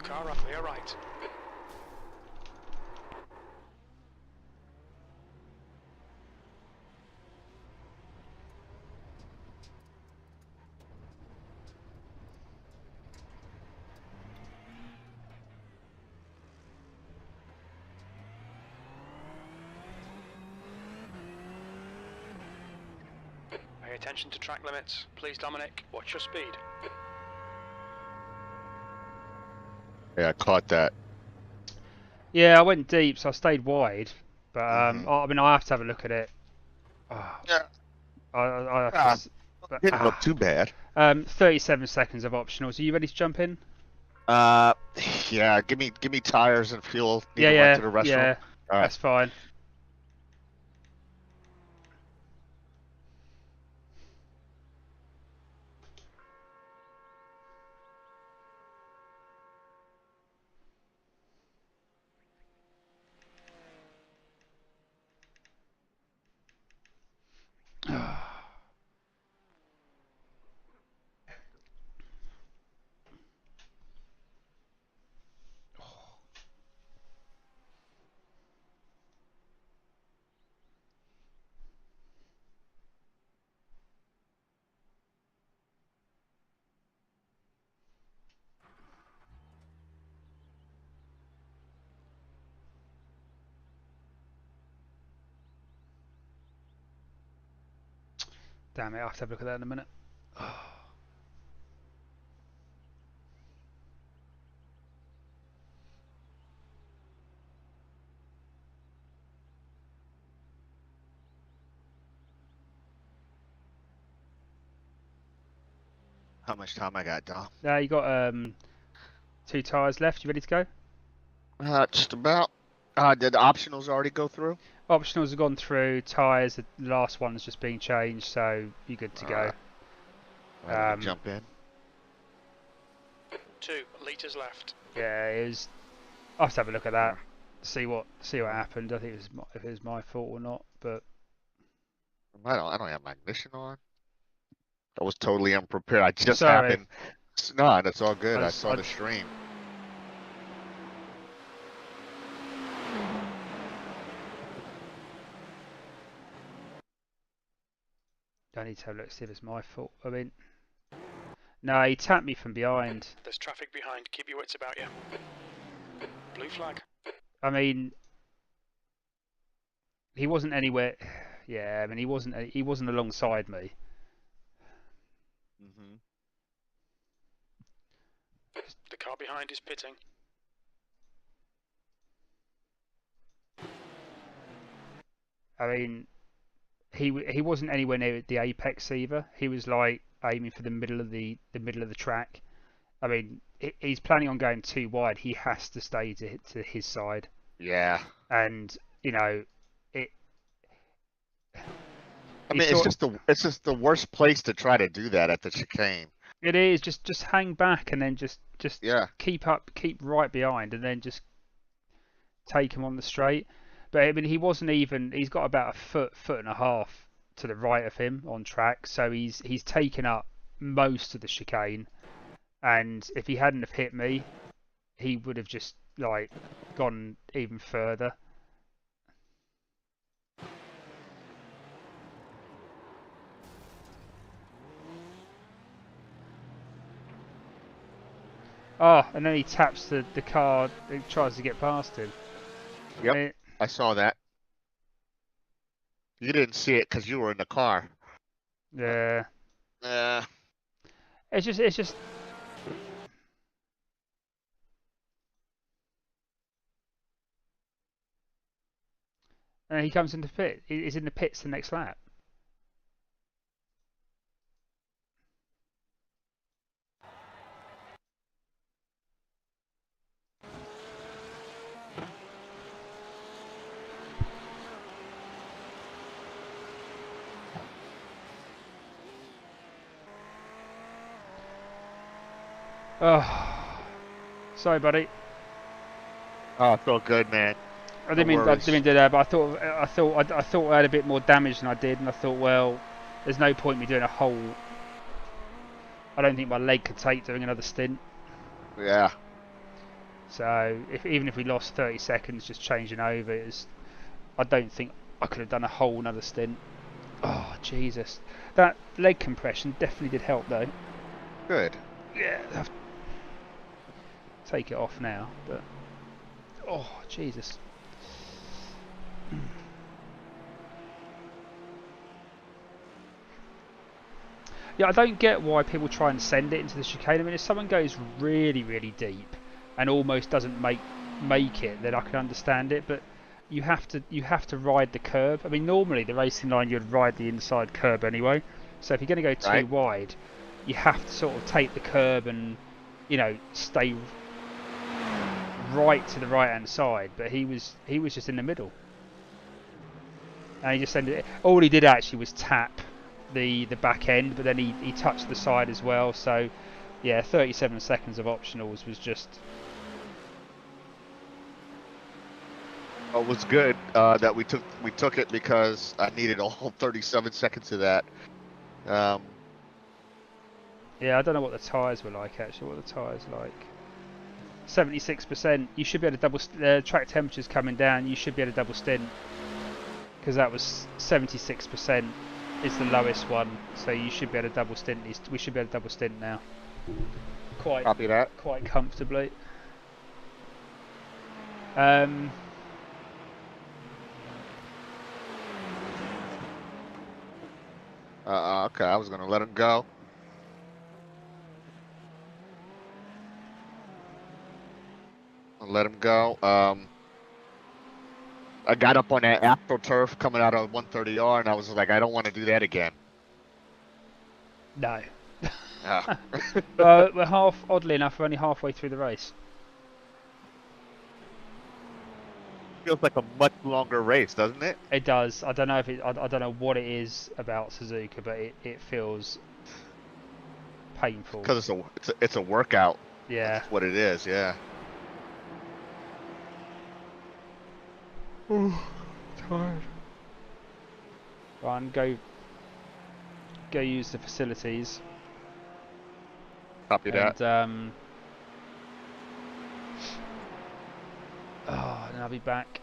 Car right, clear right. Pay attention to track limits. Please, Dominic, watch your speed. Yeah, I caught that. Yeah, I went deep, so I stayed wide. But Mhm. I mean, I have to have a look at it. Oh, Yeah. I have to. Ah, didn't look too bad. 37 seconds of optionals. Are you ready to jump in? Uh, yeah. Give me tires and fuel. Need to run to the restaurant. Yeah. All right. That's fine. Damn it, I'll have to have a look at that in a minute. How much time I got, Dom? Now you got 2 tyres left. You ready to go? Just about. Did the optionals already go through? Optionals have gone through. Tyres, the last one's just being changed, so you're good to go. Let me jump in. 2 litres left. Yeah, it was. I'll have to have a look at that. See what happened. I think if it was my fault or not, but I don't have my ignition on. I was totally unprepared. I just sorry. happened. No, that's all good. I I saw the stream. I need to have a look, see if it's my fault. I mean, no, he tapped me from behind. There's traffic behind. Keep your wits about you. Blue flag. I mean, he wasn't anywhere. Yeah, I mean, he wasn't alongside me. Mm-hmm. The car behind is pitting. I mean, he wasn't anywhere near the apex either. He was like aiming for the middle of the track. I mean, he's planning on going too wide. He has to stay to his side. Yeah. And you know, it. I mean, it's just the worst place to try to do that at the chicane. It is just hang back and then just Yeah. keep right behind, and then just take him on the straight. But I mean, he wasn't even. He's got about a foot and a half to the right of him on track, so he's taken up most of the chicane. And if he hadn't have hit me, he would have just like gone even further. Oh, and then he taps the car and tries to get past him. Yep, I saw that. You didn't see it because you were in the car. Yeah. It's just. And he comes into pit. He's in the pits the next lap. Oh, sorry, buddy. Oh, I feel good, man. I didn't mean do that, but I thought I had a bit more damage than I did, and I thought, well, there's no point in me doing a whole. I don't think my leg could take doing another stint. Yeah. So even if we lost 30 seconds just changing over, I don't think I could have done a whole another stint. Oh Jesus, that leg compression definitely did help though. Good. Yeah. Take it off now, but oh Jesus. Yeah, I don't get why people try and send it into the chicane. I mean, if someone goes really, really deep and almost doesn't make it, then I can understand it. But you have to ride the curb. I mean, normally the racing line you'd ride the inside curb anyway. So if you're going to go too wide, you have to sort of take the curb and stay right to the right hand side. But he was just in the middle, and he just ended it. All he did actually was tap the back end, but then he touched the side as well. So yeah, 37 seconds of optionals was just. It was good that we took it because I needed all 37 seconds of that. Yeah, I don't know what the tyres were like actually. What the tyres like? 76%. You should be able to double. Track temperature's coming down. You should be able to double stint because that was 76%. Is the lowest one, so you should be able to double stint. We should be able to double stint now. Copy that. Quite comfortably. Okay, I was gonna let him go. I'll let him go. I got up on that AstroTurf coming out of 130R, and I was like, I don't want to do that again. No. Oh. We're oddly enough, we're only halfway through the race. Feels like a much longer race, doesn't it? It does. I don't know if I don't know what it is about Suzuka, but it feels painful. Because it's a workout. Yeah. That's what it is. Yeah. Tired. Run, go use the facilities. Copy that. And and I'll be back.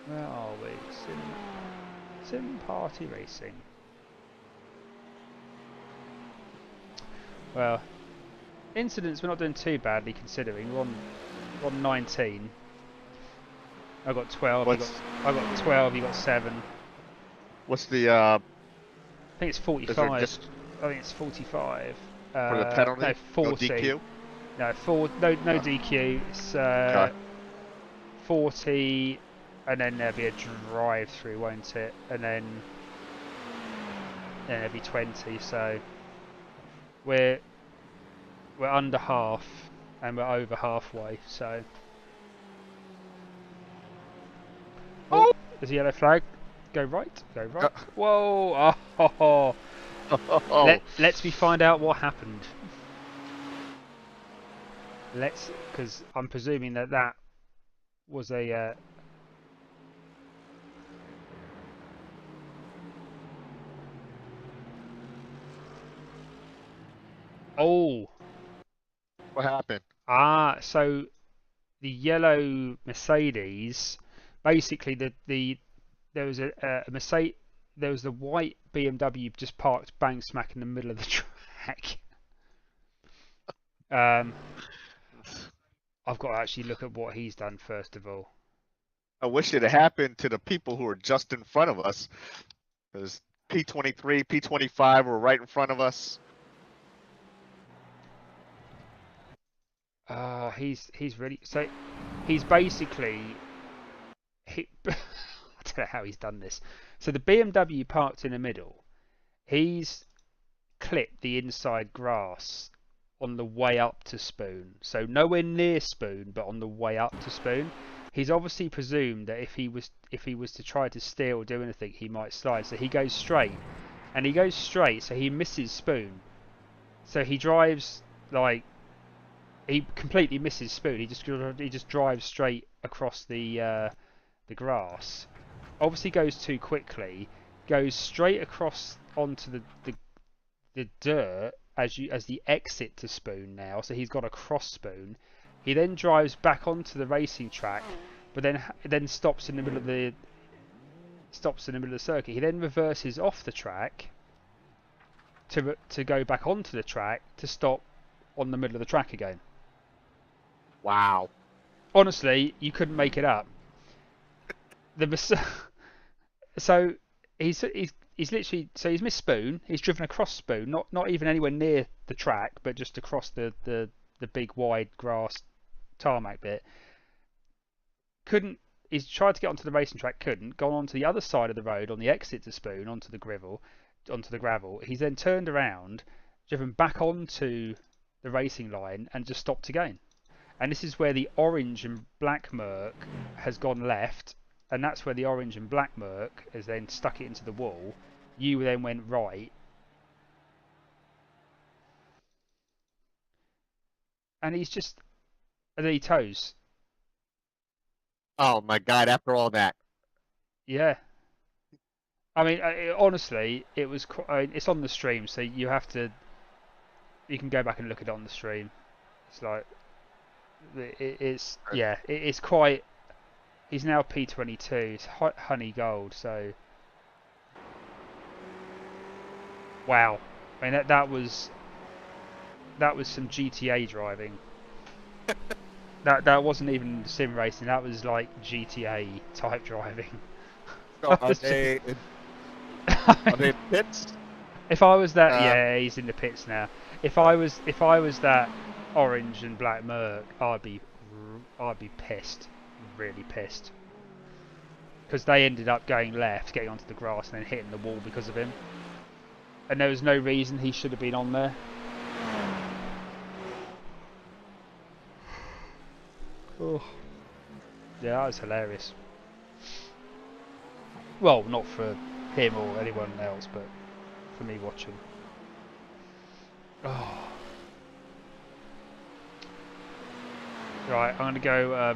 Where are we? Sim Party Racing. Well, incidents we're not doing too badly considering we're on 19. I got 12. What's I got 12. You got 7. what's the I think it's is 45. there just I think it's 45. for the penalty? No, No 40. DQ? No Oh, DQ. It's okay. 40, and then there'll be a drive through, won't it? And then there'll be 20. So we're under half, and we're over halfway. So oh, there's a yellow flag. Go right. Go right. Whoa! Oh. Oh. Let's me find out what happened. Because I'm presuming that was a. Oh. What happened? So the yellow Mercedes, basically there was a Mercedes, there was the white BMW just parked bang smack in the middle of the track. I've got to actually look at what he's done first of all. I wish it had happened to the people who were just in front of us. Because P23, P25 were right in front of us. He's really so he's basically I don't know how he's done this. So the BMW parked in the middle. He's clipped the inside grass on the way up to Spoon. So nowhere near Spoon, but on the way up to Spoon. He's obviously presumed that if he was to try to steal or do anything, he might slide. So he goes straight, and he goes straight, so he misses Spoon. So he drives like he completely misses Spoon. He just drives straight across the grass. Obviously goes too quickly. Goes straight across onto the dirt as the exit to Spoon now. So he's got a cross Spoon. He then drives back onto the racing track, but then stops in the middle of the circuit. He then reverses off the track to go back onto the track to stop on the middle of the track again. Wow. Honestly, you couldn't make it up. So he's literally he's missed Spoon. He's driven across Spoon, not even anywhere near the track, but just across the big wide grass tarmac bit. He's tried to get onto the racing track, couldn't. Gone onto the other side of the road on the exit to Spoon onto the gravel. He's then turned around, driven back onto the racing line, and just stopped again. And this is where the orange and black Merc has gone left, and that's where the orange and black Merc has then stuck it into the wall. You then went right, and and then he toes. Oh my God! After all that. Yeah. I mean, honestly, it was. It's on the stream, so you can go back and look at it on the stream. It's like it's quite. He's now P22. It's honey gold. So wow. I mean that was some GTA driving. that wasn't even sim racing. That was like GTA type driving. So are they in pits? If I was that, yeah, he's in the pits now. If I was that orange and black Merc, I'd be pissed, really pissed, because they ended up going left, getting onto the grass, and then hitting the wall because of him. And there was no reason he should have been on there. Oh. Yeah, that was hilarious. Well, not for him or anyone else, but for me watching. Oh. Right, I'm going to go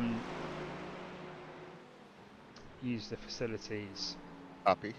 use the facilities. Copy.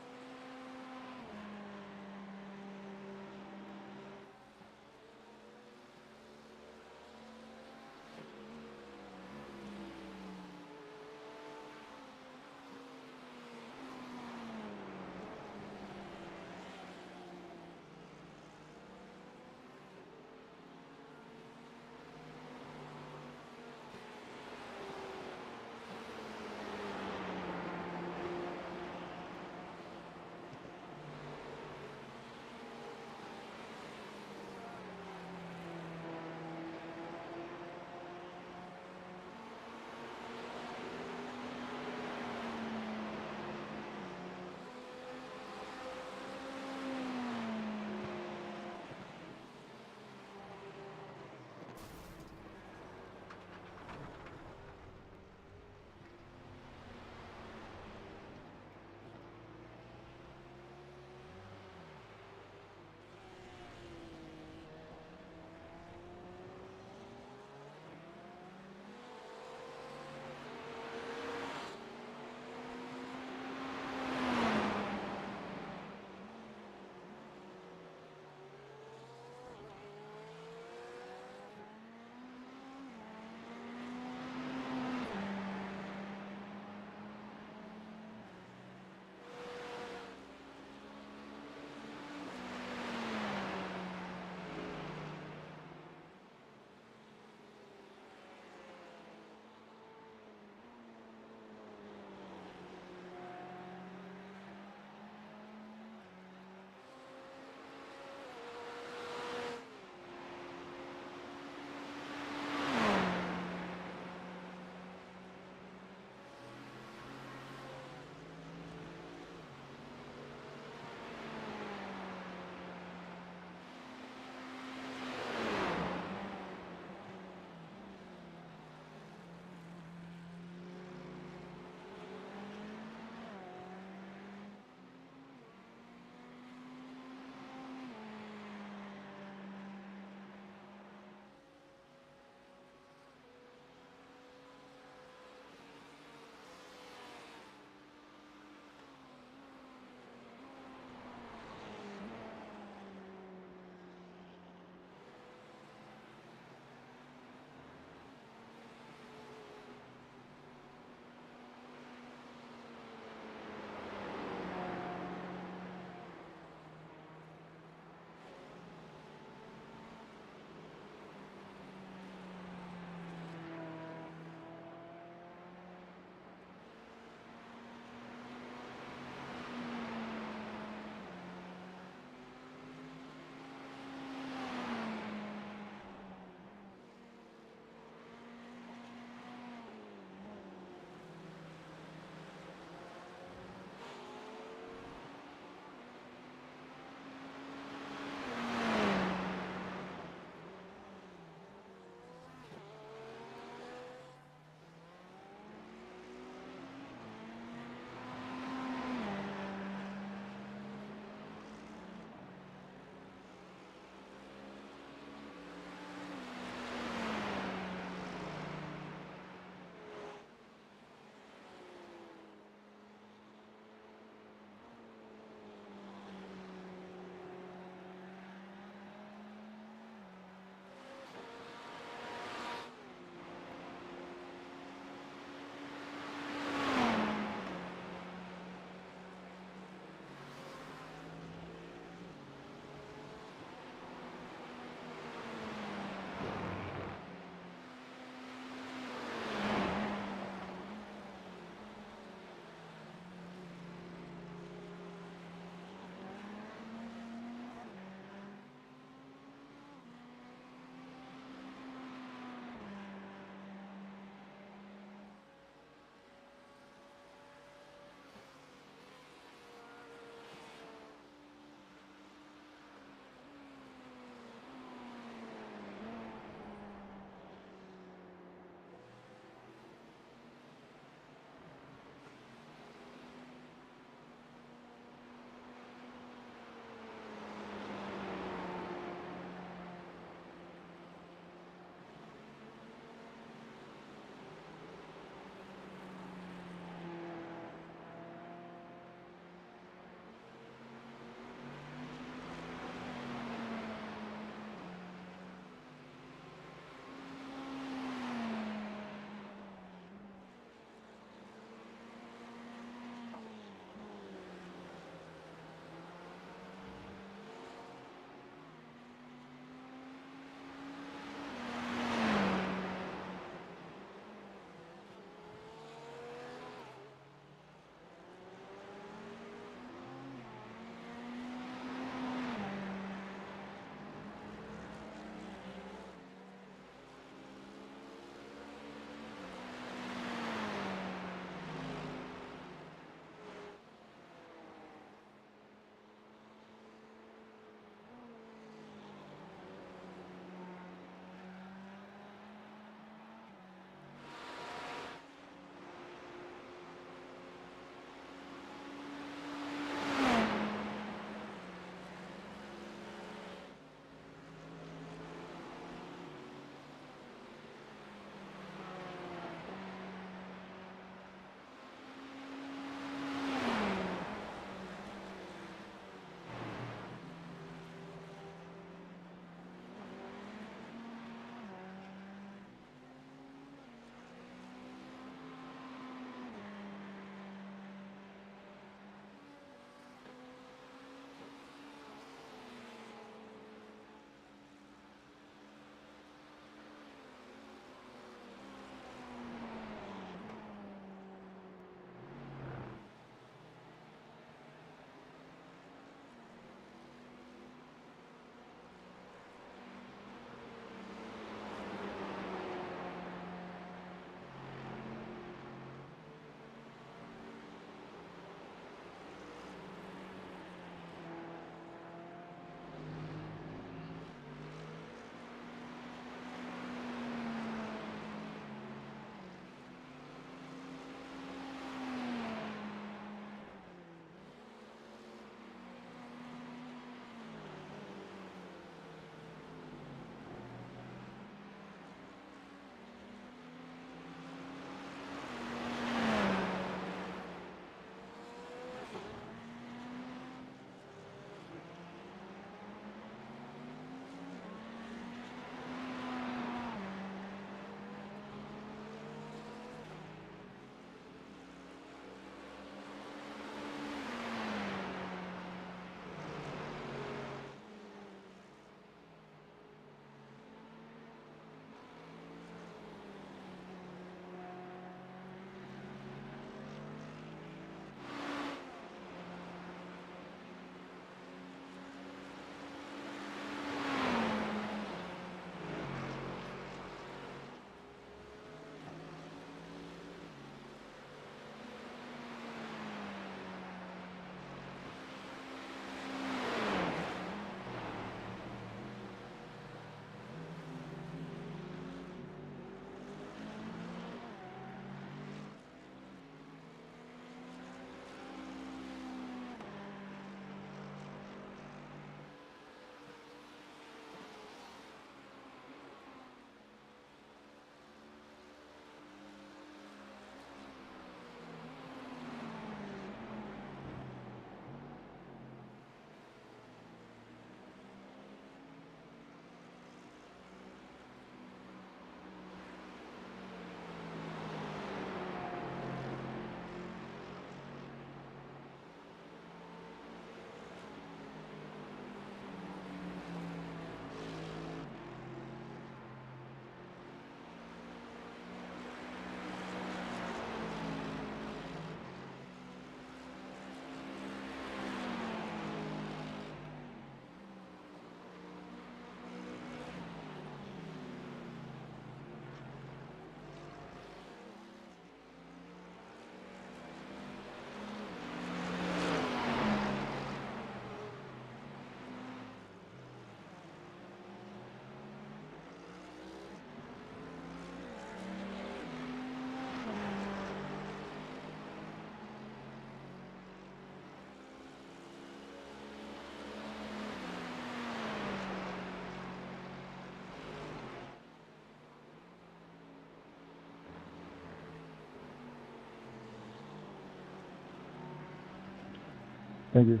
Thank you.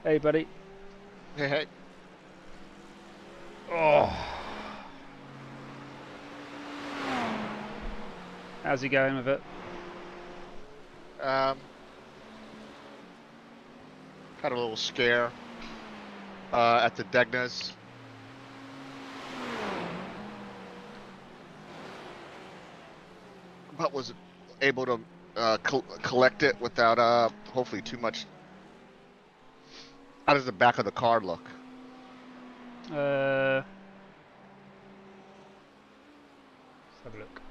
Hey, buddy. Hey, hey. Oh. How's he going with it? Had a little scare at the Degnas. But was able to collect it without hopefully too much. How does the back of the car look? Let's have a look.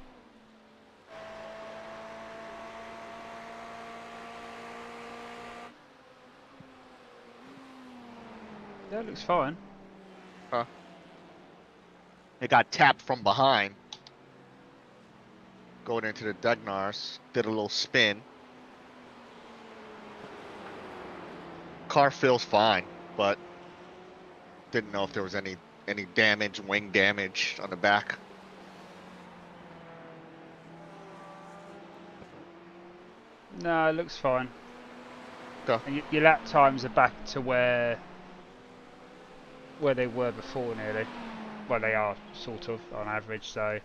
Yeah, it looks fine. Huh? It got tapped from behind. Going into the Degnars. Did a little spin. Car feels fine, but didn't know if there was any damage, wing damage on the back. No, it looks fine. Okay. And your lap times are back to where they were before, nearly. Well, they are sort of on average. So.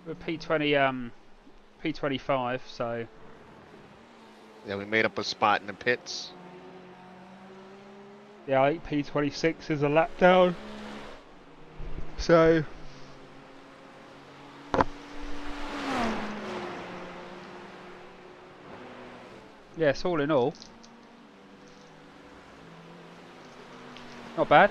We're P25, so Yeah, we made up a spot in the pits. yeah, I think P26 is a lap down. So yes, all in all, not bad.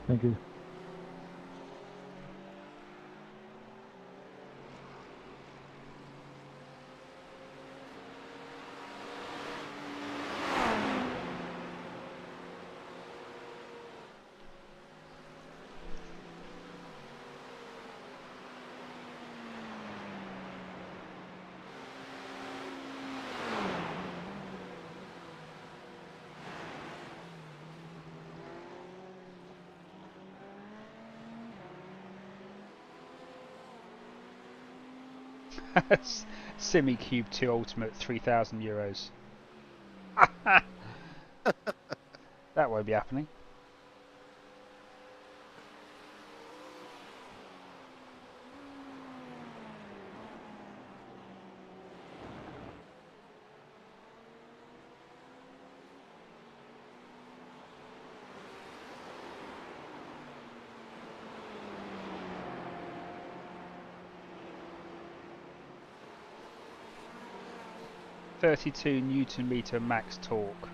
Thank you. Simi Cube 2 Ultimate, €3,000. That won't be happening. £32 Nm max torque.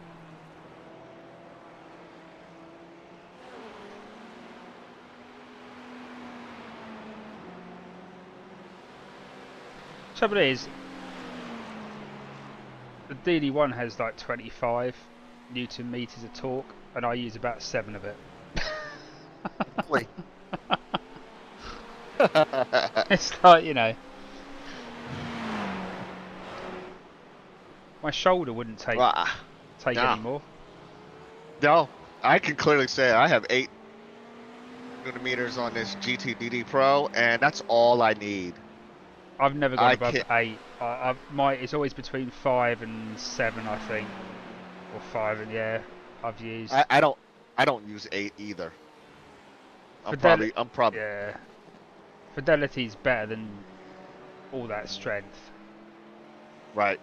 Trouble is, the DD1 has like 25 Newton meters of torque, and I use about 7 of it. Wait. It's like, you know, my shoulder wouldn't take any more. No, I can clearly say I have 8 Nm on this GT Pro, and that's all I need. I've never gone above 8. It's always between 5 and 7, I think, or 5, and yeah, I've used. I don't use 8 either. I'm probably yeah. Fidelity's better than all that strength. Right.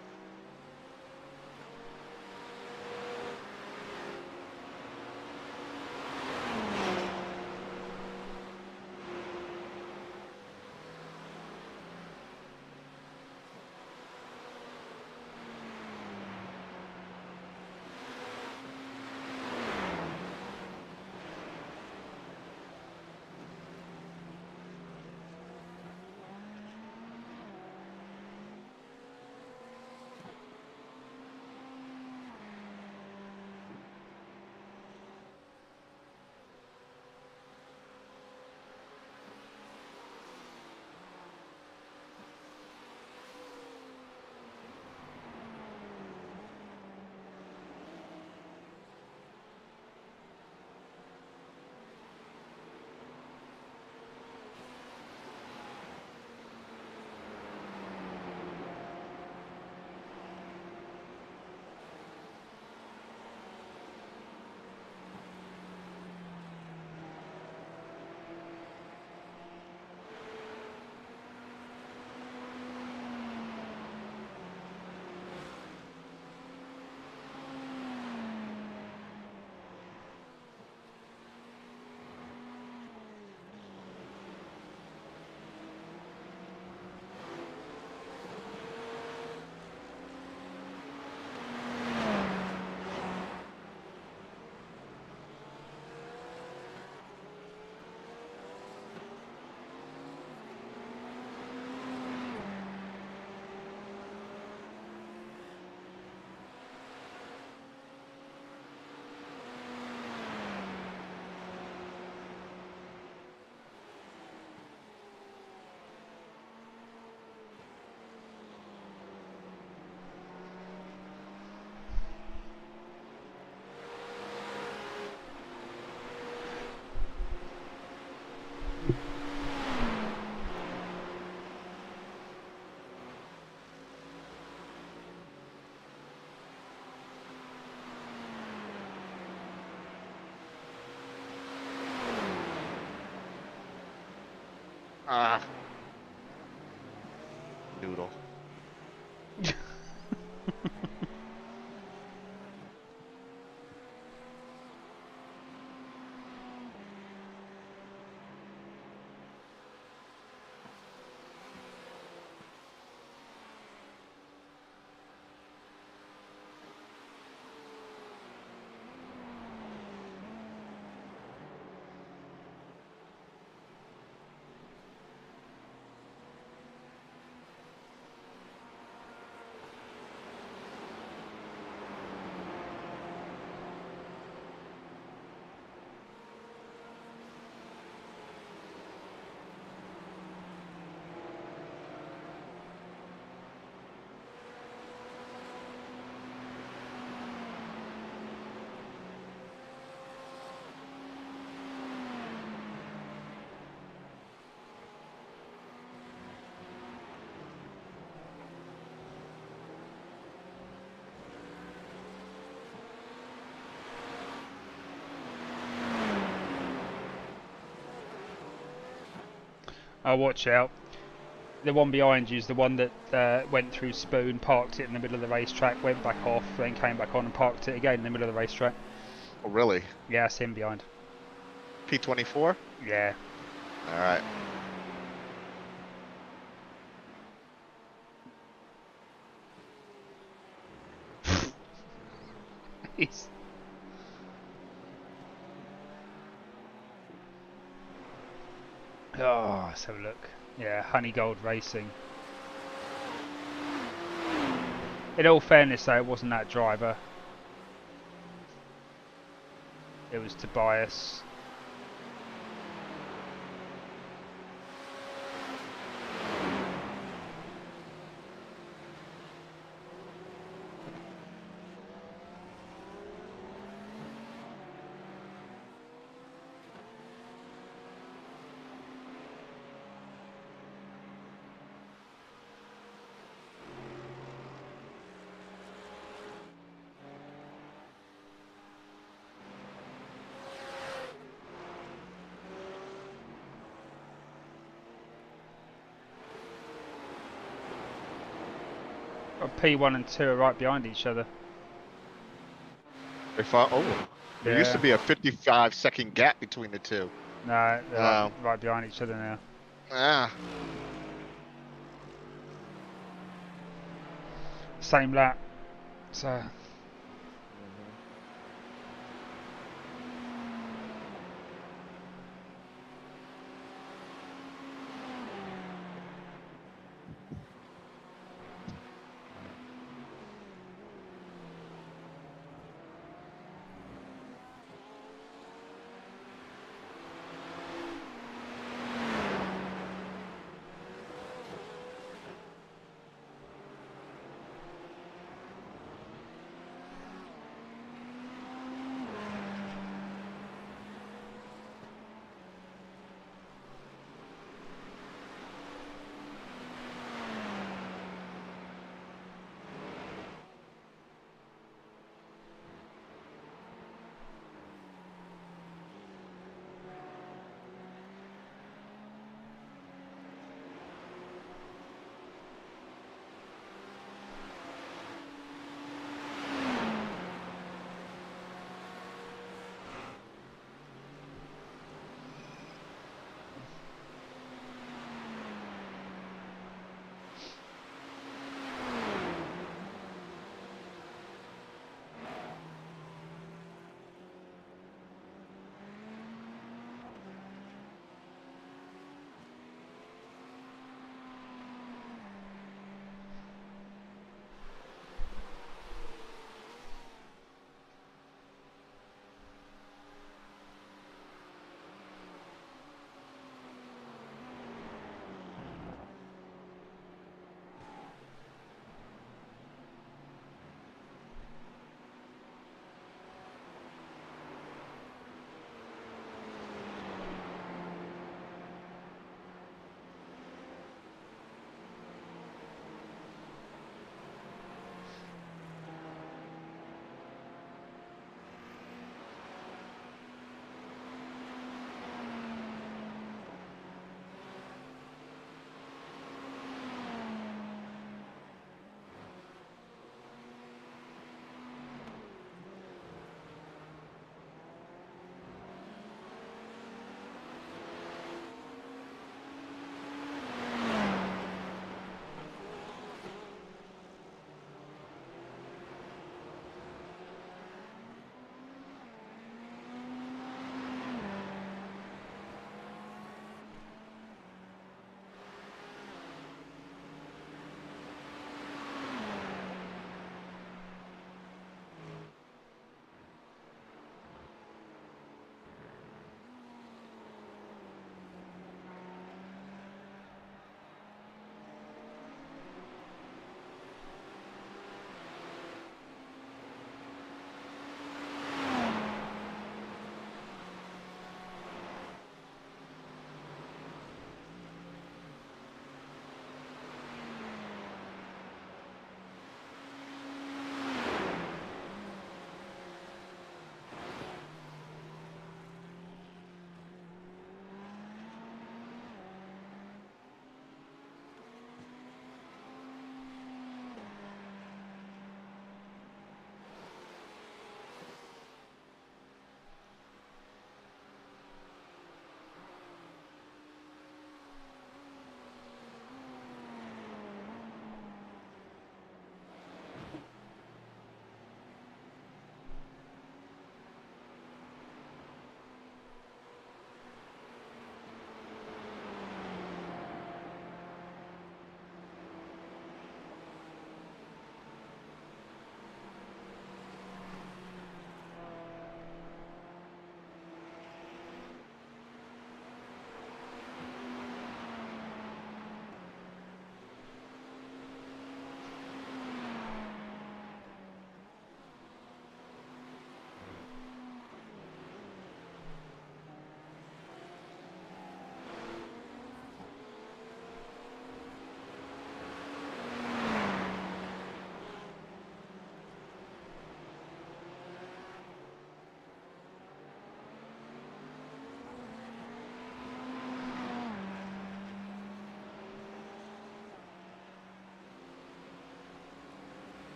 Noodle. Oh, watch out. The one behind you is the one that went through Spoon, parked it in the middle of the racetrack, went back off, then came back on and parked it again in the middle of the racetrack. Oh, really? Yeah, that's him behind. P24? Yeah. Alright. He's... Oh, let's have a look. Yeah, Honeygold Racing. In all fairness though, it wasn't that driver. It was Tobias. P1 and 2 are right behind each other. There used to be a 55-second gap between the two. No, they're right behind each other now. Ah. Same lap. So.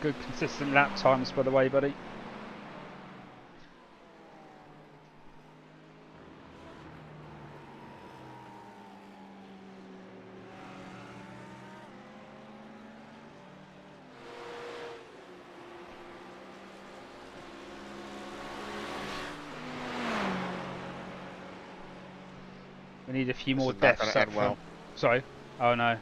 Good consistent lap times, by the way, buddy. We need a few more deaths up front. Sorry. Oh no.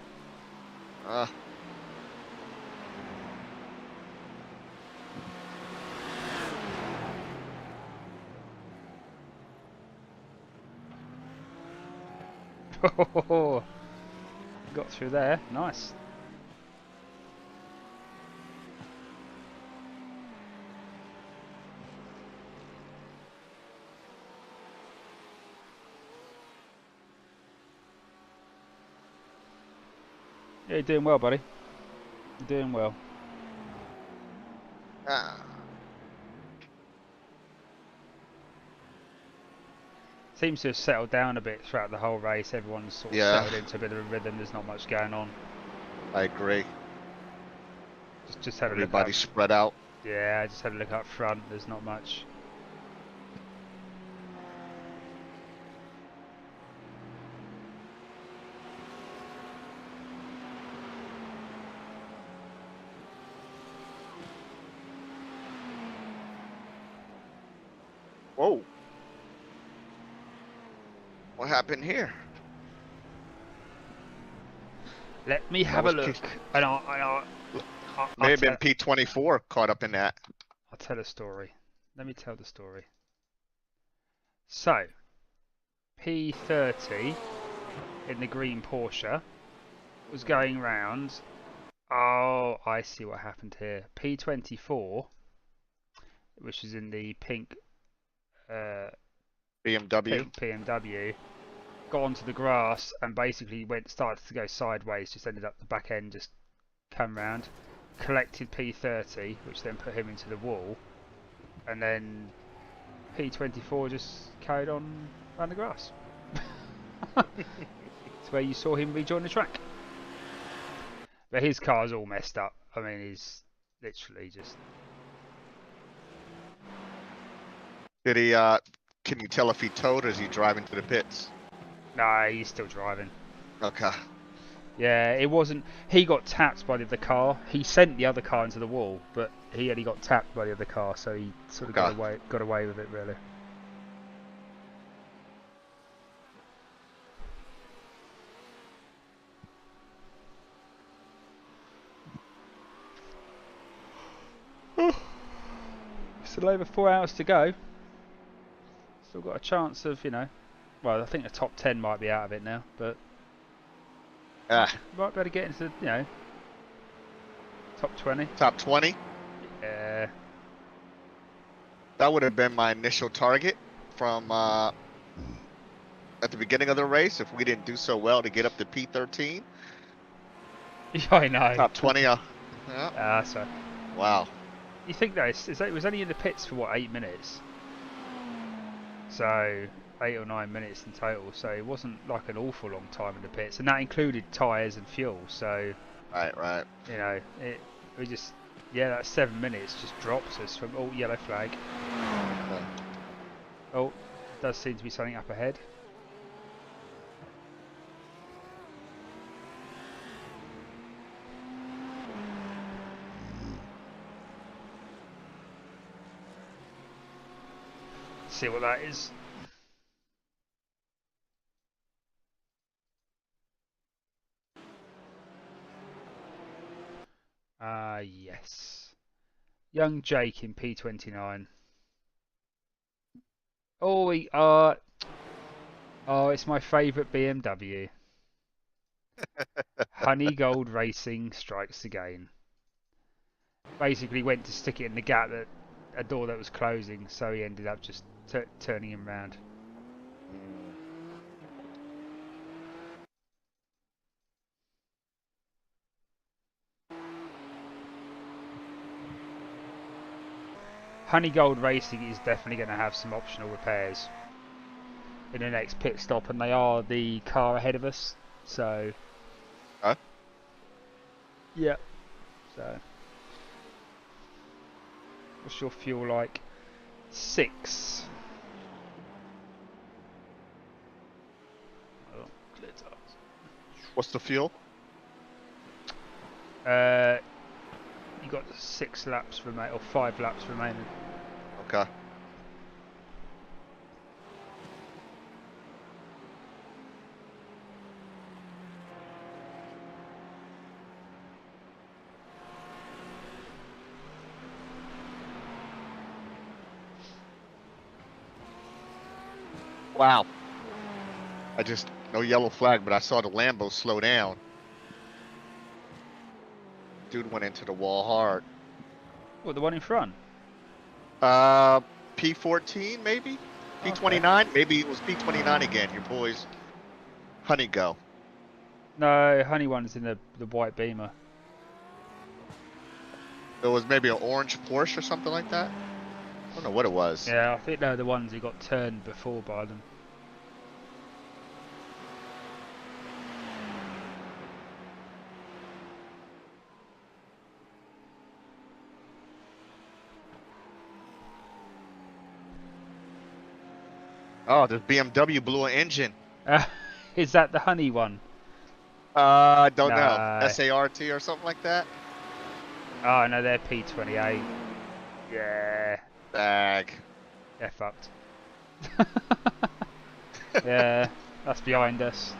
Got through there. Nice. Yeah, you're doing well, buddy. You're doing well. Seems to have settled down a bit throughout the whole race. Everyone's sort of settled into a bit of a rhythm. There's not much going on. I agree. Just had a look up. Everybody spread out. Yeah, I just had a look up front. There's not much. Whoa. What happened here? Let me have a look. May have been P24 caught up in that. I'll tell a story. Let me tell the story. So, P30 in the green Porsche was going round. Oh, I see what happened here. P24, which is in the pink BMW, got onto the grass and basically started to go sideways. Just ended up the back end just come round, collected P30, which then put him into the wall, and then P24 just carried on around the grass. It's where you saw him rejoin the track. But his car's all messed up. I mean, he's literally just... Did he, can you tell if he towed or is he driving to the pits? Nah, he's still driving. Okay. Yeah, it wasn't... He got tapped by the other car. He sent the other car into the wall, but he only got tapped by the other car, so he sort of got away with it, really. Still over 4 hours to go. Still got a chance of, you know... Well, I think the top 10 might be out of it now, but... Might be able to get into, you know... Top 20. Top 20? Yeah. That would have been my initial target from at the beginning of the race if we didn't do so well to get up to P13. Yeah, I know. Top 20. Yeah. That's right. Wow. You think though, it was only in the pits for what, 8 minutes? So 8 or 9 minutes in total. So it wasn't like an awful long time in the pits, and that included tyres and fuel. So right. You know, we just that 7 minutes just drops us from yellow flag. Okay. Oh, does seem to be something up ahead. See what that is. Yes. Young Jake in P29. Oh, it's my favourite BMW. Honey Gold Racing strikes again. Basically went to stick it in the gap that a door that was closing, so he ended up just turning him round. Honey Gold Racing is definitely going to have some optional repairs in the next pit stop, and they are the car ahead of us, so... Huh? Yeah. So... What's your fuel like? 6. Oh, clear tires. What's the fuel? You got 6 laps remaining, or 5 laps remaining. Okay. Wow. No yellow flag, but I saw the Lambo slow down. Dude went into the wall hard. What, the one in front? P14 maybe? P29? Okay. Maybe it was P29 again, your boys. Honey go. No, Honey one's in the white Beamer. It was maybe an orange Porsche or something like that? I don't know what it was. Yeah, I think they're the ones who got turned before by them. Oh, the BMW blew an engine. Is that the Honey one? I don't know. SART or something like that? Oh, no, they're P28. Yeah. Bag. They're fucked. Yeah, that's behind us.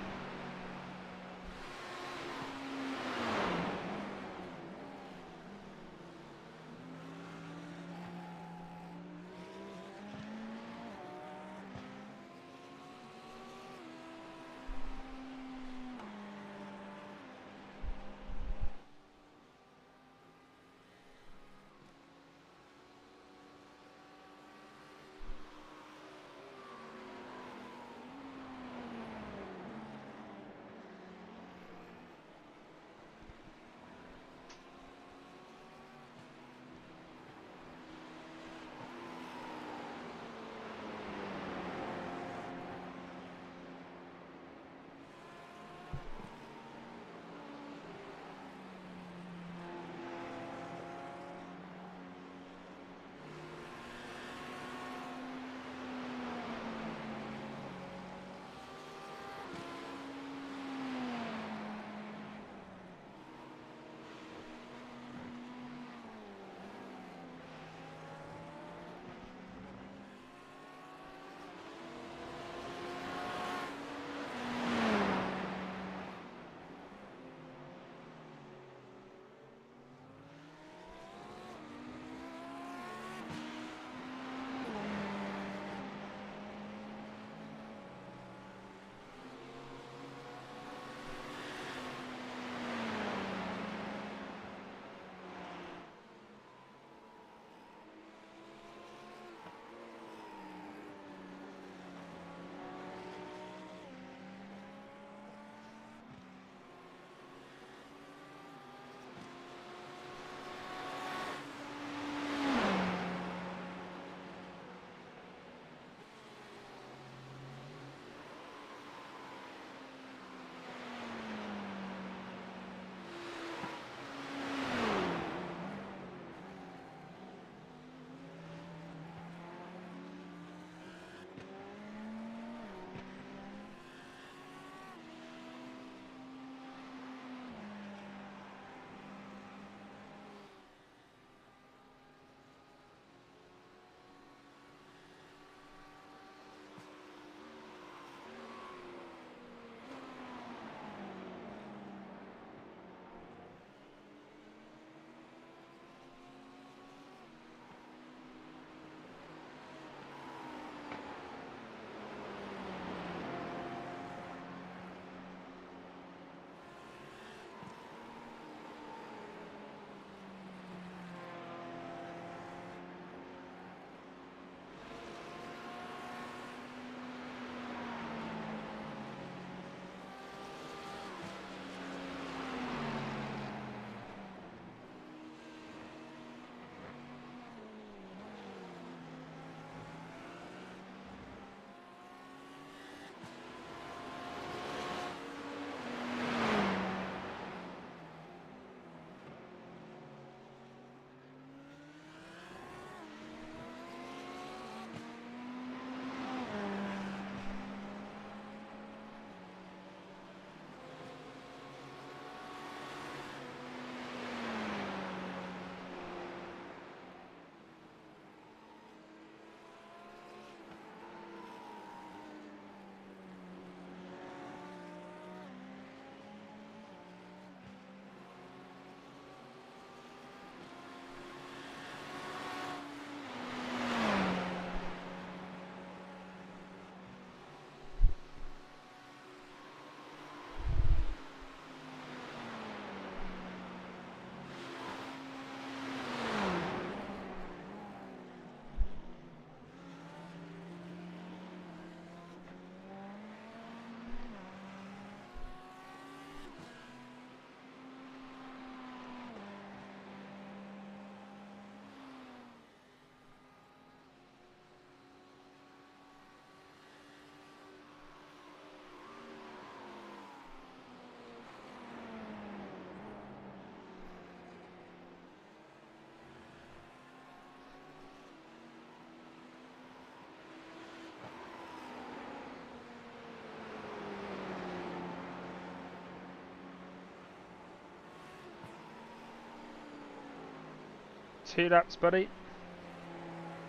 2 laps, buddy.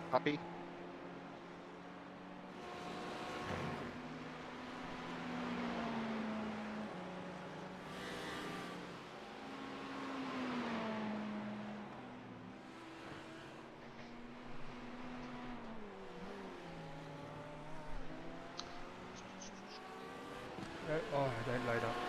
Copy. Oh, don't load up.